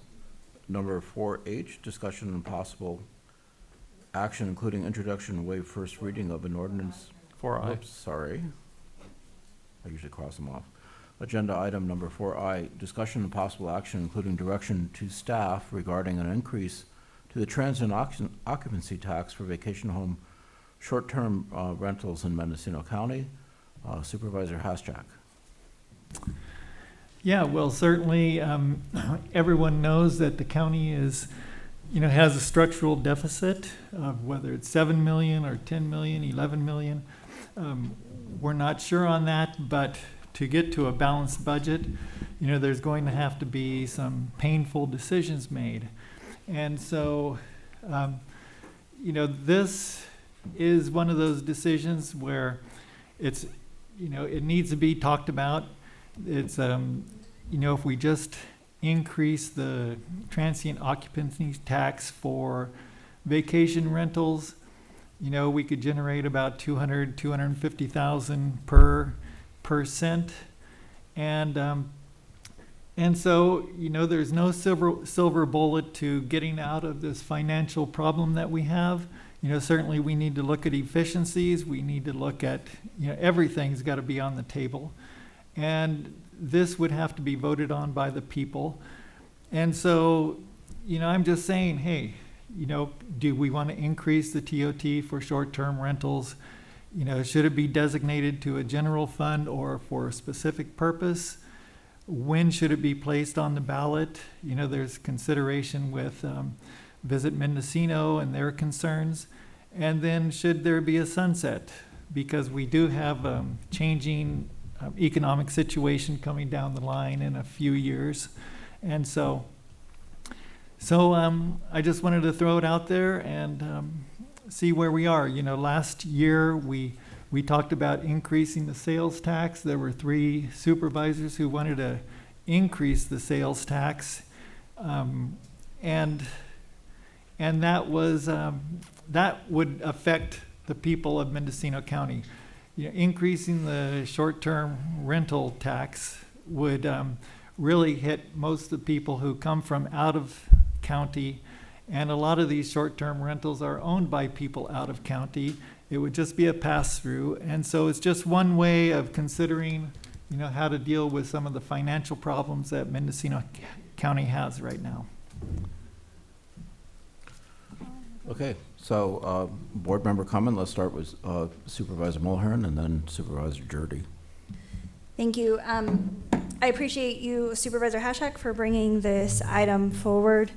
number 4H, discussion and possible action, including introduction and waive first reading of an ordinance. 4I. Whoops, sorry. I usually cross them off. Agenda item number 4I, discussion and possible action, including direction to staff regarding an increase to the transient occupancy tax for vacation home short-term rentals in Mendocino County. Supervisor Hasjak. Yeah, well, certainly, everyone knows that the county is, has a structural deficit of whether it's 7 million or 10 million, 11 million. We're not sure on that, but to get to a balanced budget, there's going to have to be some painful decisions made. And so, this is one of those decisions where it's, it needs to be talked about. It's, if we just increase the transient occupancy tax for vacation rentals, we could generate about 250,000 per cent. And so, there's no silver bullet to getting out of this financial problem that we have. Certainly we need to look at efficiencies. We need to look at, everything's got to be on the table. And this would have to be voted on by the people. And so, I'm just saying, hey, do we want to increase the TOT for short-term rentals? Should it be designated to a general fund or for a specific purpose? When should it be placed on the ballot? There's consideration with Visit Mendocino and their concerns. And then should there be a sunset? Because we do have changing economic situation coming down the line in a few years. And so I just wanted to throw it out there and see where we are. Last year we talked about increasing the sales tax. There were 3 supervisors who wanted to increase the sales tax, and that was that would affect the people of Mendocino County. You know, increasing the short-term rental tax would really hit most of the people who come from out of county, and a lot of these short-term rentals are owned by people out of county. It would just be a pass-through, and so it's just one way of considering, you know, how to deal with some of the financial problems that Mendocino County has right now. Okay, so board member comment. Let's start with Supervisor Mulhern and then Supervisor Jurdy. Thank you. I appreciate you, Supervisor Hashak, for bringing this item forward.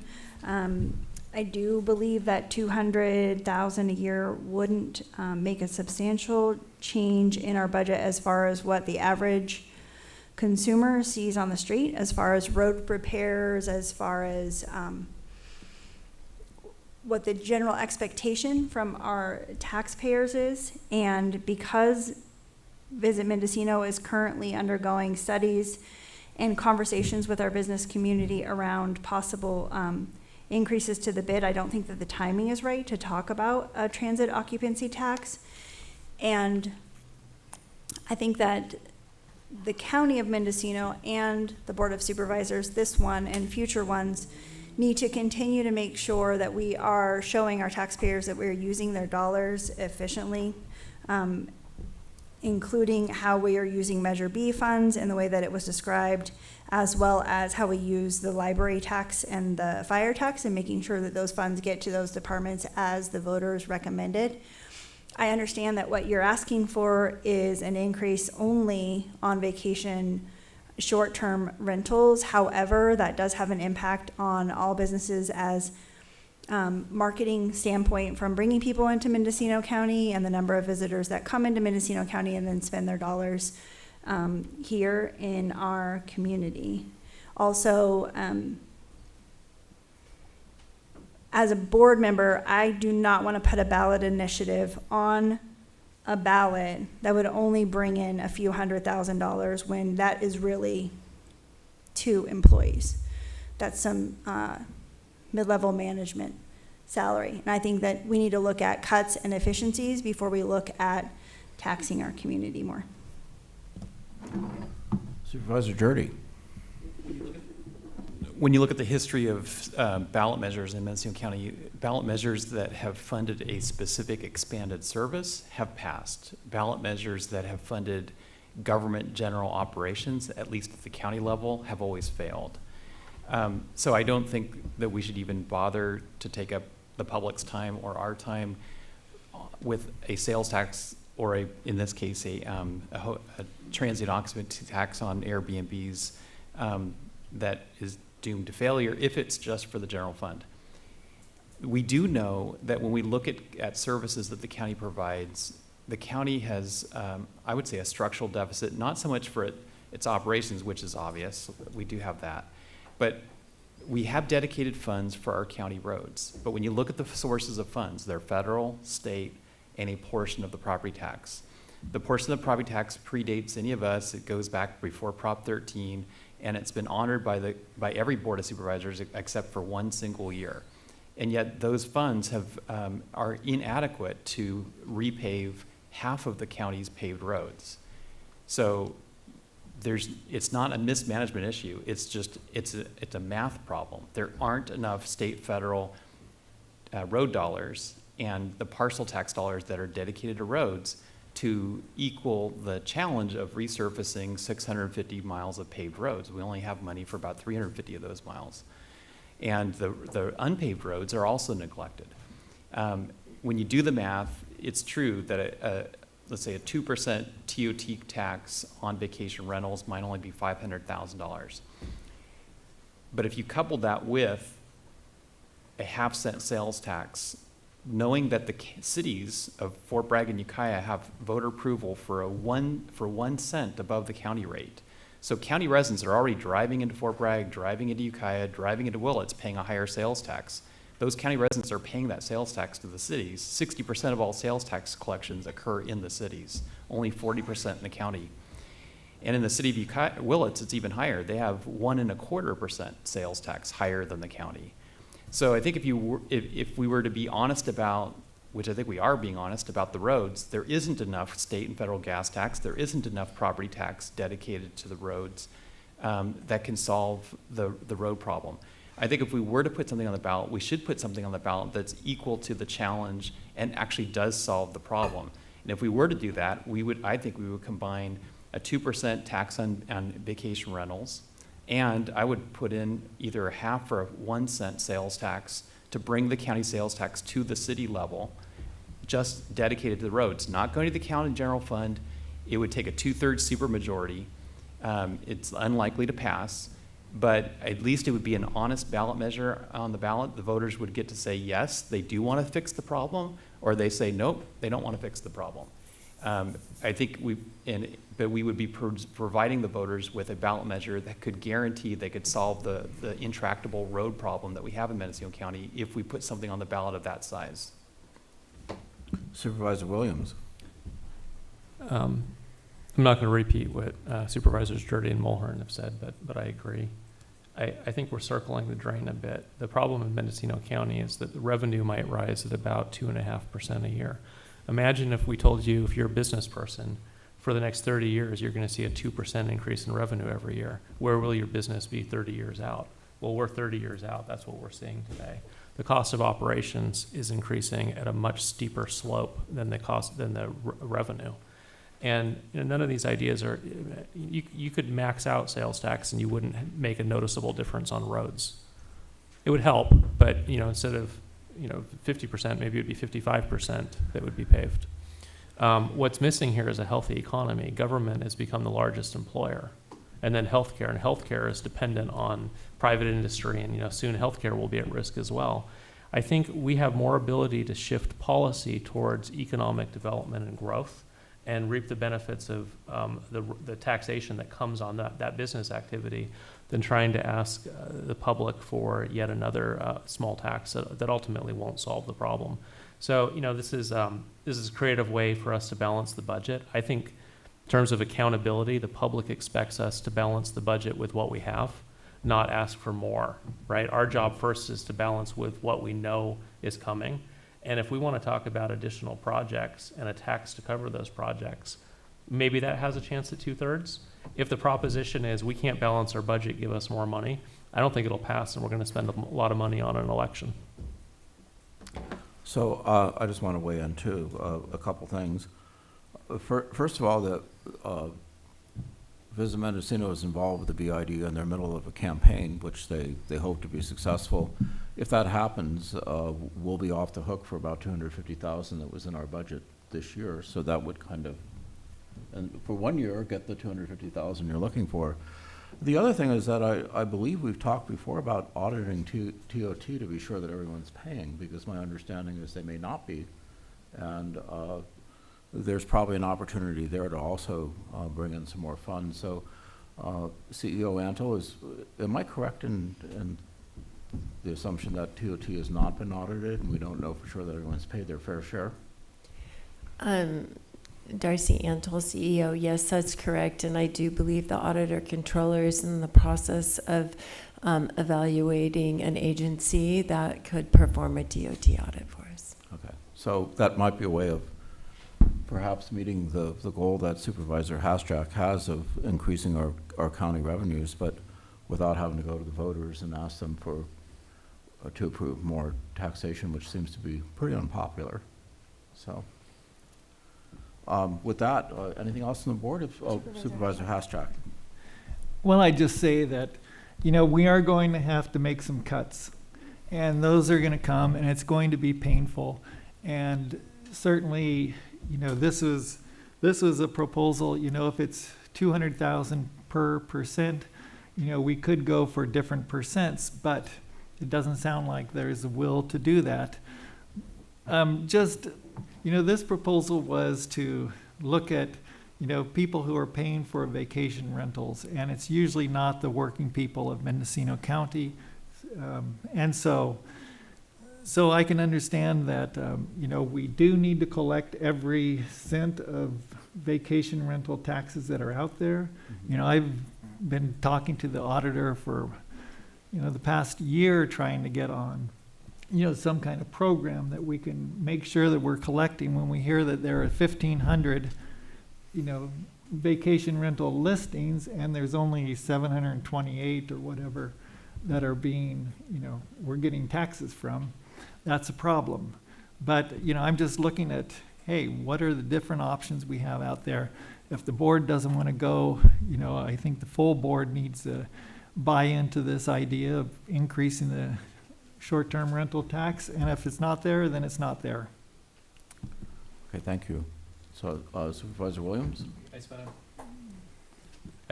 I do believe that $200,000 a year wouldn't make a substantial change in our budget as far as what the average consumer sees on the street, as far as road repairs, as far as what the general expectation from our taxpayers is. And because Visit Mendocino is currently undergoing studies and conversations with our business community around possible increases to the bid, I don't think that the timing is right to talk about a transit occupancy tax. And I think that the County of Mendocino and the Board of Supervisors, this one and future ones, need to continue to make sure that we are showing our taxpayers that we're using their dollars efficiently, including how we are using Measure B funds in the way that it was described, as well as how we use the library tax and the fire tax, and making sure that those funds get to those departments as the voters recommended. I understand that what you're asking for is an increase only on vacation short-term rentals. However, that does have an impact on all businesses as marketing standpoint from bringing people into Mendocino County and the number of visitors that come into Mendocino County and then spend their dollars here in our community. Also, as a board member, I do not want to put a ballot initiative on a ballot that would only bring in a few $100,000 when that is really 2 employees. That's some mid-level management salary. And I think that we need to look at cuts and efficiencies before we look at taxing our community more. Supervisor Jurdy. When you look at the history of ballot measures in Mendocino County, ballot measures that have funded a specific expanded service have passed. Ballot measures that have funded government general operations, at least at the county level, have always failed. So I don't think that we should even bother to take up the public's time or our time with a sales tax or in this case, a transient occupancy tax on Airbnbs that is doomed to failure if it's just for the general fund. We do know that when we look at services that the county provides, the county has, I would say, a structural deficit, not so much for its operations, which is obvious, we do have that, but we have dedicated funds for our county roads. But when you look at the sources of funds, they're federal, state, and a portion of the property tax. The portion of the property tax predates any of us. It goes back before Prop 13, and it's been honored by every Board of Supervisors except for one single year. And yet those funds are inadequate to repave half of the county's paved roads. So it's not a mismanagement issue. It's just, it's a math problem. There aren't enough state, federal road dollars and the parcel tax dollars that are dedicated to roads to equal the challenge of resurfacing 650 miles of paved roads. We only have money for about 350 of those miles. And the unpaved roads are also neglected. When you do the math, it's true that let's say a 2% TOT tax on vacation rentals might only be $500,000. But if you couple that with a half-cent sales tax, knowing that the cities of Fort Bragg and Ukiah have voter approval for 1 cent above the county rate. So county residents are already driving into Fort Bragg, driving into Ukiah, driving into Willits, paying a higher sales tax. Those county residents are paying that sales tax to the cities. 60% of all sales tax collections occur in the cities, only 40% in the county. And in the city of Willits, it's even higher. They have 1.25% sales tax, higher than the county. So I think if we were to be honest about, which I think we are being honest about the roads, there isn't enough state and federal gas tax, there isn't enough property tax dedicated to the roads that can solve the road problem. I think if we were to put something on the ballot, we should put something on the ballot that's equal to the challenge and actually does solve the problem. And if we were to do that, I think we would combine a 2% tax on vacation rentals, and I would put in either a half or a 1 cent sales tax to bring the county sales tax to the city level, just dedicated to the roads, not going to the county general fund. It would take a 2/3 supermajority. It's unlikely to pass, but at least it would be an honest ballot measure on the ballot. The voters would get to say, yes, they do want to fix the problem, or they say, nope, they don't want to fix the problem. I think but we would be providing the voters with a ballot measure that could guarantee they could solve the intractable road problem that we have in Mendocino County if we put something on the ballot of that size. Supervisor Williams. I'm not going to repeat what Supervisors Jurdy and Mulhern have said, but I agree. I think we're circling the drain a bit. The problem in Mendocino County is that the revenue might rise at about 2.5% a year. Imagine if we told you, if you're a business person, for the next 30 years, you're going to see a 2% increase in revenue every year. Where will your business be 30 years out? Well, we're 30 years out. That's what we're seeing today. The cost of operations is increasing at a much steeper slope than the revenue. And none of these ideas are, you could max out sales tax and you wouldn't make a noticeable difference on roads. It would help, but instead of 50%, maybe it would be 55% that would be paved. What's missing here is a healthy economy. Government has become the largest employer, and then healthcare, and healthcare is dependent on private industry, and soon healthcare will be at risk as well. I think we have more ability to shift policy towards economic development and growth, and reap the benefits of the taxation that comes on that business activity, than trying to ask the public for yet another small tax that ultimately won't solve the problem. So this is a creative way for us to balance the budget. I think in terms of accountability, the public expects us to balance the budget with what we have, not ask for more, right? Our job first is to balance with what we know is coming. And if we want to talk about additional projects and a tax to cover those projects, maybe that has a chance at 2/3. If the proposition is we can't balance our budget, give us more money, I don't think it'll pass, and we're going to spend a lot of money on an election. So I just want to weigh in too, a couple things. First of all, the Visit Mendocino is involved with the BID in their middle of a campaign, which they hope to be successful. If that happens, we'll be off the hook for about $250,000 that was in our budget this year. So that would kind of, and for 1 year, get the $250,000 you're looking for. The other thing is that I believe we've talked before about auditing TOT to be sure that everyone's paying, because my understanding is they may not be. And there's probably an opportunity there to also bring in some more funds. So CEO Antle, am I correct in the assumption that TOT has not been audited and we don't know for sure that everyone's paid their fair share? Darcy Antle, CEO, yes, that's correct. And I do believe the auditor controller is in the process of evaluating an agency that could perform a DOT audit for us. Okay, so that might be a way of perhaps meeting the goal that Supervisor Hashtag has of increasing our county revenues, but without having to go to the voters and ask them to approve more taxation, which seems to be pretty unpopular. So. With that, anything else on the board? Supervisor Hashtag. Well, I just say that, we are going to have to make some cuts, and those are going to come, and it's going to be painful. And certainly, this was a proposal. If it's 200,000 per percent, we could go for different percents, but it doesn't sound like there's a will to do that. This proposal was to look at, people who are paying for vacation rentals, and it's usually not the working people of Mendocino County. And so I can understand that, we do need to collect every cent of vacation rental taxes that are out there. You know, I've been talking to the auditor for, you know, the past year, trying to get on, you know, some kind of program that we can make sure that we're collecting when we hear that there are 1,500, you know, vacation rental listings and there's only 728 or whatever that are being, you know, we're getting taxes from. That's a problem. But, you know, I'm just looking at, hey, what are the different options we have out there? If the board doesn't want to go, you know, I think the full board needs to buy into this idea of increasing the short-term rental tax. And if it's not there, then it's not there. Okay, thank you. So Supervisor Williams? I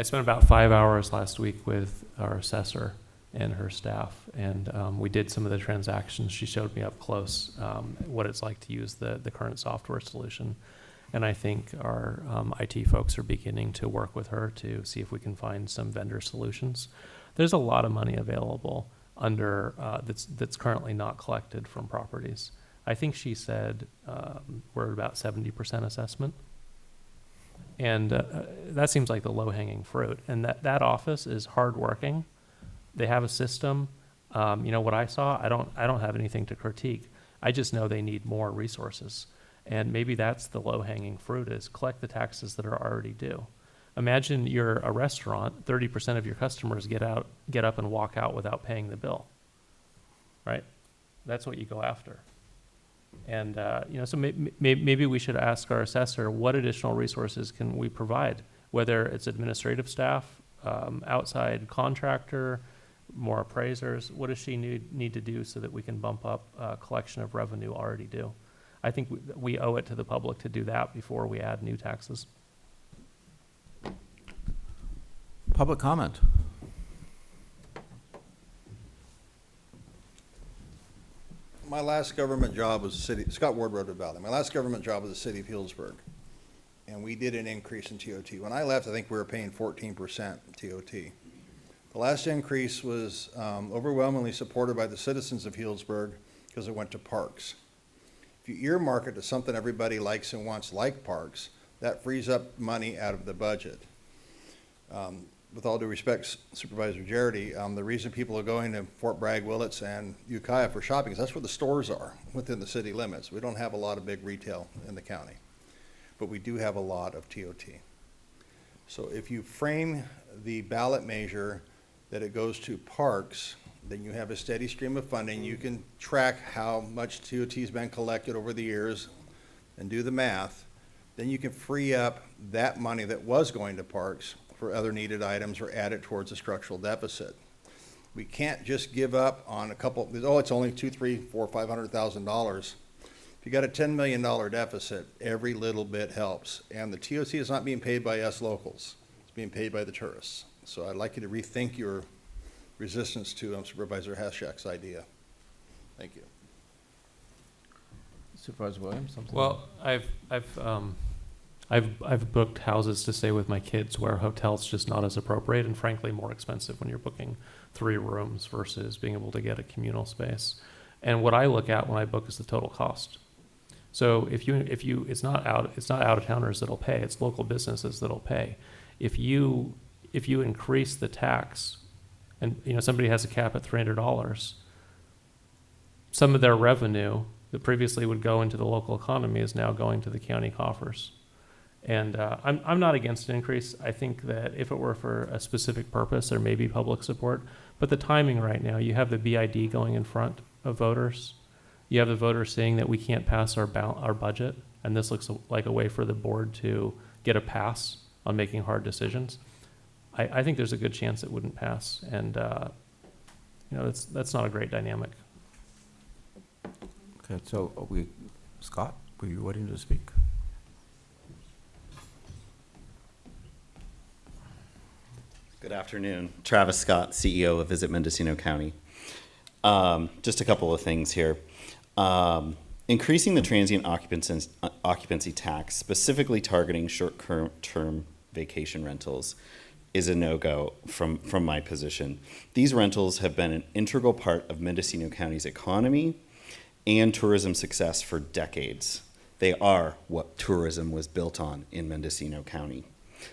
spent about 5 hours last week with our assessor and her staff, and we did some of the transactions. She showed me up close what it's like to use the current software solution. And I think our IT folks are beginning to work with her to see if we can find some vendor solutions. There's a lot of money available under that's currently not collected from properties. I think she said we're at about 70% assessment. And that seems like the low-hanging fruit. And that office is hardworking. They have a system. You know what I saw? I don't have anything to critique. I just know they need more resources. And maybe that's the low-hanging fruit, is collect the taxes that are already due. Imagine you're a restaurant, 30% of your customers get up and walk out without paying the bill, right? That's what you go after. And, you know, so maybe we should ask our assessor, what additional resources can we provide? Whether it's administrative staff, outside contractor, more appraisers, what does she need to do so that we can bump up collection of revenue already due? I think we owe it to the public to do that before we add new taxes. Public comment. My last government job was Scott Ward wrote about it. My last government job was the city of Healdsburg. And we did an increase in TOT. When I left, I think we were paying 14% TOT. The last increase was overwhelmingly supported by the citizens of Healdsburg because it went to parks. If you earmark it to something everybody likes and wants, like parks, that frees up money out of the budget. With all due respect, Supervisor Jarity, the reason people are going to Fort Bragg, Willits, and Ukiah for shopping is that's where the stores are within the city limits. We don't have a lot of big retail in the county, but we do have a lot of TOT. So if you frame the ballot measure that it goes to parks, then you have a steady stream of funding. You can track how much TOT has been collected over the years and do the math. Then you can free up that money that was going to parks for other needed items or add it towards a structural deficit. We can't just give up on a couple, oh, it's only $200,000, $300,000, $400,000, $500,000. If you got a $10 million deficit, every little bit helps. And the TOC is not being paid by us locals. It's being paid by the tourists. So I'd like you to rethink your resistance to Supervisor Haschak's idea. Thank you. Supervisor Williams, something? Well, I've booked houses to stay with my kids where hotels just not as appropriate and frankly more expensive when you're booking 3 rooms versus being able to get a communal space. And what I look at when I book is the total cost. So if you it's not out of towners that'll pay, it's local businesses that'll pay. If you increase the tax, and you know somebody has a cap at $300, some of their revenue that previously would go into the local economy is now going to the county coffers. And I'm not against an increase. I think that if it were for a specific purpose, there may be public support. But the timing right now, you have the BID going in front of voters. You have the voters saying that we can't pass our budget, and this looks like a way for the board to get a pass on making hard decisions. I think there's a good chance it wouldn't pass, and you know that's not a great dynamic. Okay, so Scott, were you waiting to speak? Good afternoon. Travis Scott, CEO of Visit Mendocino County. Just a couple of things here. Increasing the transient occupancy tax, specifically targeting short-term vacation rentals, is a no-go from my position. These rentals have been an integral part of Mendocino County's economy and tourism success for decades. They are what tourism was built on in Mendocino County.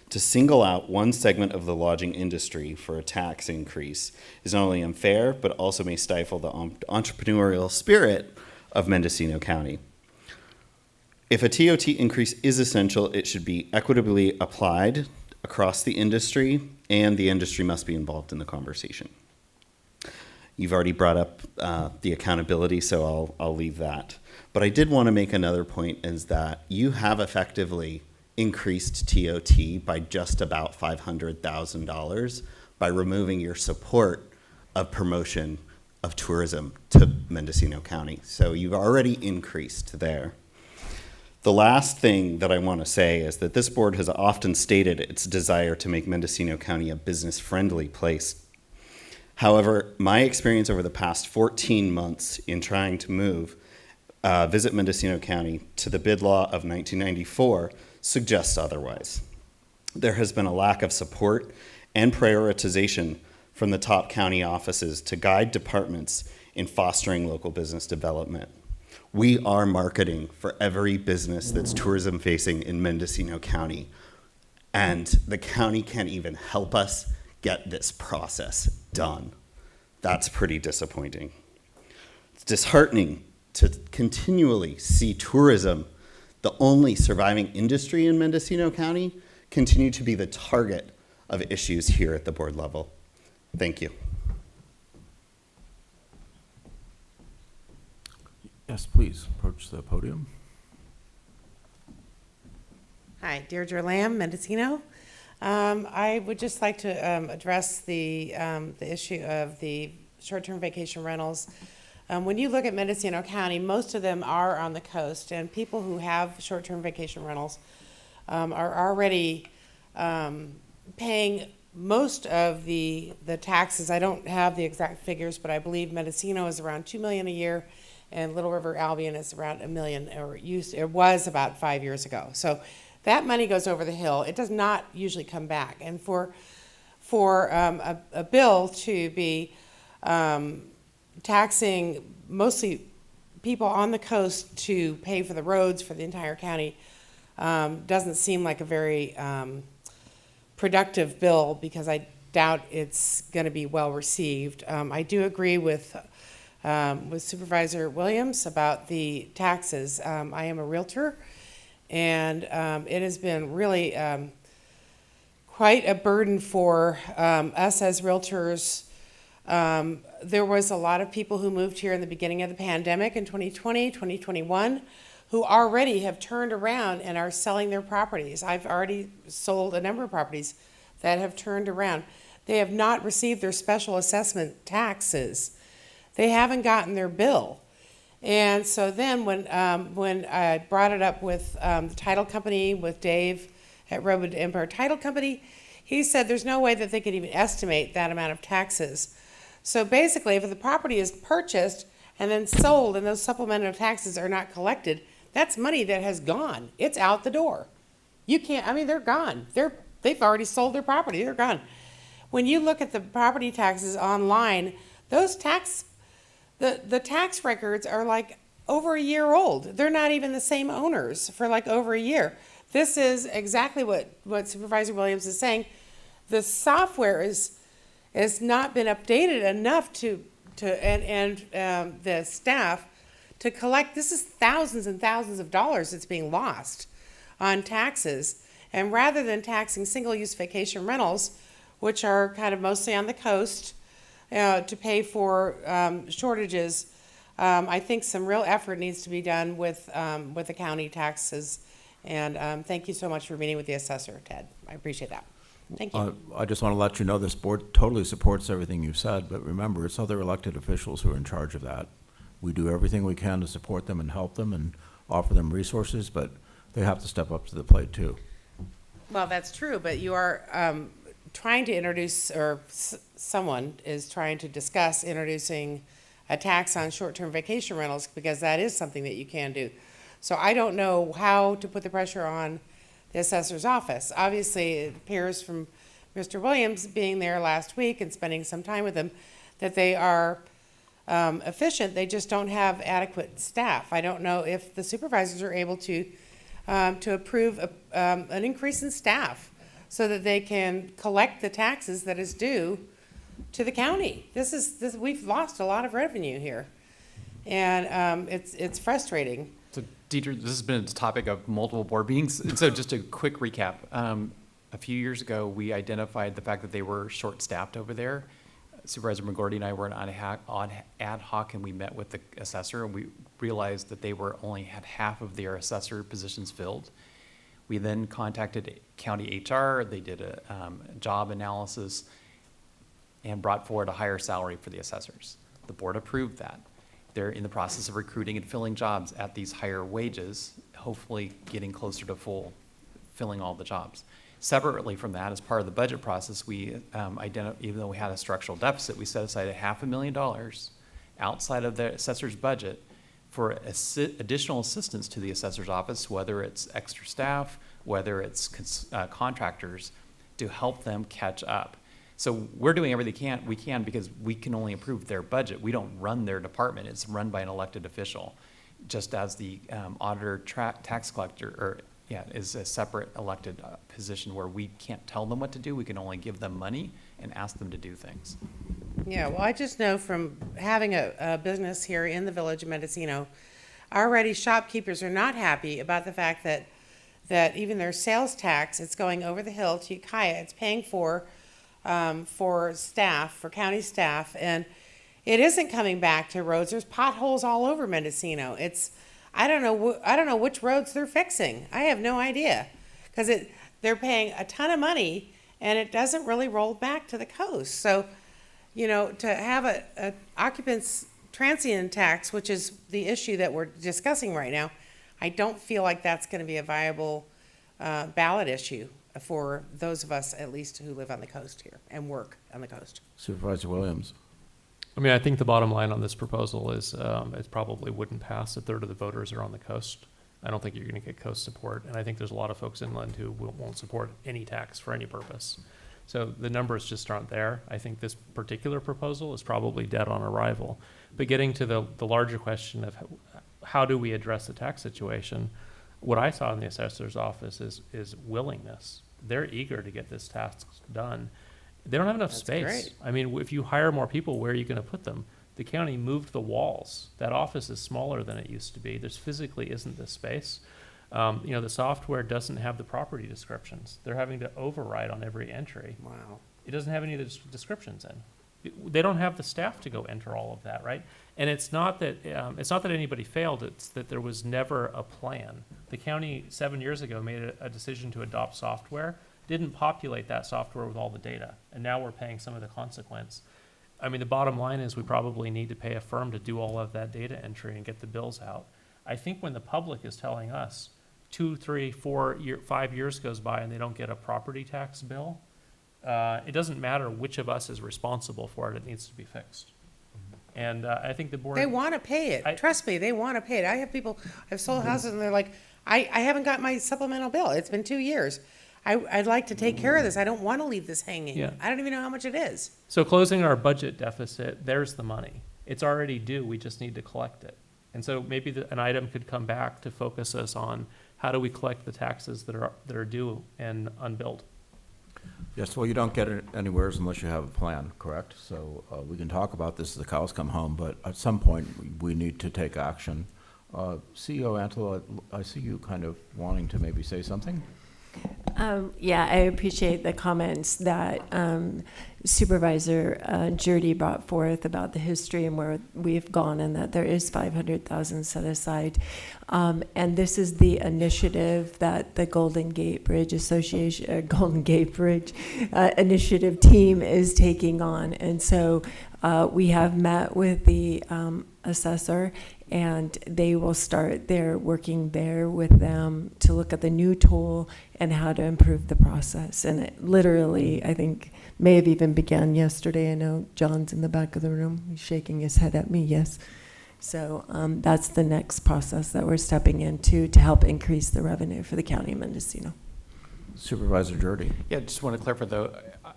To single out one segment of the lodging industry for a tax increase is not only unfair, but also may stifle the entrepreneurial spirit of Mendocino County. If a TOT increase is essential, it should be equitably applied across the industry, and the industry must be involved in the conversation. You've already brought up the accountability, so I'll leave that. But I did want to make another point, is that you have effectively increased TOT by just about $500,000 by removing your support of promotion of tourism to Mendocino County. So you've already increased there. The last thing that I want to say is that this board has often stated its desire to make Mendocino County a business-friendly place. However, my experience over the past 14 months in trying to move Visit Mendocino County to the bid law of 1994 suggests otherwise. There has been a lack of support and prioritization from the top county offices to guide departments in fostering local business development. We are marketing for every business that's tourism facing in Mendocino County, and the county can't even help us get this process done. That's pretty disappointing. It's disheartening to continually see tourism, the only surviving industry in Mendocino County, continue to be the target of issues here at the board level. Thank you. Yes, please approach the podium. Hi, Deirdre Lamb, Mendocino. I would just like to address the issue of the short-term vacation rentals. When you look at Mendocino County, most of them are on the coast, and people who have short-term vacation rentals are already paying most of the taxes. I don't have the exact figures, but I believe Mendocino is around $2 million a year, and Little River Albion is around $1 million, it was about 5 years ago. So that money goes over the hill. It does not usually come back. And for a bill to be taxing mostly people on the coast to pay for the roads for the entire county doesn't seem like a very productive bill, because I doubt it's going to be well received. I do agree with Supervisor Williams about the taxes. I am a realtor, and it has been really quite a burden for us as realtors. There was a lot of people who moved here in the beginning of the pandemic in 2020, 2021, who already have turned around and are selling their properties. I've already sold a number of properties that have turned around. They have not received their special assessment taxes. They haven't gotten their bill. And so then when I brought it up with the title company, with Dave at Redwood Empire Title Company, he said there's no way that they could even estimate that amount of taxes. So basically, if the property is purchased and then sold and those supplemental taxes are not collected, that's money that has gone. It's out the door. You can't, I mean, they're gone. They've already sold their property. They're gone. When you look at the property taxes online, those the tax records are like over a year old. They're not even the same owners for like over a year. This is exactly what Supervisor Williams is saying. The software has not been updated enough and the staff to collect. This is thousands and thousands of dollars that's being lost on taxes. And rather than taxing single-use vacation rentals, which are kind of mostly on the coast, to pay for shortages, I think some real effort needs to be done with the county taxes. And thank you so much for meeting with the assessor, Ted. I appreciate that. Thank you. I just want to let you know this board totally supports everything you've said, but remember, it's other elected officials who are in charge of that. We do everything we can to support them and help them and offer them resources, but they have to step up to the plate too. Well, that's true, but you are trying to introduce, or someone is trying to discuss introducing a tax on short-term vacation rentals, because that is something that you can do. So I don't know how to put the pressure on the assessor's office. Obviously, it appears from Mr. Williams being there last week and spending some time with him that they are efficient. They just don't have adequate staff. I don't know if the supervisors are able to approve an increase in staff so that they can collect the taxes that is due to the county. We've lost a lot of revenue here, and it's frustrating. So, Deidre, this has been a topic of multiple board meetings. And so just a quick recap. A few years ago, we identified the fact that they were short-staffed over there. Supervisor McGordy and I were on ad hoc, and we met with the assessor, and we realized that they only had half of their assessor positions filled. We then contacted county HR. They did a job analysis and brought forward a higher salary for the assessors. The board approved that. They're in the process of recruiting and filling jobs at these higher wages, hopefully getting closer to full filling all the jobs. Separately from that, as part of the budget process, we even though we had a structural deficit, we set aside $500,000 outside of the assessor's budget for additional assistance to the assessor's office, whether it's extra staff, whether it's contractors, to help them catch up. So we're doing everything we can because we can only approve their budget. We don't run their department. It's run by an elected official, just as the auditor tax collector is a separate elected position where we can't tell them what to do. We can only give them money and ask them to do things. Yeah, well, I just know from having a business here in the village of Mendocino, already shopkeepers are not happy about the fact that even their sales tax, it's going over the hill to Ukiah. It's paying for staff, for county staff, and it isn't coming back to roads. There's potholes all over Mendocino. I don't know which roads they're fixing. I have no idea, because they're paying a ton of money and it doesn't really roll back to the coast. So, to have a occupants transient tax, which is the issue that we're discussing right now, I don't feel like that's going to be a viable ballot issue for those of us, at least, who live on the coast here and work on the coast. Supervisor Williams. I mean, I think the bottom line on this proposal is it probably wouldn't pass. A third of the voters are on the coast. I don't think you're going to get coast support. And I think there's a lot of folks inland who won't support any tax for any purpose. So the numbers just aren't there. I think this particular proposal is probably dead on arrival. But getting to the larger question of how do we address the tax situation, what I saw in the assessor's office is willingness. They're eager to get this task done. They don't have enough space. Great. I mean, if you hire more people, where are you going to put them? The county moved the walls. That office is smaller than it used to be. There's physically isn't this space. The software doesn't have the property descriptions. They're having to override on every entry. Wow. It doesn't have any of the descriptions in. They don't have the staff to go enter all of that, right? And it's not that anybody failed. It's that there was never a plan. The county 7 years ago made a decision to adopt software, didn't populate that software with all the data, and now we're paying some of the consequence. I mean, the bottom line is we probably need to pay a firm to do all of that data entry and get the bills out. I think when the public is telling us 2, 3, 4, 5 years goes by and they don't get a property tax bill, it doesn't matter which of us is responsible for it. It needs to be fixed. And I think the board... They want to pay it. Trust me, they want to pay it. I've sold houses and they're like, I haven't got my supplemental bill. It's been 2 years. I'd like to take care of this. I don't want to leave this hanging. Yeah. I don't even know how much it is. So closing our budget deficit, there's the money. It's already due. We just need to collect it. And so maybe an item could come back to focus us on how do we collect the taxes that are due and unbilled. Yes, well, you don't get it anywhere unless you have a plan, correct? So we can talk about this as the cows come home, but at some point, we need to take action. CEO Antela, I see you kind of wanting to maybe say something. Yeah, I appreciate the comments that Supervisor Jurdy brought forth about the history and where we've gone, and that there is $500,000 set aside. And this is the initiative that the Golden Gate Bridge Association, Golden Gate Bridge Initiative team is taking on. And so we have met with the assessor, and they will start working there with them to look at the new tool and how to improve the process. And it literally, I think, may have even begun yesterday. I know John's in the back of the room. He's shaking his head at me, yes. So that's the next process that we're stepping into to help increase the revenue for the county of Mendocino. Supervisor Jurdy. Yeah, just want to clarify though,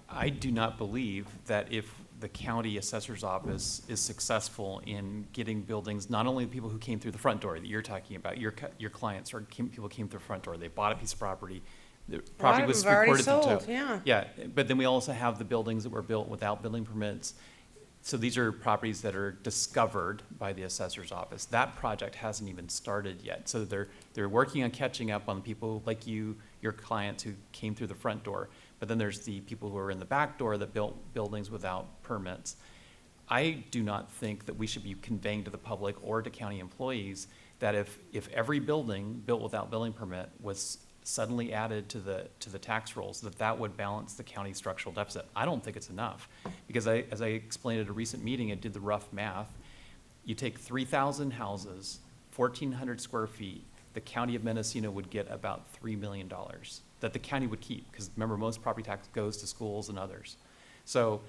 I do not believe that if the county assessor's office is successful in getting buildings, not only the people who came through the front door that you're talking about, your clients, or people came through the front door, they bought a piece of property, the property was have already recorded to sold, tow. yeah. Yeah, but then we also have the buildings that were built without building permits. So these are properties that are discovered by the assessor's office. That project hasn't even started yet. So they're working on catching up on people like you, your clients who came through the front door. But then there's the people who are in the back door that built buildings without permits. I do not think that we should be conveying to the public or to county employees that if every building built without building permit was suddenly added to the tax rolls, that would balance the county structural deficit. I don't think it's enough, because as I explained at a recent meeting, I did the rough math. You take 3,000 houses, 1,400 square feet, the county of Mendocino would get about $3 million that the county would keep, because remember, most property tax goes to schools and others. So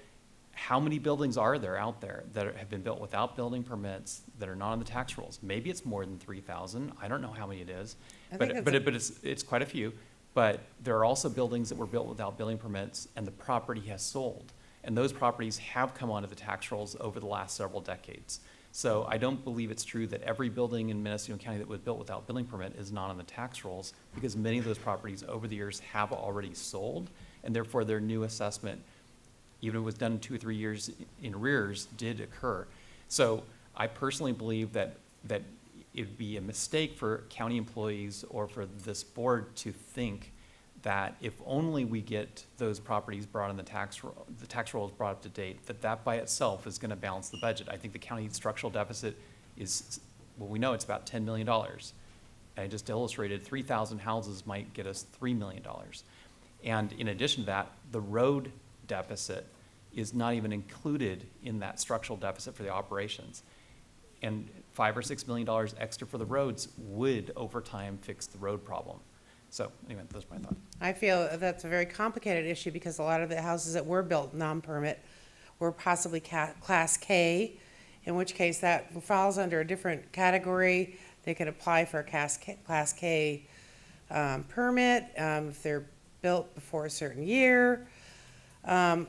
how many buildings are there out there that have been built without building permits that are not on the tax rolls? Maybe it's more than 3,000. I don't know how many it is, but it's quite a few. But there are also buildings that were built without building permits, and the property has sold. And those properties have come onto the tax rolls over the last several decades. So I don't believe it's true that every building in Mendocino County that was built without building permit is not on the tax rolls, because many of those properties over the years have already sold, and therefore their new assessment, even if it was done 2 or 3 years in arrears, did occur. So I personally believe that it'd be a mistake for county employees or for this board to think that if only we get those properties brought in the tax rolls brought up to date, that by itself is going to balance the budget. I think the county structural deficit is, well, we know it's about $10 million. I just illustrated 3,000 houses might get us $3 million. And in addition to that, the road deficit is not even included in that structural deficit for the operations. And $5 or $6 million extra for the roads would, over time, fix the road problem. So anyway, those are my thoughts. I feel that's a very complicated issue, because a lot of the houses that were built non-permit were possibly Class K, in which case that falls under a different category. They could apply for a Class K permit if they're built before a certain year. I'm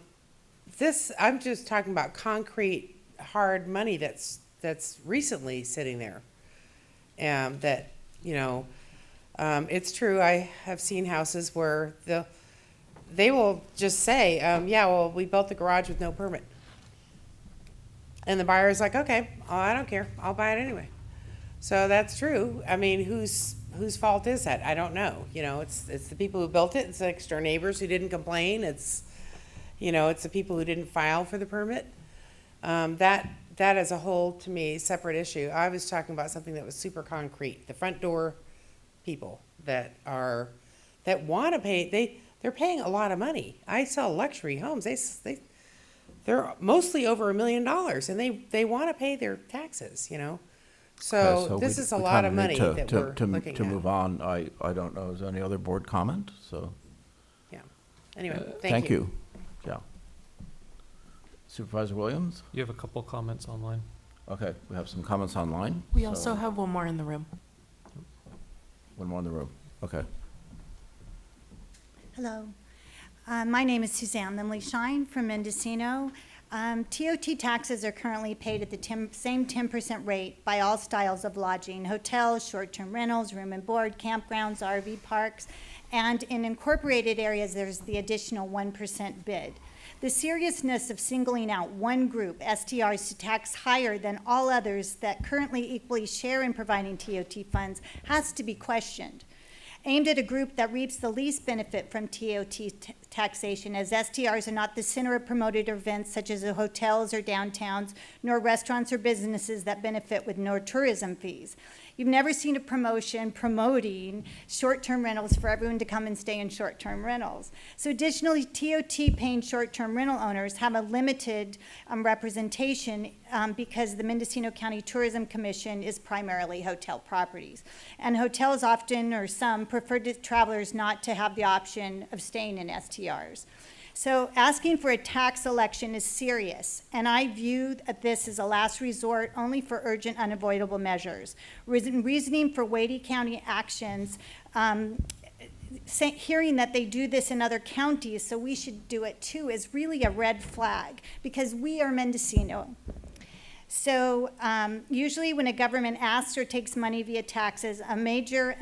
just talking about concrete, hard money that's recently sitting there. That, you know, it's true, I have seen houses where they will just say, yeah, well, we built the garage with no permit. And the buyer's like, okay, oh, I don't care, I'll buy it anyway. So that's true. I mean, whose fault is that? I don't know. You know, it's the people who built it, it's the next door neighbors who didn't complain, it's the people who didn't file for the permit. That is a whole, to me, separate issue. I was talking about something that was super concrete. The front door people that want to pay, they're paying a lot of money. I sell luxury homes. They're mostly over $1 million, and they want to pay their taxes, you know. So this is a lot of money that we're looking at. To move on, I don't know, is there any other board comment? So. Yeah. Anyway, thank you. Yeah. Supervisor Williams? You have a couple comments online. Okay, we have some comments online. We also have one more in the room. One more in the room. Okay. Hello. My name is Suzanne Limley-Shine from Mendocino. TOT taxes are currently paid at the same 10% rate by all styles of lodging: hotels, short-term rentals, room and board, campgrounds, RV parks, and in incorporated areas, there's the additional 1% bid. The seriousness of singling out one group, STRs, to tax higher than all others that currently equally share in providing TOT funds has to be questioned. Aimed at a group that reaps the least benefit from TOT taxation, as STRs are not the center of promoted events such as the hotels or downtowns, nor restaurants or businesses that benefit with no tourism fees. You've never seen a promotion promoting short-term rentals for everyone to come and stay in short-term rentals. So additionally, TOT paying short-term rental owners have a limited representation because the Mendocino County Tourism Commission is primarily hotel properties. And hotels often, or some, prefer travelers not to have the option of staying in STRs. So asking for a tax election is serious, and I view this as a last resort only for urgent, unavoidable measures. Reasoning for weighty county actions hearing that they do this in other counties, so we should do it too, is really a red flag, because we are Mendocino. So usually when a government asks or takes money via taxes, a major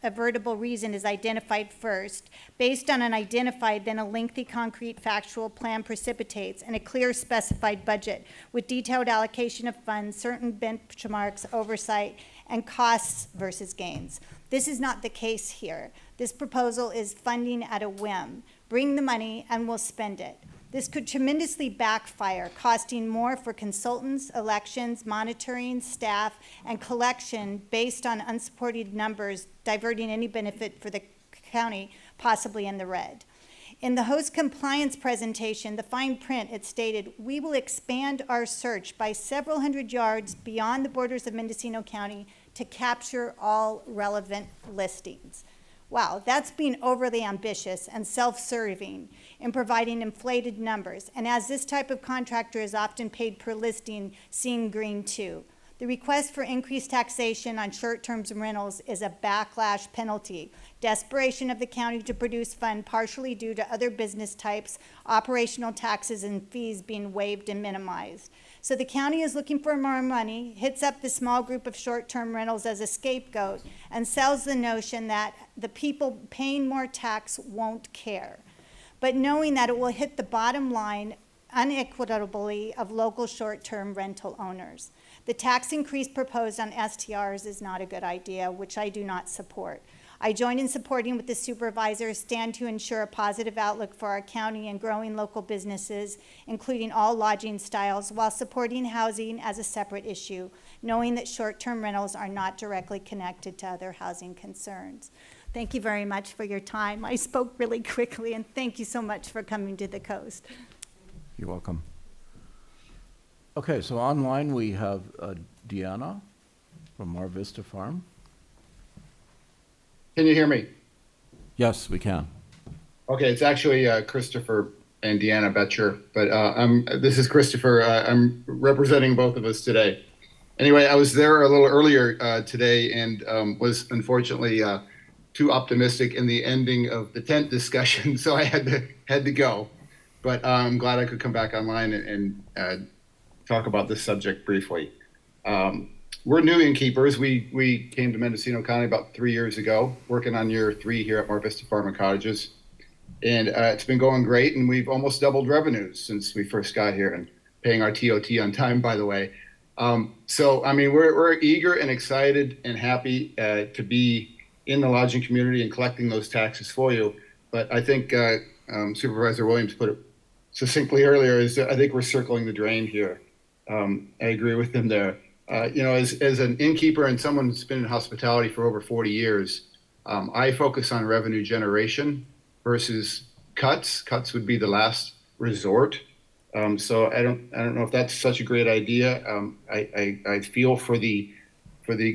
avertible reason is identified first. Based on an identified, then a lengthy concrete factual plan precipitates, and a clear specified budget with detailed allocation of funds, certain benchmarks, oversight, and costs versus gains. This is not the case here. This proposal is funding at a whim. Bring the money and we'll spend it. This could tremendously backfire, costing more for consultants, elections, monitoring, staff, and collection based on unsupported numbers, diverting any benefit for the county, possibly in the red. In the host compliance presentation, the fine print, it stated, "We will expand our search by several hundred yards beyond the borders of Mendocino County to capture all relevant listings." Wow, that's being overly ambitious and self-serving in providing inflated numbers. And as this type of contractor is often paid per listing, seeing green too. The request for increased taxation on short-term rentals is a backlash penalty. Desperation of the county to produce fund partially due to other business types, operational taxes and fees being waived and minimized. So the county is looking for more money, hits up the small group of short-term rentals as a scapegoat, and sells the notion that the people paying more tax won't care. But knowing that it will hit the bottom line unequitably of local short-term rental owners. The tax increase proposed on STRs is not a good idea, which I do not support. I join in supporting with the supervisors stand to ensure a positive outlook for our county and growing local businesses, including all lodging styles, while supporting housing as a separate issue, knowing that short-term rentals are not directly connected to other housing concerns. Thank you very much for your time. I spoke really quickly, and thank you so much for coming to the coast. You're welcome. Okay, so online we have Deanna from Mar Vista Farm. Can you hear me? Yes, we can. Okay, it's actually Christopher and Deanna Betcher, but this is Christopher. I'm representing both of us today. Anyway, I was there a little earlier today and was unfortunately too optimistic in the ending of the tent discussion, so I had to go. But I'm glad I could come back online and talk about this subject briefly. We're new innkeepers. We came to Mendocino County about 3 years ago, working on year 3 here at Mar Vista Farm and Cottages. And it's been going great, and we've almost doubled revenues since we first got here, and paying our TOT on time, by the way. So, I mean, we're eager and excited and happy to be in the lodging community and collecting those taxes for you. But I think Supervisor Williams put it succinctly earlier, is that I think we're circling the drain here. I agree with him there. You know, as an innkeeper and someone who's been in hospitality for over 40 years, I focus on revenue generation versus cuts. Cuts would be the last resort. So I don't know if that's such a great idea. I feel for the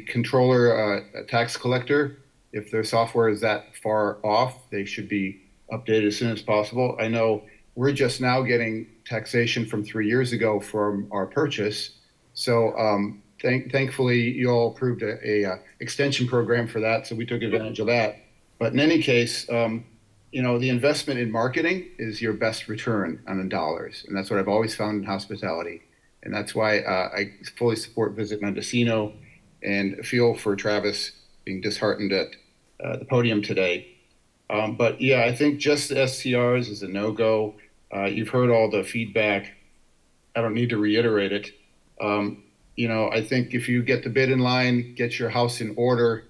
controller, tax collector. If their software is that far off, they should be updated as soon as possible. I know we're just now getting taxation from 3 years ago from our purchase. So thankfully, you all approved a extension program for that, so we took advantage of that. But in any case, you know, the investment in marketing is your best return on the dollars, and that's what I've always found in hospitality. And that's why I fully support Visit Mendocino and feel for Travis being disheartened at the podium today. But yeah, I think just the STRs is a no-go. You've heard all the feedback. I don't need to reiterate it. You know, I think if you get the bid in line, get your house in order,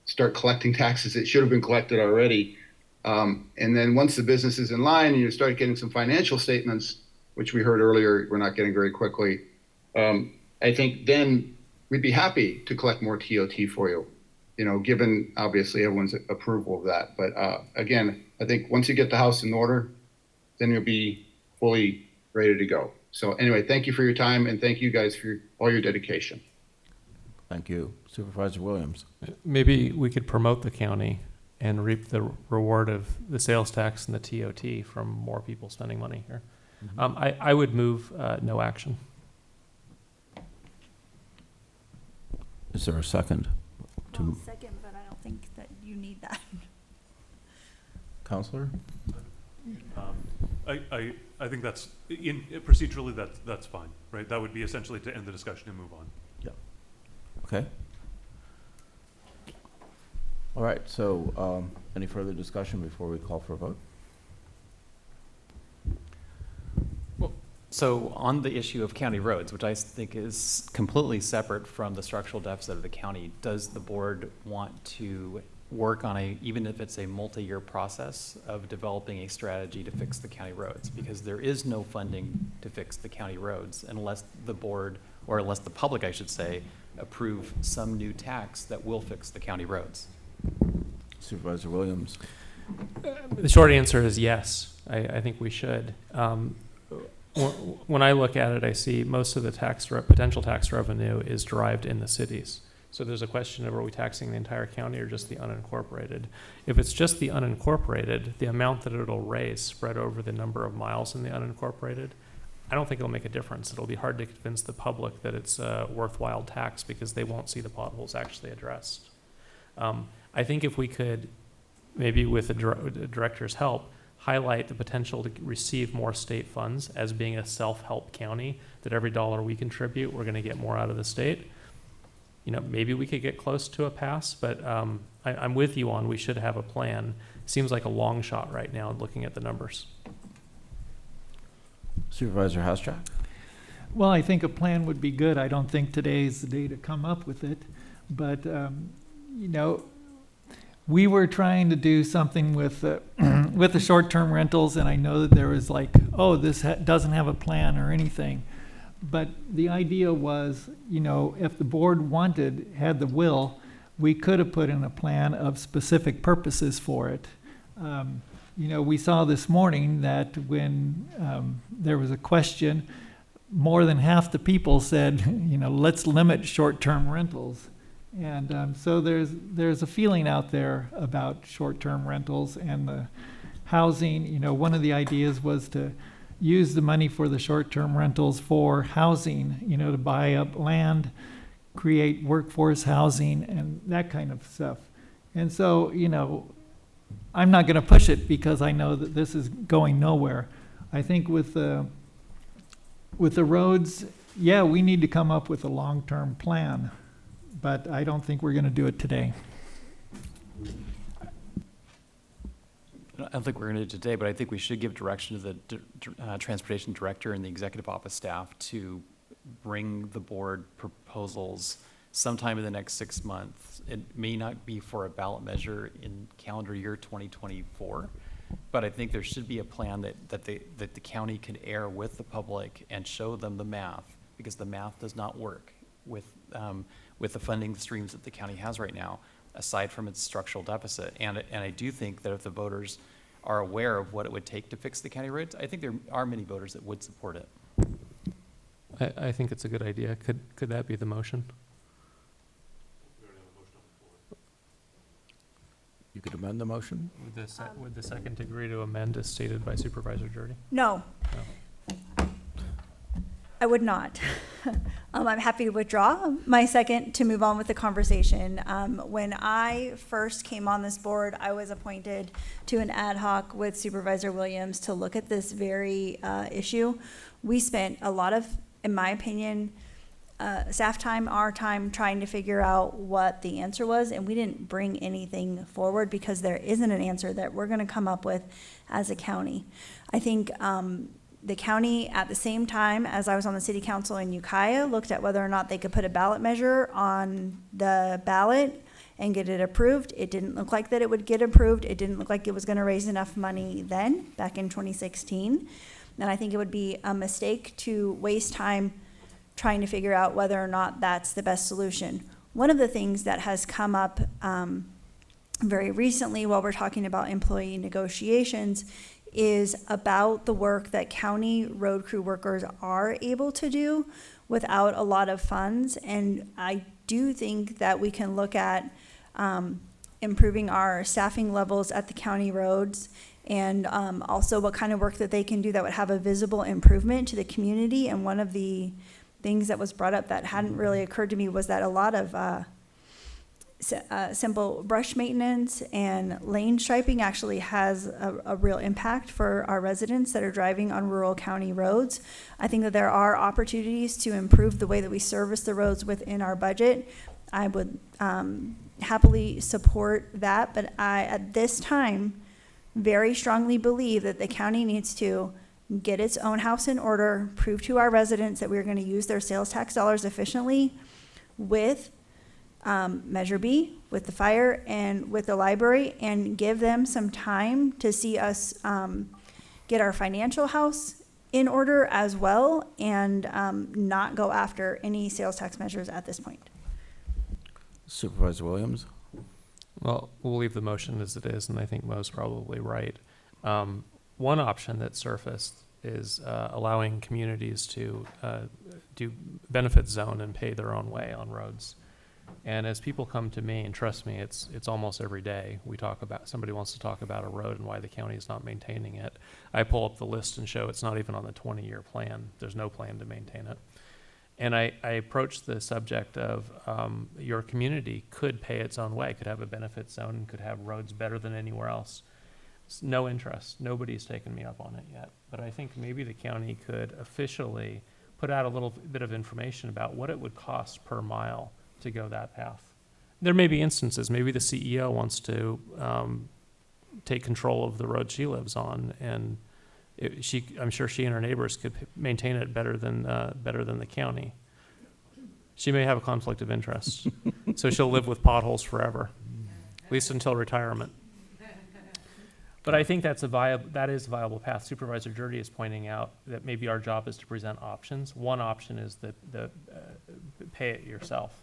start collecting taxes that should have been collected already. And then once the business is in line and you start getting some financial statements, which we heard earlier, we're not getting very quickly. I think then we'd be happy to collect more TOT for you, you know, given obviously everyone's approval of that. But again, I think once you get the house in order, then you'll be fully ready to go. So anyway, thank you for your time, and thank you guys for all your dedication. Thank you. Supervisor Williams. Maybe we could promote the county and reap the reward of the sales tax and the TOT from more people spending money here. Mm-hmm. I would move no action. Is there a second? I'll second, but I don't think that you need that. Counselor? I think that's, procedurally, that's fine, right? That would be essentially to end the discussion and move on. Yeah. Okay. All right, so any further discussion before we call for a vote? So on the issue of county roads, which I think is completely separate from the structural deficit of the county, does the board want to work on even if it's a multi-year process of developing a strategy to fix the county roads? Because there is no funding to fix the county roads unless the board, or unless the public, I should say, approve some new tax that will fix the county roads. Supervisor Williams. The short answer is yes. I think we should. When I look at it, I see most of the potential tax revenue is derived in the cities. So there's a question of, are we taxing the entire county or just the unincorporated? If it's just the unincorporated, the amount that it'll raise spread over the number of miles in the unincorporated, I don't think it'll make a difference. It'll be hard to convince the public that it's a worthwhile tax because they won't see the potholes actually addressed. I think if we could, maybe with the director's help, highlight the potential to receive more state funds as being a self-help county, that every dollar we contribute, we're going to get more out of the state. You know, maybe we could get close to a pass, but I'm with you on we should have a plan. Seems like a long shot right now looking at the numbers. Supervisor Hashtag? Well, I think a plan would be good. I don't think today's the day to come up with it. But, you know, we were trying to do something with with the short-term rentals, and I know that there was like, oh, this doesn't have a plan or anything. But the idea was, you know, if the board had the will, we could have put in a plan of specific purposes for it. You know, we saw this morning that when there was a question, more than half the people said, you know, let's limit short-term rentals. And so there's a feeling out there about short-term rentals and the housing. You know, one of the ideas was to use the money for the short-term rentals for housing, you know, to buy up land, create workforce housing and that kind of stuff. And so, you know, I'm not going to push it because I know that this is going nowhere. I think with the roads, yeah, we need to come up with a long-term plan, but I don't think we're going to do it today. I don't think we're going to do it today, but I think we should give direction to the transportation director and the executive office staff to bring the board proposals sometime in the next 6 months. It may not be for a ballot measure in calendar year 2024, but I think there should be a plan that the county can air with the public and show them the math, because the math does not work with the funding streams that the county has right now, aside from its structural deficit. And I do think that if the voters are aware of what it would take to fix the county roads, I think there are many voters that would support it. I think it's a good idea. Could that be the motion? You could amend the motion? Would the second agree to amend as stated by Supervisor Jordy? No. I would not. I'm happy to withdraw my second to move on with the conversation. When I first came on this board, I was appointed to an ad hoc with Supervisor Williams to look at this very issue. We spent a lot of, in my opinion, staff time, our time, trying to figure out what the answer was, and we didn't bring anything forward because there isn't an answer that we're going to come up with as a county. I think the county, at the same time as I was on the city council in Ukiah, looked at whether or not they could put a ballot measure on the ballot and get it approved. It didn't look like that it would get approved. It didn't look like it was going to raise enough money then, back in 2016. And I think it would be a mistake to waste time trying to figure out whether or not that's the best solution. One of the things that has come up very recently while we're talking about employee negotiations is about the work that county road crew workers are able to do without a lot of funds. And I do think that we can look at improving our staffing levels at the county roads, and also what kind of work that they can do that would have a visible improvement to the community. And one of the things that was brought up that hadn't really occurred to me was that a lot of simple brush maintenance and lane striping actually has a real impact for our residents that are driving on rural county roads. I think that there are opportunities to improve the way that we service the roads within our budget. I would happily support that, but I, at this time, very strongly believe that the county needs to get its own house in order, prove to our residents that we're going to use their sales tax dollars efficiently with Measure B, with the fire and with the library, and give them some time to see us get our financial house in order as well, and not go after any sales tax measures at this point. Supervisor Williams? Well, we'll leave the motion as it is, and I think Mo's probably right. One option that surfaced is allowing communities to do benefit zone and pay their own way on roads. And as people come to me, and trust me, it's almost every day, somebody wants to talk about a road and why the county is not maintaining it. I pull up the list and show it's not even on the 20-year plan. There's no plan to maintain it. And I approach the subject of your community could pay its own way, could have a benefit zone, could have roads better than anywhere else. It's no interest. Nobody's taken me up on it yet. But I think maybe the county could officially put out a little bit of information about what it would cost per mile to go that path. There may be instances, maybe the CEO wants to take control of the road she lives on, and I'm sure she and her neighbors could maintain it better than the county. She may have a conflict of interest, so she'll live with potholes forever, at least until retirement. But I think that is a viable path. Supervisor Dirty is pointing out that maybe our job is to present options. One option is the pay it yourself.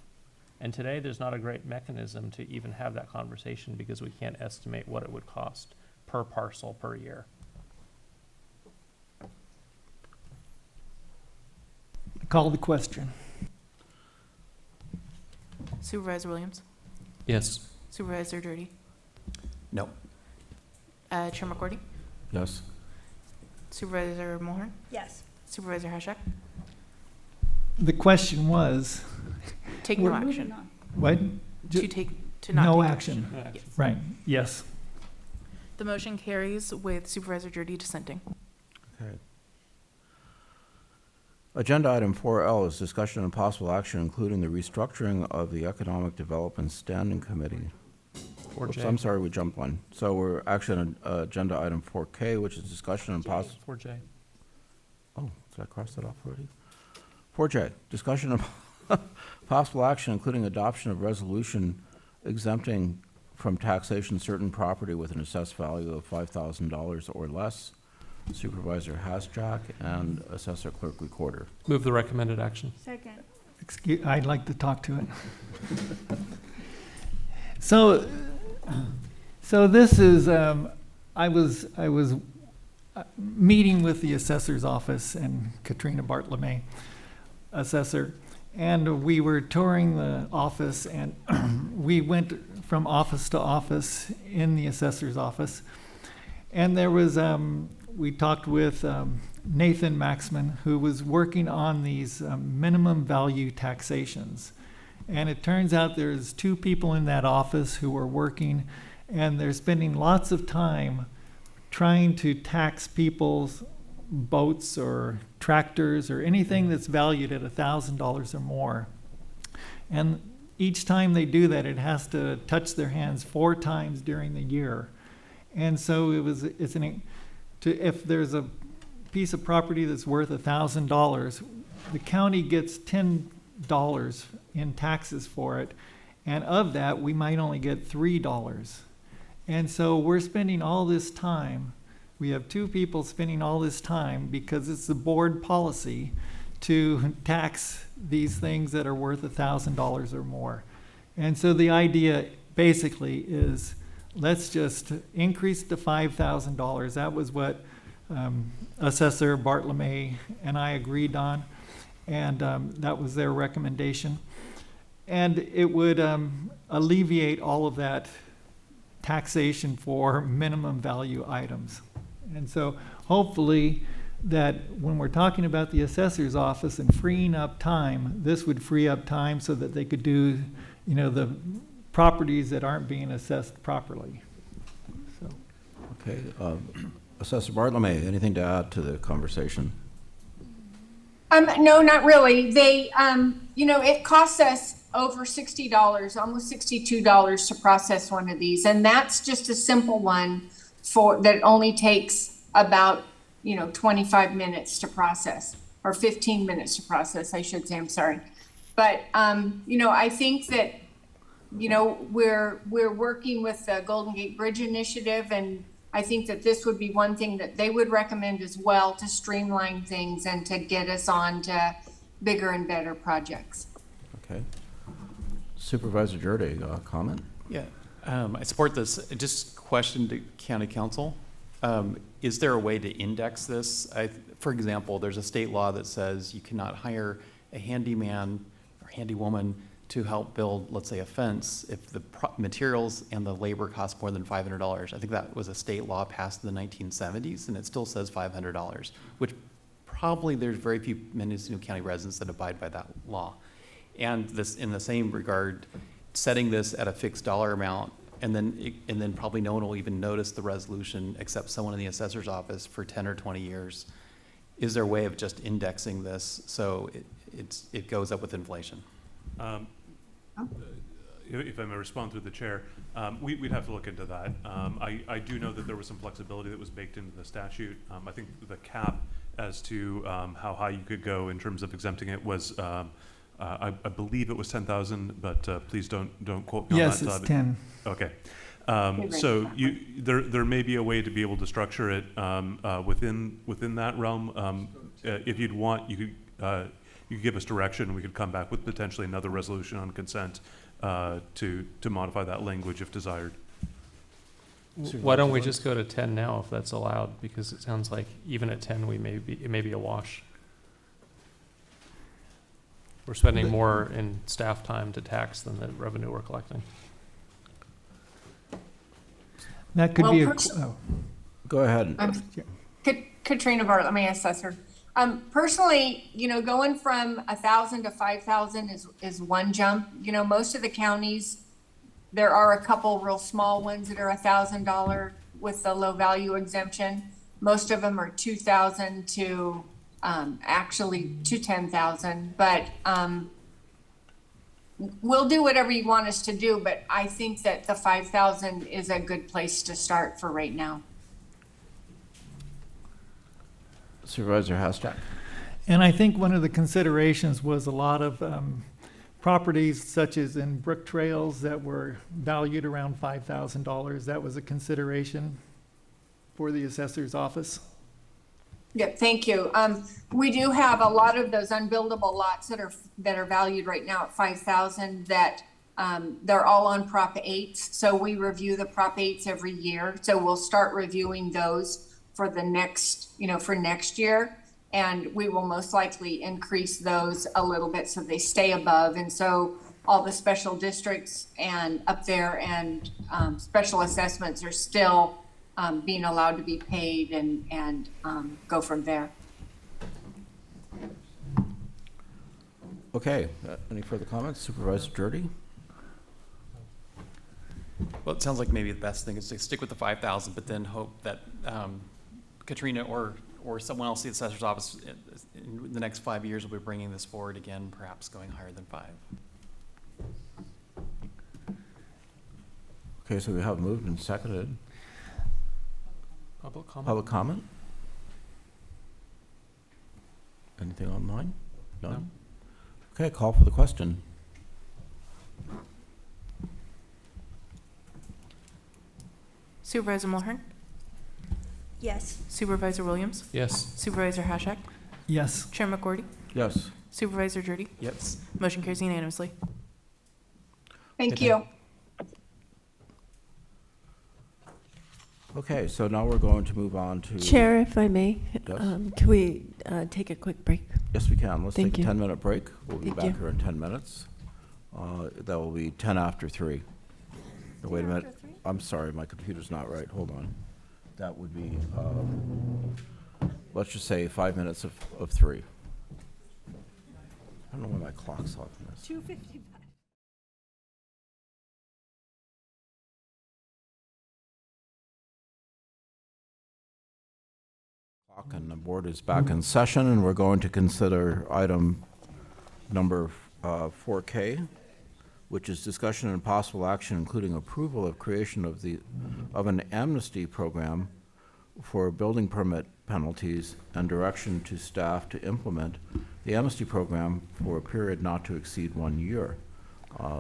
And today there's not a great mechanism to even have that conversation because we can't estimate what it would cost per parcel per year. Call the question. Supervisor Williams? Yes. Supervisor Dirty? No. Chair McCourty? Yes. Supervisor Mulhern? Yes. Supervisor Hashak? The question was. Take no action. What? To not no take action. Yes. Right. Yes. The motion carries with Supervisor Dirty dissenting. Okay. Agenda item 4L is discussion and possible action, including the restructuring of the Economic Development Standing Committee. Oops, I'm sorry, we jumped one. So we're actually on agenda item 4K, which is discussion and possible. 4J. Oh, did I cross that off already? 4J, discussion of possible action, including adoption of resolution exempting from taxation certain property with an assessed value of $5,000 or less. Supervisor Hasjack and Assessor Clerk Recorder. Move the recommended action. Second. I'd like to talk to it. So this is, I was meeting with the assessor's office and Katrina Bartlemay, assessor, and we were touring the office, and we went from office to office in the assessor's office. And there was, we talked with Nathan Maxman, who was working on these minimum value taxations. And it turns out there's two people in that office who are working, and they're spending lots of time trying to tax people's boats or tractors or anything that's valued at $1,000 or more. And each time they do that, it has to touch their hands 4 times during the year. And so if there's a piece of property that's worth $1,000, the county gets $10 in taxes for it, and of that we might only get $3. And so we're spending all this time, we have 2 people spending all this time because it's the board policy to tax these things that are worth $1,000 or more. And so the idea basically is, let's just increase to $5,000. That was what Assessor Bartlemay and I agreed on, and that was their recommendation. And it would alleviate all of that taxation for minimum value items. And so hopefully that when we're talking about the assessor's office and freeing up time, this would free up time so that they could do, the properties that aren't being assessed properly. So, Okay, Assessor Bartlome, anything to add to the conversation? No, not really. They, it costs us over $60, almost $62 to process one of these. And that's just a simple one that only takes about, 25 minutes to process, or 15 minutes to process, I should say, I'm sorry. But, I think that, we're working with the Golden Gate Bridge Initiative, and I think that this would be one thing that they would recommend as well to streamline things and to get us on to bigger and better projects. Okay. Supervisor Jerde, comment? Yeah, I support this. Just question to County Council. Is there a way to index this? For example, there's a state law that says you cannot hire a handyman or handywoman to help build, let's say, a fence if the materials and the labor cost more than $500. I think that was a state law passed in the 1970s, and it still says $500, which probably there's very few Mendocino County residents that abide by that law. And this, in the same regard, setting this at a fixed dollar amount, and then probably no one will even notice the resolution except someone in the assessor's office for 10 or 20 years. Is there a way of just indexing this so it goes up with inflation? If I may respond through the chair, we'd have to look into that. I do know that there was some flexibility that was baked into the statute. I think the cap as to how high you could go in terms of exempting it was, I believe it was 10,000, but please don't quote me on that. yes, it's 10. Okay. So there may be a way to be able to structure it within that realm. If you'd want, you could give us direction. We could come back with potentially another resolution on consent to modify that language if desired. Why don't we just go to 10 now if that's allowed? Because it sounds like even at 10, it may be a wash. We're spending more in staff time to tax than the revenue we're collecting. That could Well, be Go ahead. Katrina Bartlome, assessor. Personally, going from 1,000 to 5,000 is one jump. Most of the counties, there are a couple real small ones that are $1,000 with the low value exemption. Most of them are 2,000 to actually to 10,000. But we'll do whatever you want us to do. But I think that the 5,000 is a good place to start for right now. Supervisor Hashtag. And I think one of the considerations was a lot of properties such as in Brook Trails that were valued around $5,000. That was a consideration for the assessor's office. Yeah, thank you. We do have a lot of those unbuildable lots that are valued right now at 5,000 that they're all on Prop 8s. So we review the Prop 8s every year. So we'll start reviewing those for the next, for next year. And we will most likely increase those a little bit so they stay above. And so all the special districts and up there and special assessments are still being allowed to be paid and go from there. Okay, any further comments? Supervisor Jerde? Well, it sounds like maybe the best thing is to stick with the 5,000, but then hope that Katrina or someone else in the assessor's office in the next 5 years will be bringing this forward again, perhaps going higher than 5. Okay, so we have moved and seconded. Public comment? Public comment? Anything online? None? No. Okay, call for the question. Supervisor Mulhern? Yes. Supervisor Williams? Yes. Supervisor Hashak? Yes. Chair McGordy? Yes. Supervisor Jerde? Yes. Motion carries unanimously. Thank you. Okay, so now we're going to move on to... Chair, if I may, Yes. can we take a quick break? Yes, we can. Let's Thank take a you. 10-minute break. We'll be Thank back you. here in 10 minutes. That will be 10 after 3. No, wait a minute. I'm sorry, my computer's not right. Hold on. That would be, let's just say 5 minutes of 3. I don't know why my clock's off in this. 2:55. And the board is back in session, and we're going to consider item number 4K, which is discussion and possible action, including approval of creation of an amnesty program for building permit penalties and direction to staff to implement the amnesty program for a period not to exceed 1 year.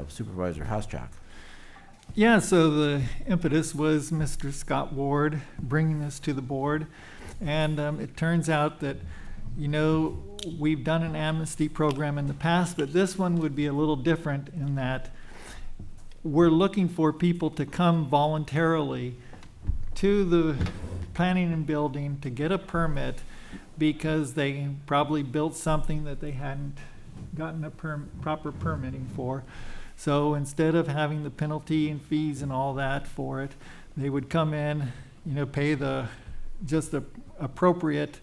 Supervisor Hasjack. Yeah, so the impetus was Mr. Scott Ward bringing this to the board. And it turns out that, you know, we've done an amnesty program in the past, but this one would be a little different in that we're looking for people to come voluntarily to the planning and building to get a permit because they probably built something that they hadn't gotten a proper permitting for. So instead of having the penalty and fees and all that for it, they would come in, you know, pay the appropriate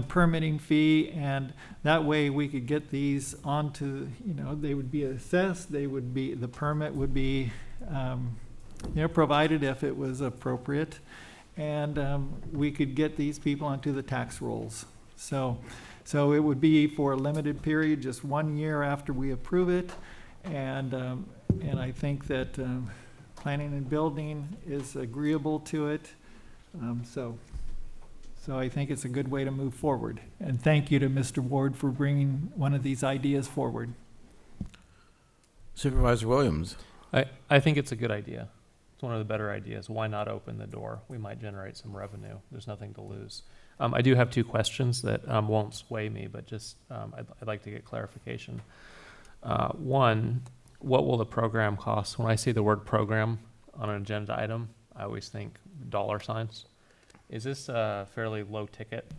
permitting fee, and that way we could get these onto, you know, they would be assessed, the permit would be, you know, provided if it was appropriate, and we could get these people onto the tax rolls. So it would be for a limited period, just 1 year after we approve it, and I think that planning and building is agreeable to it. So I think it's a good way to move forward. And thank you to Mr. Ward for bringing one of these ideas forward. Supervisor Williams. I think it's a good idea. It's one of the better ideas. Why not open the door? We might generate some revenue. There's nothing to lose. I do have 2 questions that won't sway me, but just I'd like to get clarification. One, what will the program cost? When I see the word program on an agenda item, I always think dollar signs. Is this a fairly low ticket?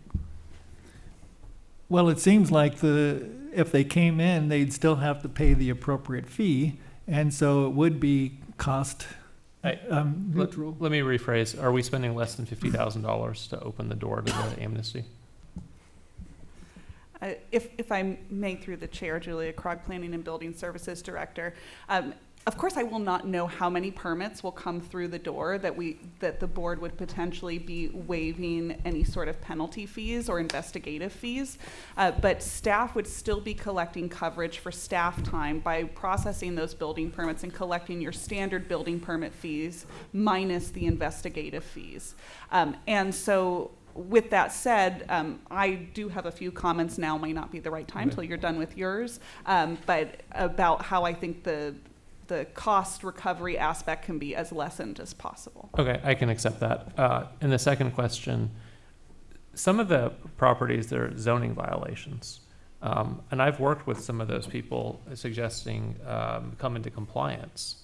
Well, it seems like if they came in, they'd still have to pay the appropriate fee, and so it would be cost neutral. Let me rephrase. Are we spending less than $50,000 to open the door to the amnesty? If I may, through the chair, Julia Krog, Planning and Building Services Director. Of course, I will not know how many permits will come through the door that the board would potentially be waiving any sort of penalty fees or investigative fees, but staff would still be collecting coverage for staff time by processing those building permits and collecting your standard building permit fees minus the investigative fees. And so with that said, I do have a few comments now. Might not be the right time till you're done with yours, but about how I think the cost recovery aspect can be as lessened as possible. Okay, I can accept that. And the second question, some of the properties, there are zoning violations. And I've worked with some of those people suggesting come into compliance.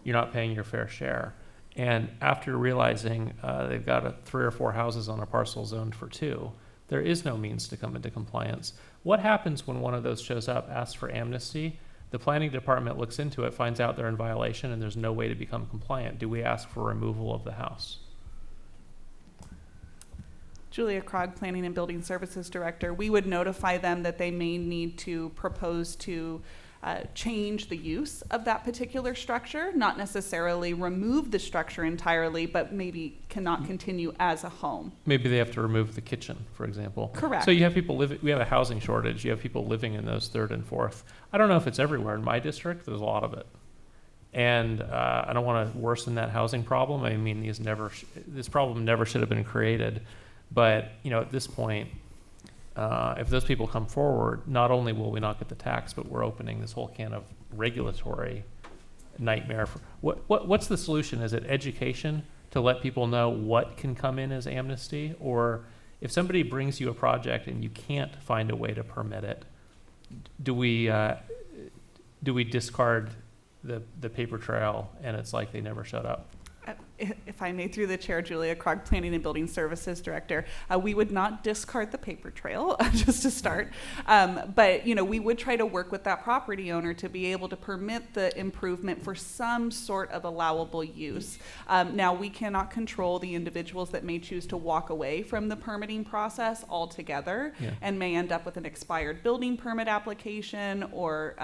You're not paying your fair share. And after realizing they've got 3 or 4 houses on a parcel zoned for 2, there is no means to come into compliance. What happens when one of those shows up, asks for amnesty? The planning department looks into it, finds out they're in violation, and there's no way to become compliant. Do we ask for removal of the house? Julia Krog, Planning and Building Services Director. We would notify them that they may need to propose to change the use of that particular structure, not necessarily remove the structure entirely, but maybe cannot continue as a home. Maybe they have to remove the kitchen, for example. Correct. So you have people we have a housing shortage. You have people living in those 3rd and 4th. I don't know if it's everywhere. In my district, there's a lot of it. And I don't want to worsen that housing problem. I mean, this problem never should have been created. But, you know, at this point, if those people come forward, not only will we not get the tax, but we're opening this whole can of regulatory nightmare. What's the solution? Is it education to let people know what can come in as amnesty? Or if somebody brings you a project and you can't find a way to permit it, do we discard the paper trail and it's like they never showed up? If I may, through the chair, Julia Krog, Planning and Building Services Director, we would not discard the paper trail, just to start. But, you know, we would try to work with that property owner to be able to permit the improvement for some sort of allowable use. Now, we cannot control the individuals that may choose to walk away from the permitting process altogether and may end up with an expired building permit application or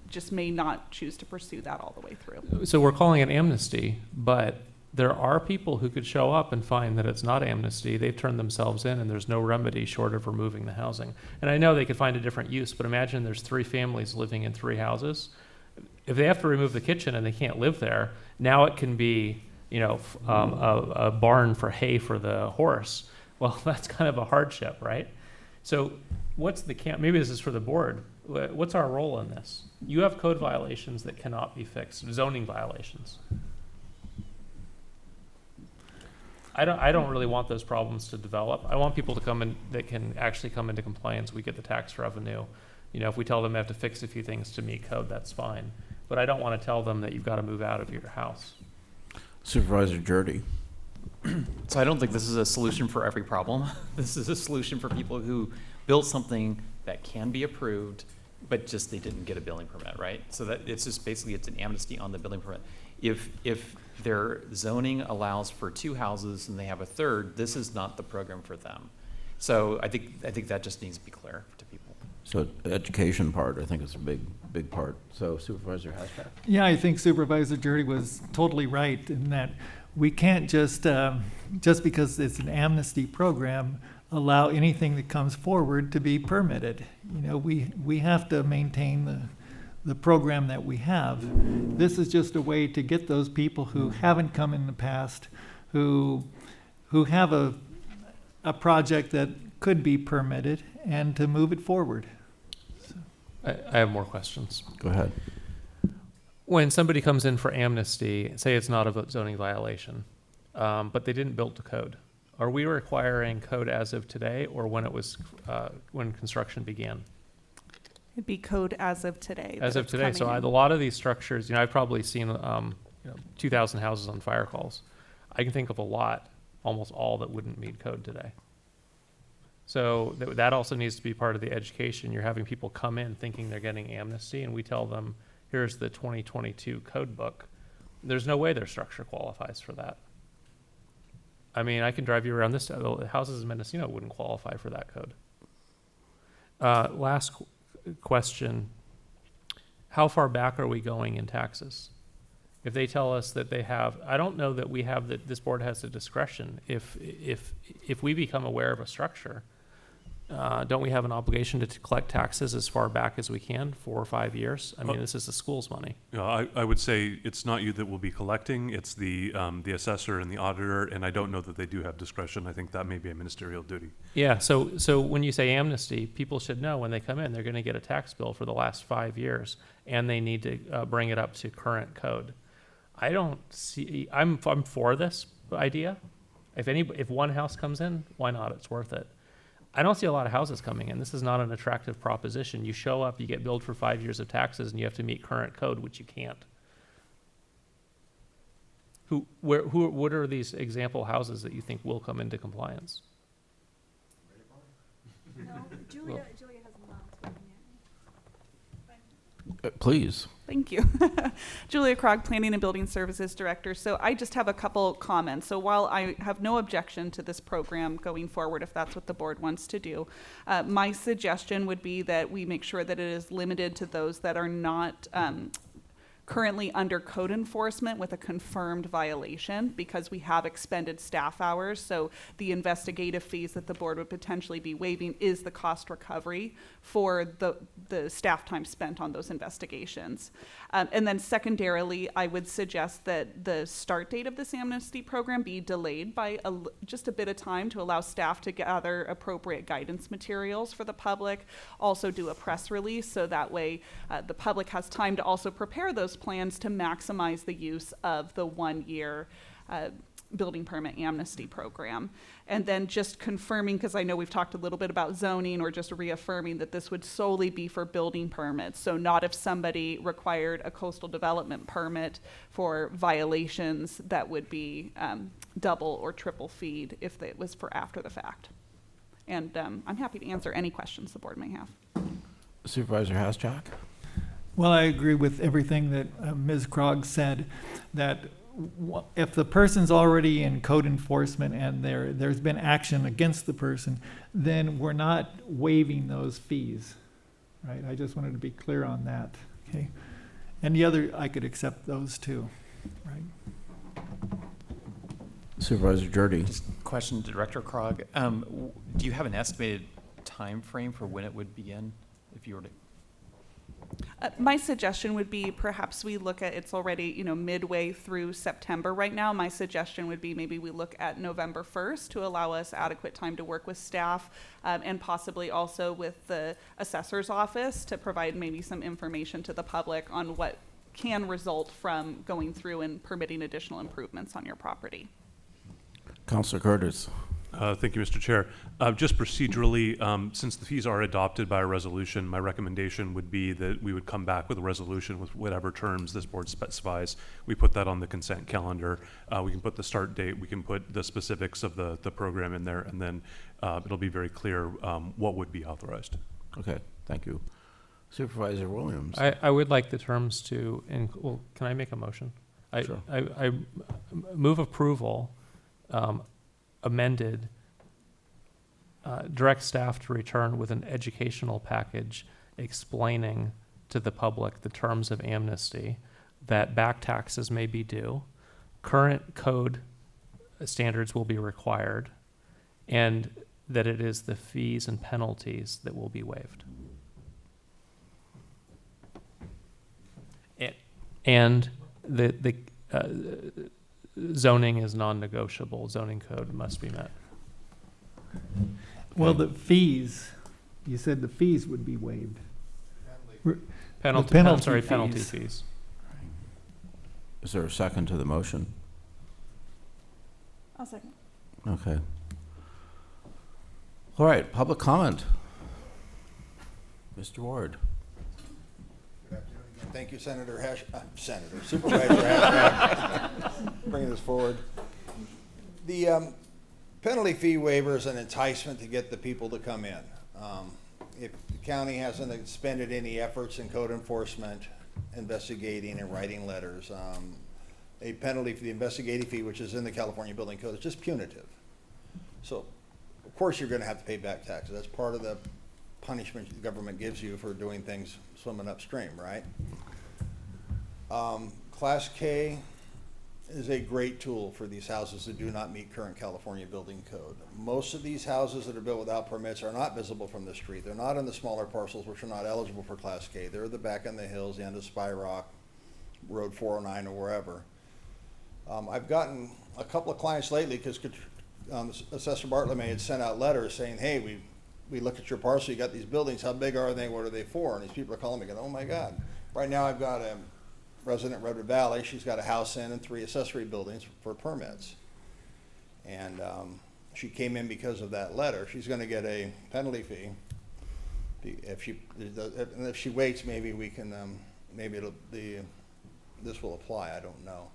just may not choose to pursue that all the way through. So we're calling it amnesty, but there are people who could show up and find that it's not amnesty. They've turned themselves in and there's no remedy short of removing the housing. And I know they could find a different use, but imagine there's 3 families living in 3 houses. If they have to remove the kitchen and they can't live there, now it can be, a barn for hay for the horse. Well, that's kind of a hardship, right? So what's maybe this is for the board. What's our role in this? You have code violations that cannot be fixed, zoning violations. I don't really want those problems to develop. I want people to come in that can actually come into compliance. We get the tax revenue. If we tell them they have to fix a few things to meet code, that's fine. But I don't want to tell them that you've got to move out of your house. Supervisor Jurdy. So I don't think this is a solution for every problem. This is a solution for people who built something that can be approved, but just they didn't get a building permit, right? So that it's just basically it's an amnesty on the building permit. If their zoning allows for 2 houses and they have a 3rd, this is not the program for them. So I think that just needs to be clear to people. So the education part, I think, is a big part. So Supervisor Hashtag. Yeah, I think Supervisor Jurdy was totally right in that we can't just because it's an amnesty program, allow anything that comes forward to be permitted. We have to maintain the program that we have. This is just a way to get those people who haven't come in the past, who have a project that could be permitted, and to move it forward. I have more questions. Go ahead. When somebody comes in for amnesty, say it's not a zoning violation, but they didn't build the code, are we requiring code as of today or when it was when construction began? It'd be code as of today. As of today. So a lot of these structures, I've probably seen 2,000 houses on fire calls. I can think of a lot, almost all that wouldn't meet code today. So that also needs to be part of the education. You're having people come in thinking they're getting amnesty, and we tell them, here's the 2022 code book. There's no way their structure qualifies for that. I mean, I can drive you around this. The houses in Mendocino wouldn't qualify for that code. Last question. How far back are we going in taxes? If they tell us that they have, I don't know that we have that this board has the discretion. If we become aware of a structure, don't we have an obligation to collect taxes as far back as we can, 4 or 5 years? I mean, this is the school's money. I would say it's not you that will be collecting, it's the assessor and the auditor, and I don't know that they do have discretion. I think that may be a ministerial duty. Yeah, so when you say amnesty, people should know when they come in, they're going to get a tax bill for the last 5 years, and they need to bring it up to current code. I don't see, I'm for this idea. If one house comes in, why not? It's worth it. I don't see a lot of houses coming in. This is not an attractive proposition. You show up, you get billed for 5 years of taxes, and you have to meet current code, which you can't. What are these example houses that you think will come into compliance? No, Julia has not spoken yet. Please. Thank you. Julia Krog, Planning and Building Services Director. So I just have a couple comments. So while I have no objection to this program going forward, if that's what the board wants to do, my suggestion would be that we make sure that it is limited to those that are not currently under code enforcement with a confirmed violation, because we have expended staff hours. So the investigative fees that the board would potentially be waiving is the cost recovery for the staff time spent on those investigations. And then secondarily, I would suggest that the start date of this amnesty program be delayed by just a bit of time to allow staff to gather appropriate guidance materials for the public, also do a press release so that way the public has time to also prepare those plans to maximize the use of the 1 year building permit amnesty program. And then just confirming, because I know we've talked a little bit about zoning, or just reaffirming that this would solely be for building permits. So not if somebody required a coastal development permit for violations that would be double or triple feed if it was for after the fact. And I'm happy to answer any questions the board may have. Supervisor Hashtag. Well, I agree with everything that Ms. Krog said, that if the person's already in code enforcement and there's been action against the person, then we're not waiving those fees, right? I just wanted to be clear on that, okay? And the other, I could accept those too, right? Supervisor Jordy. Just question to Director Krog. Do you have an estimated time frame for when it would begin, if you were to? My suggestion would be perhaps we look at, it's already, midway through September right now. My suggestion would be maybe we look at November 1st to allow us adequate time to work with staff and possibly also with the assessor's office to provide maybe some information to the public on what can result from going through and permitting additional improvements on your property. Councilor Curtis. Thank you, Mr. Chair. Just procedurally, since the fees are adopted by a resolution, my recommendation would be that we would come back with a resolution with whatever terms this board specifies. We put that on the consent calendar. We can put the start date, we can put the specifics of the program in there, and then it'll be very clear what would be authorized. Okay, thank you. Supervisor Williams. I would like the terms to, well, can I make a motion? Sure. I move approval, amended, direct staff to return with an educational package explaining to the public the terms of amnesty, that back taxes may be due, current code standards will be required, and that it is the fees and penalties that will be waived. And the zoning is non-negotiable. Zoning code must be met. Well, the fees, you said the fees would be waived. Penalty fees. Is there a second to the motion? I'll second. Okay. All right, public comment. Mr. Ward. Thank you, Supervisor Hash, bringing this forward. The penalty fee waiver is an enticement to get the people to come in. If the county hasn't expended any efforts in code enforcement, investigating and writing letters, a penalty for the investigative fee, which is in the California Building Code, is just punitive. So, of course, you're going to have to pay back taxes. That's part of the punishment the government gives you for doing things swimming upstream, right? Class K is a great tool for these houses that do not meet current California building code. Most of these houses that are built without permits are not visible from the street. They're not in the smaller parcels, which are not eligible for Class K. They're the back in the hills, the end of Spy Rock, Road 409, or wherever. I've gotten a couple of clients lately because Assessor Bartlett had sent out letters saying, hey, we looked at your parcel, you got these buildings, how big are they, what are they for? And these people are calling me going, oh my God. Right now I've got a resident in Redwood Valley, she's got a house in and 3 accessory buildings for permits. And she came in because of that letter. She's gonna get a penalty fee. If she waits, maybe we can, this will apply, I don't know.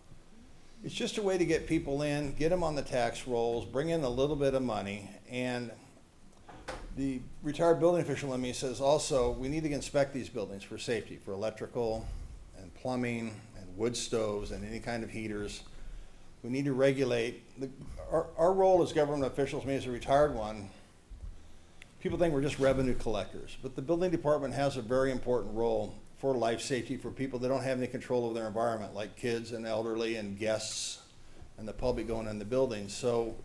It's just a way to get people in, get them on the tax rolls, bring in a little bit of money, and the retired building official in me says also, we need to inspect these buildings for safety, for electrical and plumbing and wood stoves and any kind of heaters. We need to regulate. Our role as government officials, me as a retired one, people think we're just revenue collectors, but the building department has a very important role for life safety for people that don't have any control over their environment, like kids and elderly and guests and the public going in the buildings. So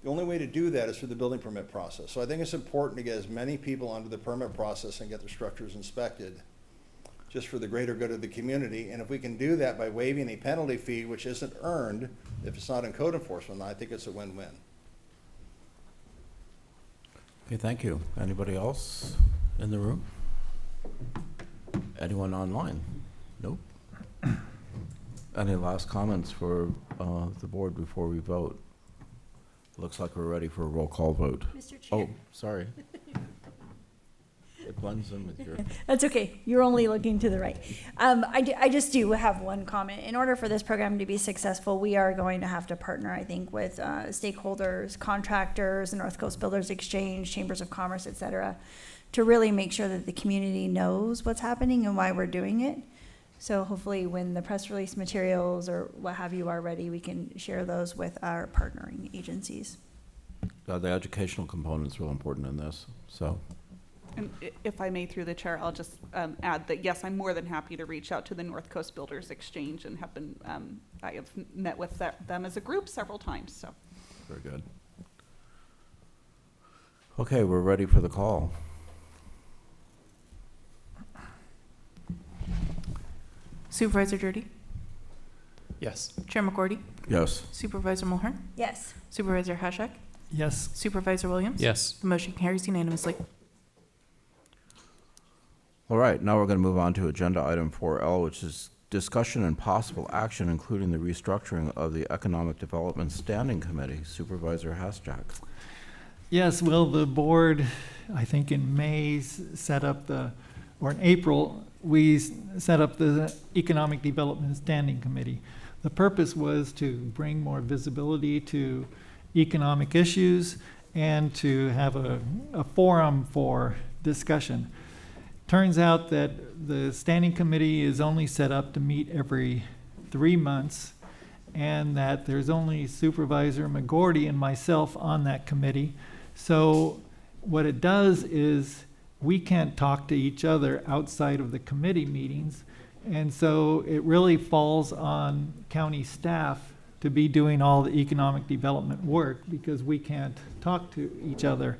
the only way to do that is through the building permit process. So I think it's important to get as many people under the permit process and get their structures inspected, just for the greater good of the community. And if we can do that by waiving a penalty fee, which isn't earned if it's not in code enforcement, I think it's a win-win. Okay, thank you. Anybody else in the room? Anyone online? Nope. Any last comments for the board before we vote? Looks like we're ready for a roll call vote. Mr. Chair. Oh, sorry. It blends in with your... That's okay. You're only looking to the right. I just do have one comment. In order for this program to be successful, we are going to have to partner, I think, with stakeholders, contractors, North Coast Builders Exchange, Chambers of Commerce, et cetera, to really make sure that the community knows what's happening and why we're doing it. So hopefully when the press release materials or what have you are ready, we can share those with our partnering agencies. The educational component is real important in this, so And if I may, through the chair, I'll just add that, yes, I'm more than happy to reach out to the North Coast Builders Exchange and have been, I have met with them as a group several times, so. Very good. Okay, we're ready for the call. Supervisor Dirty? Yes. Chair McGordy? Yes. Supervisor Mulhern? Yes. Supervisor Hashak? Yes. Supervisor Williams? Yes. The motion carries unanimously. All right, now we're going to move on to agenda item 4L, which is discussion and possible action, including the restructuring of the Economic Development Standing Committee. Supervisor Hasjack. Yes, well, the board, I think in May, set up or in April, we set up the Economic Development Standing Committee. The purpose was to bring more visibility to economic issues and to have a forum for discussion. Turns out that the standing committee is only set up to meet every 3 months, and that there's only Supervisor McGordy and myself on that committee. So what it does is we can't talk to each other outside of the committee meetings, and so it really falls on county staff to be doing all the economic development work because we can't talk to each other.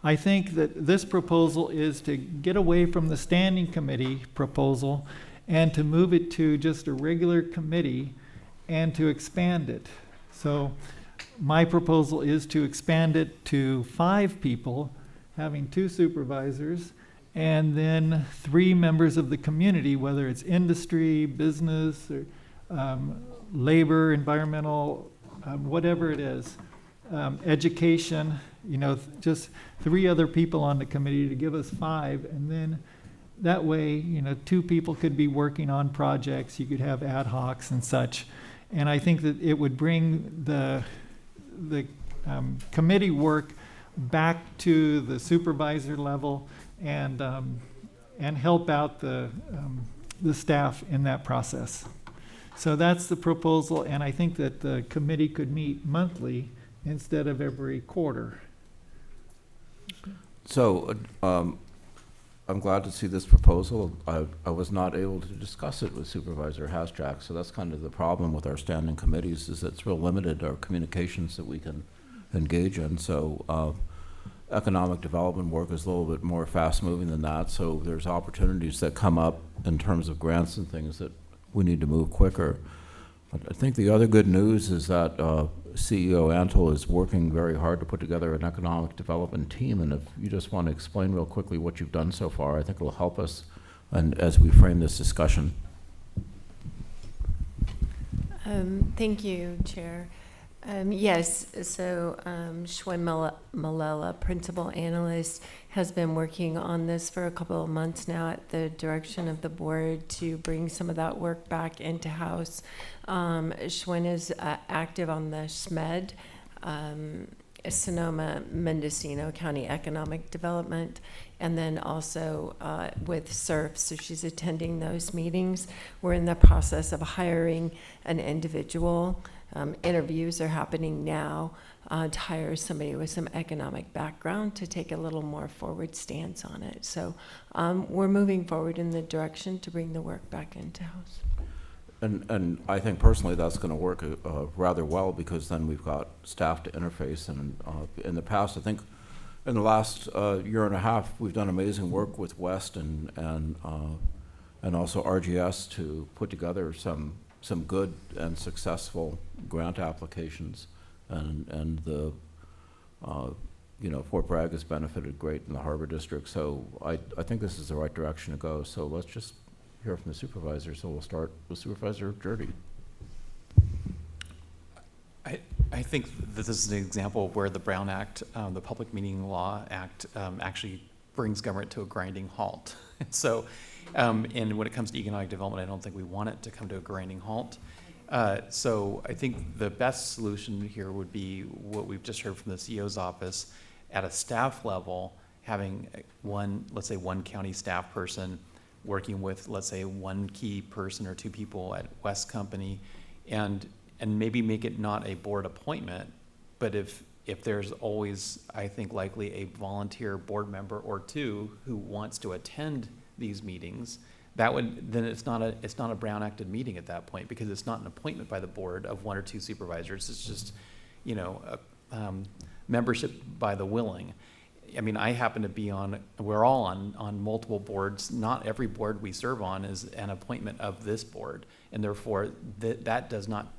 I think that this proposal is to get away from the standing committee proposal and to move it to just a regular committee and to expand it. So my proposal is to expand it to 5 people, having 2 supervisors, and then 3 members of the community, whether it's industry, business, or labor, environmental, whatever it is, education, just 3 other people on the committee to give us 5, and then that way, 2 people could be working on projects, you could have ad hocs and such. And I think that it would bring the committee work back to the supervisor level and help out the staff in that process. So that's the proposal, and I think that the committee could meet monthly instead of every quarter. So I'm glad to see this proposal. I was not able to discuss it with Supervisor Hasjack, so that's kind of the problem with our standing committees, is it's real limited, our communications that we can engage in. So economic development work is a little bit more fast-moving than that, so there's opportunities that come up in terms of grants and things that we need to move quicker. But I think the other good news is that CEO Antle is working very hard to put together an economic development team, and if you just want to explain real quickly what you've done so far, I think it'll help us and as we frame this discussion. Thank you, Chair. Yes, so Shwen Malala, Principal Analyst, has been working on this for a couple of months now at the direction of the board to bring some of that work back into house. Shwen is active on the SMED, Sonoma-Mendocino County Economic Development, and then also with SURF, so she's attending those meetings. We're in the process of hiring an individual. Interviews are happening now to hire somebody with some economic background to take a little more forward stance on it. So we're moving forward in the direction to bring the work back into house. And I think personally that's going to work rather well, because then we've got staff to interface. And in the past, I think in the last year and a half, we've done amazing work with West and also RGS to put together some good and successful grant applications, and the Fort Bragg has benefited great in the Harbor District. So I think this is the right direction to go. So let's just hear from the supervisor. So we'll start with Supervisor Dirty. I think that this is an example where the Brown Act, the Public Meeting Law Act, actually brings government to a grinding halt. So, and when it comes to economic development, I don't think we want it to come to a grinding halt. So I think the best solution here would be what we've just heard from the CEO's office at a staff level, having let's say one county staff person working with, let's say, one key person or 2 people at West Company, and maybe make it not a board appointment, but if if there's always, I think, likely a volunteer board member or two who wants to attend these meetings, then it's not a Brown acted meeting at that point, because it's not an appointment by the board of one or two supervisors. It's just, membership by the willing. I mean, I happen to be we're all on multiple boards. Not every board we serve on is an appointment of this board, and therefore that does not,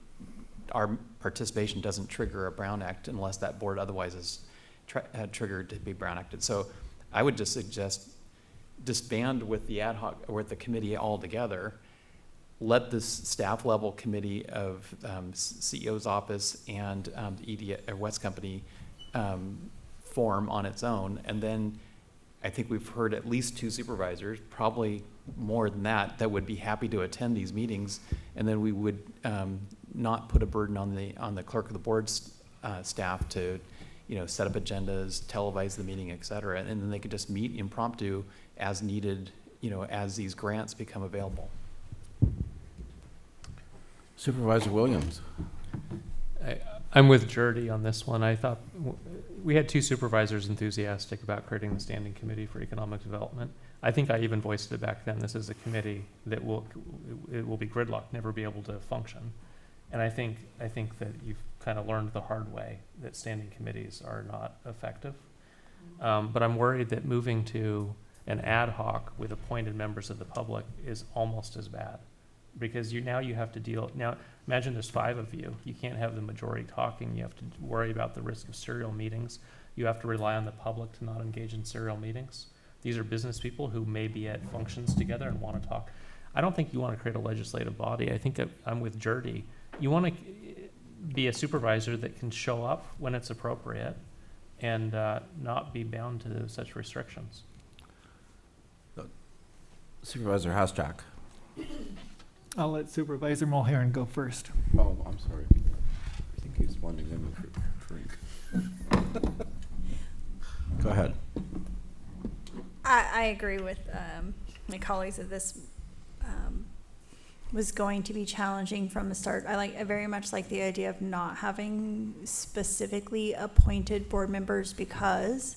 our participation doesn't trigger a Brown Act unless that board otherwise is triggered to be Brown Acted. So I would just suggest disband with the ad hoc, or with the committee altogether. Let this staff level committee of CEO's office and the West Company form on its own, and then I think we've heard at least two supervisors, probably more than that would be happy to attend these meetings, and then we would not put a burden on the clerk of the board's staff to set up agendas, televise the meeting, et cetera, and then they could just meet impromptu as needed, as these grants become available. Supervisor Williams. I'm with Jordy on this one. I thought we had two supervisors enthusiastic about creating the Standing Committee for Economic Development. I think I even voiced it back then. This is a committee that will be gridlocked, never be able to function. And I think that you've kind of learned the hard way that standing committees are not effective. But I'm worried that moving to an ad hoc with appointed members of the public is almost as bad, because now you have to deal. Now imagine there's 5 of you. You can't have the majority talking. You have to worry about the risk of serial meetings. You have to rely on the public to not engage in serial meetings. These are business people who may be at functions together and want to talk. I don't think you want to create a legislative body. I think that I'm with Jordy. You want to be a supervisor that can show up when it's appropriate and not be bound to such restrictions. Supervisor Hashtag. I'll let Supervisor Mulhern go first. Oh, I'm sorry. I think he's wanting in a drink. Go ahead. I agree with my colleagues that this was going to be challenging from the start. I very much like the idea of not having specifically appointed board members, because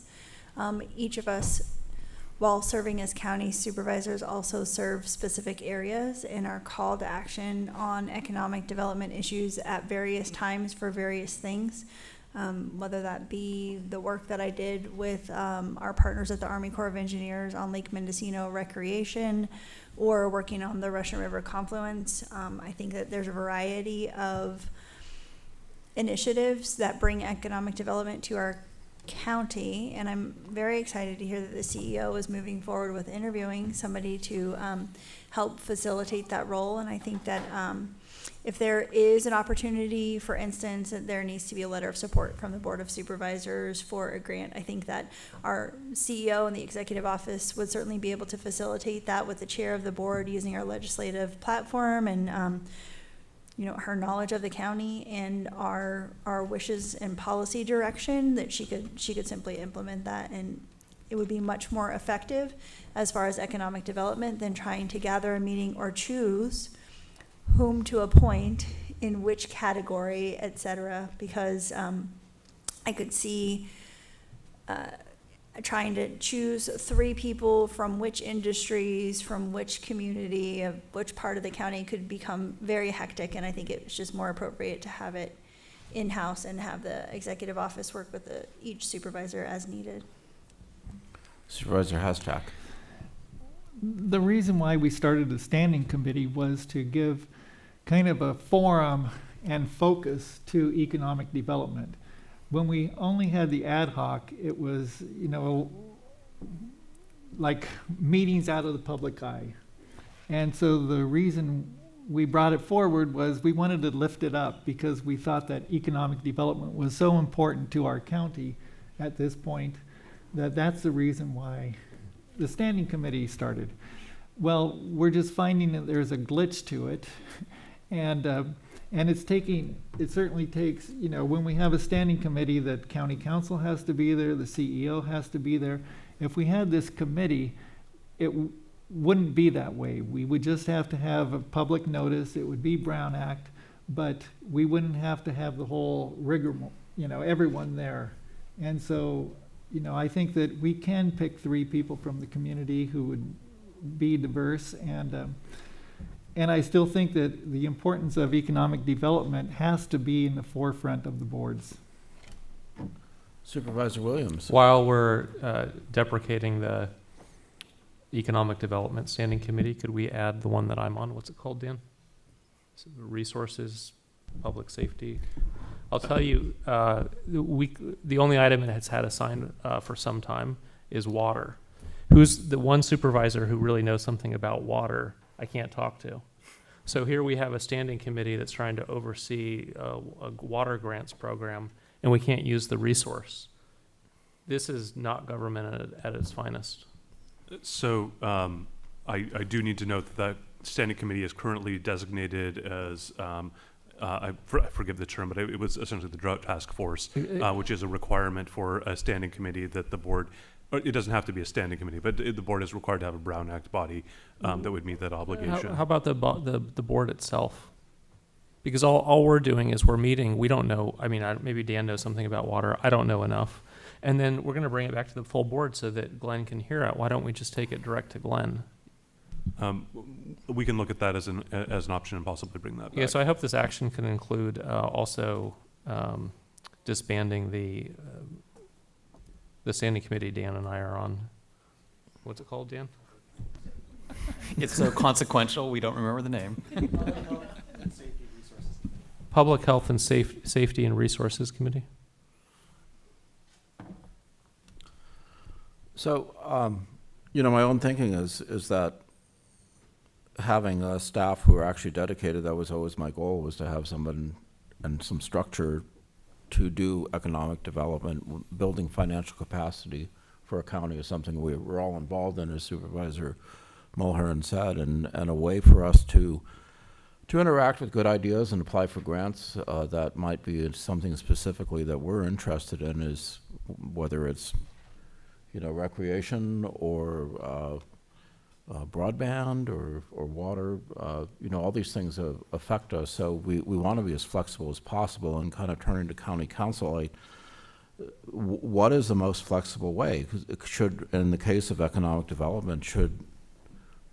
each of us, while serving as county supervisors, also serve specific areas and are called to action on economic development issues at various times for various things. Whether that be the work that I did with our partners at the Army Corps of Engineers on Lake Mendocino recreation, or working on the Russian River confluence. I think that there's a variety of initiatives that bring economic development to our county, and I'm very excited to hear that the CEO is moving forward with interviewing somebody to help facilitate that role. And I think that if there is an opportunity, for instance, that there needs to be a letter of support from the Board of Supervisors for a grant, I think that our CEO and the executive office would certainly be able to facilitate that with the chair of the board using our legislative platform and her knowledge of the county and our wishes and policy direction, that she could simply implement that, and it would be much more effective as far as economic development than trying to gather a meeting or choose whom to appoint in which category, et cetera, because I could see trying to choose 3 people from which industries, from which community, of which part of the county could become very hectic, and I think it's just more appropriate to have it in-house and have the executive office work with each supervisor as needed. Supervisor Hashtag. The reason why we started the standing committee was to give kind of a forum and focus to economic development. When we only had the ad hoc, it was, like meetings out of the public eye. And so the reason we brought it forward was we wanted to lift it up, because we thought that economic development was so important to our county at this point that's the reason why the standing committee started. Well, we're just finding that there's a glitch to it, and it certainly takes, when we have a standing committee, that county council has to be there, the CEO has to be there. If we had this committee, it wouldn't be that way. We would just have to have a public notice. It would be Brown Act, but we wouldn't have to have the whole rigmarole, everyone there. And so, I think that we can pick 3 people from the community who would be diverse, and I still think that the importance of economic development has to be in the forefront of the boards. Supervisor Williams. While we're deprecating the Economic Development Standing Committee, could we add the one that I'm on? What's it called, Dan? Resources, Public Safety. I'll tell you, the only item that has had a sign for some time is water. Who's the one supervisor who really knows something about water I can't talk to? So here we have a standing committee that's trying to oversee a water grants program, and we can't use the resource. This is not government at its finest. So I do need to note that that standing committee is currently designated as, I forgive the term, but it was essentially the drought task force, which is a requirement for a standing committee that the board, it doesn't have to be a standing committee, but the board is required to have a Brown Act body that would meet that obligation. How about the board itself? Because all we're doing is we're meeting. We don't know. I mean, maybe Dan knows something about water. I don't know enough. And then we're going to bring it back to the full board so that Glenn can hear it. Why don't we just take it direct to Glenn? We can look at that as an option and possibly bring that back. Yeah, so I hope this action can include also disbanding the standing committee Dan and I are on. What's it called, Dan? It's so consequential, we don't remember the name. Public Health and Safety and Resources Committee. So, my own thinking is that having staff who are actually dedicated, that was always my goal, was to have someone and some structure to do economic development. Building financial capacity for a county is something we're all involved in, as Supervisor Mulhern said, and a way for us to interact with good ideas and apply for grants that might be something specifically that we're interested in, is whether it's recreation or broadband or water, all these things affect us. So we want to be as flexible as possible, and kind of turning to county council, what is the most flexible way? 'Cause it should, in the case of economic development, should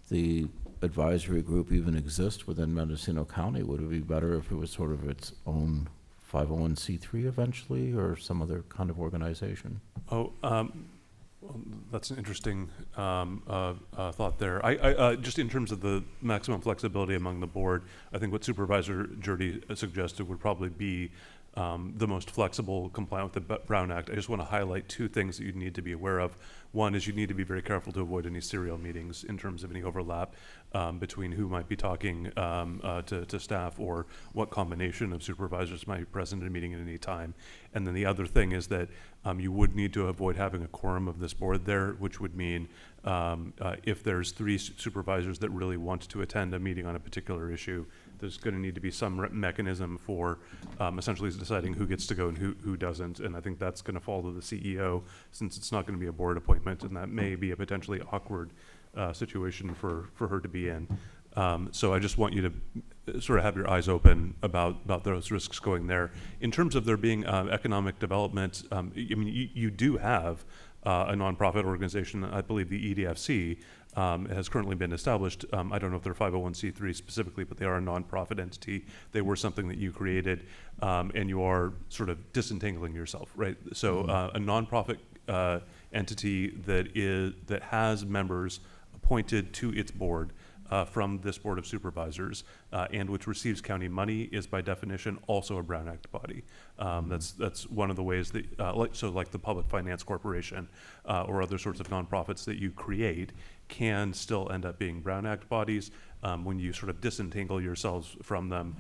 the advisory group even exist within Mendocino County? Would it be better if it was sort of its own 501c3 eventually, or some other kind of organization? Well, that's an interesting thought there. I just in terms of the maximum flexibility among the board, I think what Supervisor Jurdy suggested would probably be the most flexible, compliant with the Brown Act. I just want to highlight 2 things that you need to be aware of. One is you need to be very careful to avoid any serial meetings in terms of any overlap between who might be talking to staff, or what combination of supervisors might be present at a meeting at any time. And then the other thing is that you would need to avoid having a quorum of this board there, which would mean if there's 3 supervisors that really want to attend a meeting on a particular issue, there's going to need to be some mechanism for essentially deciding who gets to go and who doesn't. And I think that's going to fall to the CEO, since it's not going to be a board appointment, and that may be a potentially awkward situation for her to be in. So I just want you to sort of have your eyes open about those risks going there. In terms of there being economic development, you do have a nonprofit organization. I believe the EDFC has currently been established. I don't know if they're 501c3 specifically, but they are a nonprofit entity. They were something that you created, and you are sort of disentangling yourself, right? So a nonprofit entity that has members appointed to its board from this Board of Supervisors, and which receives county money, is by definition also a Brown Act body. That's one of the ways that, like the Public Finance Corporation or other sorts of nonprofits that you create can still end up being Brown Act bodies. When you sort of disentangle yourselves from them,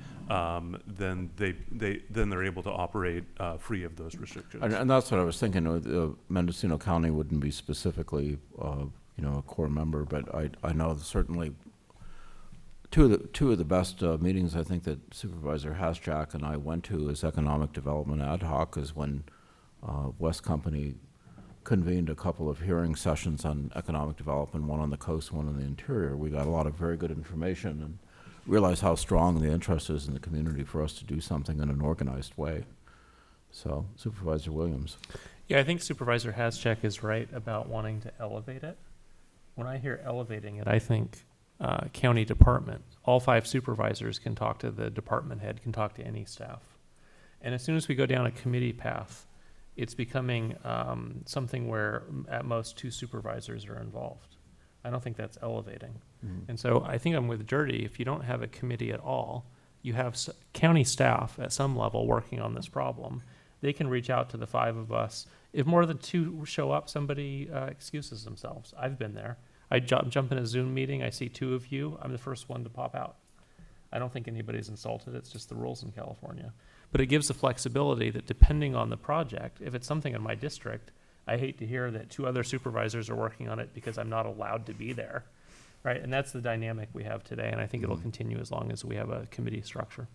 then they're able to operate free of those restrictions. And that's what I was thinking. Mendocino County wouldn't be specifically, a core member, but I know certainly two of the best meetings I think that Supervisor Hasjack and I went to as Economic Development Ad Hoc is when West Company convened a couple of hearing sessions on economic development, one on the coast, one in the interior. We got a lot of very good information and realized how strong the interest is in the community for us to do something in an organized way. So Supervisor Williams. Yeah, I think Supervisor Haschek is right about wanting to elevate it. When I hear elevating it, I think county department. All 5 supervisors can talk to the department head, can talk to any staff. And as soon as we go down a committee path, it's becoming something where at most 2 supervisors are involved. I don't think that's elevating. And so I think I'm with Dirty. If you don't have a committee at all, you have county staff at some level working on this problem. They can reach out to the 5 of us. If more than 2 show up, somebody excuses themselves. I've been there. I jump in a Zoom meeting, I see 2 of you, I'm the first one to pop out. I don't think anybody's insulted, it's just the rules in California. But it gives the flexibility that depending on the project, if it's something in my district, I hate to hear that 2 other supervisors are working on it because I'm not allowed to be there, right? And that's the dynamic we have today, and I think it'll continue as long as we have a committee structure.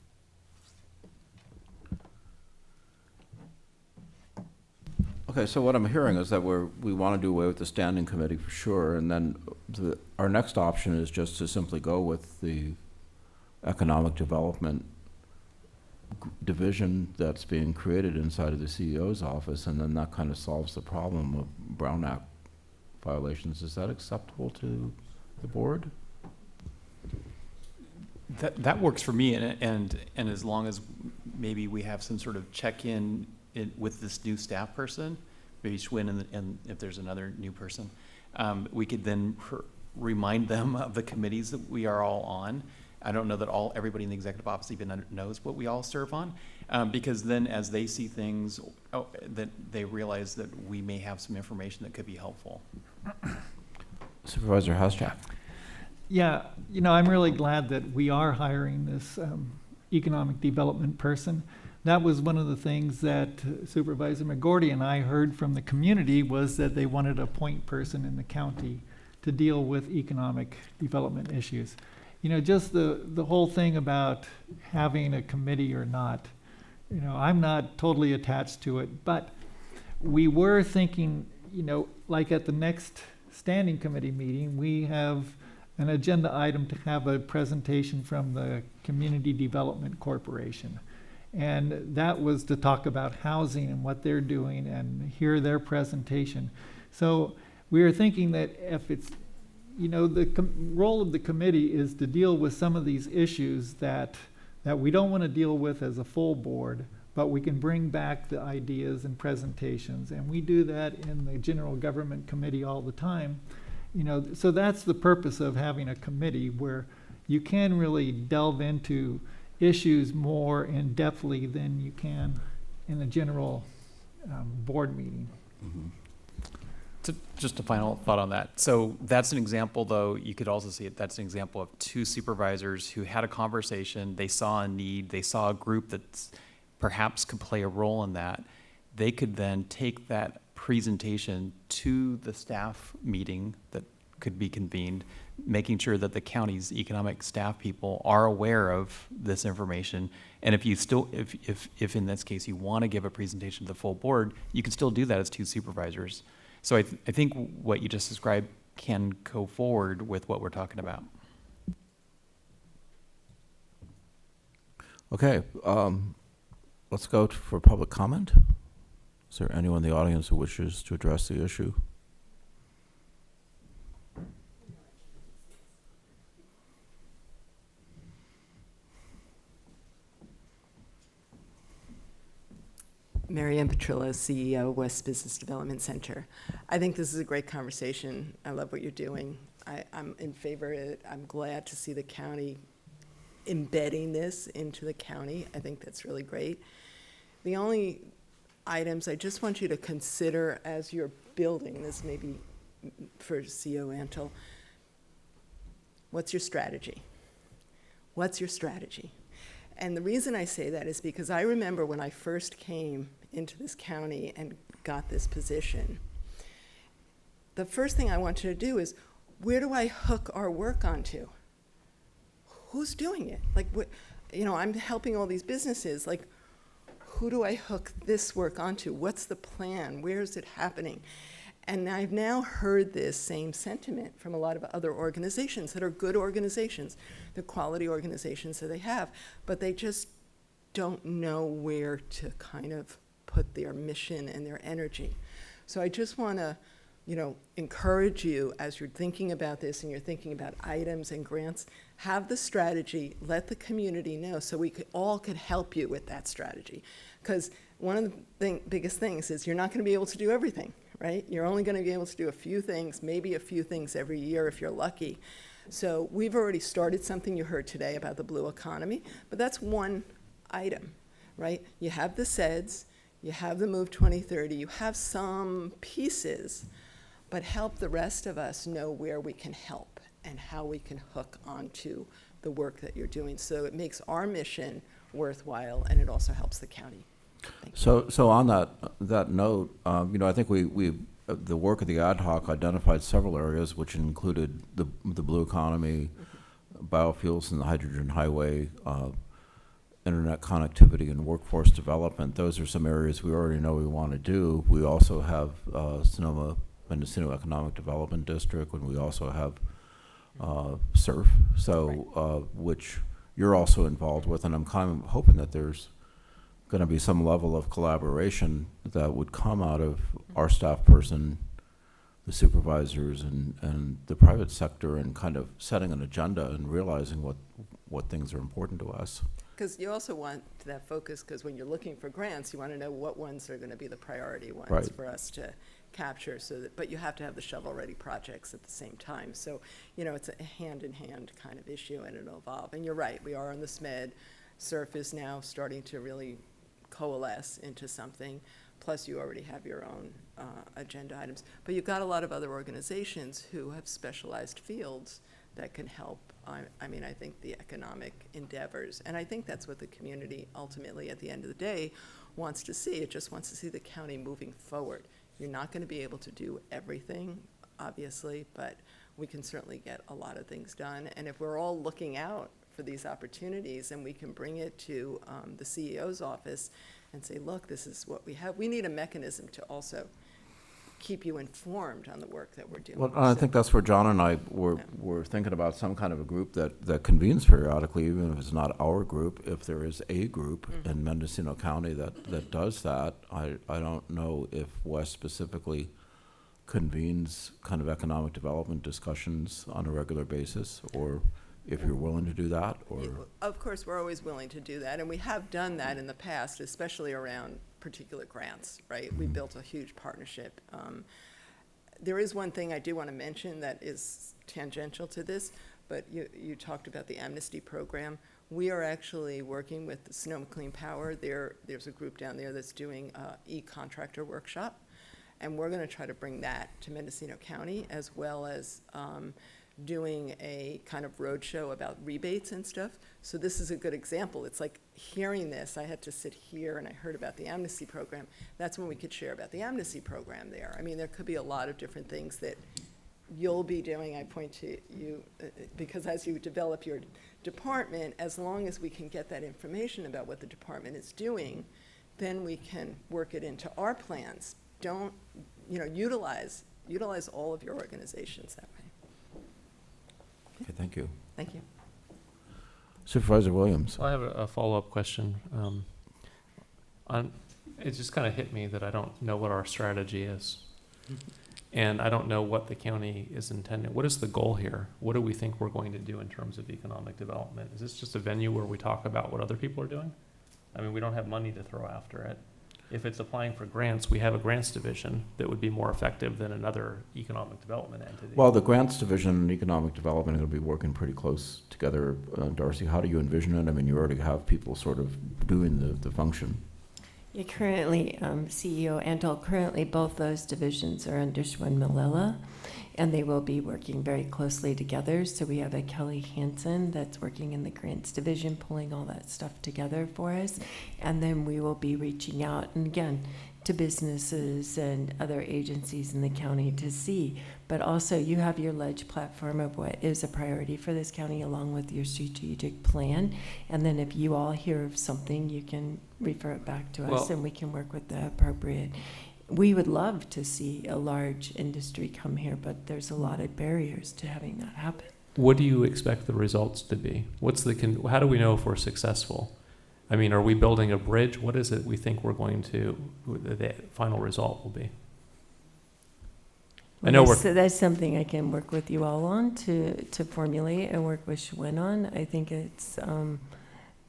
Okay, so what I'm hearing is that we want to do away with the standing committee for sure, and then our next option is just to simply go with the economic development division that's being created inside of the CEO's office, and then that kind of solves the problem of Brown Act violations. Is that acceptable to the board? That works for me, and as long as maybe we have some sort of check-in with this new staff person, maybe Schwinn and if there's another new person, we could then remind them of the committees that we are all on. I don't know that everybody in the executive office even knows what we all serve on, because then as they see things, that they realize that we may have some information that could be helpful. Supervisor Haschak. Yeah, I'm really glad that we are hiring this economic development person. That was one of the things that Supervisor McGordy and I heard from the community, was that they wanted a point person in the county to deal with economic development issues. Just the whole thing about having a committee or not, I'm not totally attached to it, but we were thinking, like at the next standing committee meeting, we have an agenda item to have a presentation from the Community Development Corporation. And that was to talk about housing and what they're doing and hear their presentation. So we were thinking that if it's, the role of the committee is to deal with some of these issues that we don't want to deal with as a full board, but we can bring back the ideas and presentations. And we do that in the General Government Committee all the time. So that's the purpose of having a committee, where you can really delve into issues more in depthly than you can in a general board meeting. Just a final thought on that. So that's an example, though, you could also see it, that's an example of 2 supervisors who had a conversation, they saw a need, they saw a group that perhaps could play a role in that. They could then take that presentation to the staff meeting that could be convened, making sure that the county's economic staff people are aware of this information. And if you still, if in this case you want to give a presentation to the full board, you can still do that as 2 supervisors. So I think what you just described can go forward with what we're talking about. Okay, let's go for public comment. Is there anyone in the audience who wishes to address the issue? Mary Ann Petrillo, CEO, West Business Development Center. I think this is a great conversation. I love what you're doing. I'm in favor of it. I'm glad to see the county embedding this into the county. I think that's really great. The only items I just want you to consider as you're building this, maybe for CEO Antle, what's your strategy? What's your strategy? And the reason I say that is because I remember when I first came into this county and got this position, the first thing I wanted to do is, where do I hook our work onto? Who's doing it? Like, I'm helping all these businesses. Like, who do I hook this work onto? What's the plan? Where is it happening? And I've now heard this same sentiment from a lot of other organizations that are good organizations, the quality organizations that they have, but they just don't know where to kind of put their mission and their energy. So I just want to, encourage you as you're thinking about this and you're thinking about items and grants, have the strategy, let the community know so we all could help you with that strategy. Because one of the biggest things is you're not going to be able to do everything, right? You're only going to be able to do a few things, maybe a few things every year if you're lucky. So we've already started something you heard today about the blue economy, but that's one item, right? You have the SEDS, you have the Move 2030, you have some pieces, but help the rest of us know where we can help and how we can hook onto the work that you're doing. So it makes our mission worthwhile, and it also helps the county. So on that note, I think we the work of the ad hoc identified several areas, which included the blue economy, biofuels and the hydrogen highway, internet connectivity and workforce development. Those are some areas we already know we want to do. We also have Sonoma Mendocino Economic Development District, and we also have SURF, which you're also involved with, and I'm kind of hoping that there's going to be some level of collaboration that would come out of our staff person, the supervisors, and the private sector, and kind of setting an agenda and realizing what things are important to us. Because you also want that focus, because when you're looking for grants, you want to know what ones are going to be the priority ones Right. for us to capture. But you have to have the shovel-ready projects at the same time. So, it's a hand-in-hand kind of issue, and it'll evolve. And you're right, we are on the SMED. SURF is now starting to really coalesce into something. Plus, you already have your own agenda items. But you've got a lot of other organizations who have specialized fields that can help. I think the economic endeavors, and I think that's what the community ultimately at the end of the day wants to see. It just wants to see the county moving forward. You're not going to be able to do everything, obviously, but we can certainly get a lot of things done. And if we're all looking out for these opportunities and we can bring it to the CEO's office and say, look, this is what we have. We need a mechanism to also keep you informed on the work that we're doing. Well, I think that's where John and I were thinking about some kind of a group that convenes periodically, even if it's not our group. If there is a group in Mendocino County that does that, I don't know if West specifically convenes kind of economic development discussions on a regular basis, or if you're willing to do that, or. Of course, we're always willing to do that, and we have done that in the past, especially around particular grants, right? We built a huge partnership. There is one thing I do want to mention that is tangential to this, but you talked about the amnesty program. We are actually working with the Sonoma Clean Power. There's a group down there that's doing e-contractor workshop, and we're going to try to bring that to Mendocino County, as well as doing a kind of roadshow about rebates and stuff. So this is a good example. It's like hearing this, I had to sit here and I heard about the amnesty program. That's when we could share about the amnesty program there. I mean, there could be a lot of different things that you'll be doing. I point to you because as you develop your department, as long as we can get that information about what the department is doing, then we can work it into our plans. Don't, utilize all of your organizations that way. Okay, thank you. Thank you. Supervisor Williams. Well, I have a follow-up question. It just kind of hit me that I don't know what our strategy is. And I don't know what the county is intending. What is the goal here? What do we think we're going to do in terms of economic development? Is this just a venue where we talk about what other people are doing? I mean, we don't have money to throw after it. If it's applying for grants, we have a grants division that would be more effective than another economic development entity. Well, the grants division and economic development are going to be working pretty close together. Darcy, how do you envision it? I mean, you already have people sort of doing the function. Yeah, currently, CEO Antal, currently both those divisions are under Schwen Malala, and they will be working very closely together. So we have a Kelly Hansen that's working in the grants division, pulling all that stuff together for us. And then we will be reaching out, and again, to businesses and other agencies in the county to see. But also you have your ledge platform of what is a priority for this county along with your strategic plan. And then if you all hear of something, you can refer it back to us and we can work with the appropriate. We would love to see a large industry come here, but there's a lot of barriers to having that happen. What do you expect the results to be? How do we know if we're successful? I mean, are we building a bridge? What is it we think we're going to, the final result will be? I know we're. So that's something I can work with you all on to formulate and work with Schwinn on. I think it's,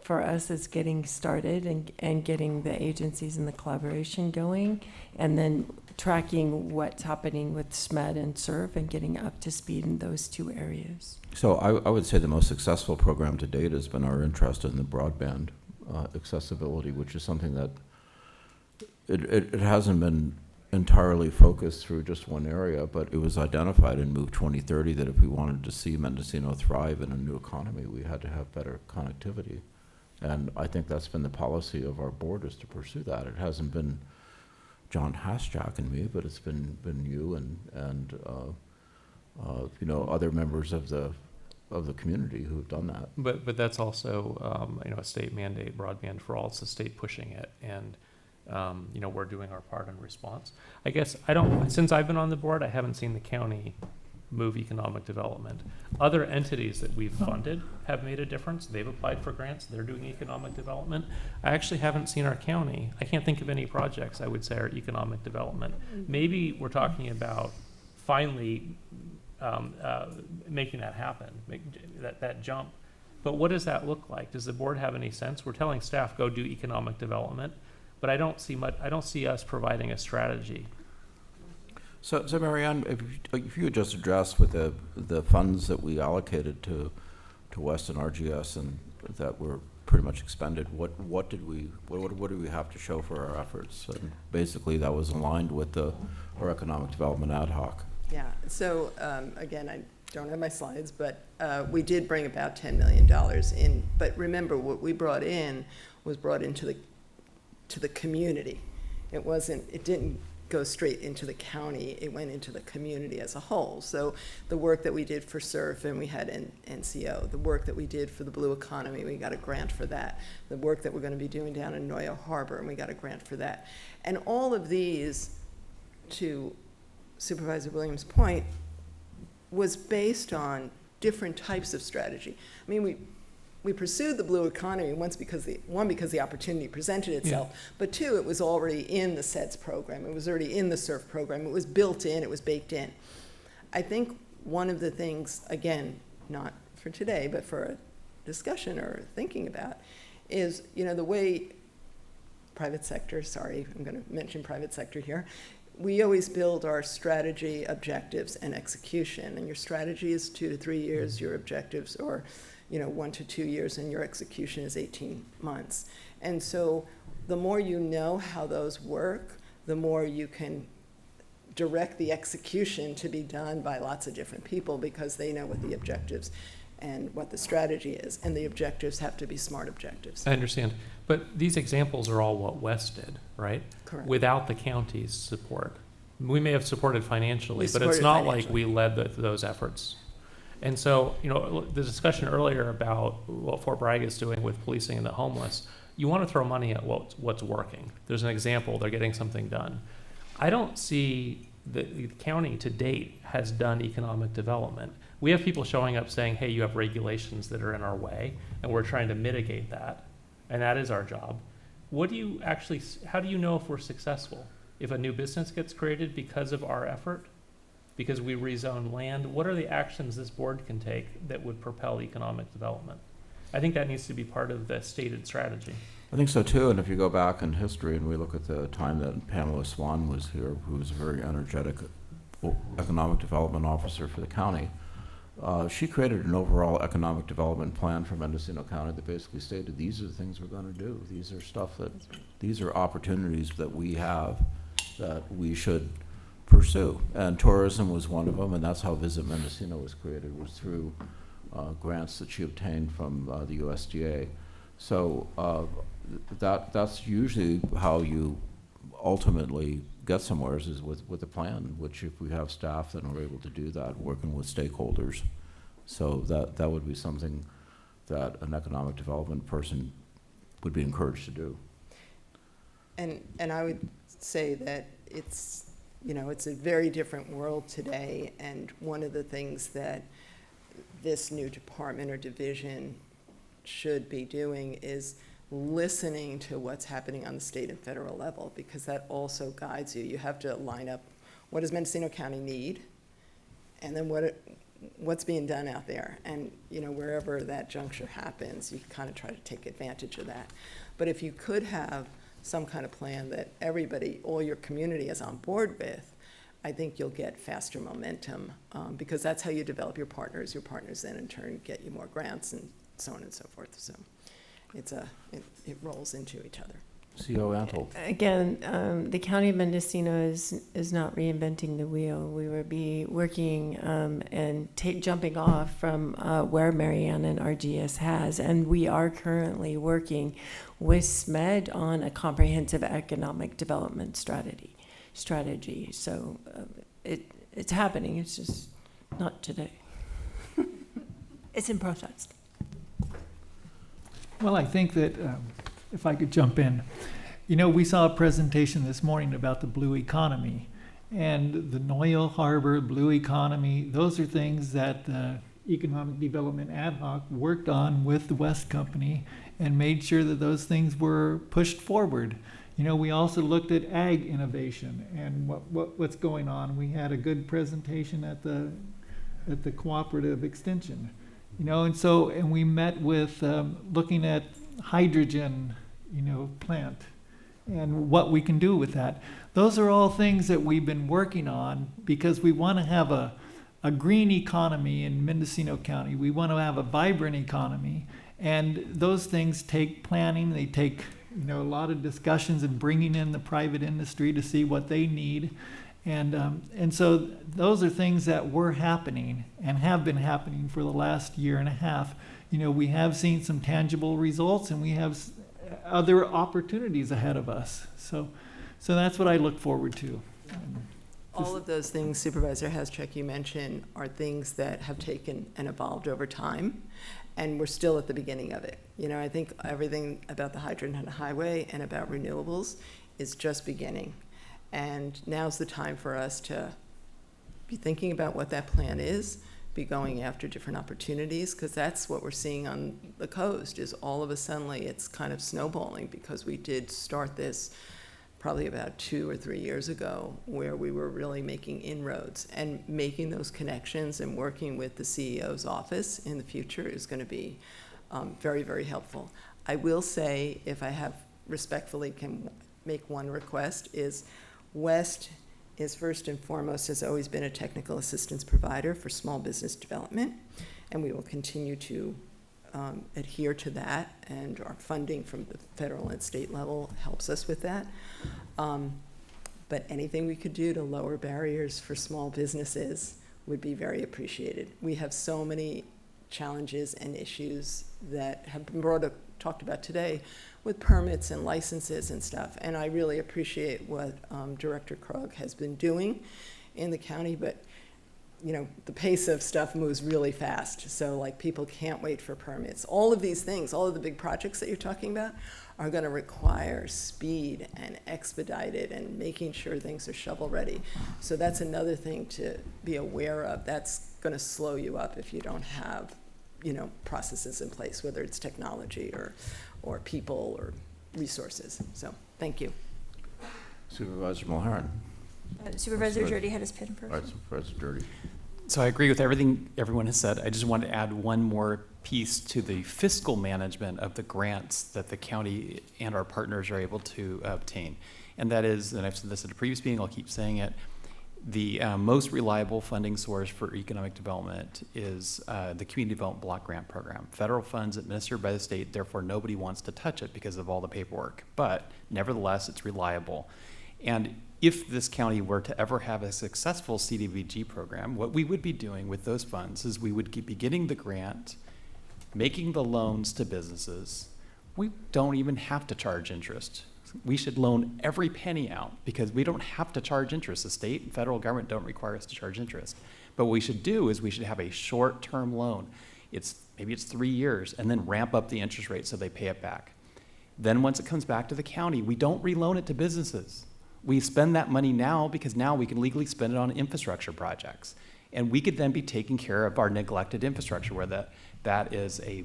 for us, it's getting started and getting the agencies and the collaboration going, and then tracking what's happening with SMED and SURF and getting up to speed in those two areas. So I would say the most successful program to date has been our interest in the broadband accessibility, which is something that it hasn't been entirely focused through just one area, but it was identified in Move 2030 that if we wanted to see Mendocino thrive in a new economy, we had to have better connectivity. And I think that's been the policy of our board, is to pursue that. It hasn't been John Haschak and me, but it's been you and you know, other members of the community who've done that. But that's also you know, a state mandate, broadband for all. It's the state pushing it, and you know, we're doing our part in response. I guess since I've been on the board, I haven't seen the county move economic development. Other entities that we've funded have made a difference. They've applied for grants. They're doing economic development. I actually haven't seen our county. I can't think of any projects I would say are economic development. Maybe we're talking about finally making that happen, that jump. But what does that look like? Does the board have any sense? We're telling staff, go do economic development, but I don't see us providing a strategy. So Marianne, if you would just address with the funds that we allocated to Weston RGS and that were pretty much expended, what do we have to show for our efforts? And basically that was aligned with our economic development ad hoc. Yeah, so again, I don't have my slides, but we did bring about $10 million in. But remember, what we brought in was brought into the community. It didn't go straight into the county, it went into the community as a whole. So the work that we did for SURF, and we had NCO, the work that we did for the Blue Economy, we got a grant for that. The work that we're going to be doing down in Noyo Harbor, and we got a grant for that. And all of these, to Supervisor Williams' point, was based on different types of strategy. I mean, we pursued the Blue Economy because the opportunity presented itself, yeah. But two, it was already in the SEDS program. It was already in the SURF program. It was built in, it was baked in. I think one of the things, again, not for today, but for a discussion or thinking about, is, you know, the way private sector, sorry, I'm going to mention private sector here, we always build our strategy, objectives, and execution. And your strategy is 2 to 3 years, your objectives are 1 to 2 years, and your execution is 18 months. And so the more you know how those work, the more you can direct the execution to be done by lots of different people, because they know what the objectives and what the strategy is. And the objectives have to be smart objectives. I understand. But these examples are all what West did, right? Correct. Without the county's support. We may have supported financially, but it's not like we led those efforts. And so, the discussion earlier about what Fort Bragg is doing with policing and the homeless, you want to throw money at what's working. There's an example, they're getting something done. I don't see the county to date has done economic development. We have people showing up saying, hey, you have regulations that are in our way, and we're trying to mitigate that, and that is our job. How do you know if we're successful? If a new business gets created because of our effort? Because we rezone land, what are the actions this board can take that would propel economic development? I think that needs to be part of the stated strategy. I think so too, and if you go back in history and we look at the time that Pamela Swan was here, who was a very energetic economic development officer for the county, she created an overall economic development plan for Mendocino County that basically stated, these are the things we're going to do. These are opportunities that we have that we should pursue, and tourism was one of them, and that's how Visit Mendocino was created, was through grants that she obtained from the USDA. So that's usually how you ultimately get somewhere, is with a plan, which if we have staff that are able to do that, working with stakeholders. So that would be something that an economic development person would be encouraged to do. And I would say that it's a very different world today, and one of the things that this new department or division should be doing is listening to what's happening on the state and federal level, because that also guides you. You have to line up, what does Mendocino County need? And then what's being done out there? And, you know, wherever that juncture happens, you kind of try to take advantage of that. But if you could have some kind of plan that everybody, all your community is on board with, I think you'll get faster momentum, because that's how you develop your partners. Your partners then in turn get you more grants and so on and so forth. So it rolls into each other. CO Antle. Again, the County of Mendocino is not reinventing the wheel. We will be working and jumping off from where Marianne and RGS has, and we are currently working with SMED on a comprehensive economic development strategy. So it's happening. It's just not today. It's in process. Well, I think that if I could jump in, you know, we saw a presentation this morning about the blue economy, and the Noyle Harbor blue economy. Those are things that the Economic Development Ad Hoc worked on with the West Company and made sure that those things were pushed forward. You know, we also looked at ag innovation and what's going on. We had a good presentation at the cooperative extension. You know, and we met with looking at hydrogen, you know, plant and what we can do with that. Those are all things that we've been working on because we want to have a green economy in Mendocino County. We want to have a vibrant economy, and those things take planning. They take, you know, a lot of discussions and bringing in the private industry to see what they need. And so those are things that were happening and have been happening for the last year and a half. You know, we have seen some tangible results, and we have other opportunities ahead of us. So that's what I look forward to. All of those things, Supervisor Haschek, you mentioned, are things that have taken and evolved over time, and we're still at the beginning of it. You know, I think everything about the hydrogen highway and about renewables is just beginning. And now's the time for us to be thinking about what that plan is, be going after different opportunities, because that's what we're seeing on the coast, is all of a sudden it's kind of snowballing, because we did start this probably about 2 or 3 years ago, where we were really making inroads, and making those connections and working with the CEO's office in the future is going to be very, very helpful. I will say, if I have respectfully can make one request, is West is first and foremost, has always been a technical assistance provider for small business development, and we will continue to adhere to that, and our funding from the federal and state level helps us with that. But anything we could do to lower barriers for small businesses would be very appreciated. We have so many challenges and issues that have been talked about today with permits and licenses and stuff. And I really appreciate what Director Krug has been doing in the county, but you know, the pace of stuff moves really fast. So like, people can't wait for permits. All of these things, all of the big projects that you're talking about are gonna require speed and expedited and making sure things are shovel ready. So that's another thing to be aware of. That's gonna slow you up if you don't have, you know, processes in place, whether it's technology or people or resources. So thank you. Supervisor Mulhern. Supervisor Dirty had his pin first. All right, Supervisor Dirty. So I agree with everything everyone has said. I just want to add one more piece to the fiscal management of the grants that the county and our partners are able to obtain. And that is, and I've said this at a previous meeting, I'll keep saying it, the most reliable funding source for economic development is the Community Development Block Grant Program. Federal funds administered by the state, therefore nobody wants to touch it because of all the paperwork. But nevertheless, it's reliable. And if this county were to ever have a successful CDBG program, what we would be doing with those funds is we would be getting the grant, making the loans to businesses. We don't even have to charge interest. We should loan every penny out because we don't have to charge interest. The state and federal government don't require us to charge interest. But what we should do is we should have a short-term loan. Maybe it's 3 years, and then ramp up the interest rate so they pay it back. Then once it comes back to the county, we don't reloan it to businesses. We spend that money now because now we can legally spend it on infrastructure projects. And we could then be taking care of our neglected infrastructure, whether that is a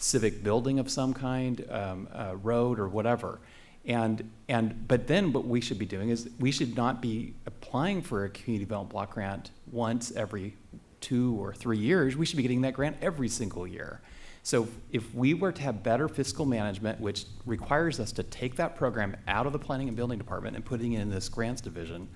civic building of some kind, a road or whatever. But then what we should be doing is we should not be applying for a community development block grant once every 2 or 3 years. We should be getting that grant every single year. So if we were to have better fiscal management, which requires us to take that program out of the planning and building department and putting it in this grants division,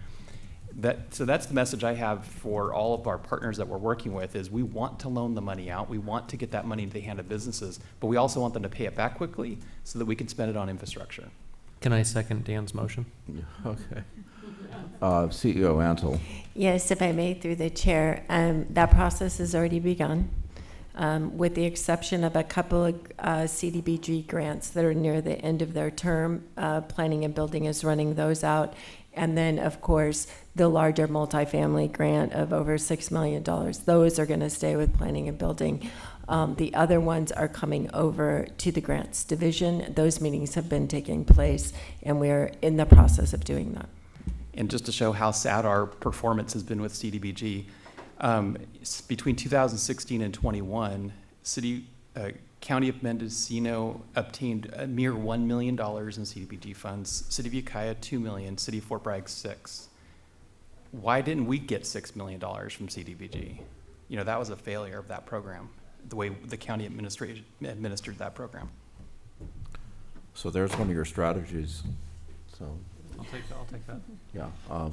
so that's the message I have for all of our partners that we're working with is we want to loan the money out. We want to get that money into the hand of businesses, but we also want them to pay it back quickly so that we can spend it on infrastructure. Can I second Dan's motion? Okay. CEO Antle. Yes, if I may, through the chair, that process has already begun, with the exception of a couple of CDBG grants that are near the end of their term. Planning and Building is running those out. And then, of course, the larger multifamily grant of over $6 million. Those are going to stay with Planning and Building. The other ones are coming over to the grants division. Those meetings have been taking place, and we're in the process of doing that. And just to show how sad our performance has been with CDBG, between 2016 and 21, County of Mendocino obtained a mere $1 million in CDBG funds. City of Ukiah, $2 million. City of Fort Bragg, $6 million. Why didn't we get $6 million from CDBG? You know, that was a failure of that program, the way the county administered that program. So there's one of your strategies. So I'll take that. yeah.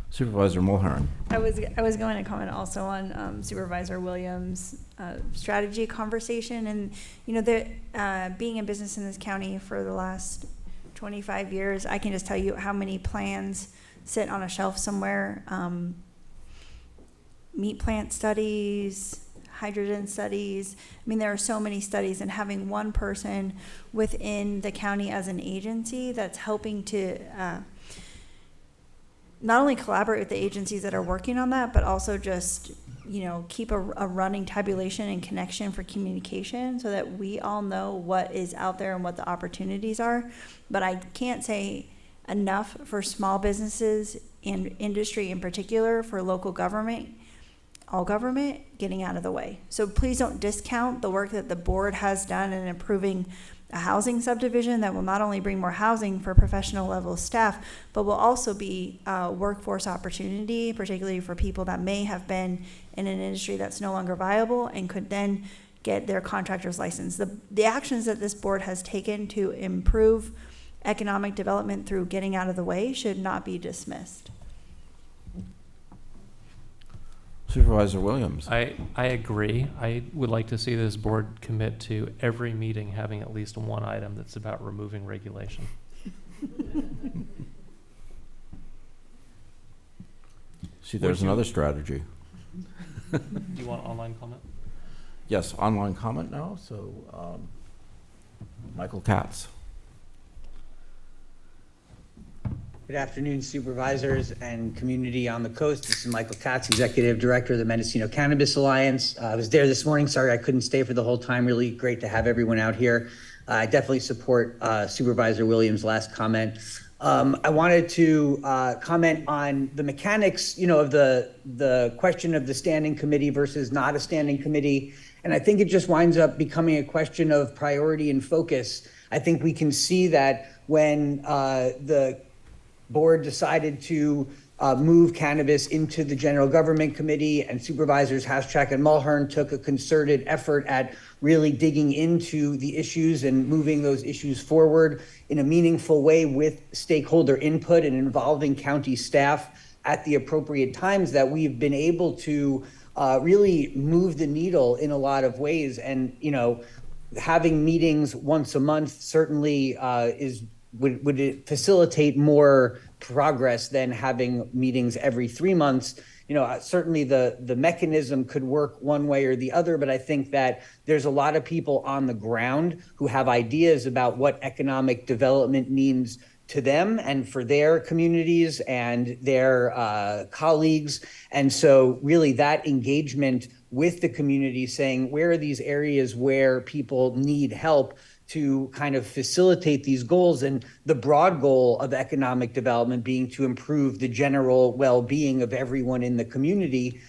Supervisor Mulhern. I was going to comment also on Supervisor Williams' strategy conversation, and you know, being in business in this county for the last 25 years, I can just tell you how many plans sit on a shelf somewhere. Meat plant studies, hydrogen studies. I mean, there are so many studies, and having one person within the county as an agency that's helping to not only collaborate with the agencies that are working on that, but also just, you know, keep a running tabulation and connection for communication so that we all know what is out there and what the opportunities are. But I can't say enough for small businesses and industry in particular, for local government, all government, getting out of the way. So please don't discount the work that the board has done in improving a housing subdivision that will not only bring more housing for professional level staff, but will also be a workforce opportunity, particularly for people that may have been in an industry that's no longer viable and could then get their contractor's license. The actions that this board has taken to improve economic development through getting out of the way should not be dismissed. Supervisor Williams. I agree. I would like to see this board commit to every meeting having at least one item that's about removing regulation. See, there's another strategy. Do you want online comment? Yes, online comment now. So, Michael Katz. Good afternoon, supervisors and community on the coast. This is Michael Katz, Executive Director of the Mendocino Cannabis Alliance. I was there this morning. Sorry I couldn't stay for the whole time. Really great to have everyone out here. I definitely support Supervisor Williams' last comment. I wanted to comment on the mechanics, you know, of the question of the standing committee versus not a standing committee. And I think it just winds up becoming a question of priority and focus. I think we can see that when the board decided to move cannabis into the general government committee, and Supervisors Haschak and Mulhern took a concerted effort at really digging into the issues and moving those issues forward in a meaningful way with stakeholder input and involving county staff at the appropriate times, that we've been able to really move the needle in a lot of ways. And, you know, having meetings once a month certainly would it facilitate more progress than having meetings every 3 months. You know, certainly the mechanism could work one way or the other, but I think that there's a lot of people on the ground who have ideas about what economic development means to them and for their communities and their colleagues. And so really that engagement with the community, saying where are these areas where people need help to kind of facilitate these goals, and the broad goal of economic development being to improve the general well-being of everyone in the community.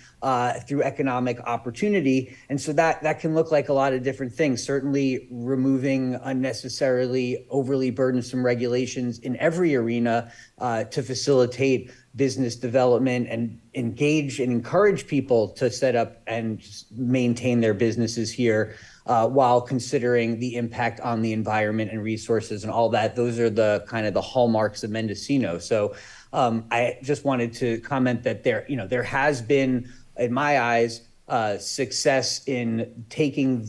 through economic opportunity. And so that can look like a lot of different things, certainly removing unnecessarily overly burdensome regulations in every arena to facilitate business development and engage and encourage people to set up and maintain their businesses here while considering the impact on the environment and resources and all that. Those are the kind of the hallmarks of Mendocino. So I just wanted to comment that there has been, in my eyes, success in taking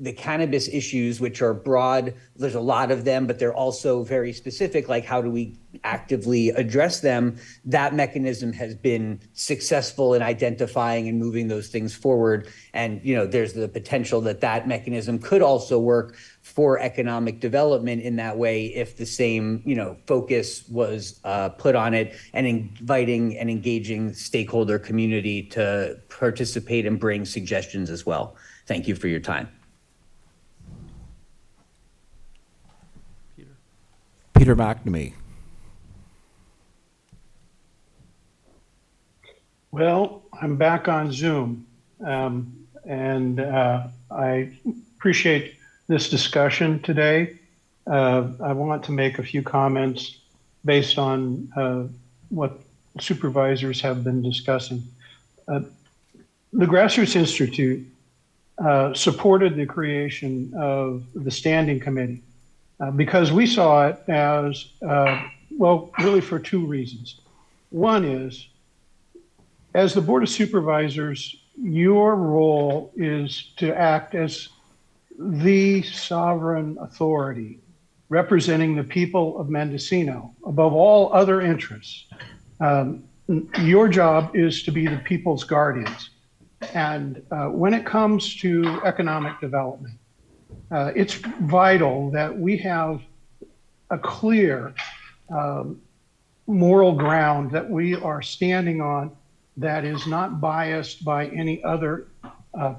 the cannabis issues, which are broad. There's a lot of them, but they're also very specific, like how do we actively address them? That mechanism has been successful in identifying and moving those things forward. And, there's the potential that mechanism could also work for economic development in that way if the same, focus was put on it, and inviting and engaging stakeholder community to participate and bring suggestions as well. Thank you for your time. Peter McNamee. Well, I'm back on Zoom, and I appreciate this discussion today. I want to make a few comments based on what supervisors have been discussing. The Grassroots Institute supported the creation of the Standing Committee because we saw it as, really for two reasons. One is, as the Board of Supervisors, your role is to act as the sovereign authority representing the people of Mendocino above all other interests. Your job is to be the people's guardians. And when it comes to economic development, it's vital that we have a clear moral ground that we are standing on that is not biased by any other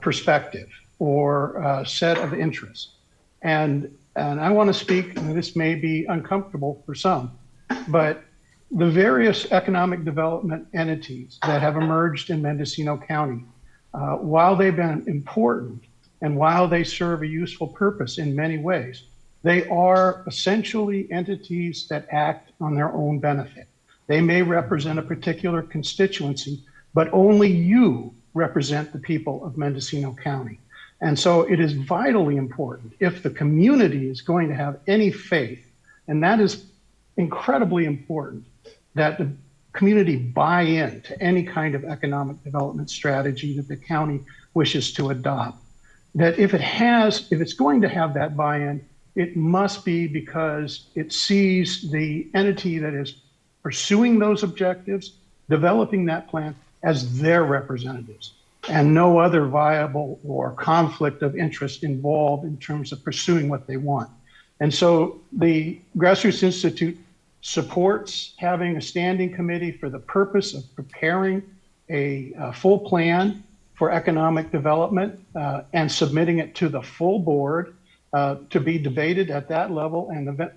perspective or set of interests. And I want to speak, and this may be uncomfortable for some, but the various economic development entities that have emerged in Mendocino County, while they've been important and while they serve a useful purpose in many ways, they are essentially entities that act on their own benefit. They may represent a particular constituency, but only you represent the people of Mendocino County. And so it is vitally important, if the community is going to have any faith, and that is incredibly important, that the community buy in to any kind of economic development strategy that the county wishes to adopt. That if it's going to have that buy-in, it must be because it sees the entity that is pursuing those objectives, developing that plan, as their representatives, and no other viable or conflict of interest involved in terms of pursuing what they want. And so the Grassroots Institute supports having a standing committee for the purpose of preparing a full plan for economic development and submitting it to the full board to be debated at that level. And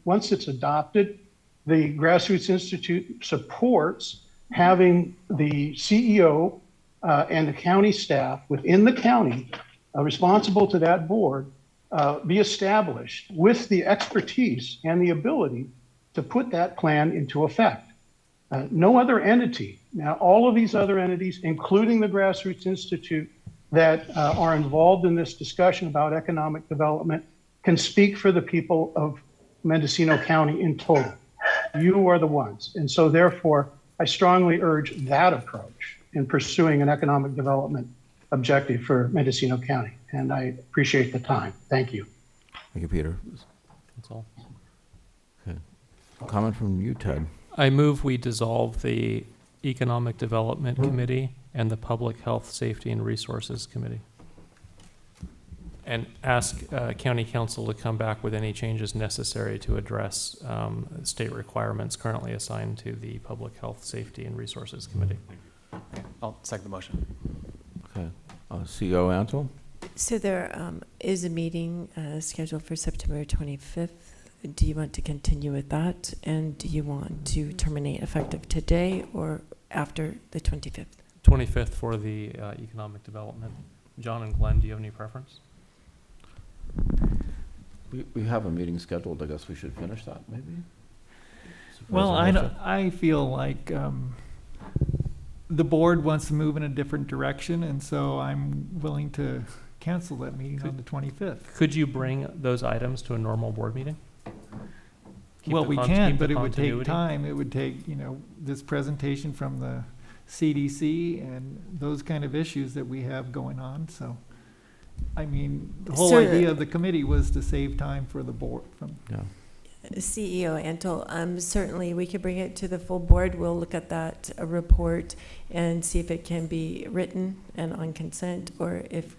once it's adopted, the Grassroots Institute supports having the CEO and the county staff within the county responsible to that board be established with the expertise and the ability to put that plan into effect. No other entity, now all of these other entities, including the Grassroots Institute that are involved in this discussion about economic development, can speak for the people of Mendocino County in total. You are the ones. And so therefore, I strongly urge that approach in pursuing an economic development objective for Mendocino County. And I appreciate the time. Thank you. Thank you, Peter. That's all. Okay. Comment from you, Ted. I move we dissolve the Economic Development Committee and the Public Health, Safety, and Resources Committee, and ask County Council to come back with any changes necessary to address state requirements currently assigned to the Public Health, Safety, and Resources Committee. Okay, I'll second the motion. Okay. CEO Ansel? So there is a meeting scheduled for September 25th. Do you want to continue with that? And do you want to terminate effective today or after the 25th? 25th for the economic development. John and Glenn, do you have any preference? We have a meeting scheduled. I guess we should finish that, maybe? Well, Supervisor Hashak? I feel like the board wants to move in a different direction, and so I'm willing to cancel that meeting on the 25th. Could you bring those items to a normal board meeting? Keep Well, the we con- can, keep the but it would take continuity? time. It would take, this presentation from the CDC and those kind of issues that we have going on, so. I mean, the whole So- idea of the committee was to save time for the board from. Yeah. CEO Antle, certainly we could bring it to the full board. We'll look at that report and see if it can be written and on consent, or if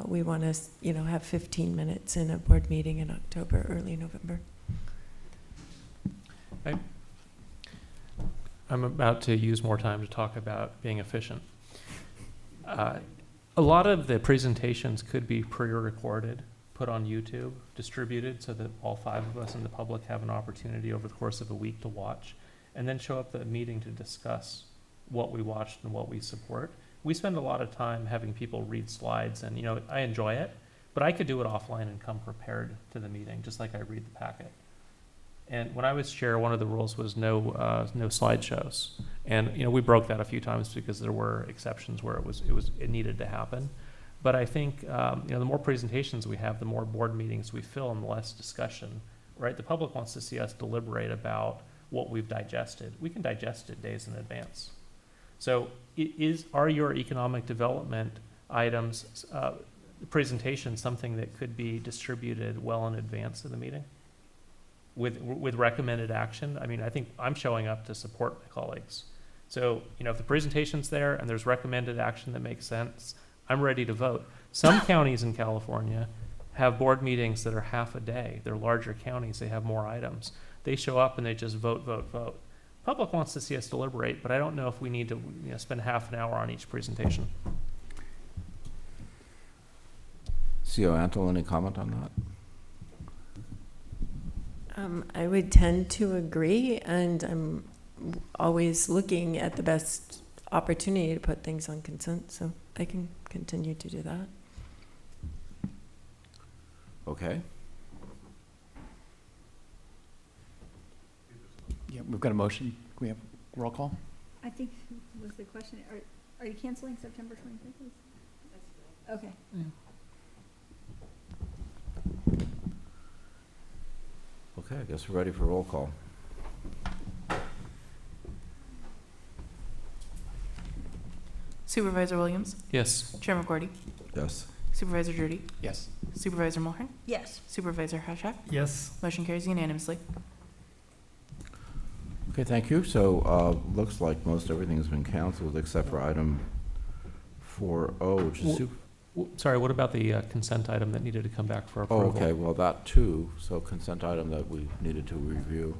we want to, have 15 minutes in a board meeting in October, early November. I'm about to use more time to talk about being efficient. A lot of the presentations could be pre-recorded, put on YouTube, distributed so that all 5 of us in the public have an opportunity over the course of a week to watch, and then show up at the meeting to discuss what we watched and what we support. We spend a lot of time having people read slides, and I enjoy it, but I could do it offline and come prepared to the meeting, just like I read the packet. And when I was chair, one of the rules was no slideshows, and we broke that a few times because there were exceptions where it needed to happen. But I think the more presentations we have, the more board meetings we fill, and the less discussion. Right? The public wants to see us deliberate about what we've digested. We can digest it days in advance. So, are your economic development items presentations something that could be distributed well in advance of the meeting? With recommended action? I mean, I think I'm showing up to support my colleagues. So, if the presentation's there and there's recommended action that makes sense, I'm ready to vote. Some counties in California have board meetings that are half a day. They're larger counties, they have more items. They show up and they just vote. Public wants to see us deliberate, but I don't know if we need to spend half an hour on each presentation. CEO Antle, any comment on that? I would tend to agree, and I'm always looking at the best opportunity to put things on consent, so I can continue to do that. Okay. Yeah, we've got a motion. Can we have roll call? I think was the question, are you canceling September 25th? Okay. Okay, I guess we're ready for roll call. Supervisor Williams? Yes. Chair McGordy? Yes. Supervisor Drudy? Yes. Supervisor Mulhern? Yes. Supervisor Hashak? Yes. Motion carries unanimously. Okay, thank you. So, looks like most everything's been canceled except for item 4O, which is Sorry, what about the consent item that needed to come back for Oh, approval? okay, well, that too. So consent item that we needed to review.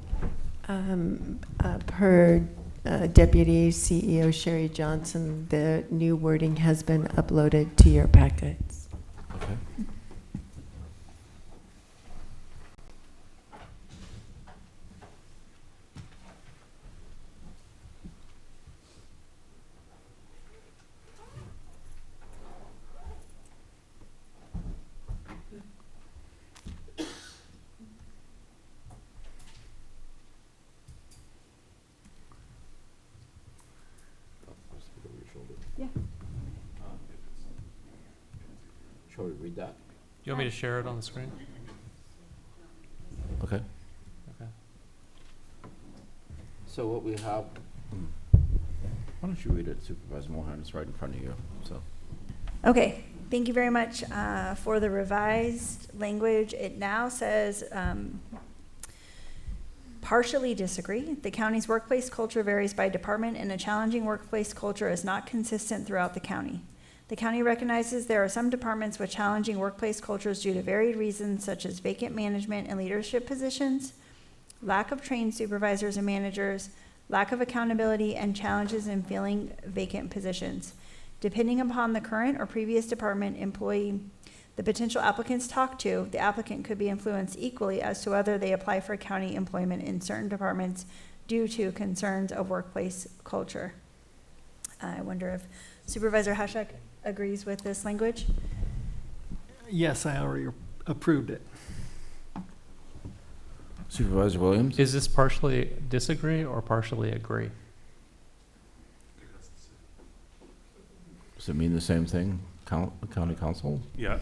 Per Deputy CEO Sherry Johnson, the new wording has been uploaded to your packets. Okay. Yeah. Shall we read that? Do you want me to share it on the screen? Okay. Okay. So what we have, why don't you read it, Supervisor Mulhern? It's right in front of you, so. Okay, thank you very much for the revised language. It now says, partially disagree. The county's workplace culture varies by department, and a challenging workplace culture is not consistent throughout the county. The county recognizes there are some departments with challenging workplace cultures due to varied reasons, such as vacant management and leadership positions, lack of trained supervisors and managers, lack of accountability, and challenges in filling vacant positions. Depending upon the current or previous department employee the potential applicants talk to, the applicant could be influenced equally as to whether they apply for county employment in certain departments due to concerns of workplace culture. I wonder if Supervisor Hashak agrees with this language? Yes, I already approved it. Supervisor Williams? Is this partially disagree or partially agree? Does it mean the same thing, county council? Yeah,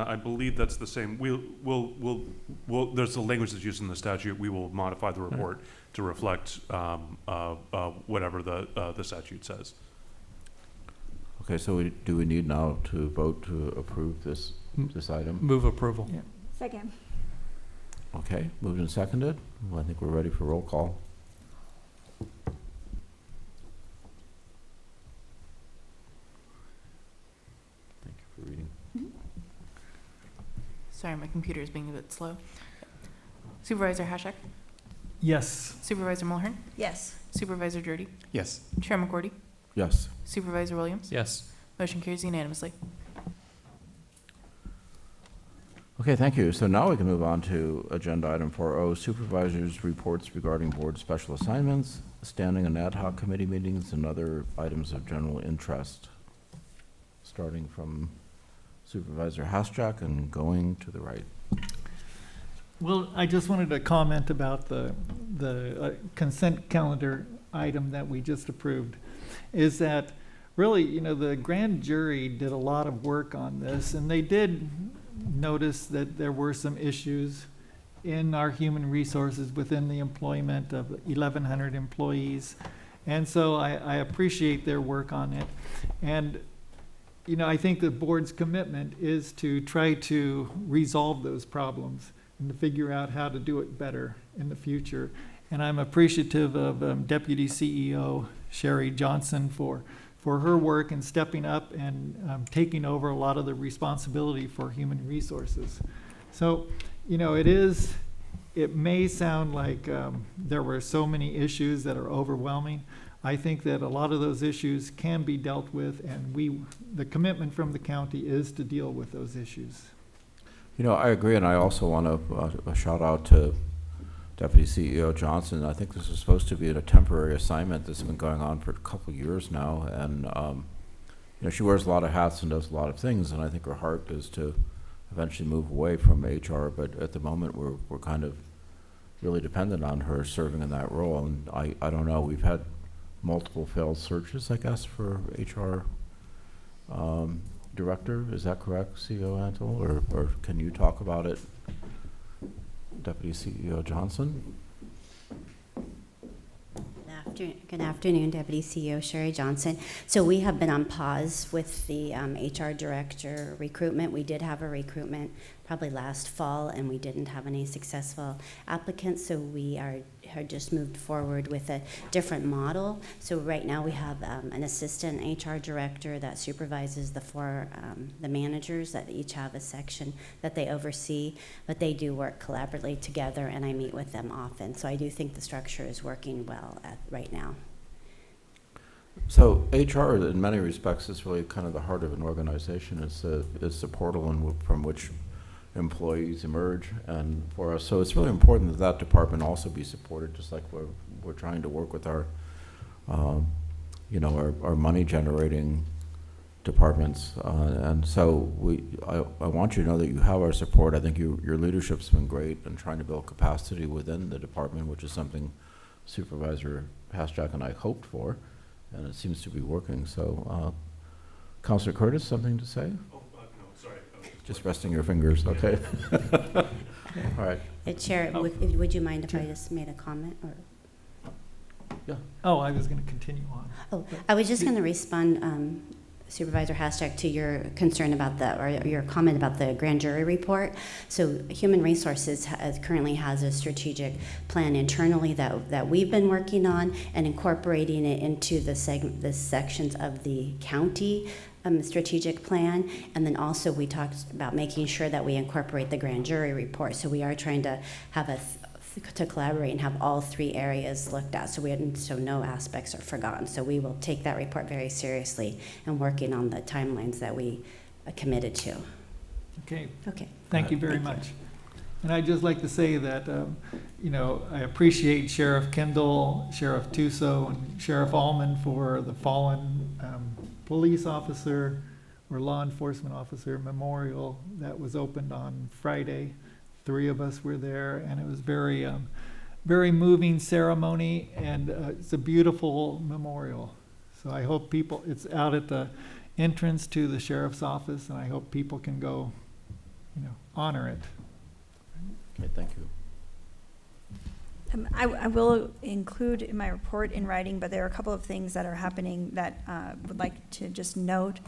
I believe that's the same. There's the language that's used in the statute. We will modify the report to reflect whatever the statute says. Okay, so do we need now to vote to approve this item? Move approval. Yeah. Second. Okay, moved and seconded. Well, I think we're ready for roll call. Thank you for reading. Sorry, my computer is being a bit slow. Supervisor Hashak? Yes. Supervisor Mulhern? Yes. Supervisor Jordy? Yes. Chair McGordy? Yes. Supervisor Williams? Yes. Motion carries unanimously. Okay, thank you. So now we can move on to agenda item 4.0, Supervisors Reports regarding board special assignments, standing and ad hoc committee meetings, and other items of general interest. Starting from Supervisor Hasjak and going to the right. Well, I just wanted to comment about the consent calendar item that we just approved. Is that really, you know, the grand jury did a lot of work on this, and they did notice that there were some issues in our human resources within the employment of 1,100 employees. And so I appreciate their work on it. And, you know, I think the board's commitment is to try to resolve those problems and to figure out how to do it better in the future. And I'm appreciative of Deputy CEO Sherry Johnson for her work and stepping up and taking over a lot of the responsibility for human resources. So, you know, it may sound like there were so many issues that are overwhelming. I think that a lot of those issues can be dealt with, and the commitment from the county is to deal with those issues. You know, I agree, and I also want to shout out to Deputy CEO Johnson. I think this is supposed to be a temporary assignment that's been going on for a couple of years now, and you know, she wears a lot of hats and does a lot of things, and I think her heart is to eventually move away from HR, but at the moment we're kind of really dependent on her serving in that role, and I don't know, we've had multiple failed searches, I guess, for HR director. Is that correct, CEO Antle, or can you talk about it, Deputy CEO Johnson? Good afternoon, Deputy CEO Sherry Johnson. So we have been on pause with the HR director recruitment. We did have a recruitment probably last fall, and we didn't have any successful applicants, so we are just moved forward with a different model. So right now we have an assistant HR director that supervises the managers that each have a section that they oversee, but they do work collaboratively together, and I meet with them often. So I do think the structure is working well right now. So HR, in many respects, is really kind of the heart of an organization. It's the portal from which employees emerge, and for us, so it's really important that that department also be supported, just like we're trying to work with our, you know, our money generating departments, and so I want you to know that you have our support. I think your leadership's been great in trying to build capacity within the department, which is something Supervisor Hasjak and I hoped for, and it seems to be working. So, Councilor Curtis, something to say? No, sorry. Just resting your fingers, okay? All right. Chair, would you mind if I just made a comment? Or? Yeah. Oh, I was going to continue on. Oh, I was just going to respond, Supervisor Hashtag, to your concern about or your comment about the grand jury report. So Human Resources currently has a strategic plan internally that we've been working on and incorporating it into the sections of the county strategic plan. And then also we talked about making sure that we incorporate the grand jury report. So we are trying to have to collaborate and have all three areas looked at, so no aspects are forgotten. So we will take that report very seriously and working on the timelines that we committed to. Okay. Okay. Thank you very much. And I'd just like to say that, you know, I appreciate Sheriff Kendall, Sheriff Tuso, and Sheriff Allman for the fallen police officer or law enforcement officer memorial that was opened on Friday. 3 of us were there, and it was very moving ceremony, and it's a beautiful memorial. So I hope people, it's out at the entrance to the sheriff's office, and I hope people can go, honor it. Okay, thank you. I will include in my report in writing, but there are a couple of things that are happening that I would like to just note.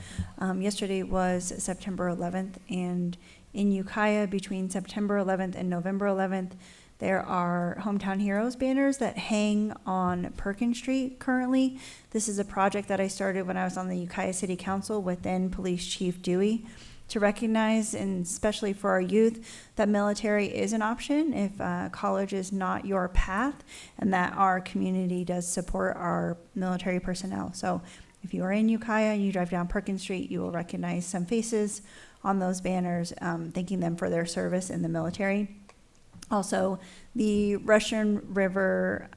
Yesterday was September 11th, and in Ukiah, between September 11th and November 11th, there are Hometown Heroes banners that hang on Perkins Street currently. This is a project that I started when I was on the Ukiah City Council with then Police Chief Dewey, to recognize, and especially for our youth, that military is an option if college is not your path, and that our community does support our military personnel. So if you are in Ukiah and you drive down Perkins Street, you will recognize some faces on those banners, thanking them for their service in the military. Also, the Russian River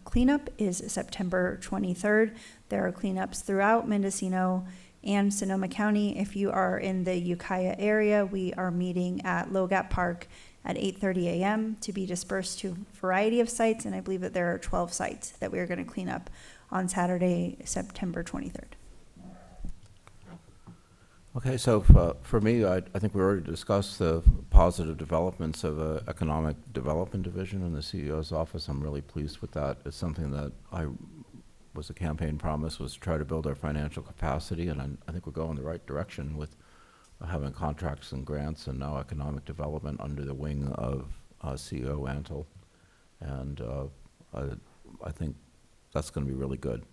cleanup is September 23rd. There are cleanups throughout Mendocino and Sonoma County. If you are in the Ukiah area, we are meeting at Logat Park at 8:30 a.m. to be dispersed to a variety of sites, and I believe that there are 12 sites that we are going to clean up on Saturday, September 23rd. Okay, so for me, I think we already discussed the positive developments of an economic development division in the CEO's office. I'm really pleased with that. It's something that was a campaign promise, was to try to build our financial capacity, and I think we're going the right direction with having contracts and grants and now economic development under the wing of CEO Antle. And I think that's going to be really good.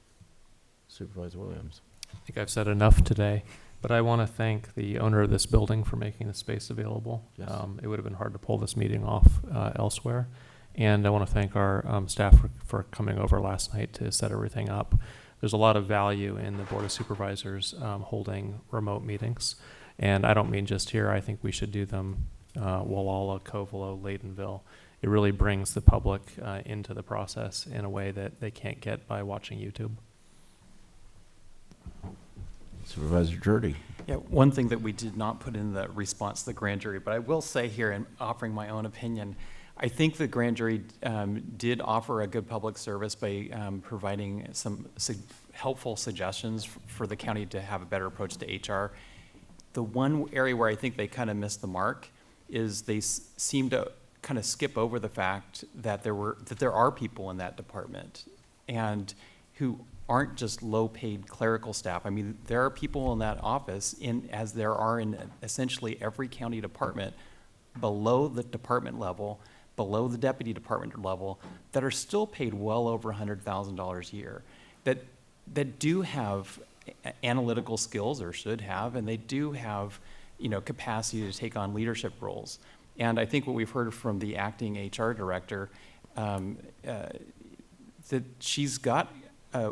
Supervisor Williams. I think I've said enough today, but I want to thank the owner of this building for making the space available. Yes. It would have been hard to pull this meeting off elsewhere. And I want to thank our staff for coming over last night to set everything up. There's a lot of value in the Board of Supervisors holding remote meetings. And I don't mean just here. I think we should do them Walla, Covelo, Laytonville. It really brings the public into the process in a way that they can't get by watching YouTube. Supervisor Jurdy. Yeah, one thing that we did not put in the response to the grand jury, but I will say here, in offering my own opinion, I think the grand jury did offer a good public service by providing some helpful suggestions for the county to have a better approach to HR. The one area where I think they kind of missed the mark is they seem to kind of skip over the fact that there are people in that department and who aren't just low-paid clerical staff. I mean, there are people in that office, as there are in essentially every county department, below the department level, below the deputy department level, that are still paid well over $100,000 a year, that do have analytical skills, or should have, and they do have, capacity to take on leadership roles. And I think what we've heard from the acting HR director, that she's got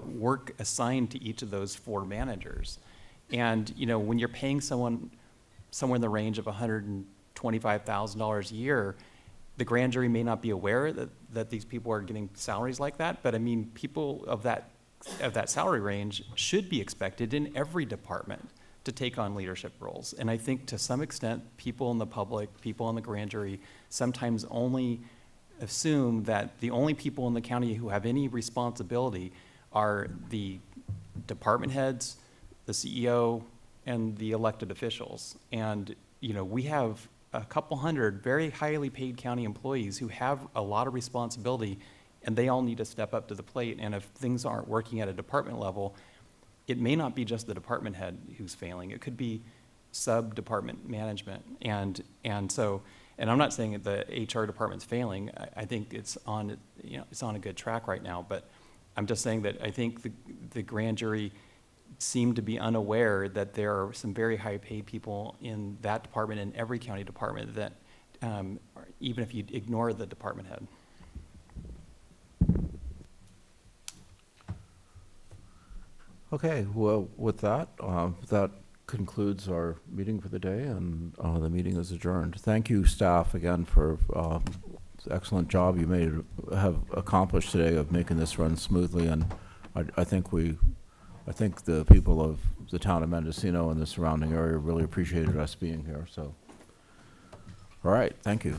work assigned to each of those 4 managers. And, when you're paying someone somewhere in the range of $125,000 a year, the grand jury may not be aware that these people are getting salaries like that, but I mean, people of that salary range should be expected in every department to take on leadership roles. And I think to some extent, people in the public, people in the grand jury, sometimes only assume that the only people in the county who have any responsibility are the department heads, the CEO, and the elected officials. And, we have a couple hundred very highly paid county employees who have a lot of responsibility, and they all need to step up to the plate. And if things aren't working at a department level, it may not be just the department head who's failing. It could be sub-department management. And I'm not saying that the HR department's failing. I think it's on a good track right now, but I'm just saying that I think the grand jury seem to be unaware that there are some very high paid people in that department, in every county department, that even if you ignore the department head. Okay, well, with that, that concludes our meeting for the day, and the meeting is adjourned. Thank you, staff, again, for the excellent job you have accomplished today of making this run smoothly, and I think the people of the town of Mendocino and the surrounding area really appreciated us being here, so. All right, thank you.